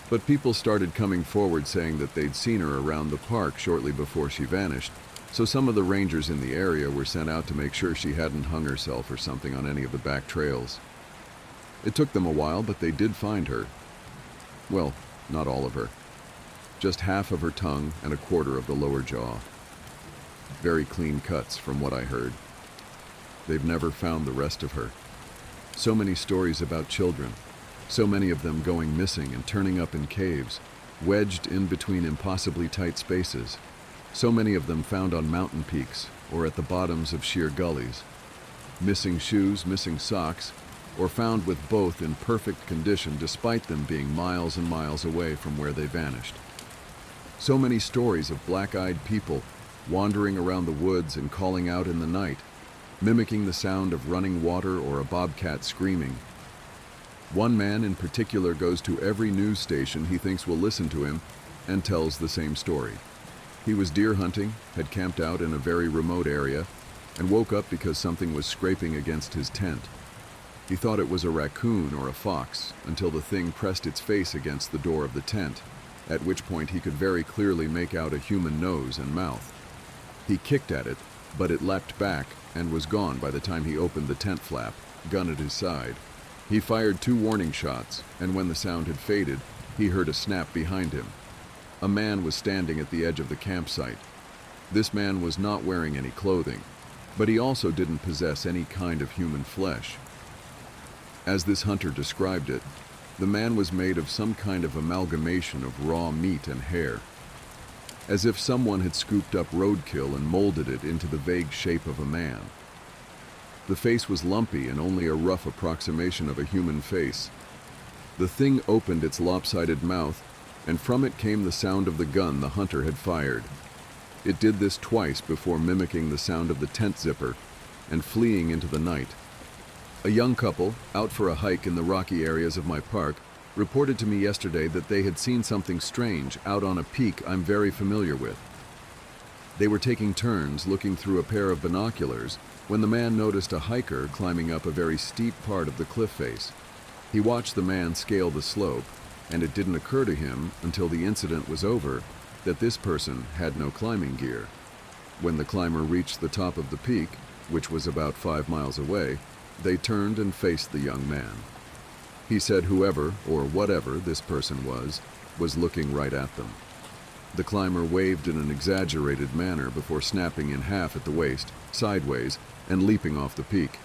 But people started coming forward saying that they'd seen her around the park shortly before she vanished, so some of the rangers in the area were sent out to make sure she hadn't hung herself or something on any of the back trails. It took them a while, but they did find her. Well, not all of her. Just half of her tongue and a quarter of the lower jaw. Very clean cuts, from what I heard. They've never found the rest of her. So many stories about children, so many of them going missing and turning up in caves, wedged in between impossibly tight spaces. So many of them found on mountain peaks or at the bottoms of sheer gullies. Missing shoes, missing socks, or found with both in perfect condition despite them being miles and miles away from where they vanished. So many stories of black-eyed people wandering around the woods and calling out in the night, mimicking the sound of running water or a bobcat screaming. One man in particular goes to every news station he thinks will listen to him and tells the same story. He was deer hunting, had camped out in a very remote area, and woke up because something was scraping against his tent. He thought it was a raccoon or a fox until the thing pressed its face against the door of the tent, at which point he could very clearly make out a human nose and mouth. He kicked at it, but it leapt back and was gone by the time he opened the tent flap, gun at his side. He fired 2 warning shots, and when the sound had faded, he heard a snap behind him. A man was standing at the edge of the campsite. This man was not wearing any clothing, but he also didn't possess any kind of human flesh. As this hunter described it, the man was made of some kind of amalgamation of raw meat and hair, as if someone had scooped up roadkill and molded it into the vague shape of a man. The face was lumpy and only a rough approximation of a human face. The thing opened its lopsided mouth, and from it came the sound of the gun the hunter had fired. It did this twice before mimicking the sound of the tent zipper and fleeing into the night. A young couple, out for a hike in the rocky areas of my park, reported to me yesterday that they had seen something strange out on a peak I'm very familiar with. They were taking turns looking through a pair of binoculars when the man noticed a hiker climbing up a very steep part of the cliff face. He watched the man scale the slope, and it didn't occur to him until the incident was over that this person had no climbing gear. When the climber reached the top of the peak, which was about 5 miles away, they turned and faced the young man. He said whoever, or whatever this person was looking right at them. The climber waved in an exaggerated manner before snapping in half at the waist, sideways, and leaping off the peak.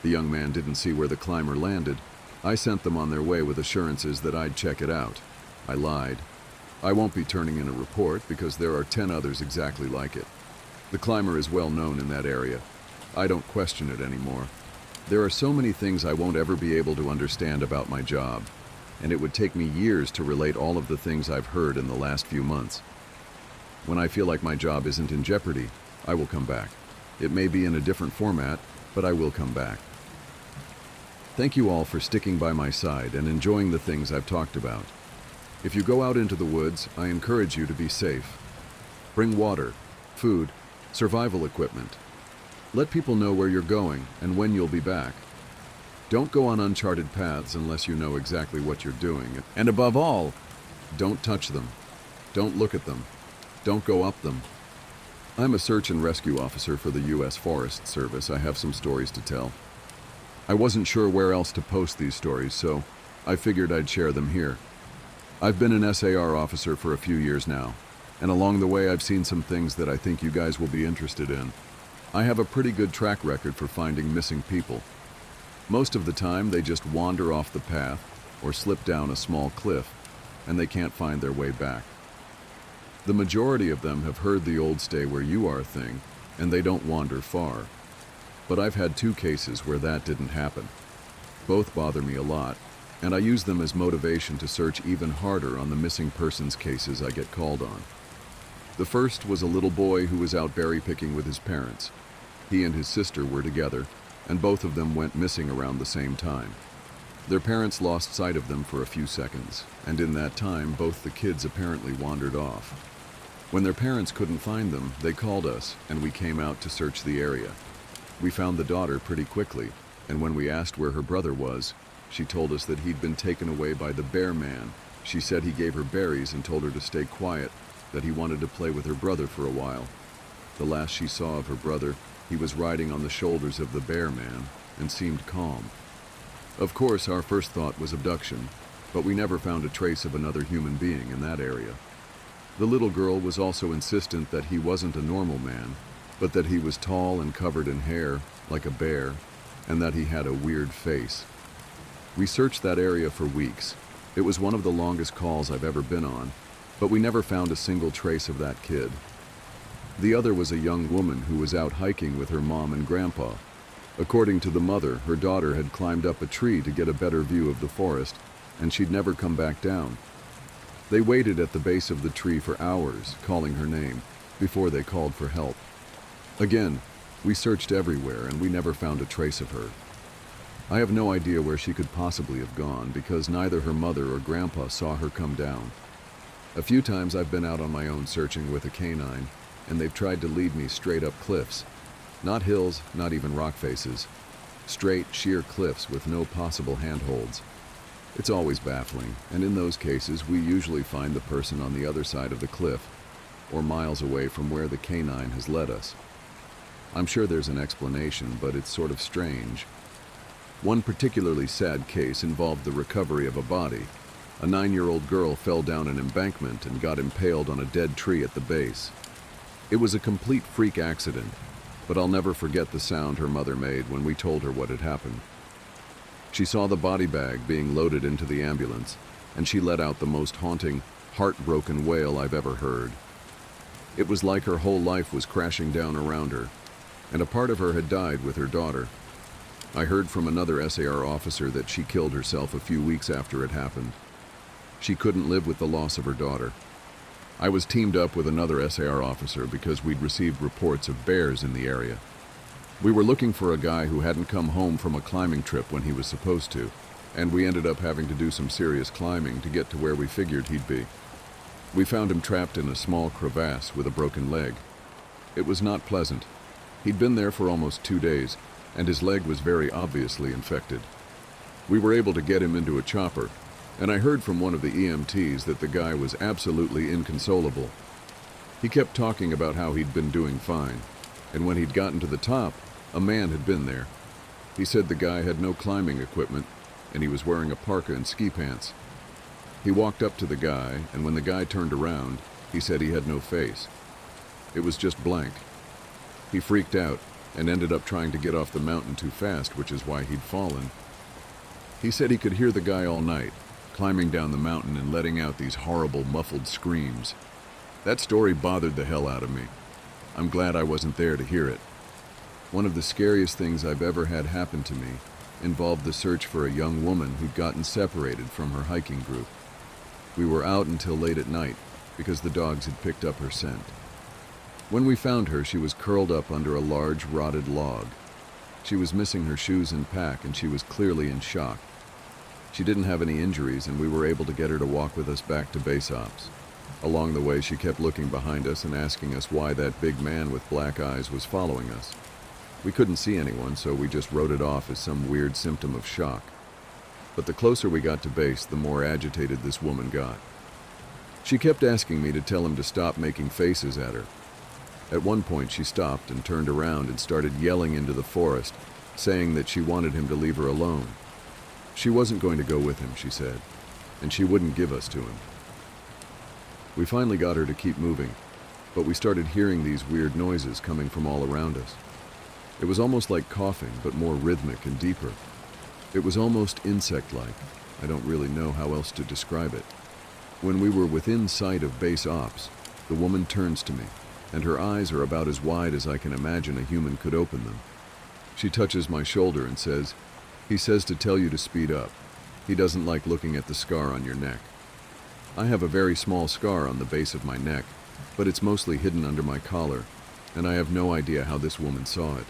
The young man didn't see where the climber landed. I sent them on their way with assurances that I'd check it out. I lied. I won't be turning in a report because there are 10 others exactly like it. The climber is well known in that area. I don't question it anymore. There are so many things I won't ever be able to understand about my job, and it would take me years to relate all of the things I've heard in the last few months. When I feel like my job isn't in jeopardy, I will come back. It may be in a different format, but I will come back. Thank you all for sticking by my side and enjoying the things I've talked about. If you go out into the woods, I encourage you to be safe. Bring water, food, survival equipment. Let people know where you're going and when you'll be back. Don't go on uncharted paths unless you know exactly what you're doing. And above all, don't touch them. Don't look at them. Don't go up them. I'm a search and rescue officer for the U.S. Forest Service. I have some stories to tell. I wasn't sure where else to post these stories, so I figured I'd share them here. I've been an SAR officer for a few years now, and along the way I've seen some things that I think you guys will be interested in. I have a pretty good track record for finding missing people. Most of the time they just wander off the path or slip down a small cliff, and they can't find their way back. The majority of them have heard the old stay where you are thing, and they don't wander far. But I've had 2 cases where that didn't happen. Both bother me a lot, and I use them as motivation to search even harder on the missing persons cases I get called on. The first was a little boy who was out berry picking with his parents. He and his sister were together, and both of them went missing around the same time. Their parents lost sight of them for a few seconds, and in that time, both the kids apparently wandered off. When their parents couldn't find them, they called us, and we came out to search the area. We found the daughter pretty quickly, and when we asked where her brother was, she told us that he'd been taken away by the bear man. She said he gave her berries and told her to stay quiet, that he wanted to play with her brother for a while. The last she saw of her brother, he was riding on the shoulders of the bear man and seemed calm. Of course, our first thought was abduction, but we never found a trace of another human being in that area. The little girl was also insistent that he wasn't a normal man, but that he was tall and covered in hair, like a bear, and that he had a weird face. We searched that area for weeks. It was one of the longest calls I've ever been on, but we never found a single trace of that kid. The other was a young woman who was out hiking with her mom and grandpa. According to the mother, her daughter had climbed up a tree to get a better view of the forest, and she'd never come back down. They waited at the base of the tree for hours, calling her name, before they called for help. Again, we searched everywhere, and we never found a trace of her. I have no idea where she could possibly have gone, because neither her mother or grandpa saw her come down. A few times I've been out on my own searching with a canine, and they've tried to lead me straight up cliffs. Not hills, not even rock faces. Straight, sheer cliffs with no possible handholds. It's always baffling, and in those cases we usually find the person on the other side of the cliff, or miles away from where the canine has led us. I'm sure there's an explanation, but it's sort of strange. One particularly sad case involved the recovery of a body. A 9-year-old girl fell down an embankment and got impaled on a dead tree at the base. It was a complete freak accident, but I'll never forget the sound her mother made when we told her what had happened. She saw the body bag being loaded into the ambulance, and she let out the most haunting, heartbroken wail I've ever heard. It was like her whole life was crashing down around her, and a part of her had died with her daughter. I heard from another SAR officer that she killed herself a few weeks after it happened. She couldn't live with the loss of her daughter. I was teamed up with another SAR officer because we'd received reports of bears in the area. We were looking for a guy who hadn't come home from a climbing trip when he was supposed to, and we ended up having to do some serious climbing to get to where we figured he'd be. We found him trapped in a small crevasse with a broken leg. It was not pleasant. He'd been there for almost 2 days, and his leg was very obviously infected. We were able to get him into a chopper, and I heard from one of the EMTs that the guy was absolutely inconsolable. He kept talking about how he'd been doing fine, and when he'd gotten to the top, a man had been there. He said the guy had no climbing equipment, and he was wearing a parka and ski pants. He walked up to the guy, and when the guy turned around, he said he had no face. It was just blank. He freaked out and ended up trying to get off the mountain too fast, which is why he'd fallen. He said he could hear the guy all night, climbing down the mountain and letting out these horrible muffled screams. That story bothered the hell out of me. I'm glad I wasn't there to hear it. One of the scariest things I've ever had happen to me involved the search for a young woman who'd gotten separated from her hiking group. We were out until late at night because the dogs had picked up her scent. When we found her, she was curled up under a large rotted log. She was missing her shoes and pack, and she was clearly in shock. She didn't have any injuries, and we were able to get her to walk with us back to base ops. Along the way, she kept looking behind us and asking us why that big man with black eyes was following us. We couldn't see anyone, so we just wrote it off as some weird symptom of shock. But the closer we got to base, the more agitated this woman got. She kept asking me to tell him to stop making faces at her. At one point, she stopped and turned around and started yelling into the forest, saying that she wanted him to leave her alone. She wasn't going to go with him, she said, and she wouldn't give us to him. We finally got her to keep moving, but we started hearing these weird noises coming from all around us. It was almost like coughing, but more rhythmic and deeper. It was almost insect-like. I don't really know how else to describe it. When we were within sight of base ops, The woman turns to me, and her eyes are about as wide as I can imagine a human could open them. She touches my shoulder and says, "He says to tell you to speed up. He doesn't like looking at the scar on your neck." I have a very small scar on the base of my neck, but it's mostly hidden under my collar, and I have no idea how this woman saw it.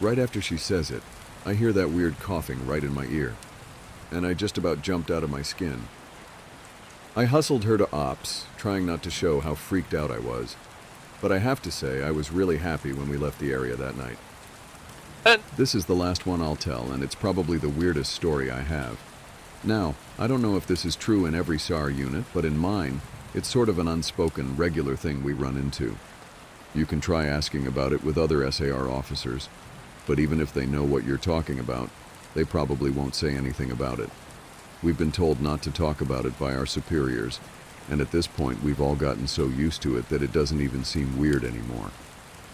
Right after she says it, I hear that weird coughing right in my ear, and I just about jumped out of my skin. I hustled her to ops, trying not to show how freaked out I was, but I have to say I was really happy when we left the area that night. This is the last one I'll tell, and it's probably the weirdest story I have. Now, I don't know if this is true in every SAR unit, but in mine, it's sort of an unspoken, regular thing we run into. You can try asking about it with other SAR officers, but even if they know what you're talking about, they probably won't say anything about it. We've been told not to talk about it by our superiors, and at this point we've all gotten so used to it that it doesn't even seem weird anymore.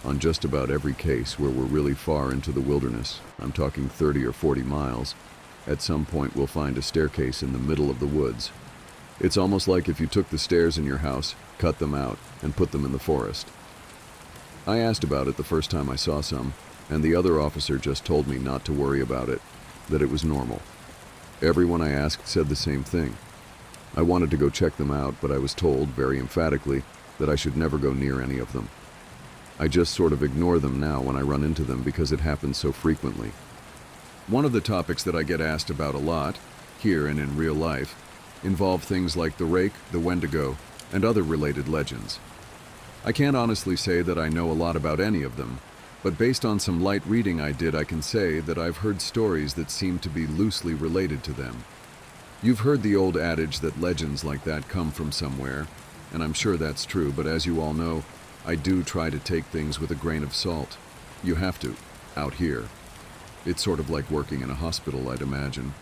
On just about every case where we're really far into the wilderness, I'm talking 30 or 40 miles, at some point we'll find a staircase in the middle of the woods. It's almost like if you took the stairs in your house, cut them out, and put them in the forest. I asked about it the first time I saw some, and the other officer just told me not to worry about it, that it was normal. Everyone I asked said the same thing. I wanted to go check them out, but I was told, very emphatically, that I should never go near any of them. I just sort of ignore them now when I run into them because it happens so frequently. One of the topics that I get asked about a lot, here and in real life, involve things like the rake, the wendigo, and other related legends. I can't honestly say that I know a lot about any of them, but based on some light reading I did, I can say that I've heard stories that seem to be loosely related to them. You've heard the old adage that legends like that come from somewhere, and I'm sure that's true, but as you all know, I do try to take things with a grain of salt. You have to, out here. It's sort of like working in a hospital, I'd imagine.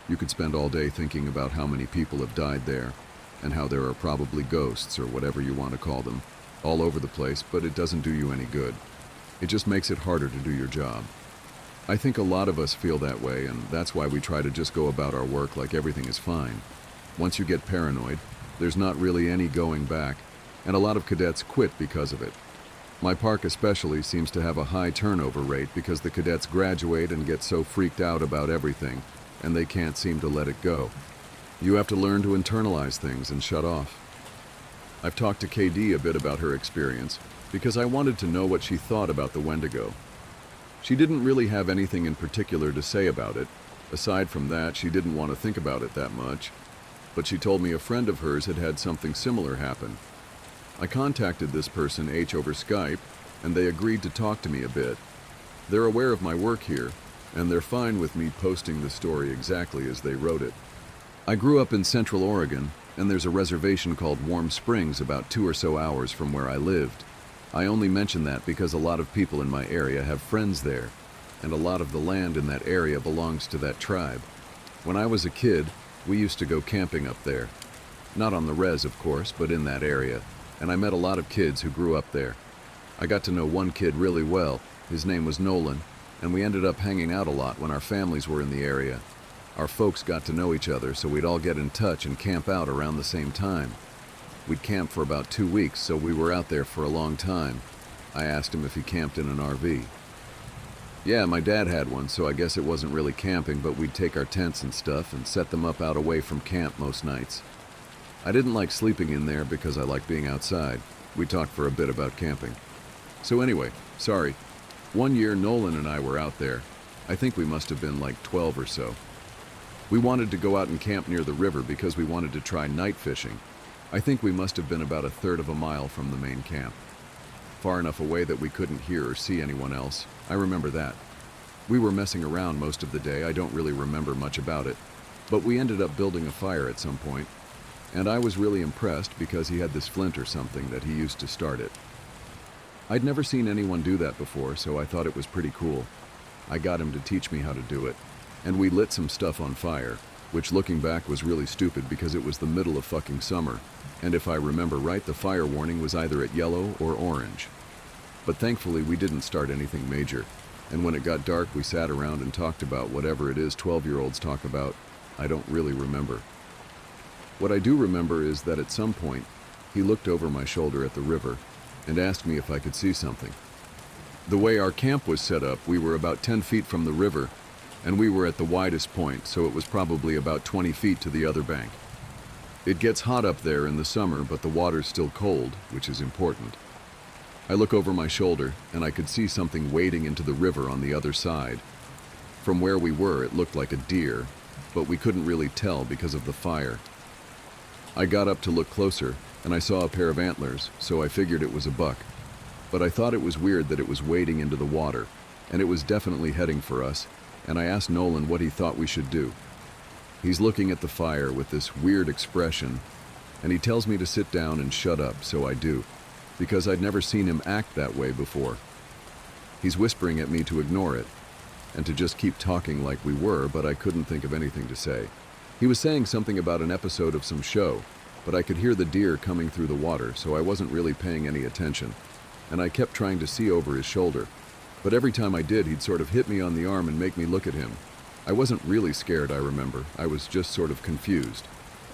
You could spend all day thinking about how many people have died there, and how there are probably ghosts, or whatever you want to call them, all over the place, but it doesn't do you any good. It just makes it harder to do your job. I think a lot of us feel that way, and that's why we try to just go about our work like everything is fine. Once you get paranoid, there's not really any going back, and a lot of cadets quit because of it. My park especially seems to have a high turnover rate because the cadets graduate and get so freaked out about everything, and they can't seem to let it go. You have to learn to internalize things and shut off. I've talked to KD a bit about her experience because I wanted to know what she thought about the Wendigo. She didn't really have anything in particular to say about it. Aside from that, she didn't want to think about it that much, but she told me a friend of hers had had something similar happen. I contacted this person, H, over Skype, and they agreed to talk to me a bit. They're aware of my work here, and they're fine with me posting the story exactly as they wrote it. I grew up in Central Oregon, and there's a reservation called Warm Springs about 2 or so hours from where I lived. I only mention that because a lot of people in my area have friends there, and a lot of the land in that area belongs to that tribe. When I was a kid, we used to go camping up there. Not on the res, of course, but in that area, and I met a lot of kids who grew up there. I got to know one kid really well. His name was Nolan, and we ended up hanging out a lot when our families were in the area. Our folks got to know each other, so we'd all get in touch and camp out around the same time. We'd camp for about 2 weeks, so we were out there for a long time. I asked him if he camped in an RV. Yeah, my dad had one, so I guess it wasn't really camping, but we'd take our tents and stuff and set them up out away from camp most nights. I didn't like sleeping in there because I like being outside. We talked for a bit about camping. So anyway, sorry. One year Nolan and I were out there. I think we must have been like 12 or so. We wanted to go out and camp near the river because we wanted to try night fishing. I think we must have been about 1/3 of a mile from the main camp. Far enough away that we couldn't hear or see anyone else. I remember that. We were messing around most of the day. I don't really remember much about it. But we ended up building a fire at some point. And I was really impressed because he had this flint or something that he used to start it. I'd never seen anyone do that before, so I thought it was pretty cool. I got him to teach me how to do it. And we lit some stuff on fire, which looking back was really stupid because it was the middle of fucking summer. And if I remember right, the fire warning was either at yellow or orange. But thankfully we didn't start anything major. And when it got dark, we sat around and talked about whatever it is 12-year-olds talk about. I don't really remember. What I do remember is that at some point, He looked over my shoulder at the river and asked me if I could see something. The way our camp was set up, we were about 10 feet from the river, and we were at the widest point, so it was probably about 20 feet to the other bank. It gets hot up there in the summer, but the water's still cold, which is important. I look over my shoulder, and I could see something wading into the river on the other side. From where we were, it looked like a deer, but we couldn't really tell because of the fire. I got up to look closer, and I saw a pair of antlers, so I figured it was a buck. But I thought it was weird that it was wading into the water, and it was definitely heading for us, and I asked Nolan what he thought we should do. He's looking at the fire with this weird expression, and he tells me to sit down and shut up, so I do, because I'd never seen him act that way before. He's whispering at me to ignore it, and to just keep talking like we were, but I couldn't think of anything to say. He was saying something about an episode of some show, but I could hear the deer coming through the water, so I wasn't really paying any attention, and I kept trying to see over his shoulder. But every time I did, he'd sort of hit me on the arm and make me look at him. I wasn't really scared, I remember. I was just sort of confused.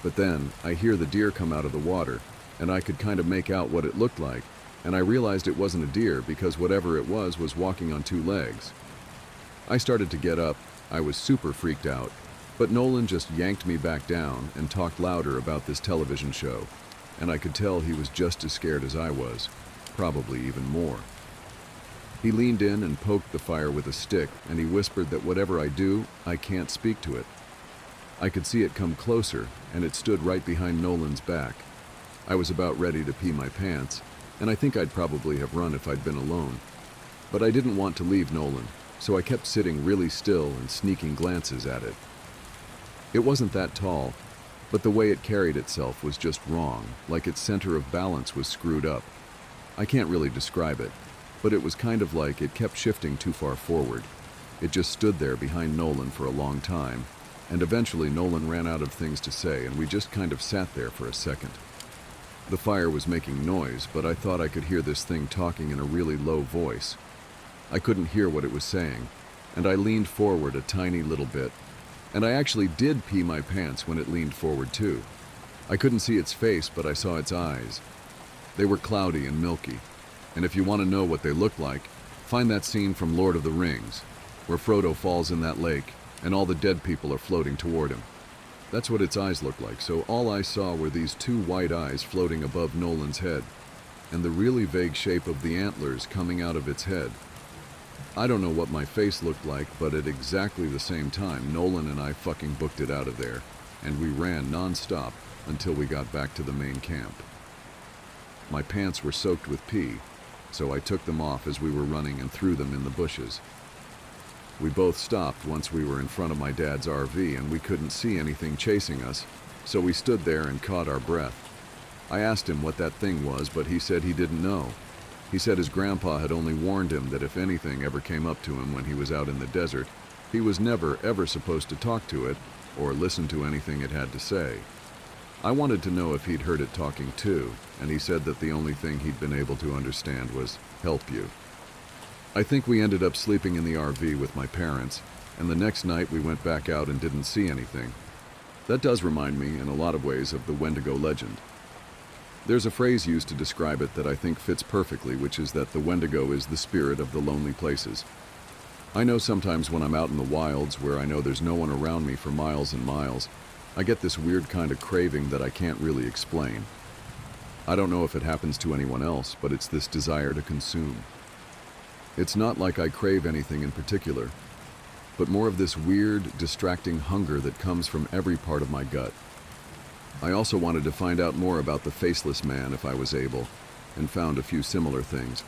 But then, I hear the deer come out of the water, and I could kind of make out what it looked like, and I realized it wasn't a deer because whatever it was walking on two legs. I started to get up. I was super freaked out, but Nolan just yanked me back down and talked louder about this television show, and I could tell he was just as scared as I was, probably even more. He leaned in and poked the fire with a stick, and he whispered that whatever I do, I can't speak to it. I could see it come closer, and it stood right behind Nolan's back. I was about ready to pee my pants, and I think I'd probably have run if I'd been alone. But I didn't want to leave Nolan, so I kept sitting really still and sneaking glances at it. It wasn't that tall, but the way it carried itself was just wrong, like its center of balance was screwed up. I can't really describe it, but it was kind of like it kept shifting too far forward. It just stood there behind Nolan for a long time, and eventually Nolan ran out of things to say, and we just kind of sat there for a second. The fire was making noise, but I thought I could hear this thing talking in a really low voice. I couldn't hear what it was saying, and I leaned forward a tiny little bit, and I actually did pee my pants when it leaned forward too. I couldn't see its face, but I saw its eyes. They were cloudy and milky, and if you want to know what they look like, find that scene from Lord of the Rings, where Frodo falls in that lake, and all the dead people are floating toward him. That's what its eyes looked like, so all I saw were these two white eyes floating above Nolan's head, and the really vague shape of the antlers coming out of its head. I don't know what my face looked like, but at exactly the same time, Nolan and I fucking booked it out of there, and we ran non-stop until we got back to the main camp. My pants were soaked with pee, so I took them off as we were running and threw them in the bushes. We both stopped once we were in front of my dad's RV, and we couldn't see anything chasing us, so we stood there and caught our breath. I asked him what that thing was, but he said he didn't know. He said his grandpa had only warned him that if anything ever came up to him when he was out in the desert, he was never ever supposed to talk to it or listen to anything it had to say. I wanted to know if he'd heard it talking too, and he said that the only thing he'd been able to understand was, "Help you." I think we ended up sleeping in the RV with my parents, and the next night we went back out and didn't see anything. That does remind me, in a lot of ways, of the Wendigo legend. There's a phrase used to describe it that I think fits perfectly, which is that the Wendigo is the spirit of the lonely places. I know sometimes when I'm out in the wilds where I know there's no one around me for miles and miles, I get this weird kind of craving that I can't really explain. I don't know if it happens to anyone else, but it's this desire to consume. It's not like I crave anything in particular, but more of this weird, distracting hunger that comes from every part of my gut. I also wanted to find out more about the faceless man if I was able, and found a few similar things.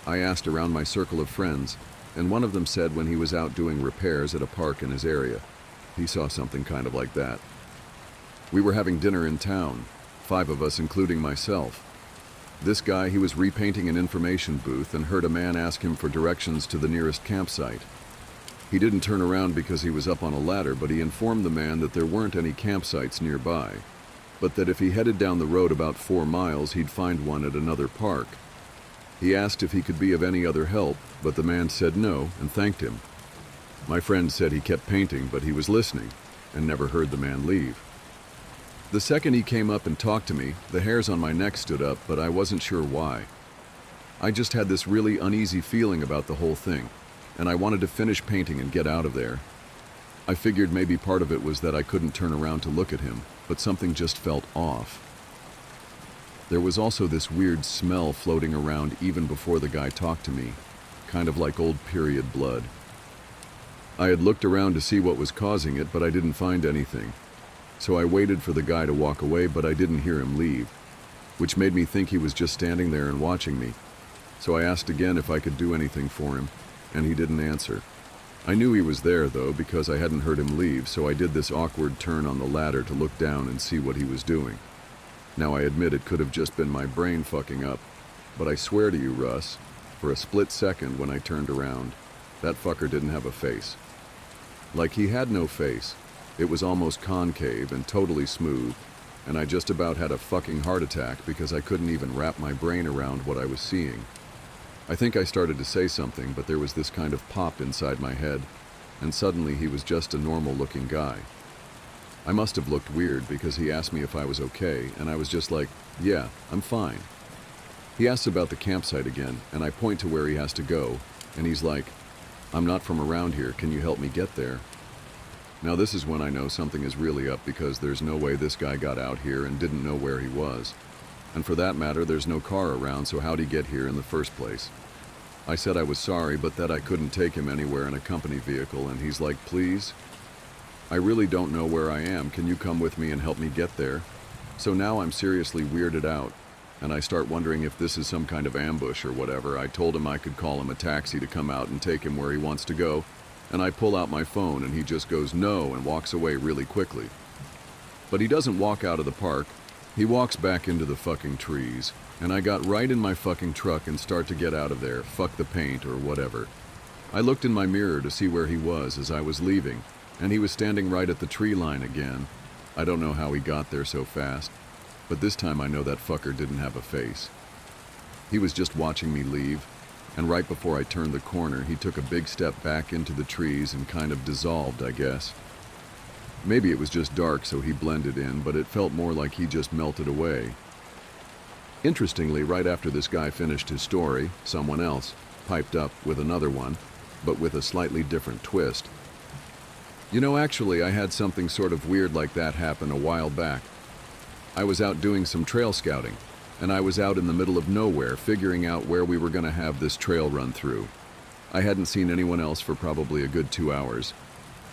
I asked around my circle of friends, and one of them said when he was out doing repairs at a park in his area, he saw something kind of like that. We were having dinner in town, 5 of us including myself. This guy, he was repainting an information booth and heard a man ask him for directions to the nearest campsite. He didn't turn around because he was up on a ladder, but he informed the man that there weren't any campsites nearby, but that if he headed down the road about 4 miles, he'd find one at another park. He asked if he could be of any other help, but the man said no and thanked him. My friend said he kept painting, but he was listening and never heard the man leave. The second he came up and talked to me, the hairs on my neck stood up, but I wasn't sure why. I just had this really uneasy feeling about the whole thing, and I wanted to finish painting and get out of there. I figured maybe part of it was that I couldn't turn around to look at him, but something just felt off. There was also this weird smell floating around even before the guy talked to me, kind of like old period blood. I had looked around to see what was causing it, but I didn't find anything. So I waited for the guy to walk away, but I didn't hear him leave, which made me think he was just standing there and watching me. So I asked again if I could do anything for him, and he didn't answer. I knew he was there, though, because I hadn't heard him leave, so I did this awkward turn on the ladder to look down and see what he was doing. Now, I admit it could have just been my brain fucking up, but I swear to you, Russ, for a split second when I turned around, that fucker didn't have a face. Like, he had no face. It was almost concave and totally smooth, and I just about had a fucking heart attack because I couldn't even wrap my brain around what I was seeing. I think I started to say something, but there was this kind of pop inside my head, and suddenly he was just a normal-looking guy. I must have looked weird because he asked me if I was okay, and I was just like, yeah, I'm fine. He asks about the campsite again, and I point to where he has to go, and he's like, I'm not from around here, can you help me get there? Now this is when I know something is really up, because there's no way this guy got out here and didn't know where he was. And for that matter, there's no car around, so how'd he get here in the first place? I said I was sorry, but that I couldn't take him anywhere in a company vehicle, and he's like, please? I really don't know where I am, can you come with me and help me get there? So now I'm seriously weirded out, and I start wondering if this is some kind of ambush or whatever. I told him I could call him a taxi to come out and take him where he wants to go, and I pull out my phone and he just goes no and walks away really quickly. But he doesn't walk out of the park, he walks back into the fucking trees, and I got right in my fucking truck and start to get out of there, fuck the paint or whatever. I looked in my mirror to see where he was as I was leaving, and he was standing right at the tree line again. I don't know how he got there so fast, but this time I know that fucker didn't have a face. He was just watching me leave, and right before I turned the corner, he took a big step back into the trees and kind of dissolved, I guess. Maybe it was just dark, so he blended in, but it felt more like he just melted away. Interestingly, right after this guy finished his story, someone else piped up with another one, but with a slightly different twist. You know, actually, I had something sort of weird like that happen a while back. I was out doing some trail scouting, and I was out in the middle of nowhere figuring out where we were going to have this trail run through. I hadn't seen anyone else for probably a good 2 hours,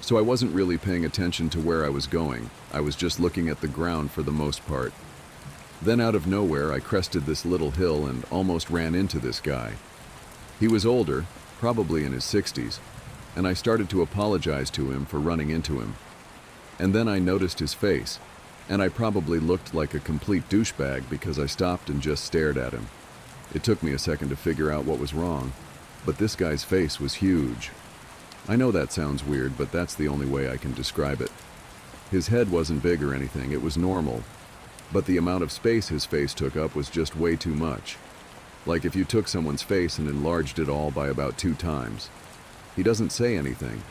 so I wasn't really paying attention to where I was going. I was just looking at the ground for the most part. Then out of nowhere, I crested this little hill and almost ran into this guy. He was older, probably in his 60s, and I started to apologize to him for running into him. And then I noticed his face, and I probably looked like a complete douchebag because I stopped and just stared at him. It took me a second to figure out what was wrong, but this guy's face was huge. I know that sounds weird, but that's the only way I can describe it. His head wasn't big or anything, it was normal, but the amount of space his face took up was just way too much. Like if you took someone's face and enlarged it all by about 2 times. He doesn't say anything,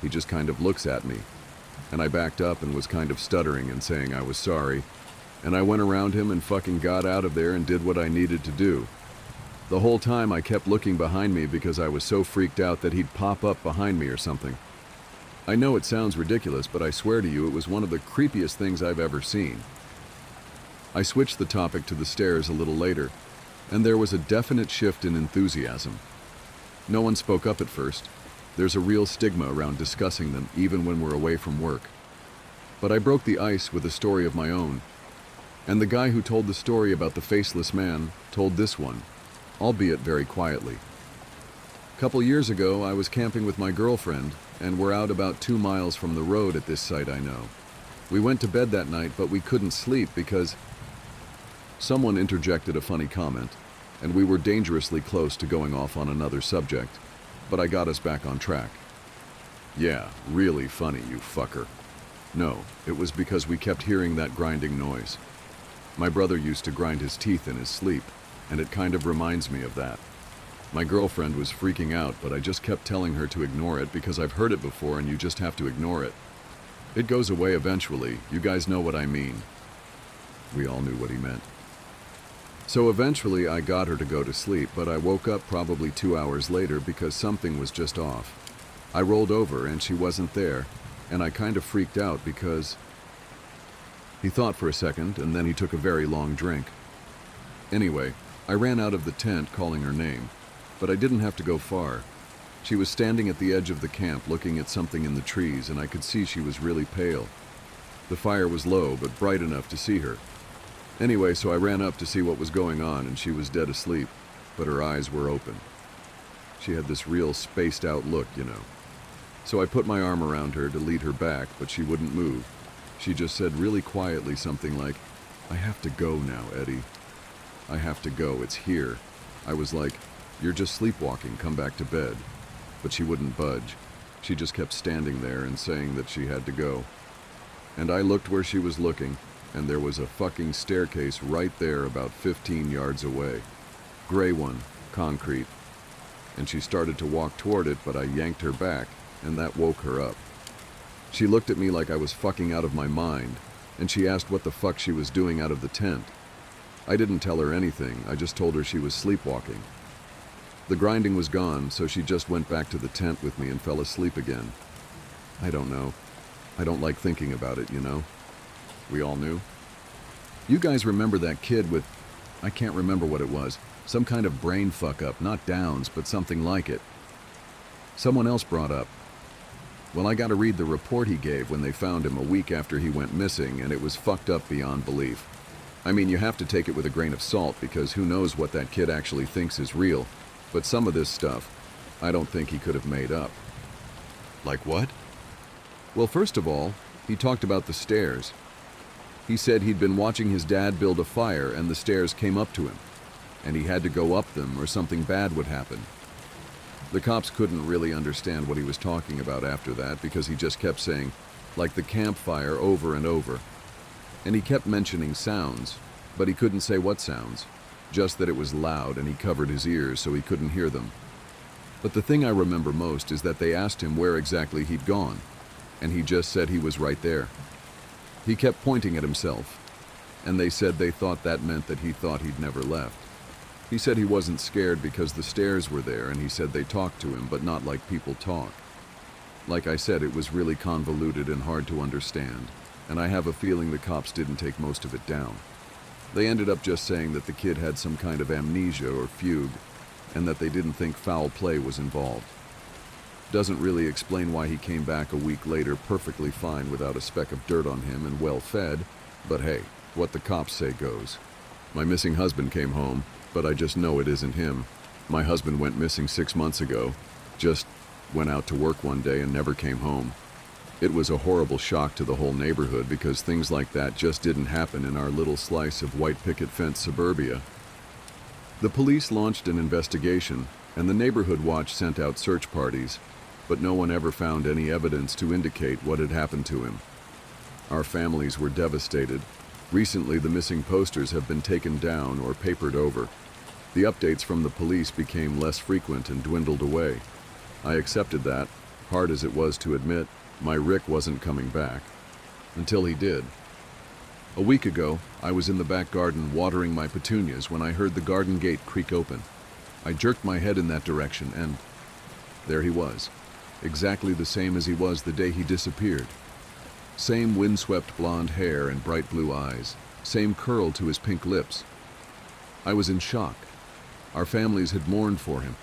he just kind of looks at me. And I backed up and was kind of stuttering and saying I was sorry, and I went around him and fucking got out of there and did what I needed to do. The whole time I kept looking behind me because I was so freaked out that he'd pop up behind me or something. I know it sounds ridiculous, but I swear to you it was one of the creepiest things I've ever seen. I switched the topic to the stairs a little later, and there was a definite shift in enthusiasm. No one spoke up at first. There's a real stigma around discussing them even when we're away from work. But I broke the ice with a story of my own, and the guy who told the story about the faceless man told this one, albeit very quietly. A couple years ago, I was camping with my girlfriend, and we're out about 2 miles from the road at this site I know. We went to bed that night, but we couldn't sleep because someone interjected a funny comment, and we were dangerously close to going off on another subject, but I got us back on track. Yeah, really funny, you fucker. No, it was because we kept hearing that grinding noise. My brother used to grind his teeth in his sleep, and it kind of reminds me of that. My girlfriend was freaking out, but I just kept telling her to ignore it because I've heard it before and you just have to ignore it. It goes away eventually, you guys know what I mean. We all knew what he meant. So eventually I got her to go to sleep, but I woke up probably 2 hours later because something was just off. I rolled over and she wasn't there, and I kind of freaked out because... He thought for a second, and then he took a very long drink. Anyway, I ran out of the tent calling her name, but I didn't have to go far. She was standing at the edge of the camp looking at something in the trees, and I could see she was really pale. The fire was low, but bright enough to see her. Anyway, so I ran up to see what was going on, and she was dead asleep, but her eyes were open. She had this real spaced out look, you know. So I put my arm around her to lead her back, but she wouldn't move. She just said really quietly something like, "I have to go now, Eddie. I have to go, it's here." I was like, "You're just sleepwalking, come back to bed." But she wouldn't budge. She just kept standing there and saying that she had to go. And I looked where she was looking, and there was a fucking staircase right there about 15 yards away. Gray one, concrete. And she started to walk toward it, but I yanked her back, and that woke her up. She looked at me like I was fucking out of my mind, and she asked what the fuck she was doing out of the tent. I didn't tell her anything, I just told her she was sleepwalking. The grinding was gone, so she just went back to the tent with me and fell asleep again. I don't know. I don't like thinking about it, you know? We all knew. You guys remember that kid with, I can't remember what it was, some kind of brain fuck up, not Downs, but something like it. Someone else brought up, well, I got to read the report he gave when they found him a week after he went missing, and it was fucked up beyond belief. I mean, you have to take it with a grain of salt because who knows what that kid actually thinks is real, but some of this stuff, I don't think he could have made up. Like what? Well, first of all, he talked about the stairs. He said he'd been watching his dad build a fire and the stairs came up to him, and he had to go up them or something bad would happen. The cops couldn't really understand what he was talking about after that because he just kept saying, like the campfire, over and over. And he kept mentioning sounds, but he couldn't say what sounds, just that it was loud and he covered his ears so he couldn't hear them. But the thing I remember most is that they asked him where exactly he'd gone, and he just said he was right there. He kept pointing at himself, and they said they thought that meant that he thought he'd never left. He said he wasn't scared because the stairs were there, and he said they talked to him, but not like people talk. Like I said, it was really convoluted and hard to understand, and I have a feeling the cops didn't take most of it down. They ended up just saying that the kid had some kind of amnesia or fugue, and that they didn't think foul play was involved. Doesn't really explain why he came back a week later perfectly fine without a speck of dirt on him and well fed, but hey, what the cops say goes. My missing husband came home, but I just know it isn't him. My husband went missing 6 months ago, just went out to work one day and never came home. It was a horrible shock to the whole neighborhood because things like that just didn't happen in our little slice of white picket fence suburbia. The police launched an investigation, and the neighborhood watch sent out search parties, but no one ever found any evidence to indicate what had happened to him. Our families were devastated. Recently, the missing posters have been taken down or papered over. The updates from the police became less frequent and dwindled away. I accepted that, hard as it was to admit. My Rick wasn't coming back. Until he did. A week ago, I was in the back garden watering my petunias when I heard the garden gate creak open. I jerked my head in that direction and there he was, exactly the same as he was the day he disappeared. Same windswept blonde hair and bright blue eyes, same curl to his pink lips. I was in shock. Our families had mourned for him,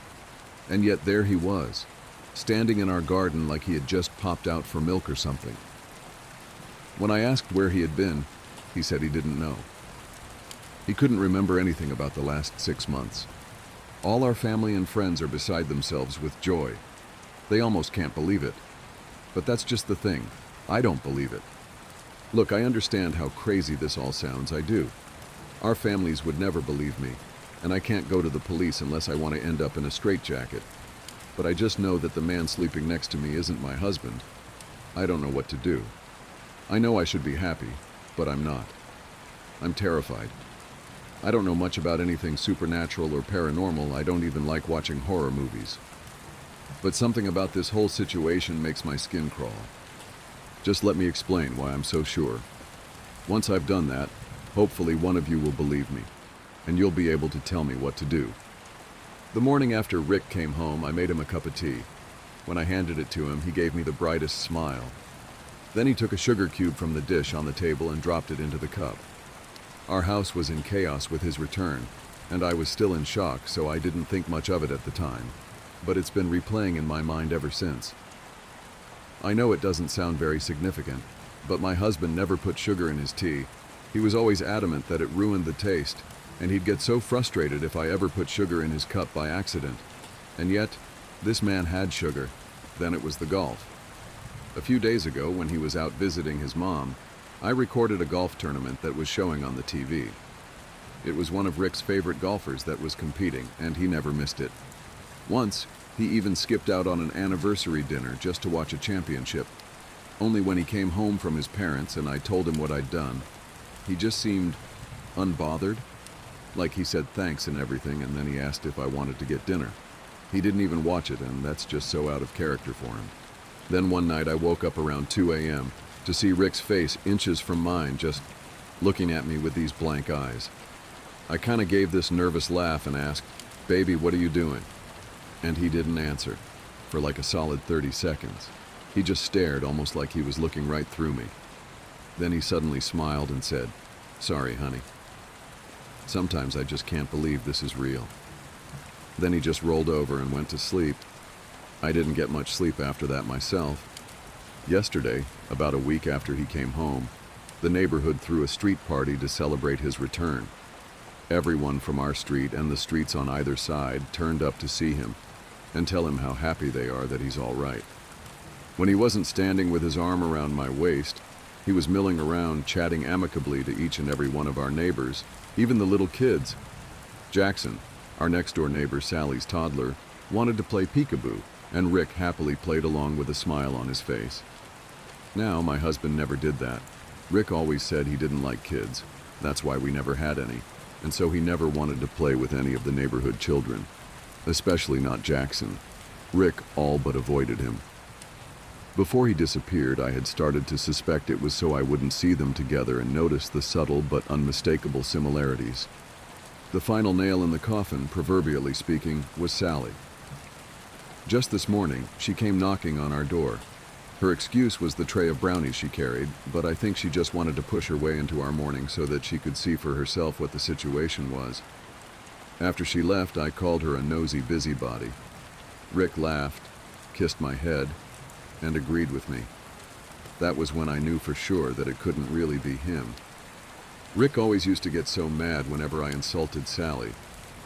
and yet there he was, standing in our garden like he had just popped out for milk or something. When I asked where he had been, he said he didn't know. He couldn't remember anything about the last 6 months. All our family and friends are beside themselves with joy. They almost can't believe it. But that's just the thing. I don't believe it. Look, I understand how crazy this all sounds, I do. Our families would never believe me, and I can't go to the police unless I want to end up in a straitjacket. But I just know that the man sleeping next to me isn't my husband. I don't know what to do. I know I should be happy, but I'm not. I'm terrified. I don't know much about anything supernatural or paranormal. I don't even like watching horror movies. But something about this whole situation makes my skin crawl. Just let me explain why I'm so sure. Once I've done that, Hopefully one of you will believe me, and you'll be able to tell me what to do. The morning after Rick came home, I made him a cup of tea. When I handed it to him, he gave me the brightest smile. Then he took a sugar cube from the dish on the table and dropped it into the cup. Our house was in chaos with his return, and I was still in shock, so I didn't think much of it at the time. But it's been replaying in my mind ever since. I know it doesn't sound very significant, but my husband never put sugar in his tea. He was always adamant that it ruined the taste, and he'd get so frustrated if I ever put sugar in his cup by accident. And yet, this man had sugar. Then it was the golf. A few days ago, when he was out visiting his mom, I recorded a golf tournament that was showing on the TV. It was one of Rick's favorite golfers that was competing, and he never missed it. Once, he even skipped out on an anniversary dinner just to watch a championship. Only when he came home from his parents and I told him what I'd done, he just seemed unbothered. Like he said thanks and everything, and then he asked if I wanted to get dinner. He didn't even watch it, and that's just so out of character for him. Then one night I woke up around 2 a.m. to see Rick's face inches from mine, just looking at me with these blank eyes. I kind of gave this nervous laugh and asked, "Baby, what are you doing?" And he didn't answer for like a solid 30 seconds. He just stared, almost like he was looking right through me. Then he suddenly smiled and said, "Sorry, honey. Sometimes I just can't believe this is real." Then he just rolled over and went to sleep. I didn't get much sleep after that myself. Yesterday, about a week after he came home, the neighborhood threw a street party to celebrate his return. Everyone from our street and the streets on either side turned up to see him and tell him how happy they are that he's all right. When he wasn't standing with his arm around my waist, he was milling around, chatting amicably to each and every one of our neighbors, even the little kids. Jackson, our next-door neighbor Sally's toddler, wanted to play peekaboo, and Rick happily played along with a smile on his face. Now, my husband never did that. Rick always said he didn't like kids. That's why we never had any, and so he never wanted to play with any of the neighborhood children, especially not Jackson. Rick all but avoided him. Before he disappeared, I had started to suspect it was so I wouldn't see them together and notice the subtle but unmistakable similarities. The final nail in the coffin, proverbially speaking, was Sally. Just this morning, she came knocking on our door. Her excuse was the tray of brownies she carried, but I think she just wanted to push her way into our morning so that she could see for herself what the situation was. After she left, I called her a nosy busybody. Rick laughed, kissed my head, and agreed with me. That was when I knew for sure that it couldn't really be him. Rick always used to get so mad whenever I insulted Sally,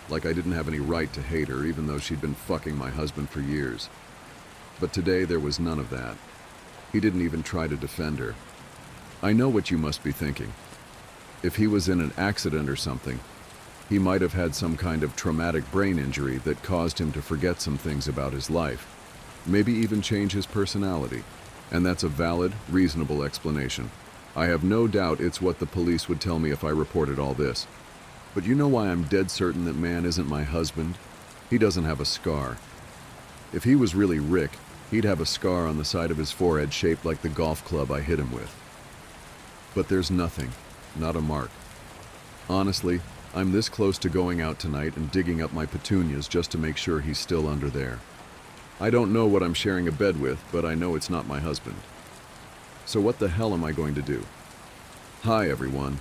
like I didn't have any right to hate her even though she'd been fucking my husband for years. But today there was none of that. He didn't even try to defend her. I know what you must be thinking. If he was in an accident or something, he might have had some kind of traumatic brain injury that caused him to forget some things about his life, maybe even change his personality, and that's a valid, reasonable explanation. I have no doubt it's what the police would tell me if I reported all this. But you know why I'm dead certain that man isn't my husband? He doesn't have a scar. If he was really Rick, he'd have a scar on the side of his forehead shaped like the golf club I hit him with. But there's nothing, not a mark. Honestly, I'm this close to going out tonight and digging up my petunias just to make sure he's still under there. I don't know what I'm sharing a bed with, but I know it's not my husband. So what the hell am I going to do? Hi everyone.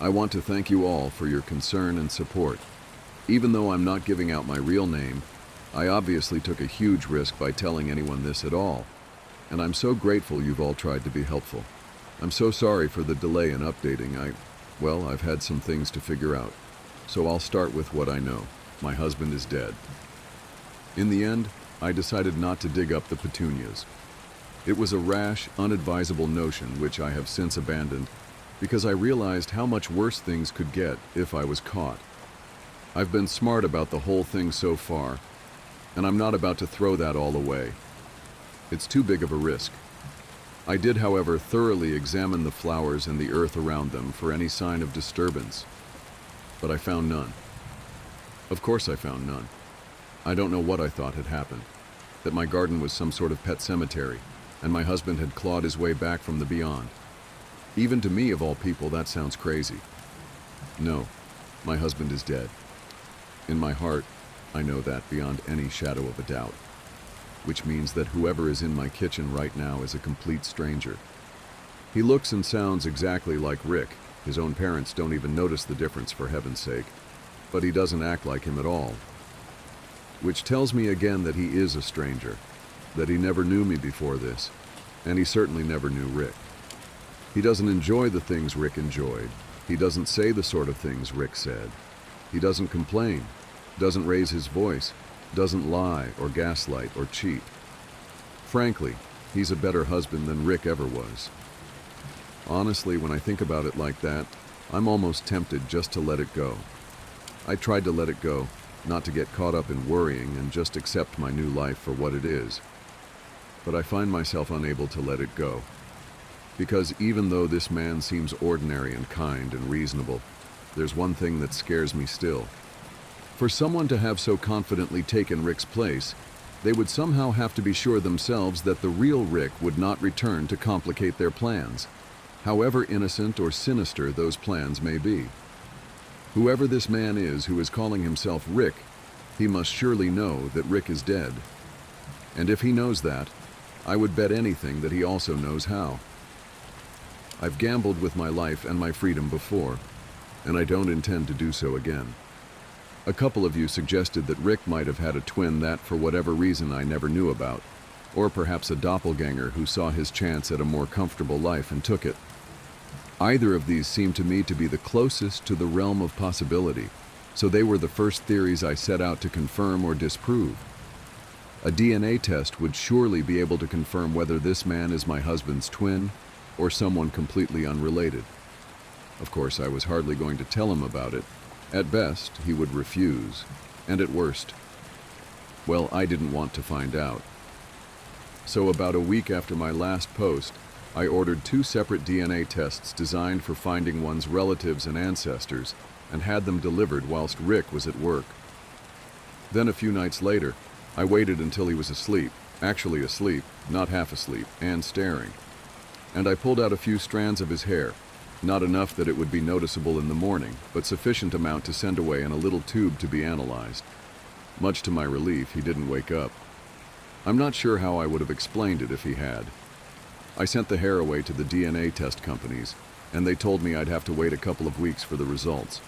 I want to thank you all for your concern and support. Even though I'm not giving out my real name, I obviously took a huge risk by telling anyone this at all, and I'm so grateful you've all tried to be helpful. I'm so sorry for the delay in updating. I've had some things to figure out, so I'll start with what I know. My husband is dead. In the end, I decided not to dig up the petunias. It was a rash, unadvisable notion which I have since abandoned because I realized how much worse things could get if I was caught. I've been smart about the whole thing so far, and I'm not about to throw that all away. It's too big of a risk. I did, however, thoroughly examine the flowers and the earth around them for any sign of disturbance, but I found none. Of course I found none. I don't know what I thought had happened, that my garden was some sort of pet cemetery, and my husband had clawed his way back from the beyond. Even to me, of all people, that sounds crazy. No, my husband is dead. In my heart, I know that beyond any shadow of a doubt, which means that whoever is in my kitchen right now is a complete stranger. He looks and sounds exactly like Rick. His own parents don't even notice the difference, for heaven's sake. But he doesn't act like him at all. Which tells me again that he is a stranger, that he never knew me before this, and he certainly never knew Rick. He doesn't enjoy the things Rick enjoyed. He doesn't say the sort of things Rick said. He doesn't complain, doesn't raise his voice, doesn't lie or gaslight or cheat. Frankly, he's a better husband than Rick ever was. Honestly, when I think about it like that, I'm almost tempted just to let it go. I tried to let it go, not to get caught up in worrying and just accept my new life for what it is. But I find myself unable to let it go. Because even though this man seems ordinary and kind and reasonable, there's one thing that scares me still. For someone to have so confidently taken Rick's place, they would somehow have to be sure themselves that the real Rick would not return to complicate their plans, however innocent or sinister those plans may be. Whoever this man is who is calling himself Rick, he must surely know that Rick is dead. And if he knows that, I would bet anything that he also knows how. I've gambled with my life and my freedom before, and I don't intend to do so again. A couple of you suggested that Rick might have had a twin that, for whatever reason, I never knew about, or perhaps a doppelganger who saw his chance at a more comfortable life and took it. Either of these seemed to me to be the closest to the realm of possibility, so they were the first theories I set out to confirm or disprove. A DNA test would surely be able to confirm whether this man is my husband's twin or someone completely unrelated. Of course, I was hardly going to tell him about it. At best, he would refuse, and at worst, well, I didn't want to find out. So about a week after my last post, I ordered 2 separate DNA tests designed for finding one's relatives and ancestors, and had them delivered whilst Rick was at work. Then a few nights later, I waited until he was asleep, actually asleep, not half asleep, and staring. And I pulled out a few strands of his hair, not enough that it would be noticeable in the morning, but sufficient amount to send away in a little tube to be analyzed. Much to my relief, he didn't wake up. I'm not sure how I would have explained it if he had. I sent the hair away to the DNA test companies, and they told me I'd have to wait a couple of weeks for the results.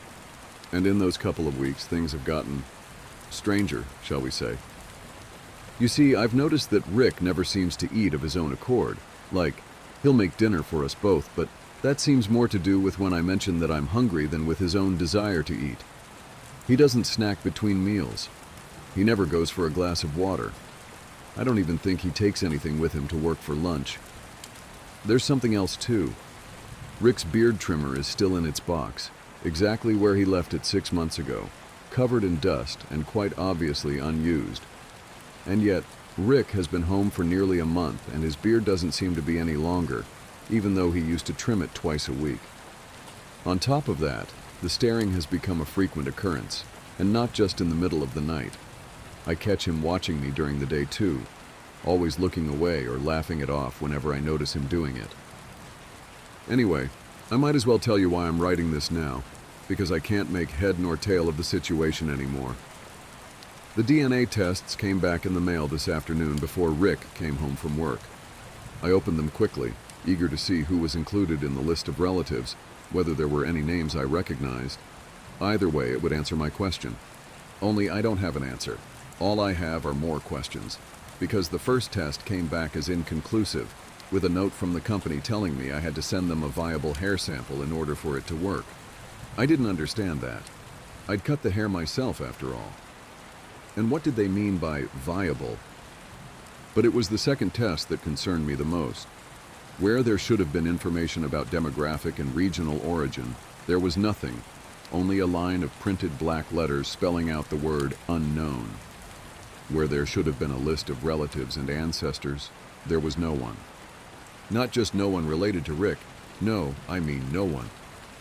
And in those couple of weeks, things have gotten stranger, shall we say. You see, I've noticed that Rick never seems to eat of his own accord. Like, he'll make dinner for us both, but that seems more to do with when I mention that I'm hungry than with his own desire to eat. He doesn't snack between meals. He never goes for a glass of water. I don't even think he takes anything with him to work for lunch. There's something else too. Rick's beard trimmer is still in its box, exactly where he left it 6 months ago, covered in dust and quite obviously unused. And yet, Rick has been home for nearly a month and his beard doesn't seem to be any longer, even though he used to trim it twice a week. On top of that, the staring has become a frequent occurrence, and not just in the middle of the night. I catch him watching me during the day too, always looking away or laughing it off whenever I notice him doing it. Anyway, I might as well tell you why I'm writing this now, because I can't make head nor tail of the situation anymore. The DNA tests came back in the mail this afternoon before Rick came home from work. I opened them quickly, eager to see who was included in the list of relatives, whether there were any names I recognized. Either way, it would answer my question. Only I don't have an answer. All I have are more questions, because the first test came back as inconclusive, with a note from the company telling me I had to send them a viable hair sample in order for it to work. I didn't understand that. I'd cut the hair myself, after all. And what did they mean by viable? But it was the second test that concerned me the most. Where there should have been information about demographic and regional origin, there was nothing, only a line of printed black letters spelling out the word unknown. Where there should have been a list of relatives and ancestors, there was no one. Not just no one related to Rick. No, I mean no one.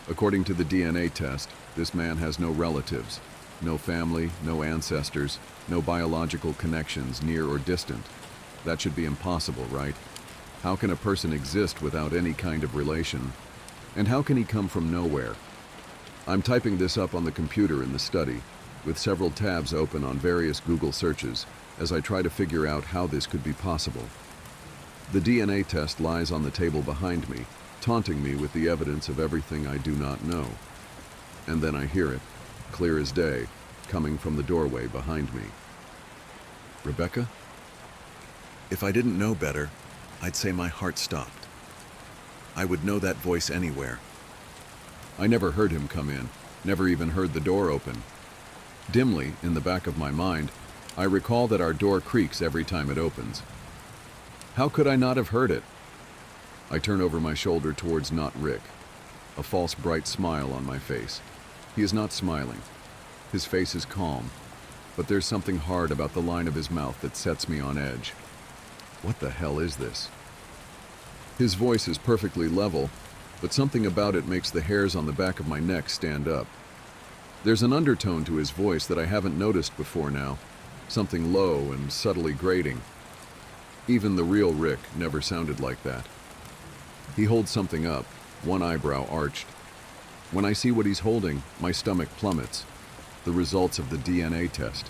According to the DNA test, this man has no relatives, no family, no ancestors, no biological connections, near or distant. That should be impossible, right? How can a person exist without any kind of relation? And how can he come from nowhere? I'm typing this up on the computer in the study, with several tabs open on various Google searches as I try to figure out how this could be possible. The DNA test lies on the table behind me, taunting me with the evidence of everything I do not know. And then I hear it, clear as day, coming from the doorway behind me. Rebecca? If I didn't know better, I'd say my heart stopped. I would know that voice anywhere. I never heard him come in, never even heard the door open. Dimly, in the back of my mind, I recall that our door creaks every time it opens. How could I not have heard it? I turn over my shoulder towards not Rick, a false bright smile on my face. He is not smiling. His face is calm, but there's something hard about the line of his mouth that sets me on edge. What the hell is this? His voice is perfectly level, but something about it makes the hairs on the back of my neck stand up. There's an undertone to his voice that I haven't noticed before now, something low and subtly grating. Even the real Rick never sounded like that. He holds something up, one eyebrow arched. When I see what he's holding, my stomach plummets. The results of the DNA test.